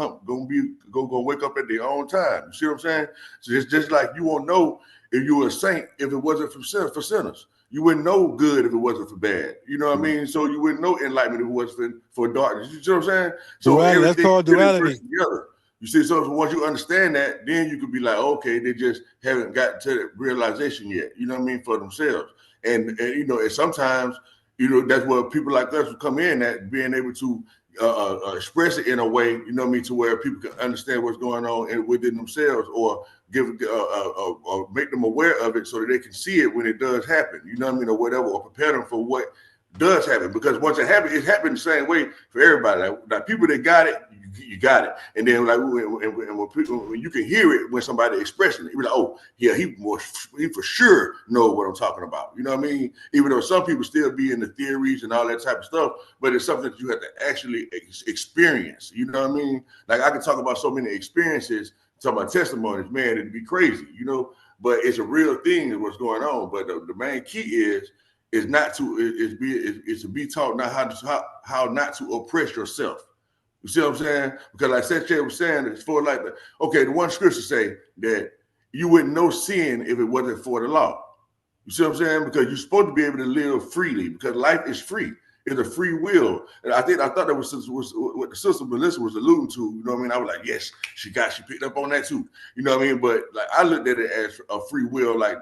wake up at their own time. You see what I'm saying? So it's just like you won't know if you were a saint if it wasn't for sinners. You wouldn't know good if it wasn't for bad. You know what I mean? So you wouldn't know enlightenment if it wasn't for darkness. You see what I'm saying? So Duality. That's everything called really works duality. together. You see, so once you understand that, then you could be like, okay, they just haven't gotten to the realization yet. You know what I mean, for themselves. And sometimes, that's where people like us will come in at being able to express it in a way, you know what I mean, to where people can understand what's going on within themselves, or or make them aware of it so that they can see it when it does happen. You know what I mean, or whatever, or prepare them for what does happen. Because once it happens, it happens the same way for everybody. Like people that got it, you got it. And then like when you can hear it when somebody expressing it, you're like, oh yeah, he for sure know what I'm talking about. You know what I mean? Even though some people still be in the theories and all that type of stuff, but it's something that you have to actually experience. You know what I mean? Like I can talk about so many experiences, talk about testimonies, man, it'd be crazy, but it's a real thing is what's going on. But the main key is not to is to be taught not how not to oppress yourself. You see what I'm saying? Because like Sanchez was saying, it's for like the one scripture say that you wouldn't know sin if it wasn't for the law. You see what I'm saying? Because you're supposed to be able to live freely because life is free. It's a free will. And I thought that was what the sister Melissa was alluding to. You know what I mean? I was like, yes, she picked up on that too. You know what I mean? But like I looked at it as a free will, like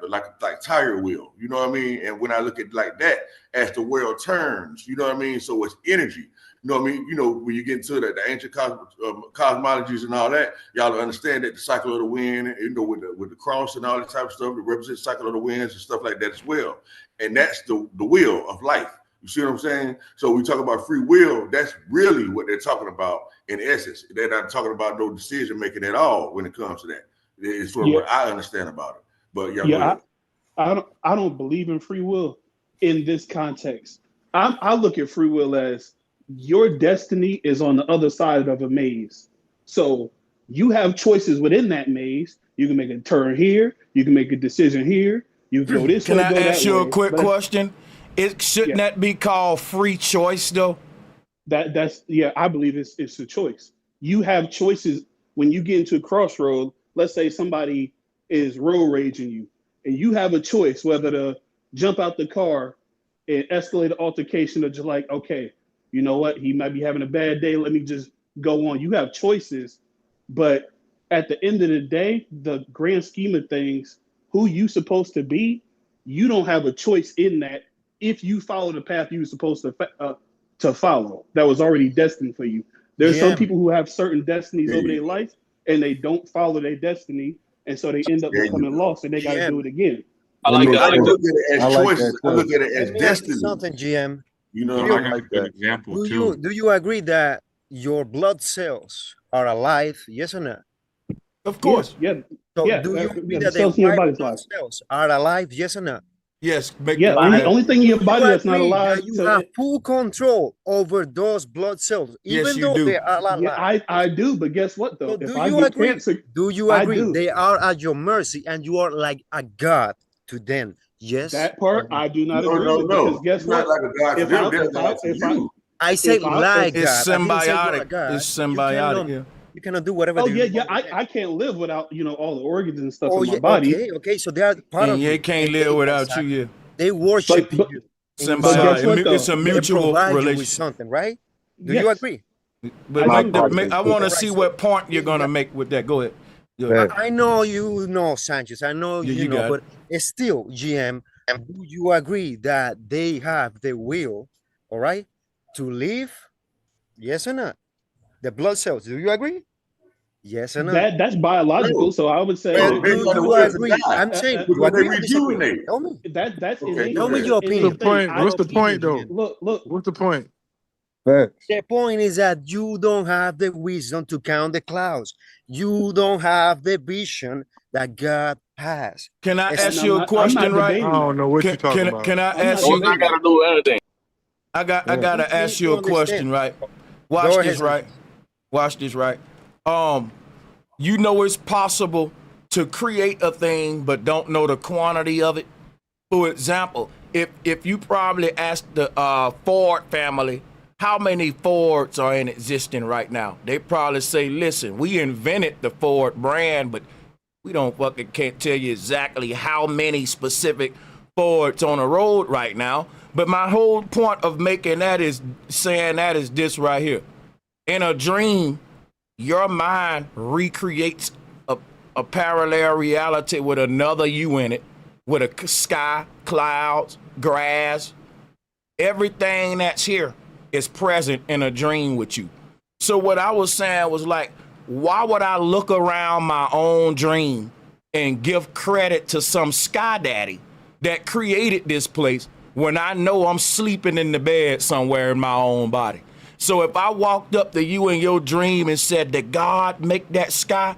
tire wheel. You know what I mean? And when I look at it like that, as the world turns, you know what I mean? So it's energy. You know what I mean? You know, when you get into the ancient cosmologies and all that, y'all understand that the cycle of the wind, you know, with the cross and all that type of stuff, that represents the cycle of the winds and stuff like that as well. And that's the wheel of life. You see what I'm saying? So we talk about free will. That's really what they're talking about in essence. They're not talking about no decision making at all when it comes to that. It's sort of what I understand about it. But I don't believe in free will in this context. I look at free will as your destiny is on the other side of a maze. So you have choices within that maze. You can make a turn here. You can make a decision here. You can go this way. Can I ask you a quick question? Shouldn't that be called free choice, though? That's I believe it's a choice. You have choices when you get into a crossroad. Let's say somebody is road raging you, and you have a choice whether to jump out the car and escalate an altercation, or just like, okay, you know what, he might be having a bad day. Let me just go on. You have choices, but at the end of the day, the grand scheme of things, who you supposed to be, you don't have a choice in that. If you follow the path you were supposed to follow, that was already destined for you. There's some people who have certain destinies over their life, and they don't follow their destiny, and so they end up becoming lost, and they got to do it again. I like that. I look at it as choices. I look at it as Let me ask you destiny. something, GM. You know, I got a good example too. Do you agree that your blood cells are alive? Yes or no? Of course. Yeah. So Yeah, do you the agree that cells the in your white body's blood alive. cells are alive? Yes or no? Yes. Only thing in your body that's not agree alive. that you have full control over those blood cells, even you though do. they are alive. Yeah, I do, but guess what though? So If do I you get agree? cancer, Do you I agree? do. They are at your mercy, and you are like a god to them. Yes. That part I do not No, agree no, with, no. because guess It's not what? like a God to If them. I They're if I God to if I you. I said if I like It's God. I didn't say you are a symbiotic. god. It's symbiotic. You cannot do whatever. oh you yeah, want. I can't live without all the organs and stuff Oh in my yeah. body. Okay. So they are part And of they you. can't And live they without you. Yeah. They worship you But guess inside. what Symbiotic. It's though? a They mutual provide you with relationship. something, right? Do you Yes, agree? But I make do. I want to All right, see so what point you're gonna make with that. Go ahead. Yeah. I know you know, Sanchez. I know Yeah, you you know, got it. but still, GM, do you agree that they have the will, all right, to live? Yes or not? The blood cells. Do you agree? Yes or no? That's biological. No. So I would say Well, They do got the you will to agree? die I'm saying, you because they agree or disagree? rejuvenate. Tell me. that's Okay, innate. go Tell me ahead. your That's an innate opinion. What's the thing. point? What's the point though? Look. What's the point? Facts. The point is that you don't have the wisdom to count the clouds. You don't have the vision that God has. Can I It's ask And you a I'm question, not right? I debating don't that. know what you're talking about. Can I I'm not ask All you? I debating gotta that. do anything. I gotta You ask need you to a question, understand. right? Watch Go this, ahead, right? Watch this, right? You know it's possible to create a thing but don't know the quantity of it. For example, if you probably ask the Ford family how many Fords are in existence right now, they probably say, listen, we invented the Ford brand, but we can't tell you exactly how many specific Fords on the road right now. But my whole point of making that is saying that is this right here. In a dream, your mind recreates a parallel reality with another you in it, with a sky, clouds, grass, everything that's here is present in a dream with you. So what I was saying was like, why would I look around my own dream and give credit to some sky daddy that created this place when I know I'm sleeping in the bed somewhere in my own body? So if I walked up to you in your dream and said, did God make that sky?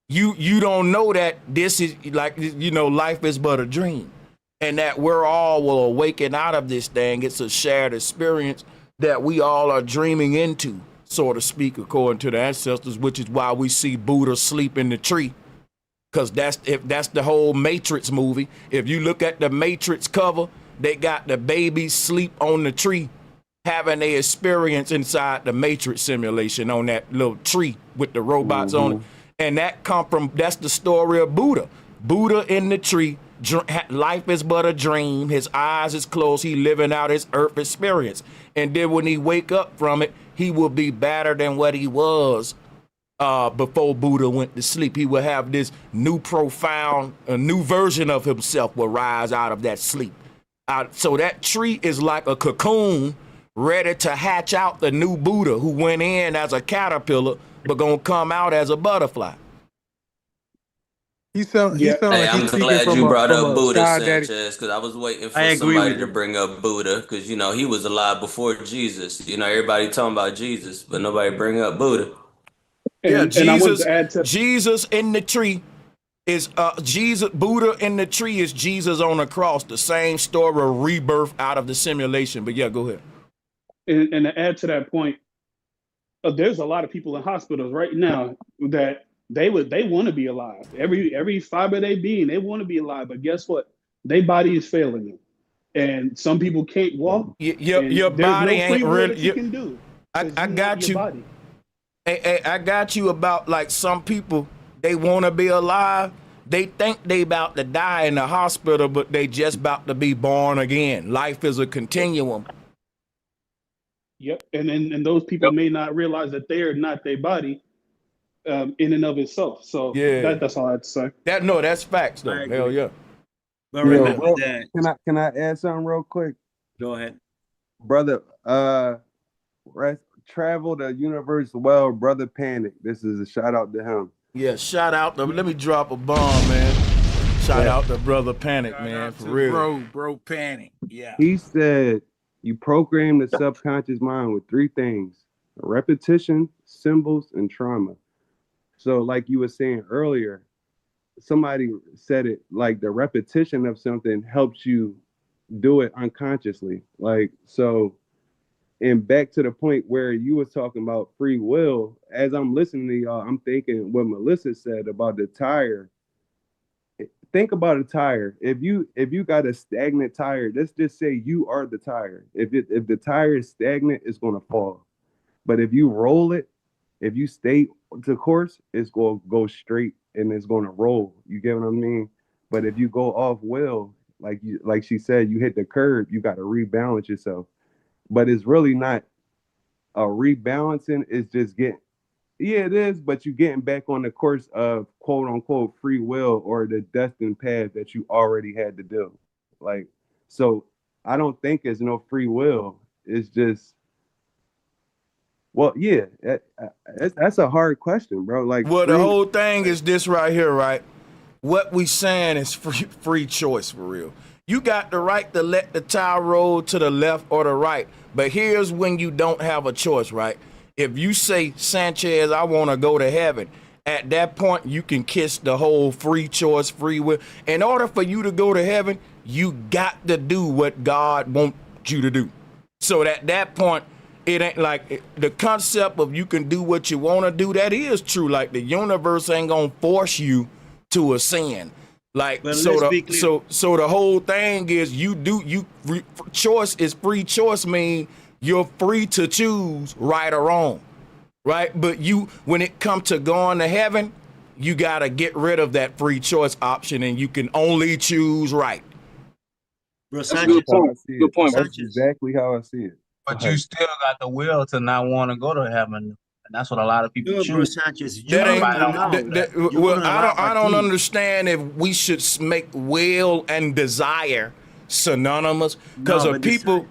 You don't know that this is like, life is but a dream, and that we're all will awaken out of this thing. It's a shared experience that we all are dreaming into, so to speak, according to the ancestors, which is why we see Buddha sleep in the tree. Because that's the whole Matrix movie. If you look at the Matrix cover, they got the babies sleep on the tree, having their experience inside the Matrix simulation on that little tree with the robots on it. And that's the story of Buddha. Buddha in the tree, life is but a dream. His eyes is closed. He living out his earth experience. And then when he wake up from it, he will be better than what he was before Buddha went to sleep. He will have this new profound, a new version of himself will rise out of that sleep. So that tree is like a cocoon ready to hatch out the new Buddha who went in as a caterpillar but gonna come out as a butterfly. He sound Yeah. like I'm he's speaking glad from you a brought up Buddha, sky daddy. Sanchez, because I was waiting I for agree with somebody to you. bring up Buddha, because you know he was alive before Jesus. You know, everybody talking about Jesus, but nobody bring up Buddha. Yeah, And I wanted Jesus, to add to Jesus in the tree is Jesus. Buddha in the tree is Jesus on the cross. The same story of rebirth out of the simulation. But yeah, go ahead. and to add to that point, there's a lot of people in hospitals right now that they want to be alive. Every fiber they being, they want to be alive. But guess what? Their body is failing them, and some people can't walk. And Your there's body no free ain't will really. that you can do because I you're not got your you. body. Hey, I got you about like some people. They want to be alive. They think they about to die in the hospital, but they just about to be born again. Life is a continuum. Yep. And those people may not realize that they are not their body in and of itself. So Yeah. that's all I had to say. That's facts though. I agree. Hell yeah. But Yo, remember bro, that. can I add something real quick? Go ahead. Brother, travel the universe well, brother Panic. This is a shout out to him. Yeah, shout out to, let me drop a bomb, man. Shout out to Brother Panic, Shout man, out for to real. bro Panic. Yeah. He said you program the subconscious mind with three things: repetition, symbols, and trauma. So, like you were saying earlier, somebody said it like the repetition of something helps you do it unconsciously. Like, so, and back to the point where you was talking about free will, as I'm listening to y'all, I'm thinking what Melissa said about the tire. Think about a tire. If you got a stagnant tire, let's just say you are the tire. If the tire is stagnant, it's gonna fall. But if you roll it, if you stay the course, it's gonna go straight and it's gonna roll. You get what I mean? But if you go off will, like she said, you hit the curb, you got to rebalance yourself. But it's really not a rebalancing. It's just it is, but you're getting back on the course of quote unquote free will or the destined path that you already had to do. Like, so I don't think it's no free will. It's just, well, yeah, that's a hard question, bro. Like, Well, the whole thing is this right here, right? What we saying is free choice for real. You got the right to let the tire roll to the left or the right, but here's when you don't have a choice, right? If you say, Sanchez, I want to go to heaven, at that point, you can kiss the whole free choice, free will. In order for you to go to heaven, you got to do what God wants you to do. So at that point, it ain't like the concept of you can do what you want to do. That is true. Like the universe ain't going to force you to ascend. Like, But so let's be clear. so the whole thing is choice is free choice mean you're free to choose right or wrong, right? But when it comes to going to heaven, you got to get rid of that free choice option and you can only choose right. Bro, that's Sanchez. how I see Good it. point. That's Sanchez. exactly how I see it. But you still got the will to not want to go to heaven, and that's what a lot of people No, bro, choose. Sanchez, you That ain't wouldn't Everybody don't want allow to do that. you well. wouldn't allow I a don't thief. understand if we should make will and desire synonymous No, but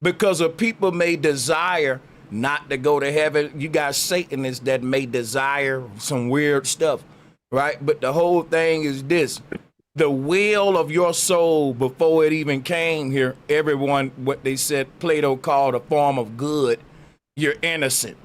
because of people may desire not to go to heaven. You got Satanists that may desire some weird stuff, right? But the whole thing is this: the will of your soul before it even came here. Everyone, what they said, Plato called a form of good. You're innocent.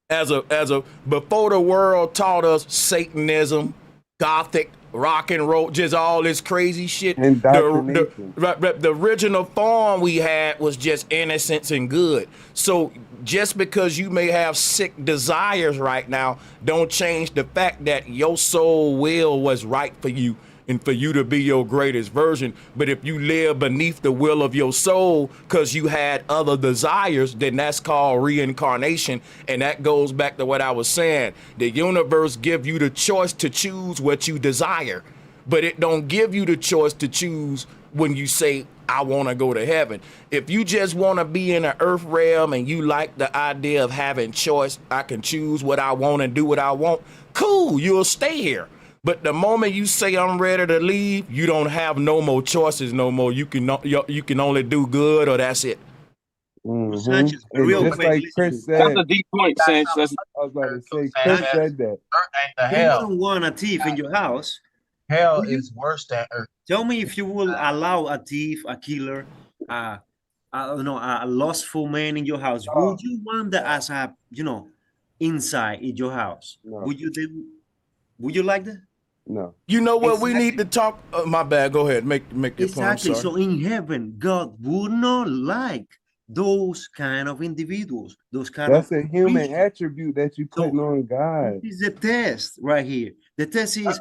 As a before the world taught us Satanism, Gothic, rock and roll, just all this crazy shit. Indoctrination. The original form we had was just innocence and good. So just because you may have sick desires right now, don't change the fact that your soul will was right for you and for you to be your greatest version. But if you live beneath the will of your soul because you had other desires, then that's called reincarnation. And that goes back to what I was saying. The universe give you the choice to choose what you desire. but it don't give you the choice to choose when you say, I want to go to heaven. If you just want to be in the earth realm and you like the idea of having choice, I can choose what I want and do what I want, cool, you'll stay here. But the moment you say I'm ready to leave, you don't have no more choices no more. You can only do good, or that's it. Sanchez, And real just quick, like Chris said, That's a deep point, Sense. I was about to say, Chris said that. You wouldn't want a thief in your house. Hell is worse than earth. Tell me if you will allow a thief, a killer, a lustful man in your house. Would you want that as a, inside in your house? No. Would you like that? No. You know what? We need to talk. My bad. Go ahead. Make your point. Exactly. So in heaven, God would not like those kind of individuals. That's a human attribute that you putting on God. This is the test right here. The test is,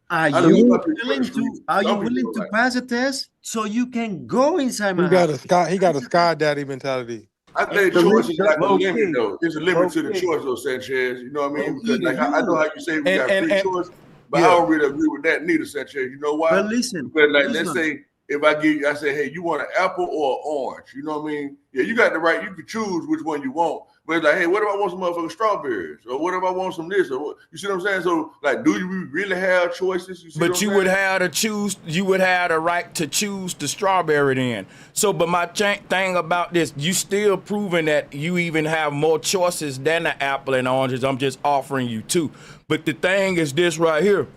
are you willing to pass a test so you can go inside my house? He got a sky daddy mentality. I think choice is like a limit, though. There's a limit to the choice, though, Sanchez. You know what I mean? Because like I know how you say we got free choice, but I don't really agree with that neither, Sanchez. You know why? But listen, because like let's say if I say, hey, you want an apple or an orange? You know what I mean? Yeah, you got the right. You can choose which one you want. But it's like, hey, what if I want some motherfucking strawberries? Or what if I want some this? Or what? You see what I'm saying? So, like, do you really have choices? You see but you would have to choose. You would have the right to choose the strawberry then. So, but my thing about this, you still proving that you even have more choices than the apple and oranges. I'm just offering you two. But the thing is this right here.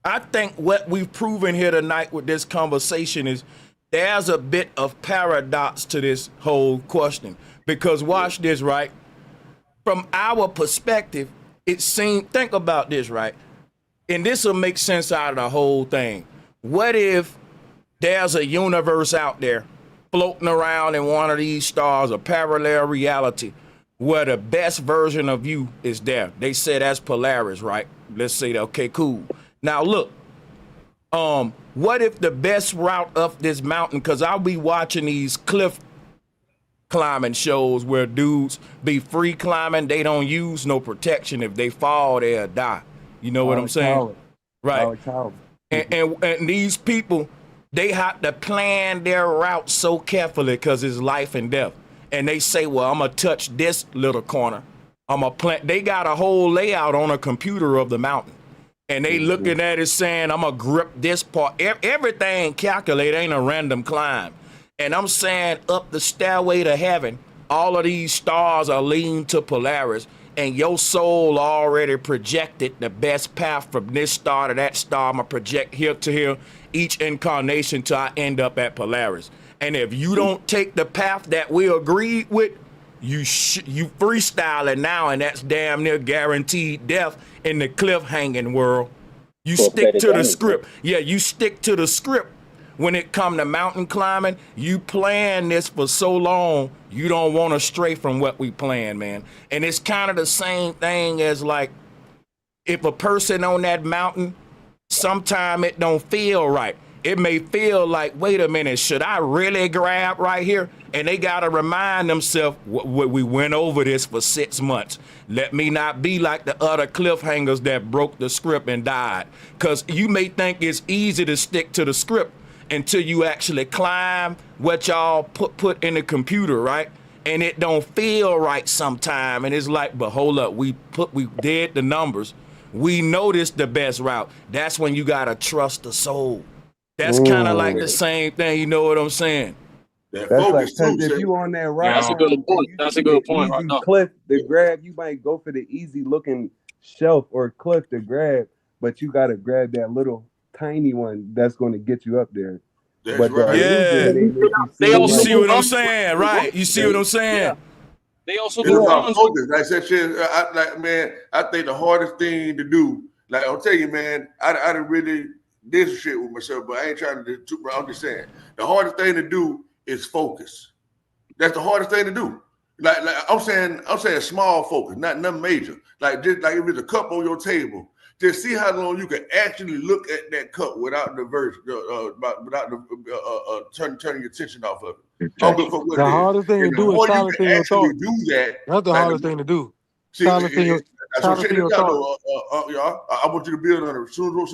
I think what we've proven here tonight with this conversation is there's a bit of paradox to this whole question. Because watch this, right? From our perspective, it seems, think about this, right? And this will make sense out of the whole thing. What if there's a universe out there floating around in one of these stars, a parallel reality, where the best version of you is there? They say that's Polaris, right? Let's say that, okay, cool. Now look, what if the best route up this mountain, because I'll be watching these cliff climbing shows where dudes be free climbing, they don't use no protection. If they fall, they'll die. You know what I'm saying? Right. And these people, they have to plan their route so carefully because it's life and death. And they say, well, I'm gonna touch this little corner. I'm gonna plant. They got a whole layout on a computer of the mountain. And they looking at it saying, I'm gonna grip this part. Everything calculated, ain't a random climb. And I'm saying up the stairway to heaven, all of these stars are leading to Polaris, and your soul already projected the best path from this star to that star. I'm gonna project here to here, each incarnation till I end up at Polaris. And if you don't take the path that we agreed with, you freestyling now, and that's damn near guaranteed death in the cliff hanging world. You stick to the script. Yeah, you stick to the script. When it come to mountain climbing, you plan this for so long, you don't want to stray from what we plan, man. And it's kind of the same thing as like, if a person on that mountain, sometime it don't feel right. It may feel like, wait a minute, should I really grab right here? And they got to remind themselves, we went over this for 6 months. Let me not be like the other cliffhangers that broke the script and died. Because you may think it's easy to stick to the script until you actually climb what y'all put in the computer, right? And it don't feel right sometime. And it's like, but hold up, we did the numbers. We know this the best route. That's when you gotta trust the soul. That's kind of like the same thing, you know what I'm saying? That's like, because if you on that rock, that's a good point. That's a good point right now. Cliff to grab, you might go for the easy looking shelf or cliff to grab, but you gotta grab that little tiny one that's going to get you up there. That's right. Yeah. They also see what I'm saying, right? You see what I'm saying? Yeah. They also do focus. Like that shit, man, I think the hardest thing to do, like I'll tell you, man, I done really did some shit with myself, but I ain't trying to do. I'm just saying, the hardest thing to do is focus. That's the hardest thing to do. Like I'm saying small focus, not nothing major. Like just like if it's a cup on your table, just see how long you can actually look at that cup without turning your attention off of it. The hardest thing to do is silencing your thoughts. Do that. That's the hardest thing to do. Silencing your. So check this out, though, y'all. I want you to build on it. As soon as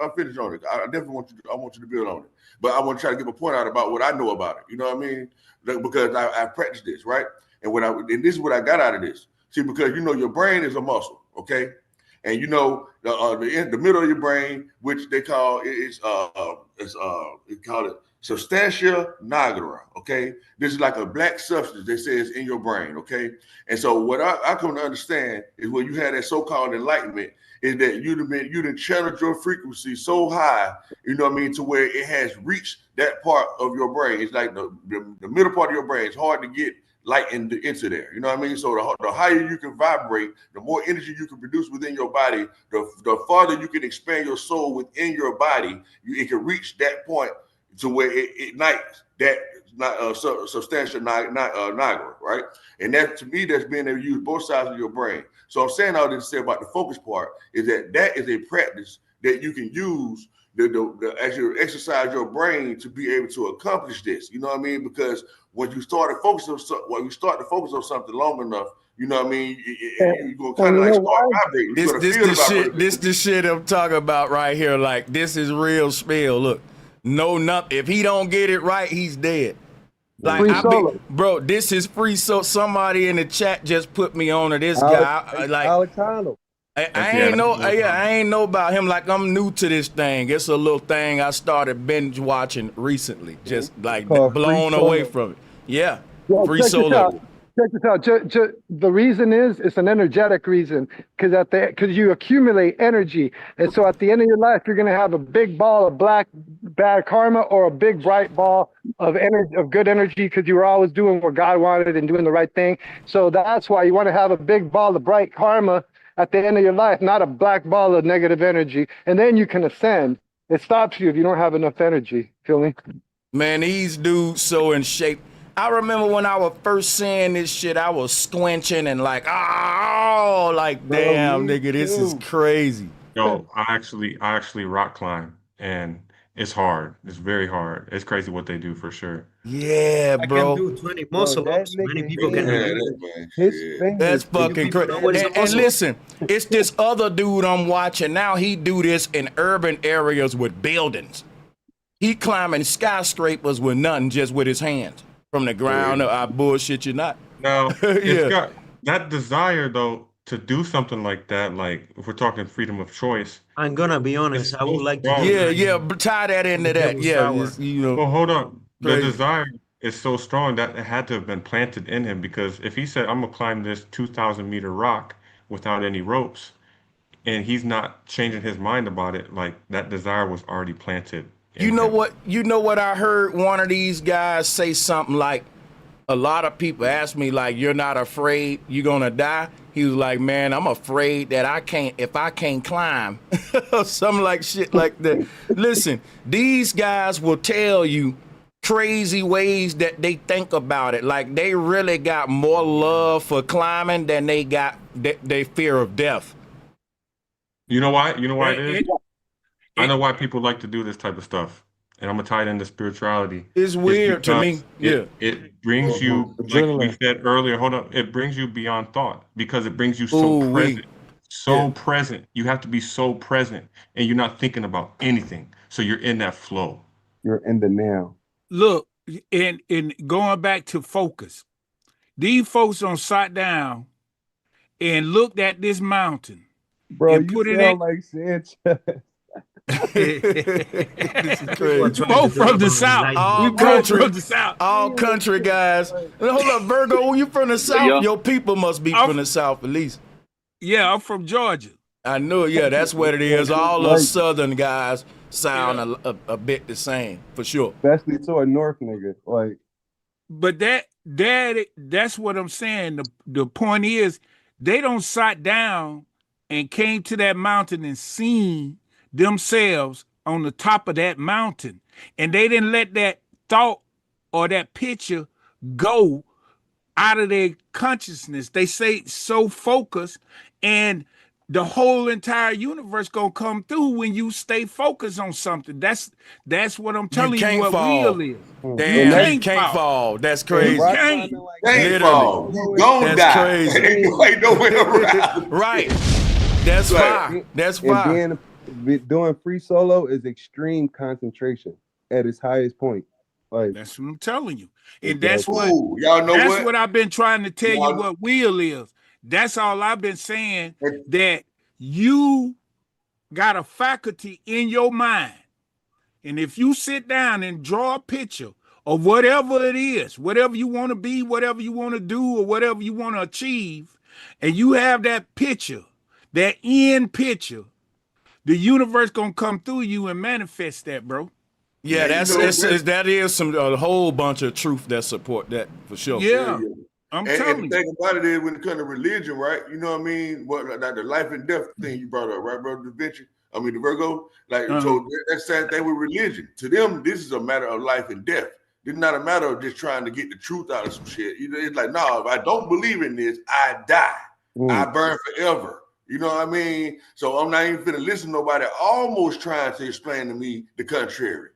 I finish on it, I definitely want you. I want you to build on it. But I want to try to give a point out about what I know about it. You know what I mean? Because I practiced this, right? And this is what I got out of this. See, because your brain is a muscle, okay? And the middle of your brain, which they call they call it substantia nigra, okay? This is like a black substance they say is in your brain, okay? And so what I come to understand is when you had that so-called enlightenment is that you done channeled your frequency so high, to where it has reached that part of your brain. It's like the middle part of your brain. It's hard to get light into there. You know what I mean? So the higher you can vibrate, the more energy you can produce within your body, the farther you can expand your soul within your body. It can reach that point to where it ignites that substantial nigra, right? And that, to me, that's being able to use both sides of your brain. So I'm saying all this to say about the focus part is that is a practice that you can use as you exercise your brain to be able to accomplish this. You know what I mean? Because when you start to focus on something long enough, you know what I mean? You're gonna kind of like start vibrating. This the shit I'm talking about right here. Like, this is real spell. Look, if he don't get it right, he's dead. Like, bro, this is free. So somebody in the chat just put me on to this guy. Like, Alex Honnold. I ain't know about him. Like, I'm new to this thing. It's a little thing I started binge watching recently. Just like blown away from it. Yeah, free solo. Check this out. The reason is it's an energetic reason because you accumulate energy, and so at the end of your life you're gonna have a big ball of black bad karma or a big bright ball of energy, of good energy, because you were always doing what God wanted and doing the right thing. So that's why you want to have a big ball of bright karma at the end of your life, not a black ball of negative energy, and then you can ascend. It stops you if you don't have enough energy. Feel me? Man, these dudes so in shape. I remember when I was first seeing this shit, I was squinching and like, damn, nigga, this is crazy. Yo, I actually rock climb, and it's hard. It's very hard. It's crazy what they do for sure. Yeah, bro. I can do 20 muscle ups. Many people can do that. That's fucking crazy. And listen, it's this other dude I'm watching now. He do this in urban areas with buildings. He climbing skyscrapers with nothing, just with his hands. From the ground, I bullshit you not. Now, it's got that desire, though, to do something like that, like if we're talking freedom of choice. I'm gonna be honest, I would like to. Tie that into that. Yeah, Well, hold on. Crazy. The desire is so strong that it had to have been planted in him, because if he said, I'm gonna climb this 2,000-meter rock without any ropes, and he's not changing his mind about it, like that desire was already planted. You know what I heard one of these guys say something like, a lot of people ask me, like, you're not afraid you're gonna die? He was like, man, I'm afraid that if I can't climb. Something like shit like that. Listen, these guys will tell you crazy ways that they think about it. Like, they really got more love for climbing than they got their fear of death. You know why? You know why it is? I know why people like to do this type of stuff, and I'm gonna tie it into spirituality. It's weird to me. It brings you, like we said earlier. Hold on, it brings you beyond thought, because it brings you so present. You have to be so present, and you're not thinking about anything. So you're in that flow. You're in the now. Look, and going back to focus, these folks on sat down and looked at this mountain. Bro, you sound like Sanchez. This is crazy. Both from the South. All country guys. Hold up, Virgo, you from the South? Your people must be from the South at least. Yeah, I'm from Georgia. I know, that's what it is. All the Southern guys sound a bit the same, for sure. Especially to a North nigga. Like, but that's what I'm saying. The point is, they don't sat down and came to that mountain and seen themselves on the top of that mountain, and they didn't let that thought or that picture go out of their consciousness. They say so focused, and the whole entire universe gonna come through when you stay focused on something. That's what I'm You telling you. can't What fall. will is. You Damn, you can't can't fall. fall. That's You crazy. rock can't. climbing like Can't Literally. fall. You gon' That's die. crazy. Ain't no way around. Right. That's Right. fire. That's And fire. doing free solo is extreme concentration at its highest point. Like That's what I'm telling you. And exactly. Ooh, y'all know that's what? what I've been trying to tell you Y'all- what will is. That's all I've been saying, that you got a faculty in your mind. And if you sit down and draw a picture of whatever it is, whatever you want to be, whatever you want to do, or whatever you want to achieve, and you have that picture, that end picture, the universe gonna come through you and manifest that, bro. Yeah, And you know that, that is some a whole bunch of truth that support that for sure. Yeah, I'm and telling the you. thing about it is, when it comes to religion, right? You know what I mean? What like the life and death thing you brought up, right, brother? Da Vinci? I mean, the Virgo. Like, so that's the same thing with religion. To them, this is a matter of life and death. It's not a matter of just trying to get the truth out of some shit. You know, it's like, no, if I don't believe in this, I die. I burn forever. You know what I mean? So I'm not even finna listen to nobody almost trying to explain to me the contrary.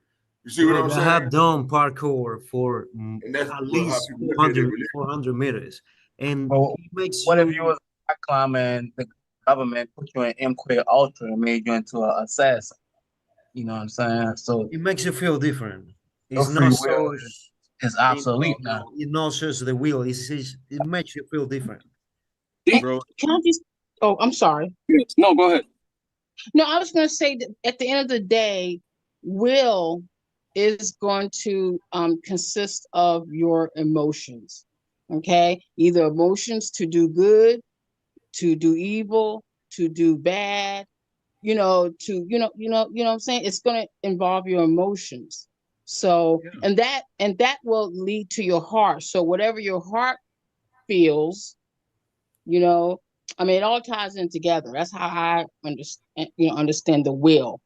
You see what I'm I saying? have done parkour for And that's at how least people look at their religion. 400 meters. And Well, it makes what you, if you was a rock climber and the government put you in MQ Ultra and made you into an assassin? You know what I'm saying? So it makes you feel different. your It's free not will so, is obsolete now. no, it's not just the will. It makes you feel different. Bro. Can I just? Oh, I'm sorry. No, go ahead. No, I was going to say that at the end of the day, will is going to consist of your emotions. Okay, either emotions to do good, to do evil, to do bad. What I'm saying. It's going to involve your emotions. So, and that will lead to your heart. So whatever your heart feels, I mean, it all ties in together. That's how I understand the will.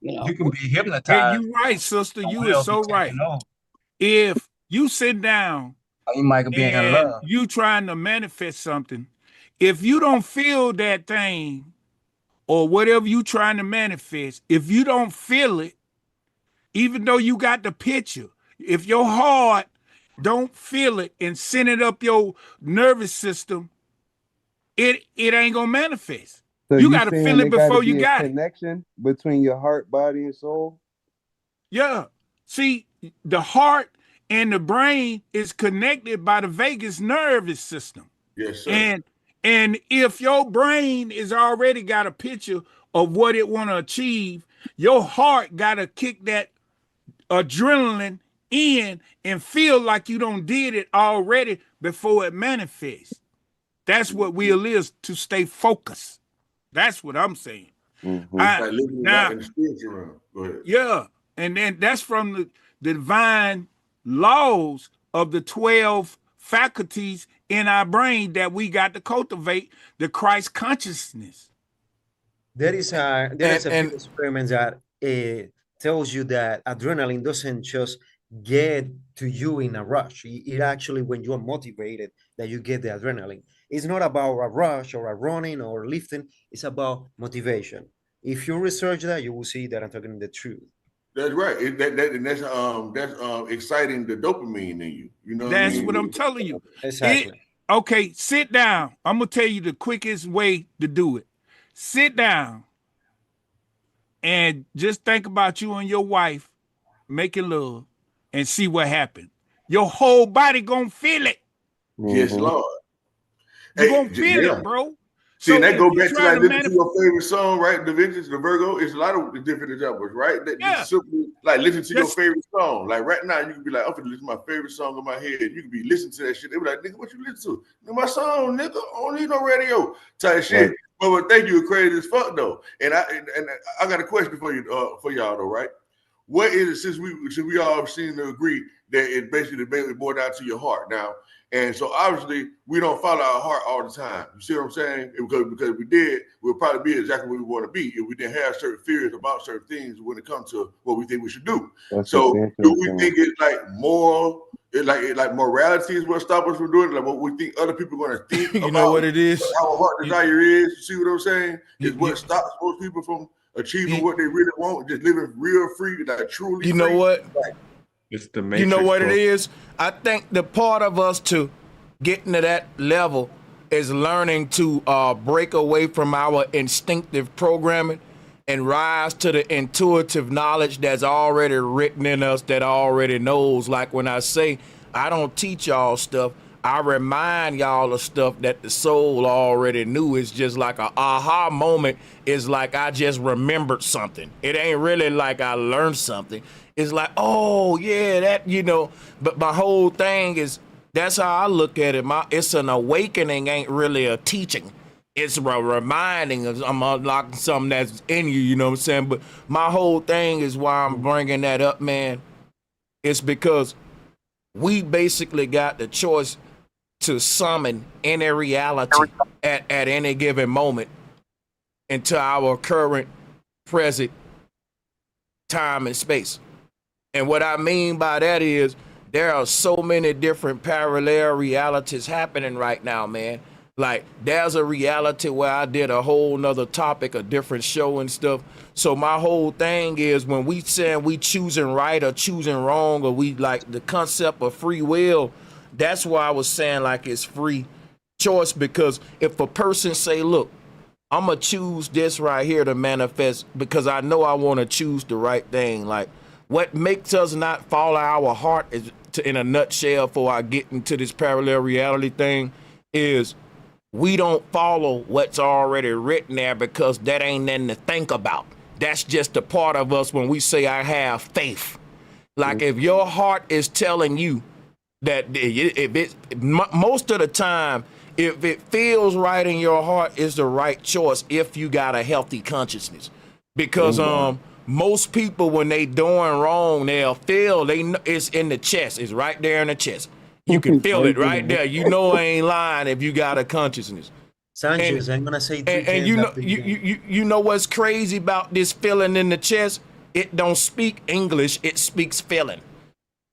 You can be Hey, hypnotized. you right, sister. The You are will be so right. taken over. If you sit down Or you might be in and love. you trying to manifest something, if you don't feel that thing or whatever you trying to manifest, if you don't feel it, even though you got the picture, if your heart don't feel it and send it up your nervous system, it ain't gonna manifest. So You you got to saying feel it there got to before you be a got it. connection between your heart, body, and soul? Yeah. See, the heart and the brain is connected by the vagus nervous system. Yes, sir. And if your brain is already got a picture of what it want to achieve, your heart got to kick that adrenaline in and feel like you don't did it already before it manifests. That's what will is, to stay focused. That's what I'm saying. Like living Now, in the spiritual realm. Go ahead. yeah, and then that's from the divine laws of the 12 faculties in our brain that we got to cultivate, the Christ consciousness. There is a And few experiments that tells you that adrenaline doesn't just get to you in a rush. It actually, when you're motivated, that you get the adrenaline. It's not about a rush or a running or lifting. It's about motivation. If you research that, you will see that I'm talking the truth. That's right. That's exciting the dopamine in you. You know what I That's mean? what I'm telling you. Exactly. Okay, sit down. I'm gonna tell you the quickest way to do it. Sit down and just think about you and your wife making love and see what happened. Your whole body gonna feel it. Yes, Lord. You Hey, gonna feel yeah. it, bro. See, and So that if go you back to trying like to listen to manifest, your favorite song, right? The Vintage, the Virgo. It's a lot of different examples, right? That yeah, just simply like listen to your just favorite song. Like right now, you can be like, I'm gonna listen to my favorite song in my head. You can be listening to that shit. They be like, nigga, what you listen to? My song, nigga. I don't need no radio type shit. Right. But thank you, crazy as fuck though. And I got a question for you, for y'all though, right? What is it since we all seem to agree that it basically boiled down to your heart now? And so obviously we don't follow our heart all the time. You see what I'm saying? Because if we did, we'll probably be exactly where we want to be if we didn't have certain fears about certain things when it comes to what we think we should do. That's So the do we thing. think it's like moral like morality is what stops us from doing it. Like what we think other people are going to think You about. know what it is? What our heart desire is. You see what I'm saying? Is what stops most people from achieving what they really want. Just living real free, like truly. You know free. what? Like, It's the You know matrix. what it is? I think the part of us to getting to that level is learning to break away from our instinctive programming and rise to the intuitive knowledge that's already written in us, that already knows. Like when I say, I don't teach y'all stuff, I remind y'all of stuff that the soul already knew. It's just like a aha moment. Is like I just remembered something. It ain't really like I learned something. It's like, oh yeah, that, you know. But my whole thing is, that's how I look at it. It's an awakening, ain't really a teaching. It's a reminding of I'm unlocking something that's in you, you know what I'm saying? But my whole thing is why I'm bringing that up, man. It's because we basically got the choice to summon any reality at any given moment into our current, present time and space. And what I mean by that is there are so many different parallel realities happening right now, man. Like there's a reality where I did a whole nother topic, a different show and stuff. So my whole thing is when we saying we choosing right or choosing wrong, or we like the concept of free will, that's why I was saying like it's free choice. Because if a person say, look, I'm gonna choose this right here to manifest because I know I want to choose the right thing. Like what makes us not follow our heart is in a nutshell, before I get into this parallel reality thing, is we don't follow what's already written there because that ain't nothing to think about. That's just a part of us when we say I have faith. Like if your heart is telling you that if it most of the time, if it feels right in your heart, is the right choice if you got a healthy consciousness. Because most people when they doing wrong, they'll feel it's in the chest. It's right there in the chest. You can feel it right there. You know I ain't lying if you got a consciousness. Sanchez, I'm gonna say and you know what's crazy about this feeling in the chest? It don't speak English, it speaks feeling.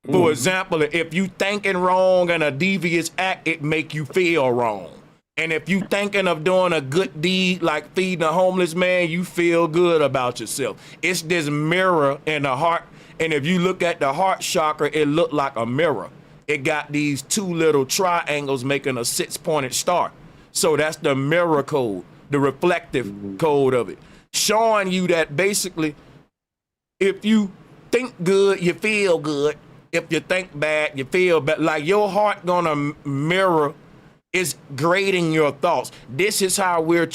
For example, if you thinking wrong and a devious act, it make you feel wrong. And if you thinking of doing a good deed like feeding a homeless man, you feel good about yourself. It's this mirror in the heart. And if you look at the heart chakra, it look like a mirror. It got these two little triangles making a 6-pointed star. So that's the mirror code, the reflective code of it. Showing you that basically, if you think good, you feel good. If you think bad, you feel bad. Like your heart gonna mirror is grading your thoughts. This is how we're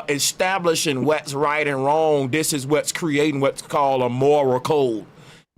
establishing what's right and wrong. This is what's creating what's called a moral code.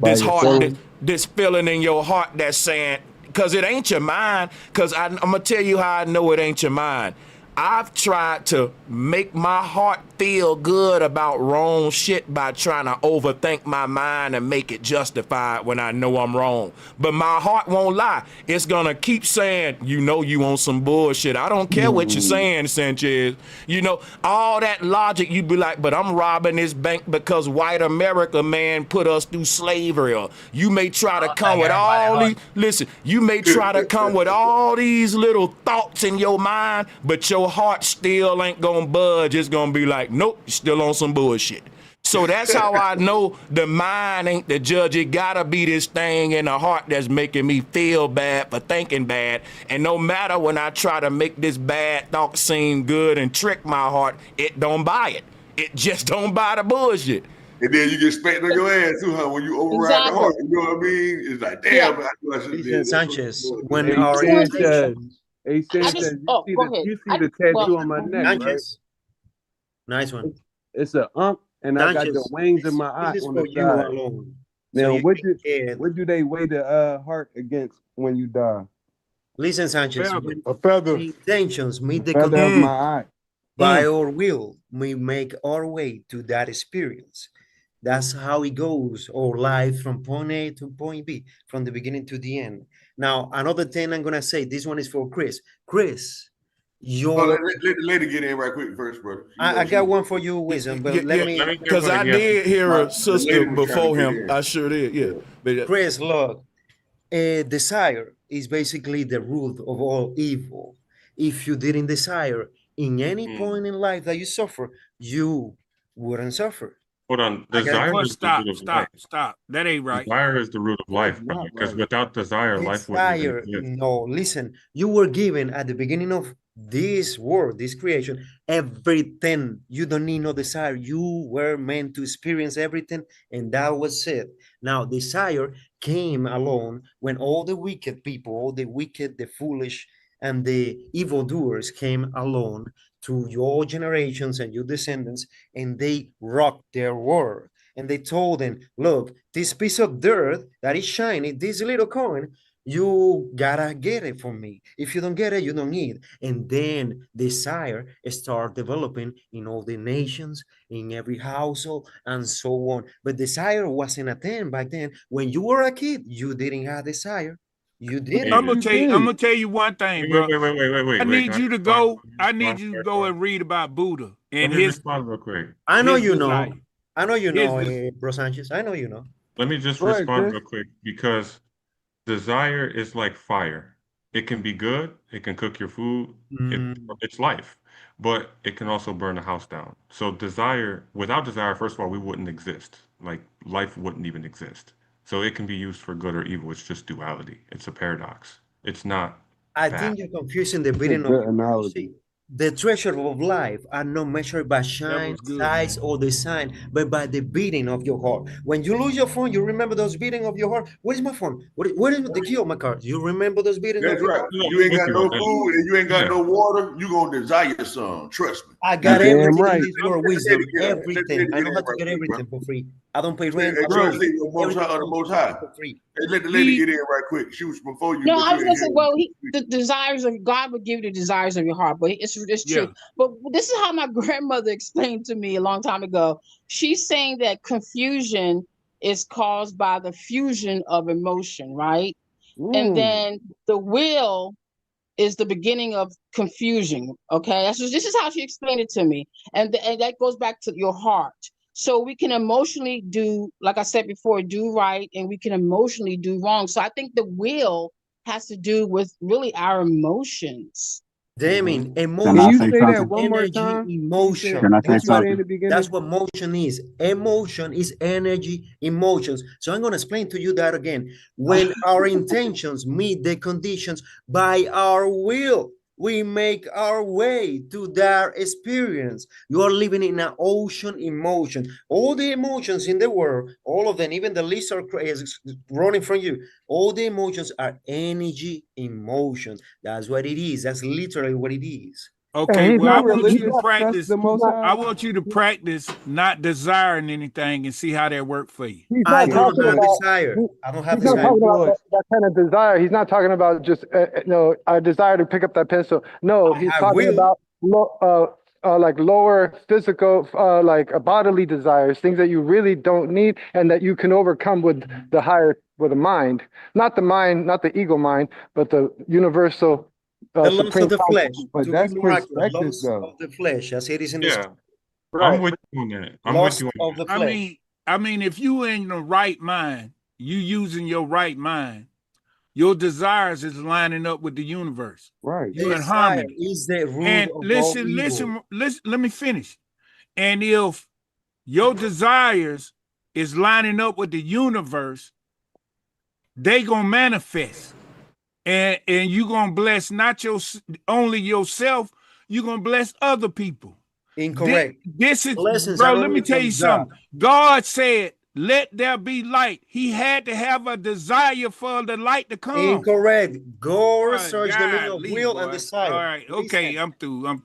This heart, this feeling in your heart that's saying, because it ain't your mind, because I'm going to tell you how I know it ain't your mind. I've tried to make my heart feel good about wrong shit by trying to overthink my mind and make it justified when I know I'm wrong. But my heart won't lie. It's going to keep saying, you know you on some bullshit. I don't care what you're saying, Sanchez. You know, all that logic, you'd be like, but I'm robbing this bank because white America, man, put us through slavery. Or you may try to come with all these, listen, you may try to come with all these little thoughts in your mind, but your heart still ain't gonna budge. It's gonna be like, nope, you're still on some bullshit. So that's how I know the mind ain't the judge. It gotta be this thing in the heart that's making me feel bad for thinking bad. And no matter when I try to make this bad thought seem good and trick my heart, it don't buy it. It just don't buy the bullshit. And then you get spanked on your ass too, huh? When you override the heart, you know what I mean? It's like, damn, I knew I should have did Sanchez, that. when Hey, our Sanchez, hey, I Sanchez, just, oh, go ahead. you see the tattoo on my neck, right? Sanchez, nice one. It's a and I got the Sanchez, wings in my eye this is on for the you side. alone. Now, So what do they weigh the heart against when you die? listen, Sanchez, A feather. the intentions meet the Feather of condition. my eye. By our will, we make our way to that experience. That's how it goes, our life from point A to point B, from the beginning to the end. Now, another thing I'm going to say, this one is for Chris. Chris, Let the lady get in right quick first, brother. I got one for you, Wisdom, but let me... Because I did hear a sister before him. I sure did, yeah. Chris, look, Desire is basically the root of all evil. If you didn't desire in any point in life that you suffer, you wouldn't suffer. Hold on. I gotta Desire Well, is the root of life. stop. That ain't right. Desire is the root of That is life, brother. not Because right. without desire, life wouldn't even desire. exist. No, listen, you were given at the beginning of this world, this creation, everything. You don't need no desire. You were meant to experience everything, and that was it. Now, desire came along when all the wicked people, all the wicked, the foolish, and the evildoers came along to your generations and your descendants, and they rocked their world. And they told them, look, this piece of dirt that is shiny, this little coin, you gotta get it from me. If you don't get it, you don't eat. And then desire start developing in all the nations, in every household, and so on. But desire wasn't a thing back then. When you were a kid, you didn't have desire. You didn't. I'm gonna tell you one thing, bro. Wait. I need Can you to go. I need you to go and read about Buddha Let and me his. respond real quick. I know his you desire. know. I know you His know, des- Bro Sanchez. I know you know. Let me just Go ahead, respond Chris. real quick because desire is like fire. It can be good. It can cook your food. It's life, but it can also burn the house down. So desire, without desire, first of all, we wouldn't exist. Like life wouldn't even exist. So it can be used for good or evil. It's just duality. It's a paradox. It's not I bad. think you're confusing the That's a beating of good your heart. See, analogy. the treasure of life are not measured by That shine, was good, size, man. or design, but by the beating of your heart. When you lose your phone, you remember those beating of your heart. Where is my phone? Where is the key of my car? You remember those beating That's of your right. heart? You ain't with got you no on that. food and you ain't got Yeah. no water. You gonna desire some. Trust me. I You got Now, damn everything in right. this world, let wisdom, it get out. everything. Let I it know get how out to right get quick, bro. everything for free. I don't pay Hey, rent. I don't Trust pay the most high, the most high. for free. Hey, let the lady He get in right quick. She was before you, No, but I you was ain't gonna say, here. well, the desires of God would give you the desires of your heart, but it's yeah. true. But this is how my grandmother explained to me a long time ago. She's saying that confusion is caused by the fusion of emotion, right? And then the will is the beginning of confusion. Okay, this is how she explained it to me, and that goes back to your heart. So we can emotionally do, like I said before, do right, and we can emotionally do wrong. So I think the will has to do with really our emotions. Damn, Can you emotion, say that one more energy, time? You said, emotion. what you say in the That's beginning? what motion is. Emotion is energy, emotions. So I'm gonna explain to you that again. When our intentions meet the conditions by our will, we make our way to that experience. You are living in an ocean emotion. All the emotions in the world, all of them, even the least are is running from you. All the emotions are energy emotions. That's what it is. That's literally what it is. Okay, And he's well, I not want you to religious. Trust practice. the Most High. I want you to practice not desiring anything and see how that work for you. He's I not do not talking have about. desire. I don't have He's not Yeah, desire. talking about George. that kind of desire. He's not talking about just a desire to pick up that pencil. No, I he's have talking will. about like lower physical, like bodily desires, things that you really don't need and that you can overcome with the mind, not the ego mind, but the universal The lust supreme of the flesh. consciousness. But To be that's more accurate, perspective, lust though. of the flesh, as it is in the Yeah. scripture. I'm Right. with you on that. I'm with Lust you on of that. the flesh. I mean, if you in the right mind, you using your right mind, your desires is lining up with the universe. Right. You in Desire harmony. is the root And of all evil. listen, let me finish. And if your desires is lining up with the universe, they gonna manifest. And you gonna bless not only yourself, you gonna bless other people. Incorrect. This is, Blessings are bro, let only me tell you from God. something. God said, let there be light. He had to have a desire for the light to come. Incorrect. Go Boy, research the meaning of golly, will and boy. All desire. right, okay, I'm through.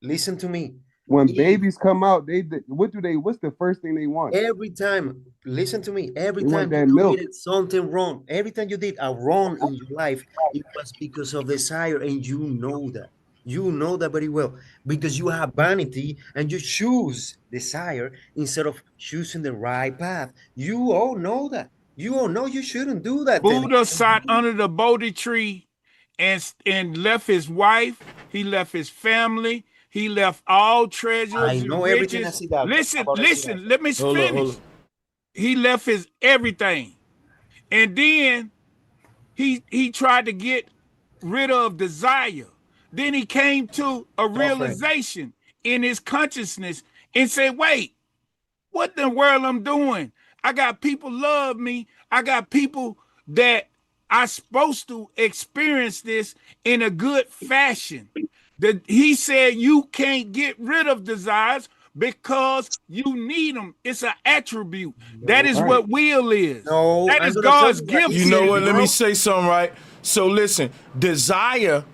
Listen to me. When If babies come out, what's the first thing they want? every time, listen to me, every They want time you that milk. committed something wrong, every time you did a wrong in your life, it was because of desire, and you know that. You know that very well because you have vanity and you choose desire instead of choosing the right path. You all know that. You all know you shouldn't do that thing. Buddha sat under the Bodhi tree and left his wife, he left his family, he left all I treasures and know everything I riches. see that about Siddhartha. Let me finish. He left his everything. And then he tried to get rid of desire. Then he came to a realization in his consciousness and said, wait, what in the world I'm doing? I got people love me. I got people that are supposed to experience this in a good fashion. He said you can't get rid of desires because you need them. It's an attribute. That is what will is. No, That I'm is gonna tell God's you what gift he You to know said, you, what? Let me bro. say something, right? So listen, desire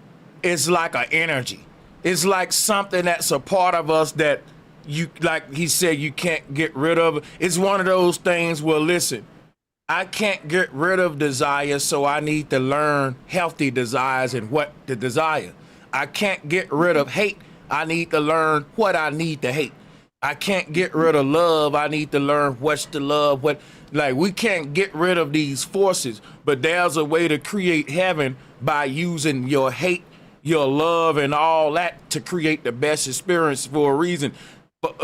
is like an energy. It's like something that's a part of us that you, like he said, you can't get rid of. It's one of those things where, listen, I can't get rid of desire, so I need to learn healthy desires and what to desire. I can't get rid of hate. I need to learn what I need to hate. I can't get rid of love. I need to learn what's to love. What, like, we can't get rid of these forces, but there's a way to create heaven by using your hate, your love, and all that to create the best experience for a reason. But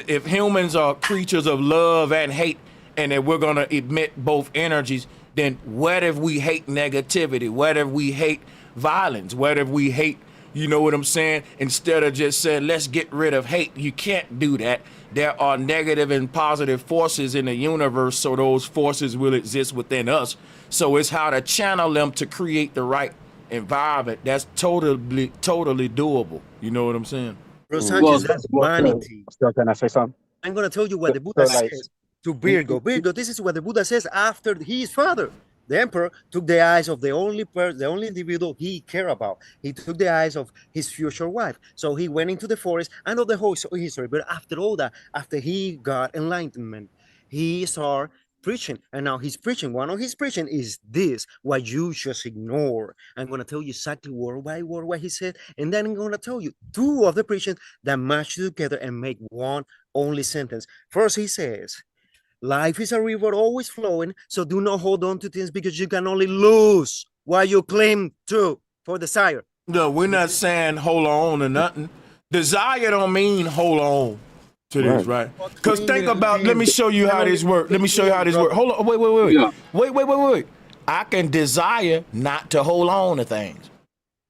if humans are creatures of love and hate, and that we're gonna emit both energies, then what if we hate negativity? What if we hate violence? What if we hate, you know what I'm saying? Instead of just saying, let's get rid of hate, you can't do that. There are negative and positive forces in the universe, so those forces will exist within us. So it's how to channel them to create the right environment. That's totally doable. You know what I'm saying? Bro Well, Sanchez, that's well, vanity. so can I say something? I'm gonna tell you what the So Buddha like, says to Virgo. Virgo, this is what the Buddha says after his father, the emperor, took the eyes of the only person, the only individual he cared about. He took the eyes of his future wife. So he went into the forest. I know the whole history, but after all that, after he got enlightenment, he started preaching, and now he's preaching. One of his preaching is this: what you just ignore. I'm gonna tell you exactly word by word what he said, and then I'm gonna tell you two of the preachings that match together and make one only sentence. First, he says, life is a river always flowing, so do not hold on to things because you can only lose what you claim to for desire. No, we're not saying hold on to nothing. Desire don't mean hold on to this, right? Because think about, let me show you how this works. Let me show you how this works. Hold on, Yeah. wait. I can desire not to hold on to things.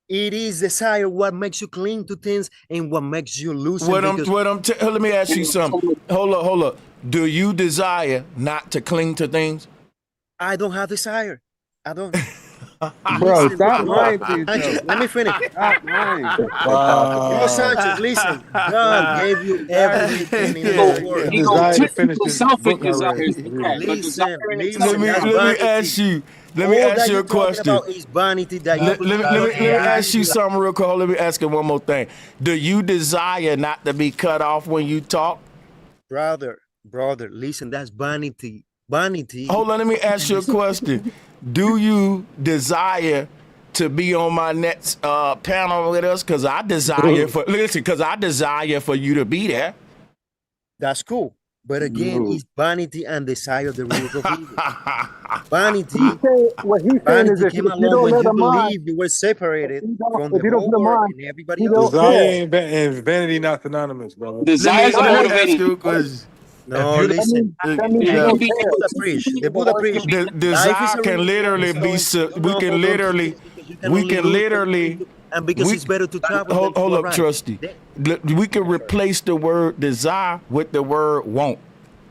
It is desire what makes you cling to things and what makes you lose them. Let me ask you something. Hold up. Do you desire not to cling to things? I don't have desire. I don't. Bro, Listen, stop bro, lying to Sanchez, yourself. let me finish. Stop lying. Bro Sanchez, listen, God gave you everything in this world. He gonna Desire to tempt you finish with this selfish book I read. desires instead, but Listen, desiring it listen, comes that's let me vanity. ask you. Let me All ask that you you're a talking question. about is vanity that you Let believe me ask you everything. something real quick. Let me ask you one more thing. Do you desire not to be cut off when you talk? Brother, listen, that's vanity. Vanity. Hold on, let me ask you a question. Do you desire to be on my next panel with us? Because I desire for you to be there. That's cool. But again, it's vanity and desire the root of evil. Vanity, What he's saying is vanity if came you along don't when let you a mind, believe you were separated from if the you don't whole put a world mind, and everybody you else. don't, Desire and vanity not synonymous, brother. Desires are Let me ask motivating you a people. question. No, that means, listen. that means you It can don't be The care. Buddha preached. The Buddha or it can preached. be Life is Desire a can river literally always be. flowing. Do We not can hold on to literally. things because you can only lose what you cling to, and because We it's better to travel than hold to up, arrive. Trusty. We can replace the word desire with the word want.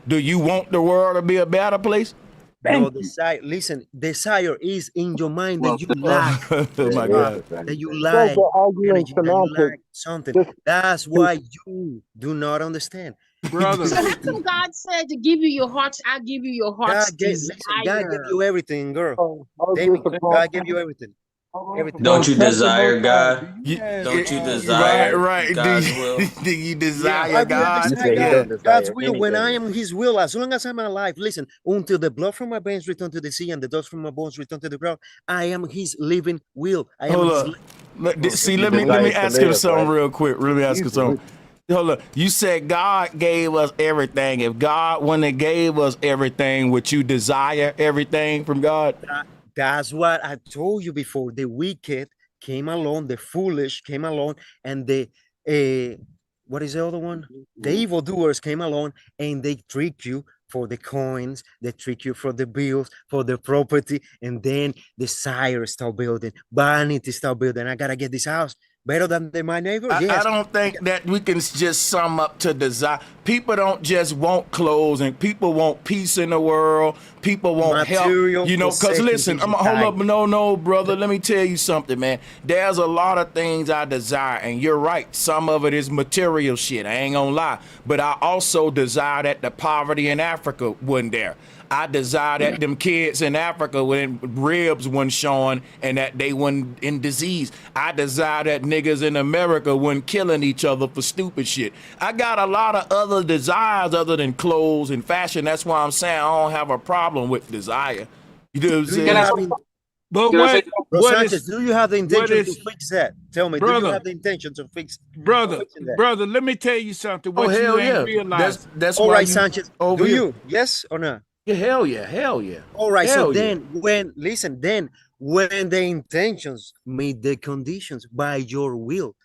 Do you want the world to be a better place? Bro, desire. Listen, desire is in your mind that you Oh lack my God. that you Because lack they're arguing energy, that you semantics. lack something. Just, That's why you do not understand. Brother. So how come God said to give you your heart's, I give you your heart's Listen, God gave desire? you everything, girl. I was Damien, just about, God gave you everything. Everything. Don't Bro, you tell the desire Most High, God? do you have Don't you Right, desire right. God's will? Do you Yeah. desire I will God? desire Yeah. God's will when I am His will, as long as I'm alive. Listen, until the blood from my veins return to the sea and the dust from my bones return to the ground, I am His living will. I am Hold His. up. Let me ask him something real quick. Let me ask him something. Hold up. You said God gave us everything. If God wouldn't have gave us everything, would you desire everything from God? That's what I told you before. The wicked came along, the foolish came along, and the what is the other one? The evildoers came along and they trick you for the coins, they trick you for the bills, for the property, and then desire start building, vanity start building. I gotta get this house better than my neighbor. I Yes. don't think that we can just sum up to desire. People don't just want clothes, and people want peace in the world. People want Material help, you know. Because listen, hold up, no, brother. Let me tell you something, man. There's a lot of things I desire, and you're right. Some of it is material shit. I ain't gonna lie, but I also desire that the poverty in Africa wasn't there. I desire that them kids in Africa when ribs wasn't showing and that they wasn't in disease. I desire that niggas in America wasn't killing each other for stupid shit. I got a lot of other desires other than clothes and fashion. That's why I'm saying I don't have a problem with desire. You know what I'm saying? But Bro what Sanchez, is, do you have the intention is, to fix that? Tell me, do you have the intention to fix brother? that? Brother, let me tell you something. Oh, What you hell ain't yeah. realized. That's All why right, you Sanchez, over do here. you? Yes or no? Yeah, hell yeah. All right, hell so then when the intentions meet the conditions by your will,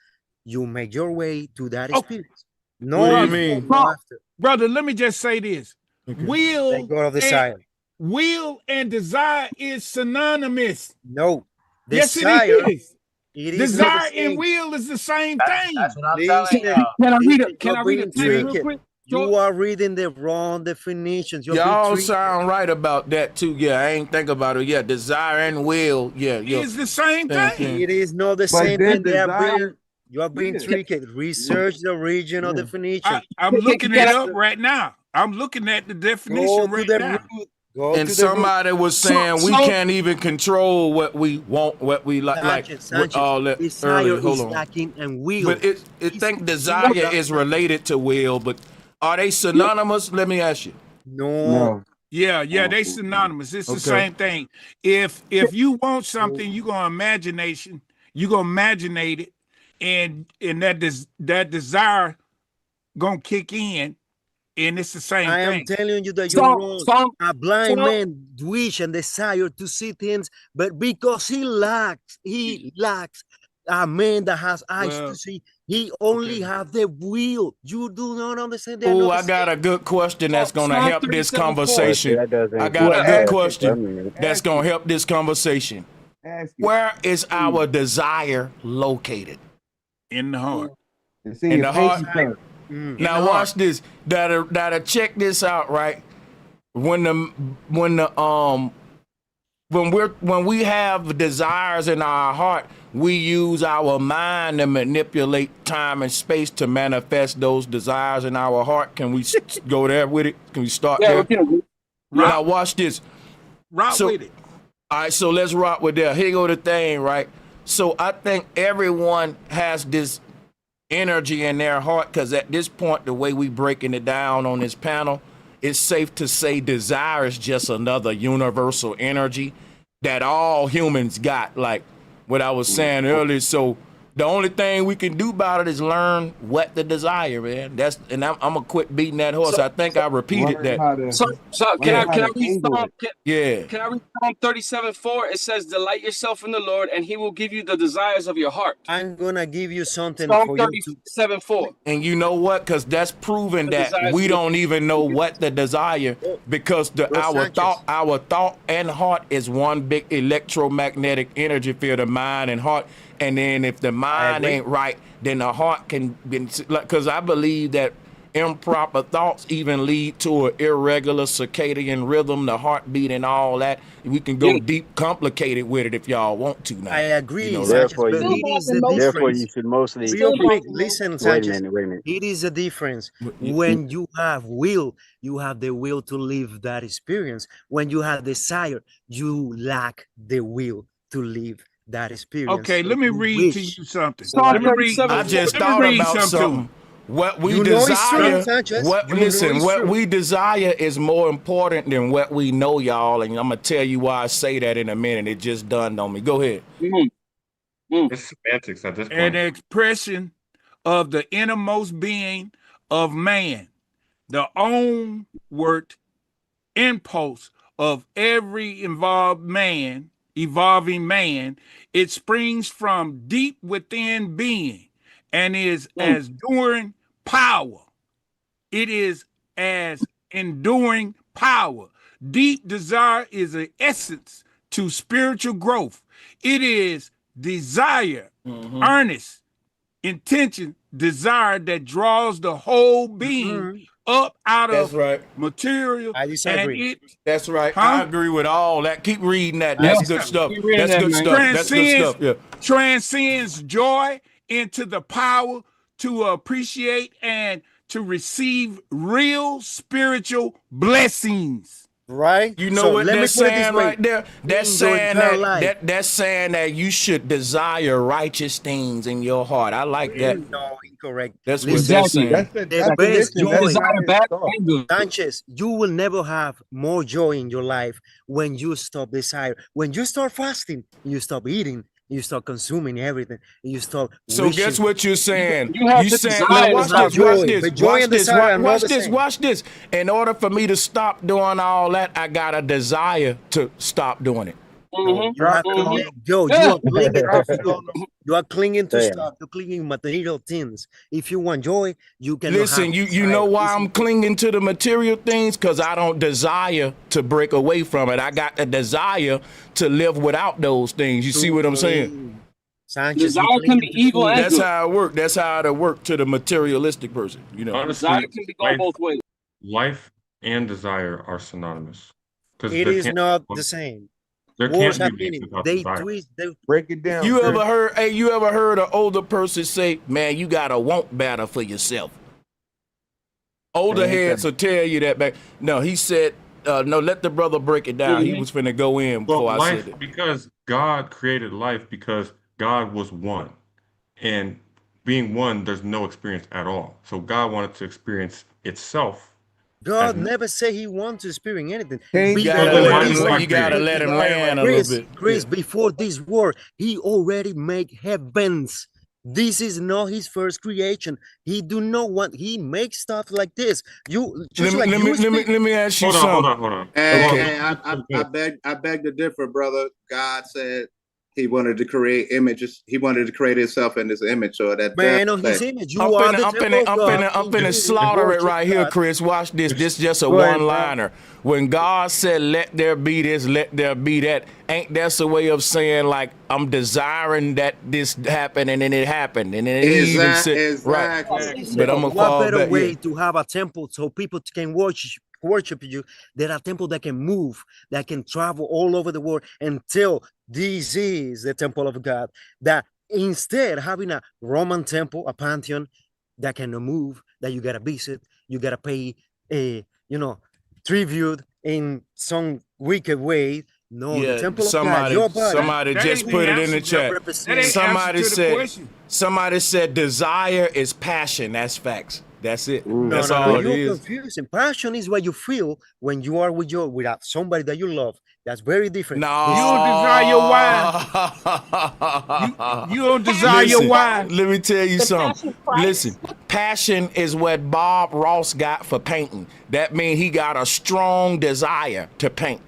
you make your way to that experience. No, What do you mean? no after. Brother, let me just say this. Okay. Will God of desire. Will and desire is synonymous. No. Yes, it Desire, is. it is not the Desire and same. will is the same thing. That's what I'm Listen, telling y'all. Can I read listen, it? Can I read a text real quick? You are reading the wrong definitions. You're being Y'all tricked. sound right about that too. Yeah, I ain't think about it. Yeah, desire and will. Yeah. It's the same thing. It is not the But same then thing. desire, You are being yeah. tricked. Research the original definition. I'm looking it up right now. I'm looking at the definition right now. And somebody was saying we can't even control what we want, what we like. Sanchez, all that desire earlier. Hold is on. lacking and will. But I think desire is related to will, but are they synonymous? Let me ask you. No. Yeah, they synonymous. It's the Okay. same thing. If you want something, you're gonna imaginate it, and that desire gonna kick in, and it's the same I thing. am telling you that you're wrong. A blind man wish and desire to see things, but because he lacks a man that has eyes to see. He only have the will. You do not understand. Oh, I got a good question that's going to help this conversation. I got a good question that's going to help this conversation. Where is our desire located? In the heart. It's in the heart. Mm. Now watch this. That'll check this out, right? When we have desires in our heart, we use our mind to manipulate time and space to manifest those desires in our heart. Can we go there with it? Can we start there? Now watch this. Rock with it. All right, so let's rock with that. Here go the thing, right? So I think everyone has this energy in their heart, because at this point, the way we breaking it down on this panel, it's safe to say desire is just another universal energy that all humans got, like what I was saying earlier. So the only thing we can do about it is learn what the desire, man. I'm gonna quit beating that horse. I think I repeated that. Can I read Psalm? Yeah. Can I read Psalm 37:4? It says, "Delight yourself in the Lord, and He will give you the desires of your heart." I'm gonna give you something Psalm for you to 37:4. And you know what? Because that's proven that desires we you. don't even know what the desire, because our thought and heart is one big electromagnetic energy field, the mind and heart. And then if the mind ain't right, then the heart can be, because I believe that improper thoughts even lead to an irregular circadian rhythm, the heartbeat and all that. We can go deep, complicated with it if y'all want to now. I agree, You know, Sanchez, therefore, but it is the difference. Therefore, you should mostly. Real quick, listen, Sanchez. Wait a minute. It is a difference. When you have will, you have the will to live that experience. When you have desire, you lack the will to live that experience. Okay, So let me you read wish. to you something. Psalm Let me read. 37:4. I just thought about something. What we You know it's true, desire, Sanchez. what You know listen, it's what true. we desire is more important than what we know, y'all. And I'm gonna tell you why I say that in a minute. It just dawned on me. Go ahead. It's semantics at this point. An expression of the innermost being of man, the onward impulse of every evolving man. It springs from deep within being and is as enduring power. It is as enduring power. Deep desire is an essence to spiritual growth. It is desire, earnest, intention, desire that draws the whole being up out That's of right. material. I And disagree. That's right. Huh? I agree with all that. Keep reading that. That's good stuff. Keep reading That's that, good man. stuff. That's good stuff. Yeah. Transcends joy into the power to appreciate and to receive real spiritual blessings. Right? You know So what let me that's put it this saying way. right there? That's In your saying entire life. that's saying that you should desire righteous things in your heart. I like that. No, incorrect. That's what Listen, that's saying. That's the the best definition. That's joy, not his thought. Sanchez, you will never have more joy in your life when you stop desire. When you start fasting, you stop eating, you start consuming everything, you stop So wishing. guess what you're saying? You have You the saying desire now to watch stop this, watch joy, this, but joy watch and this, desire are not watch the this, same. watch this. In order for me to stop doing all that, I got a desire to stop doing it. You have to let go. You are clinging to stuff. You are clinging to stuff. You're clinging material things. If you want joy, you cannot Listen, have you know desire. why I'm clinging to the material things? Because I don't desire to break away from it. I got the desire to live without those things. You see what I'm saying? Sanchez, Desire you can clinging be to evil food. and That's good. how it work. That's how it work to the materialistic person. You know. Desire Honestly, can be going both ways. life and desire are synonymous. Because It is not the same. There Words can't have be life meaning. without They desire. twist. They Break it down. You Chris. ever heard? Hey, you ever heard an older person say, "Man, you gotta want better for yourself"? Older heads will tell you that back. No, he said, "No, let the brother break it down." He was finna go in Well, before I life, said it. because God created life because God was one. And being one, there's no experience at all. So God wanted to experience itself. God never said he wants to experience anything. You gotta then why let did him. God You gotta create it? let him land a little bit. Chris, before this war, he already made heavens. This is not his first creation. He do not want. He makes stuff like this. You just Let me ask you something. Hold on. Hey, I beg to differ, brother. God said he wanted to create images. He wanted to create himself in his image. So that man on his image. You are the temple of God. I'm finna slaughter it right here, Chris. Watch this. This just a Go ahead, bro. one-liner. When God said, "Let there be this, let there be that," ain't that's a way of saying like I'm desiring that this happened and then it happened and then it even said right. But I'm gonna what fall better back. way Yeah. to have a temple so people can worship you than a temple that can move, that can travel all over the world until this is the temple of God. That instead having a Roman temple, a pantheon that cannot move, that you gotta visit, you gotta pay a tribute in some wicked way. No, the temple of God, your body. Somebody just put it in the chat. Somebody said desire is passion. That's facts. That's it. That's all it you're is. confusing. Passion is what you feel when you are with somebody that you love. That's very different. No, you don't desire your wife. You don't desire your wife. Let me tell you something. Listen, passion is what Bob Ross got for painting. That means he got a strong desire to paint.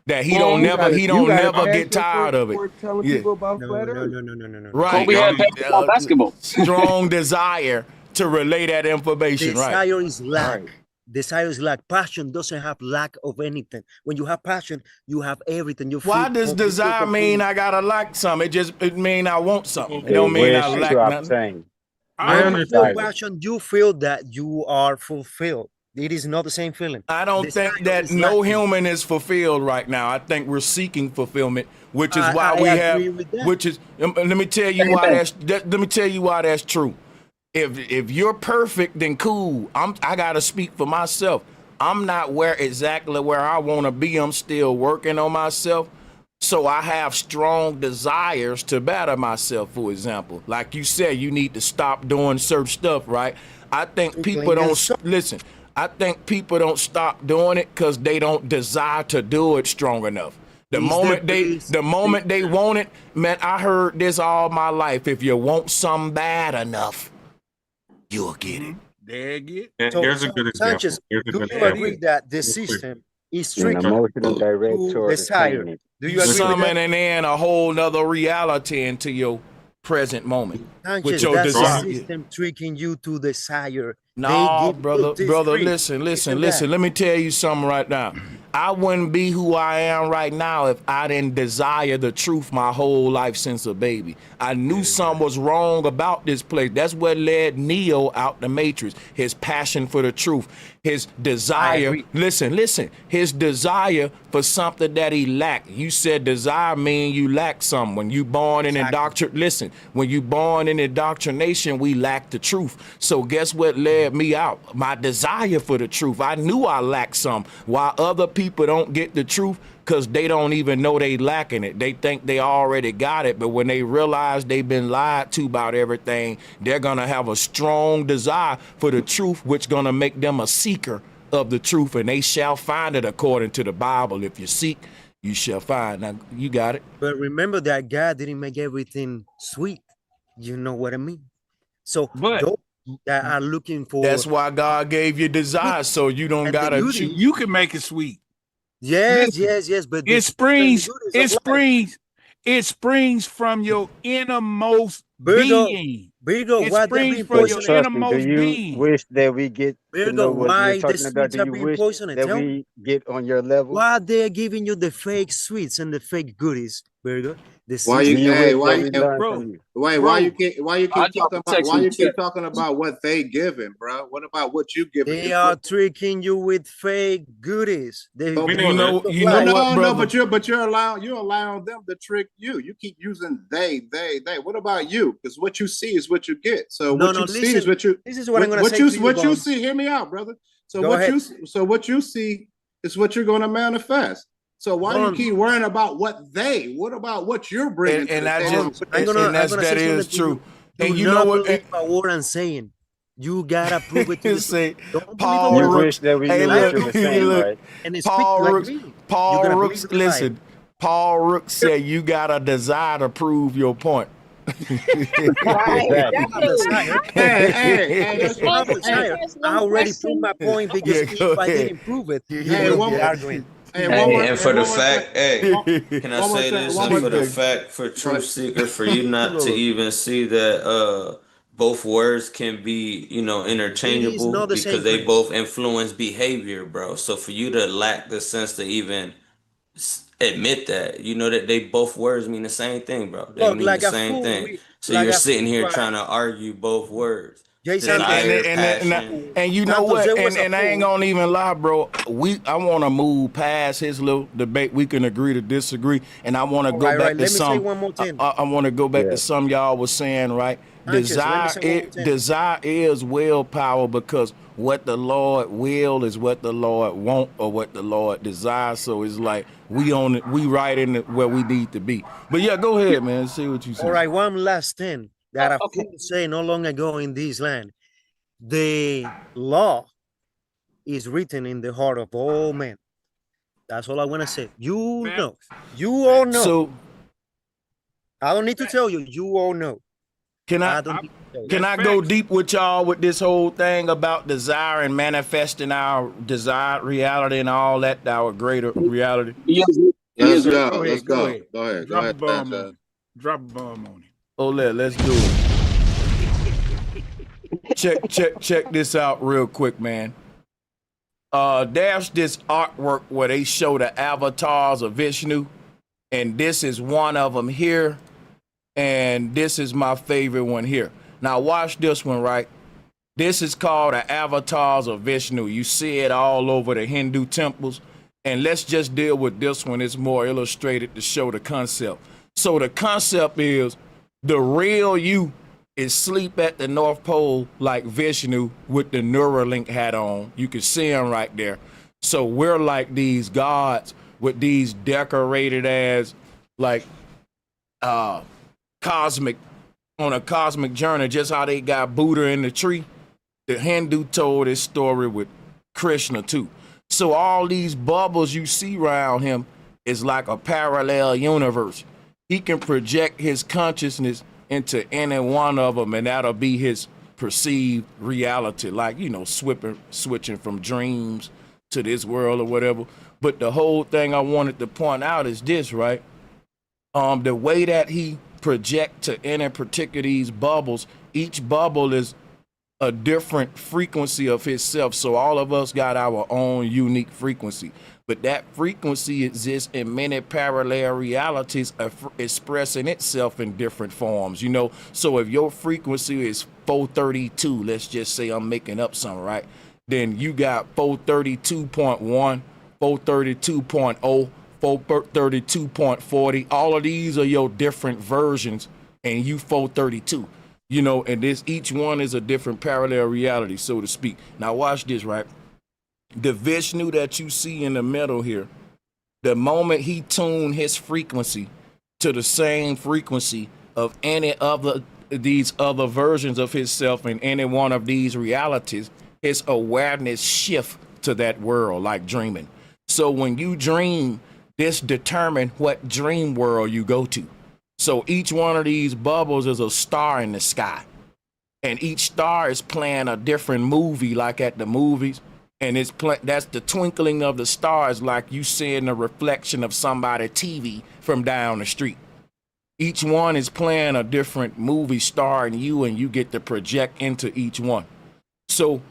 That he don't never get tired of it. People about no. Right. Kobe had basketball. Strong desire to relay that information. Desire Right. is lack. Right. Desire is lack. Passion doesn't have lack of anything. When you have passion, you have everything. Why does desire mean I gotta like something? It mean I want something. It don't mean I lack nothing. When you feel passion, you feel that you are fulfilled. It is not the same feeling. I don't think that no human is fulfilled right now. I think we're seeking fulfillment, which is why we have. Which is let me tell you why let me tell you why that's true. If you're perfect, then cool. I gotta speak for myself. I'm not exactly where I want to be. I'm still working on myself. So I have strong desires to better myself, for example. Like you said, you need to stop doing certain stuff, right? I think people don't listen. I think people don't stop doing it because they don't desire to do it strong enough. The moment they want it, man, I heard this all my life. If you want something bad enough, you'll get it. And here's a good example. Sanchez, do you agree that the system is tricky to desire? Do you agree with that? Summoning in a whole nother reality into your present moment. Sanchez, with your that's desire. the system tricking you to desire No, give you brother, this brother, creed, listen, this listen, and that. listen. Let me tell you something right now. I wouldn't be who I am right now if I didn't desire the truth my whole life since a baby. I knew something was wrong about this place. That's what led Neo out the Matrix. His passion for the truth, his desire. Listen, his desire for something that he lacked. You said desire mean you lack something. When you born in when you born in indoctrination, we lack the truth. So guess what led me out? My desire for the truth. I knew I lacked some. While other people don't get the truth because they don't even know they lacking it. They think they already got it, but when they realize they've been lied to about everything, they're gonna have a strong desire for the truth, which gonna make them a seeker of the truth, and they shall find it according to the Bible. If you seek, you shall find. Now, you got it. But remember that God didn't make everything sweet. You know what I mean? So those that are looking for, that's why God gave you desire, so you don't gotta choose. You can make it sweet. Yes, yes. But it springs from your innermost being. Virgo, it why springs from your innermost Do you being. wish that we get to Virgo, know what you're why the talking about? sweets Do are you being wish poisoned? that Tell me. we get on your level? Why they're giving you the fake sweets and the fake goodies, Virgo? Why you? Do you Hey, wish why that you? we learn from you? Why you keep? Why you I keep got talking about? protection Why you check. keep talking about what they giving, bro? What about what you giving? They are tricking you with fake goodies. They So, You know what, no, brother? but you're allowing them to trick you. You keep using they. What about you? Because what you see is what you get. So what you see is what you. This is what I'm gonna say to you, what you Bones. see. Hear me out, brother. So Go what ahead. what you see is what you're going to manifest. So why do you Bones. keep worrying about what they? What about what you're bringing to the table? I'm gonna say something to you. And Do you know not what? believe a word I'm saying. You gotta prove it to the Say, Don't Paul believe a word. Rooks. that we Hey, knew what you were saying, look. right? And speak Paul like Rooks. me. You're Paul gonna Rooks. believe the Bible. Listen. Paul Rooks said you got a desire to prove your point. I already proved my point because if I didn't prove it, you will be arguing. And for the fact, can I one more say thing, this? one And more for the thing. fact, for Go truth ahead. seeker, for you not to even see that both words can be, interchangeable not the because same they thing. both influence behavior, bro. So for you to lack the sense to even admit that, that they both words mean the same thing, bro. They Look, mean the like a same fool, thing. So you're sitting here trying to argue both words. Desire, passion. And you know Santos, what? there was And a I ain't fool. gonna even lie, bro. I want to move past his little debate. We can agree to disagree, and I want to go back to Let me say some. one more thing. I want to go back to some y'all was saying, right? Sanchez, let me say one more thing. Desire is willpower because what the Lord will is what the Lord want or what the Lord desires. So it's like we right in where we need to be. But yeah, go ahead, man. See what you say. All right, one last thing that a fool say not long ago in this land. The law is written in the heart of all men. That's all I want to say. You know. You all know. So I don't need to tell you. You all know. Can I go deep with y'all with this whole thing about desire and manifesting our desired reality and all that, our greater reality? Let's go. Go ahead. Drop a bomb on him. Drop a bomb on him. Oh, let's do it. Check this out real quick, man. There's this artwork where they show the avatars of Vishnu, and this is one of them here, and this is my favorite one here. Now watch this one, right? This is called the avatars of Vishnu. You see it all over the Hindu temples, and let's just deal with this one. It's more illustrated to show the concept. So the concept is the real you is sleep at the North Pole like Vishnu with the Neuralink hat on. You can see him right there. So we're like these gods with these decorated as like cosmic, on a cosmic journey, just how they got Buddha in the tree. The Hindu told this story with Krishna too. So all these bubbles you see around him is like a parallel universe. He can project his consciousness into any one of them, and that'll be his perceived reality, like, switching from dreams to this world or whatever. But the whole thing I wanted to point out is this, right? The way that he project to any particular these bubbles, each bubble is a different frequency of himself. So all of us got our own unique frequency. But that frequency exists in many parallel realities expressing itself in different forms, you know. So if your frequency is 432, let's just say I'm making up something, right? Then you got 432.1, 432.0, 432.40. All of these are your different versions, and you 432. You know, and this each one is a different parallel reality, so to speak. Now watch this, right? The Vishnu that you see in the middle here, the moment he tuned his frequency to the same frequency of any other these other versions of himself in any one of these realities, his awareness shift to that world like dreaming. So when you dream, this determines what dream world you go to. So each one of these bubbles is a star in the sky. And each star is playing a different movie, like at the movies. And that's the twinkling of the stars, like you seeing the reflection of somebody's TV from down the street. Each one is playing a different movie starring you, and you get to project into each one. So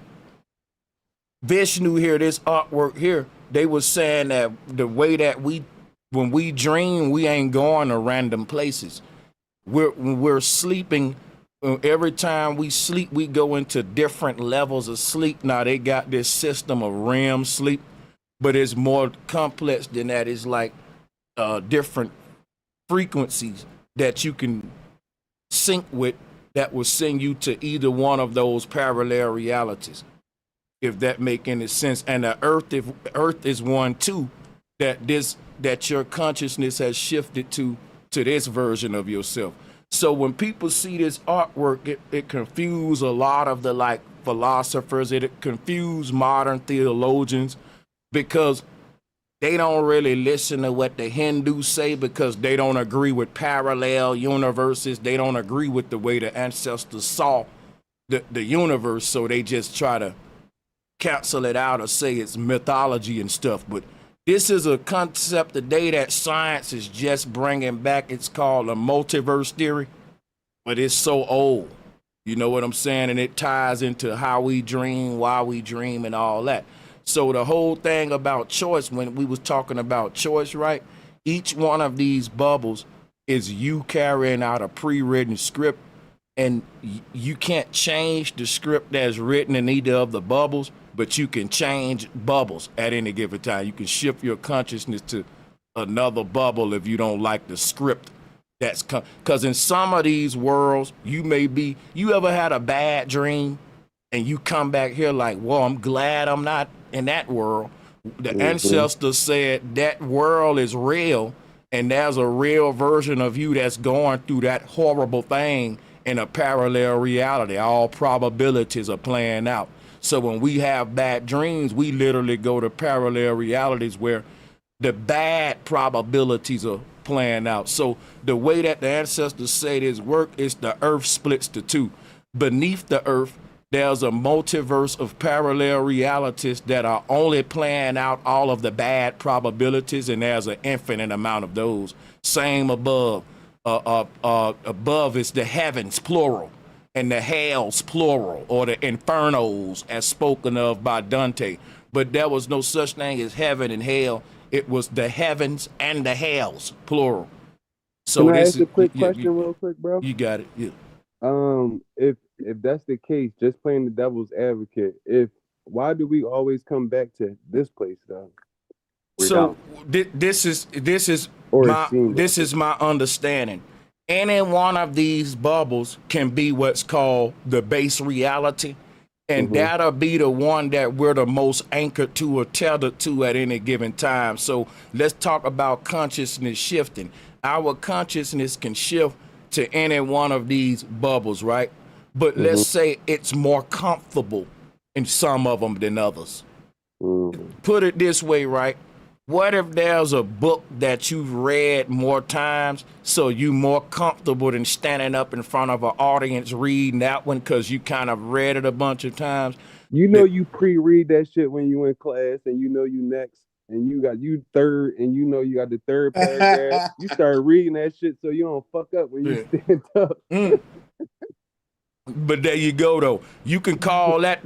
Vishnu here, this artwork here, they was saying that the way that when we dream, we ain't going to random places. We're sleeping. Every time we sleep, we go into different levels of sleep. Now they got this system of REM sleep, but it's more complex than that. It's like different frequencies that you can sync with that will send you to either one of those parallel realities, if that make any sense. And the Earth is one too, that your consciousness has shifted to this version of yourself. So when people see this artwork, it confuses a lot of the like philosophers. It confuses modern theologians because they don't really listen to what the Hindus say, because they don't agree with parallel universes. They don't agree with the way the ancestors saw the universe. So they just try to cancel it out or say it's mythology and stuff. But this is a concept today that science is just bringing back. It's called a multiverse theory, but it's so old. You know what I'm saying? And it ties into how we dream, why we dream, and all that. So the whole thing about choice, when we was talking about choice, right? Each one of these bubbles is you carrying out a pre-written script, and you can't change the script that's written in either of the bubbles, but you can change bubbles at any given time. You can shift your consciousness to another bubble if you don't like the script that's because in some of these worlds, you ever had a bad dream and you come back here like, well, I'm glad I'm not in that world. The ancestors said that world is real, and there's a real version of you that's going through that horrible thing in a parallel reality. All probabilities are playing out. So when we have bad dreams, we literally go to parallel realities where the bad probabilities are playing out. So the way that the ancestors say this work is the earth splits to two. Beneath the earth, there's a multiverse of parallel realities that are only playing out all of the bad probabilities, and there's an infinite amount of those. Same above. Above is the heavens, plural, and the hells, plural, or the infernos, as spoken of by Dante. But there was no such thing as heaven and hell. It was the heavens and the hells, plural. So Can I this ask is a quick question real quick, bro? You got it. Yeah. If that's the case, just playing the devil's advocate, why do we always come back to this place though? So this is my understanding. Any one of these bubbles can be what's called the base reality, and that'll be the one that we're the most anchored to or tethered to at any given time. So let's talk about consciousness shifting. Our consciousness can shift to any one of these bubbles, right? But let's say it's more comfortable in some of them than others. Put it this way, right? What if there's a book that you've read more times, so you more comfortable than standing up in front of an audience reading that one because you kind of read it a bunch of times? You know, you pre-read that shit when you in class, and you know you next, and you third, and you know you got the third paragraph. You start reading that shit so you don't fuck up when you stand up. But there you go, though. You can call that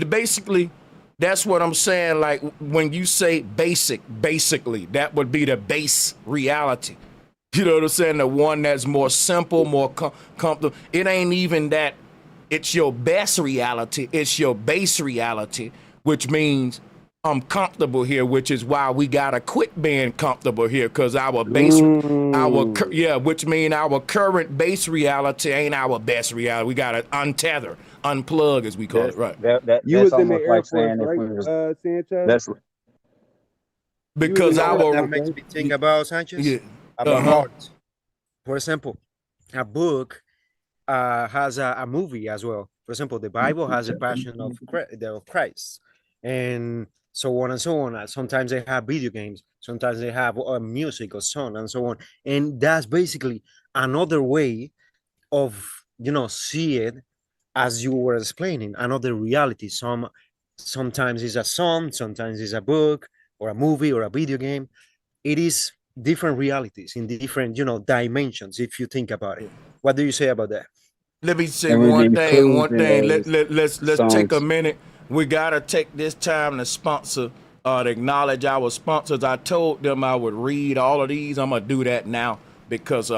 basically, that's what I'm saying. Like when you say basically, that would be the base reality. You know what I'm saying? The one that's more simple, more comfortable. It ain't even that it's your best reality. It's your base reality, which means I'm comfortable here, which is why we gotta quit being comfortable here, because our base, which means our current base reality ain't our best reality. We gotta untether, unplug, as we call it, right? You was in the Air Force, right, Sanchez? Because that makes me think about Sanchez, about art. For example, a book has a movie as well. For example, the Bible has a passion of Christ, and so on and so on. Sometimes they have video games, sometimes they have music or song and so on. And that's basically another way of, see it, as you were explaining, another reality. Sometimes it's a song, sometimes it's a book or a movie or a video game. It is different realities in different, dimensions, if you think about it. What do you say about that? Let me say one thing. Let's take a minute. We gotta take this time to sponsor, to acknowledge our sponsors. I told them I would read all of these. I'm gonna do that now because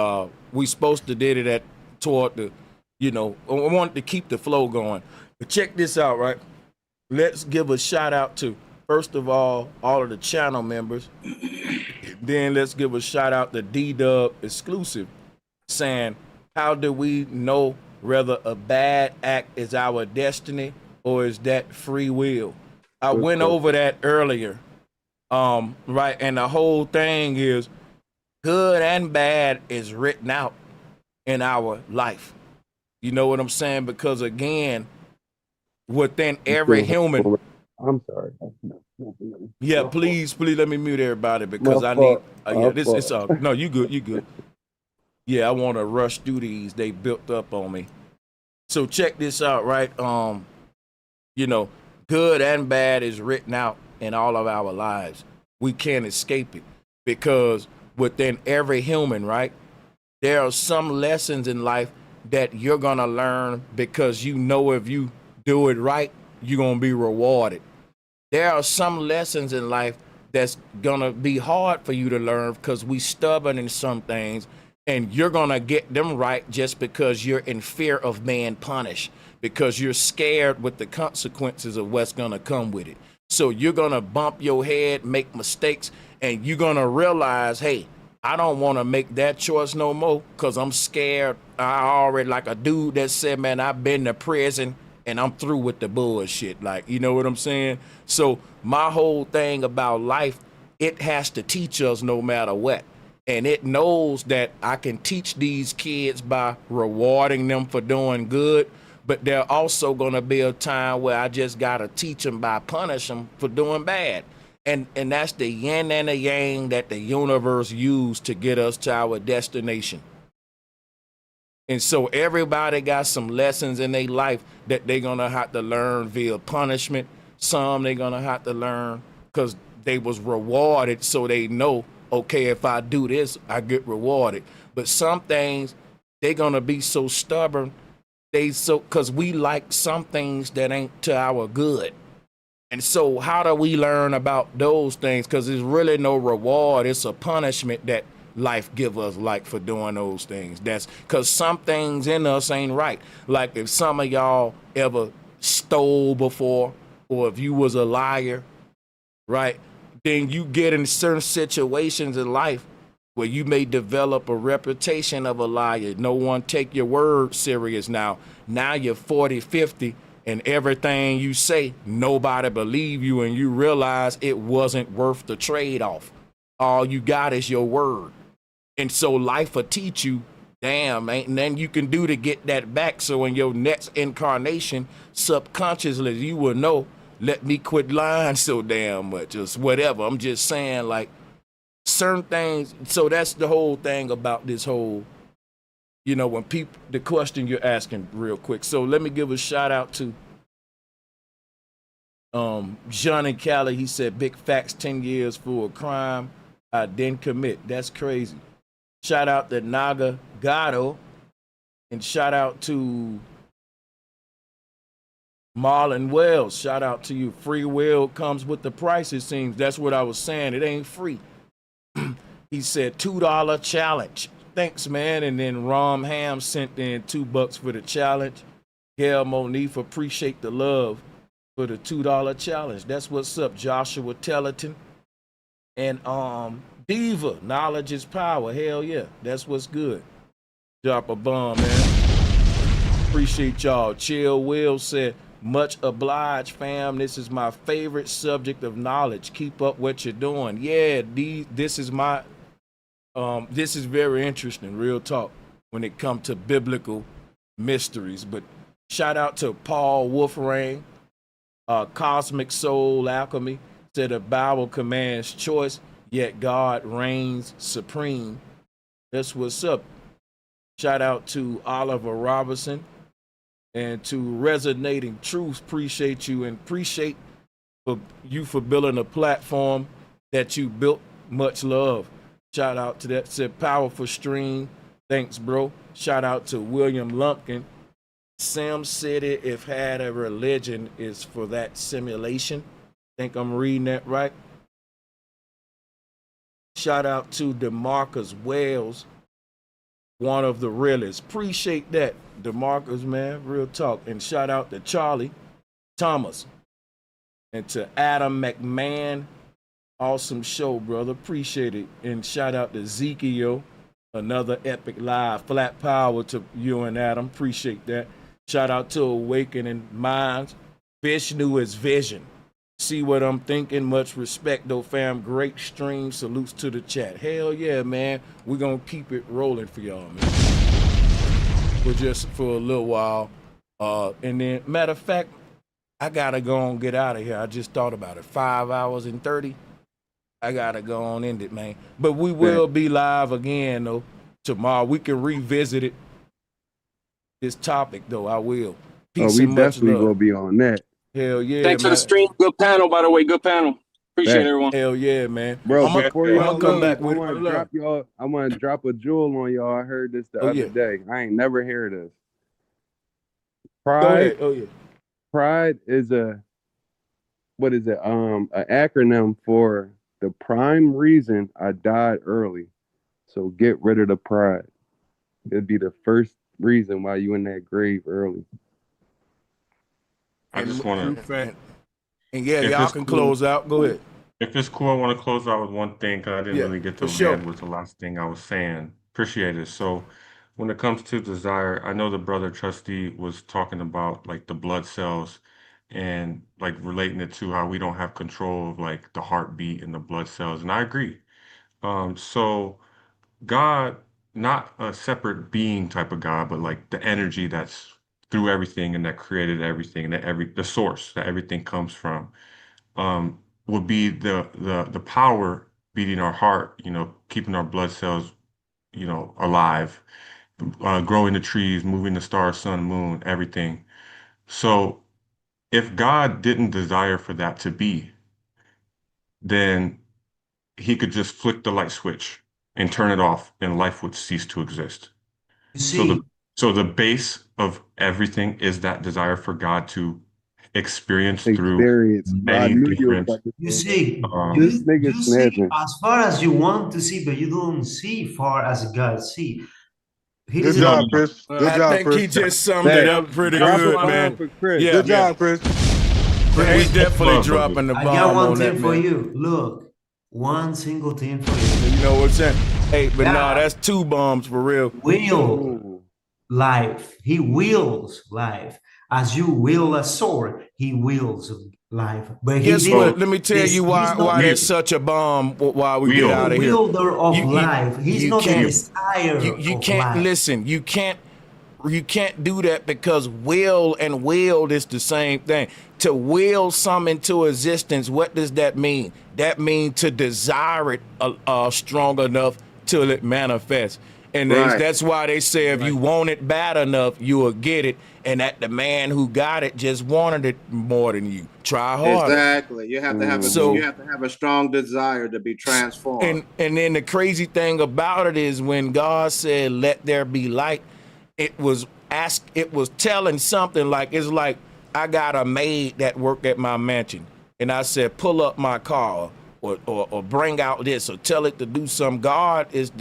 we supposed to did it toward the, I wanted to keep the flow going. But check this out, right? Let's give a shout out to, first of all of the channel members. Then let's give a shout out to D-Dub Exclusive, saying, how do we know whether a bad act is our destiny or is that free will? I went over that earlier, right? And the whole thing is good and bad is written out in our life. You know what I'm saying? Because again, within every human. I'm sorry. Yeah, please let me mute everybody because I need. No, you good. Yeah, I want to rush through these. They built up on me. So check this out, right? Good and bad is written out in all of our lives. We can't escape it because within every human, right, there are some lessons in life that you're going to learn because if you do it right, you're going to be rewarded. There are some lessons in life that's going to be hard for you to learn because we stubborn in some things, and you're going to get them right just because you're in fear of being punished, because you're scared with the consequences of what's going to come with it. So you're going to bump your head, make mistakes, and you're going to realize, hey, I don't want to make that choice no more because I'm scared. I already, like a dude that said, man, I've been to prison and I'm through with the bullshit. Like, you know what I'm saying? So my whole thing about life, it has to teach us no matter what. And it knows that I can teach these kids by rewarding them for doing good, but there also going to be a time where I just got to teach them by punishing them for doing bad. And that's the yin and the yang that the universe used to get us to our destination. And so everybody got some lessons in their life that they're going to have to learn via punishment. Some they're going to have to learn because they was rewarded, so they know, okay, if I do this, I get rewarded. But some things, they're going to be so stubborn, because we like some things that ain't to our good. And so how do we learn about those things? Because there's really no reward. It's a punishment that life give us, like, for doing those things. That's because some things in us ain't right. Like if some of y'all ever stole before, or if you was a liar, right? Then you get in certain situations in life where you may develop a reputation of a liar. No one take your word serious now. Now you're 40, 50, and everything you say, nobody believe you, and you realize it wasn't worth the trade-off. All you got is your word. And so life will teach you, damn, ain't nothing you can do to get that back. So in your next incarnation, subconsciously, you will know, let me quit lying so damn much, just whatever. I'm just saying, like, certain things. So that's the whole thing about this whole, when people, the question you're asking real quick. So let me give a shout out to John and Cali. He said, big facts, 10 years for a crime I didn't commit. That's crazy. Shout out to Naga Gato, and shout out to Marlon Wells, shout out to you. Free will comes with the price, it seems. That's what I was saying. It ain't free. He said $2 challenge. Thanks, man. And then Rom Ham sent in $2 for the challenge. Gail Monifa, appreciate the love for the $2 challenge. That's what's up. Joshua Tellerton. And Diva, knowledge is power. Hell yeah. That's what's good. Drop a bomb, man. Appreciate y'all. Chill Will said, much obliged, fam. This is my favorite subject of knowledge. Keep up what you're doing. Yeah, this is my this is very interesting, real talk, when it comes to biblical mysteries. But shout out to Paul Wolfrang, Cosmic Soul Alchemy, said the Bible commands choice, yet God reigns supreme. That's what's up. Shout out to Oliver Robertson and to Resonating Truth. Appreciate you and appreciate you for building a platform that you built. Much love. Shout out to that. Said powerful stream. Thanks, bro. Shout out to William Lumpkin. Sam City, if had a religion, is for that simulation. Think I'm reading that right. Shout out to DeMarcus Wells, one of the realists. Appreciate that, DeMarcus, man. Real talk. And shout out to Charlie Thomas and to Adam McMahon. Awesome show, brother. Appreciate it. And shout out to Ezekiel, another epic live. Flat power to you and Adam. Appreciate that. Shout out to Awakening Minds. Vishnu is vision. See what I'm thinking? Much respect, though, fam. Great stream. Salutes to the chat. Hell yeah, man. We're going to keep it rolling for y'all, man. For just for a little while. And then, matter of fact, I got to go and get out of here. I just thought about it. 5 hours and 30. I got to go on end it, man. But we will be live again, though, tomorrow. We can revisit it. This topic, though, I will. Peace we and much definitely love. will be on that. Hell yeah, Thanks for man. the stream. Good panel, by the way. Good panel. Appreciate everyone. Hell yeah, man. Bro, I'm before gonna y'all come leave, back I with want to drop y'all. I want to drop a jewel on y'all. I heard this the other day. I ain't never heard this. Pride. Go ahead. Oh yeah. Pride is an acronym for the prime reason I died early. So get rid of the pride. It'd be the first reason why you in that grave early. I just want to. And yeah, y'all can close out. Go ahead. If it's cool, I want to close out with one thing because I didn't really get to land with the last thing I was saying. Appreciate it. So when it comes to desire, I know the brother trustee was talking about like the blood cells and like relating it to how we don't have control of like the heartbeat and the blood cells. And I agree. So God, not a separate being type of God, but like the energy that's through everything and that created everything, that the source that everything comes from, would be the power beating our heart, keeping our blood cells, alive, growing the trees, moving the stars, sun, moon, everything. So if God didn't desire for that to be, then he could just flick the light switch and turn it off and life would cease to exist. So the base of everything is that desire for God to experience through many different. You see, this nigga you see as far as you want to see, but you don't see far as God see. Good job, Chris. Good job, I think he Chris. just summed it up pretty good, man. Yeah, good job, Chris. We definitely dropping the bomb I got one on that, thing for man. you. Look, one single thing for you. You know what I'm saying? Hey, but nah, that's 2 bombs for real. Will life. He wills life. As you will a sword, he wills life. But guess what? Let me tell you why there's such a bomb. Why we get out of here? Wielder of life. He's not the desire you of can't life. listen. You can't do that because will and willed is the same thing. To will something into existence, what does that mean? That means to desire it strong enough till it manifests. And that's why they say if you want it bad enough, you will get it. And that the man who got it just wanted it more than you. Try harder. Exactly. You have to have you have to have a strong desire to be transformed. And then the crazy thing about it is when God said, "Let there be light," it was telling something like it's like I got a maid that worked at my mansion, and I said, pull up my car, or bring out this, or tell it to do something. God is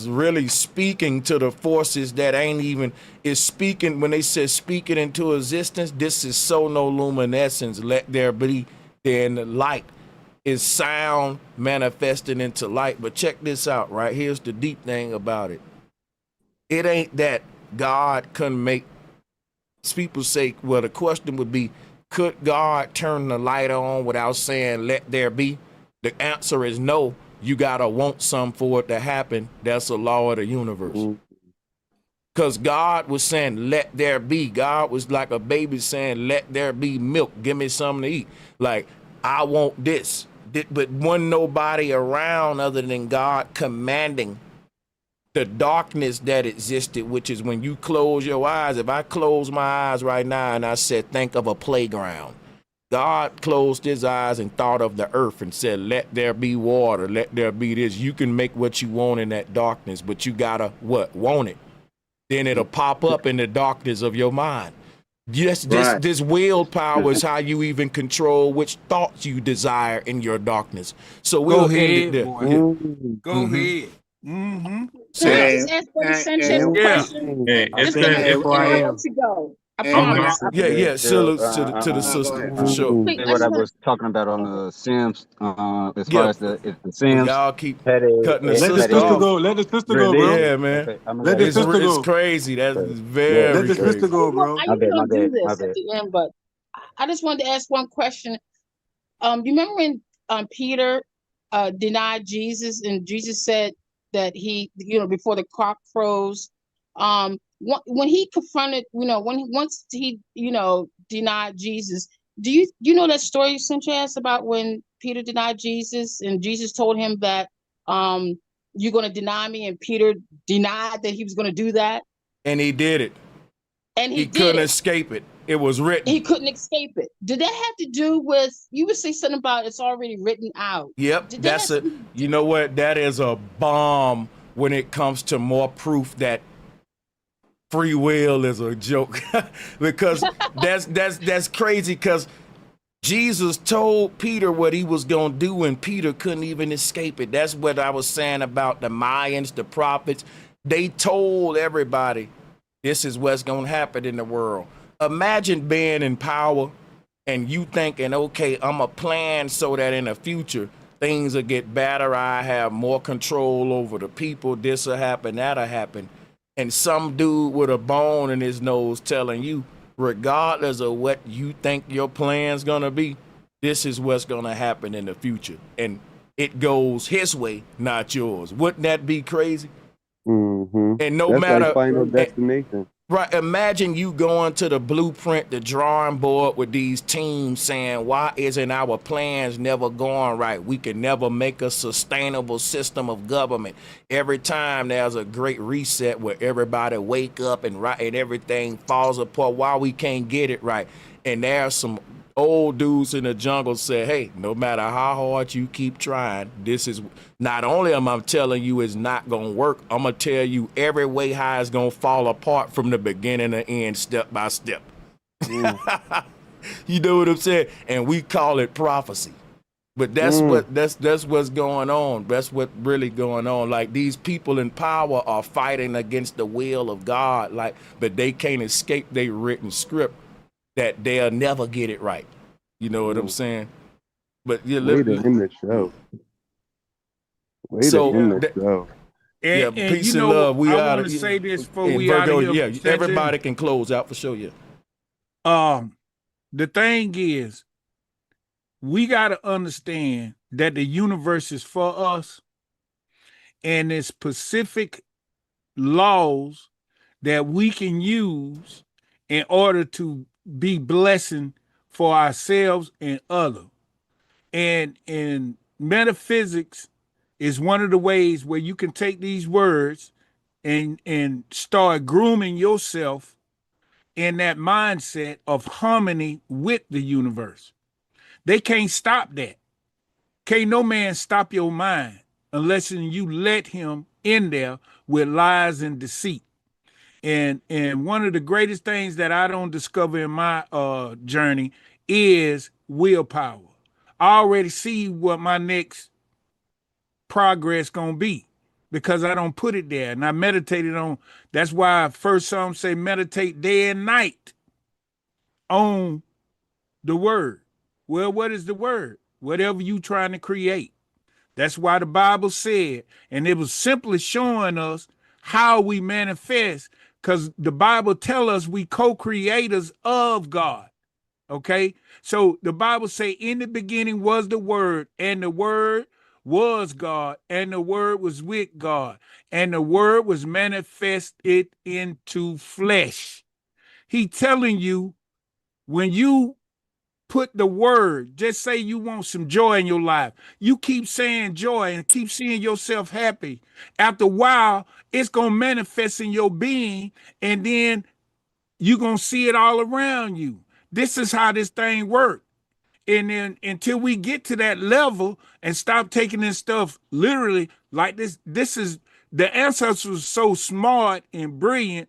really speaking to the forces that ain't even is speaking. When they said speak it into existence, this is sonoluminescence. Let there be. Then the light is sound manifested into light. But check this out, right? Here's the deep thing about it. It ain't that God couldn't make. People say, well, the question would be, could God turn the light on without saying, let there be? The answer is no. You gotta want some for it to happen. That's a law of the universe. Because God was saying, let there be. God was like a baby saying, let there be milk. Give me something to eat. Like, I want this. But wasn't nobody around other than God commanding the darkness that existed, which is when you close your eyes. If I close my eyes right now and I said, think of a playground, God closed his eyes and thought of the earth and said, let there be water, let there be this. You can make what you want in that darkness, but you gotta what? Want it. Then it'll pop up in the darkness of your mind. Yes, this willpower is how you even control which thoughts you desire in your darkness. So we'll end it there. Go ahead. Mm-hmm. Can I just ask Brother Sanchez a question? Just a minute, and I'll let you go. I promise. Yeah, to the sister, for sure. Wait, What I was talking about on the Sims, as far as if the Sims y'all keep had cutting the had Let the sister sister off. go. Let the sister go, bro. Yeah, man. Okay, I'm gonna Let let the her sister go. It's go. crazy. That's Okay. very Let the crazy. sister go, bro. I My usually bad, my don't do bad, my this at bad. the end, but I just wanted to ask one question. You remember when Peter denied Jesus, and Jesus said that he, before the cock crows, when he confronted, once he, denied Jesus. Do you know that story, Sanchez, about when Peter denied Jesus, and Jesus told him that you're going to deny me, and Peter denied that he was going to do that, And he did it. and he did couldn't it. escape it. It was written. He couldn't escape it. Did that have to do with, you would say something about it's already written out? Yep, Did that that's it. You know what? That is a bomb when it comes to more proof that free will is a joke. Because that's crazy, because Jesus told Peter what he was going to do, and Peter couldn't even escape it. That's what I was saying about the Mayans, the prophets. They told everybody, this is what's going to happen in the world. Imagine being in power and you thinking, okay, I'm a plan so that in the future things will get better. I have more control over the people. This will happen, that'll happen. And some dude with a bone in his nose telling you, regardless of what you think your plan's gonna be, this is what's gonna happen in the future. And it goes his way, not yours. Wouldn't that be crazy? And no That's matter like Final Destination. Right, imagine you going to the blueprint, the drawing board with these teams saying, why isn't our plans never going right? We can never make a sustainable system of government. Every time there's a great reset where everybody wake up and everything falls apart, why we can't get it right. And there's some old dudes in the jungle say, hey, no matter how hard you keep trying, this is not only am I telling you it's not gonna work, I'm gonna tell you every way how it's gonna fall apart from the beginning to end, step by step. You know what I'm saying? And we call it prophecy. But that's what's going on. That's what really going on. Like, these people in power are fighting against the will of God, but they can't escape their written script that they'll never get it right. You know what I'm saying? But yeah, Way to end the show. Way to end the show. Yeah, And peace and love. We I out. want to say this before we Virgo, out of here. yeah, everybody can close out for sure. Yeah. The thing is, we got to understand that the universe is for us, and there's specific laws that we can use in order to be blessing for ourselves and others. And in metaphysics is one of the ways where you can take these words and start grooming yourself in that mindset of harmony with the universe. They can't stop that. Can't no man stop your mind unless you let him in there with lies and deceit. And one of the greatest things that I don't discover in my journey is willpower. I already see what my next progress gonna be because I don't put it there. And I meditated on, that's why first Psalm say meditate day and night on the word. Well, what is the word? Whatever you trying to create. That's why the Bible said, and it was simply showing us how we manifest, because the Bible tell us we co-creators of God. Okay, so the Bible say in the beginning was the word, and the word was God, and the word was with God, and the word was manifested into flesh. He telling you, when you put the word, just say you want some joy in your life, you keep saying joy and keep seeing yourself happy. After a while, it's gonna manifest in your being, and then you're gonna see it all around you. This is how this thing works. And then until we get to that level and stop taking this stuff literally, like this is, the ancestors was so smart and brilliant,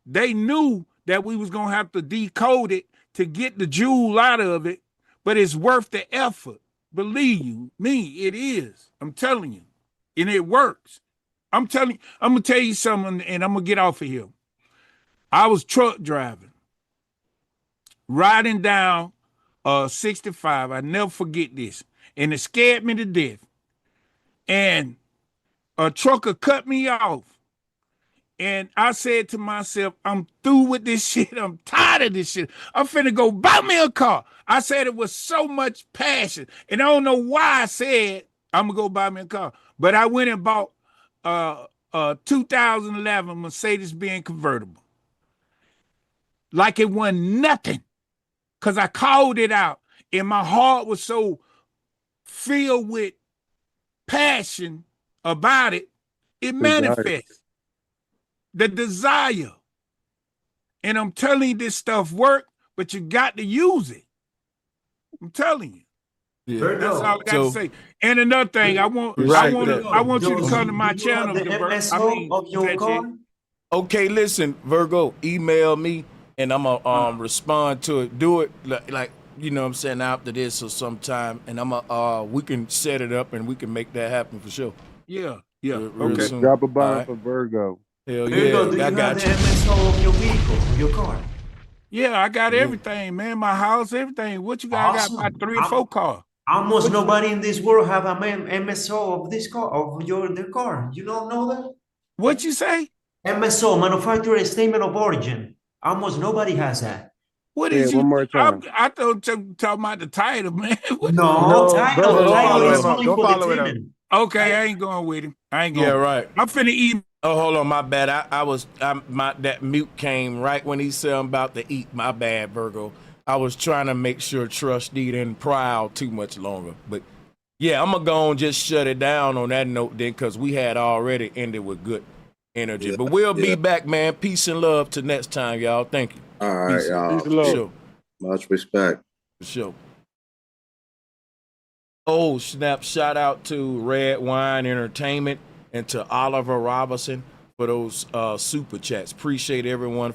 they knew that we was gonna have to decode it to get the jewel out of it, but it's worth the effort. Believe you me, it is. I'm telling you. And it works. I'm gonna tell you something, and I'm gonna get off of here. I was truck driving, riding down 65. I never forget this. And it scared me to death. And a trucker cut me off. And I said to myself, I'm through with this shit. I'm tired of this shit. I'm finna go buy me a car. I said it with so much passion. And I don't know why I said I'm gonna go buy me a car. But I went and bought a 2011 Mercedes-Benz convertible. Like it wasn't nothing. Because I called it out. And my heart was so filled with passion about it, it manifests the desire. And I'm telling you, this stuff work, but you got to use it. I'm telling you. Yeah. That's all I got to say. And another thing, I want you to come to my channel. of your car? Okay, listen, Virgo, email me and I'm gonna respond to it. Do it like you know what I'm saying, after this or sometime, and I'm we can set it up and we can make that happen for sure. Yeah. Real soon. Drop a bomb right. for Virgo. Hell Virgo, yeah, do you I have got the you. MSO of your vehicle, of your car? Yeah, I got everything, man. My house, everything. What you got? Awesome. I got about 3 or 4 cars. Almost nobody in this world have a MSO of this car, of their car. You don't know that? What you say? MSO, manufacturer statement of origin. Almost nobody has that. What Say is it you? one more time. I thought you talking about the title, man. No, brother, don't follow is him up. only Don't for the follow it up. tenant. Okay, I ain't going with him. I ain't going. Yeah, right. I'm finna eat. Oh, hold on, my bad. That mute came right when he said I'm about to eat. My bad, Virgo. I was trying to make sure Trustee didn't prowl too much longer. But yeah, I'm gonna go and just shut it down on that note then, because we had already ended with good energy. Yeah, but we'll be back, man. Peace and love till next time, y'all. Thank you. All right, Peace. y'all. Peace and love. For sure. Much respect. For sure. Oh, snap. Shout out to Red Wine Entertainment and to Oliver Robinson for those super chats. Appreciate everyone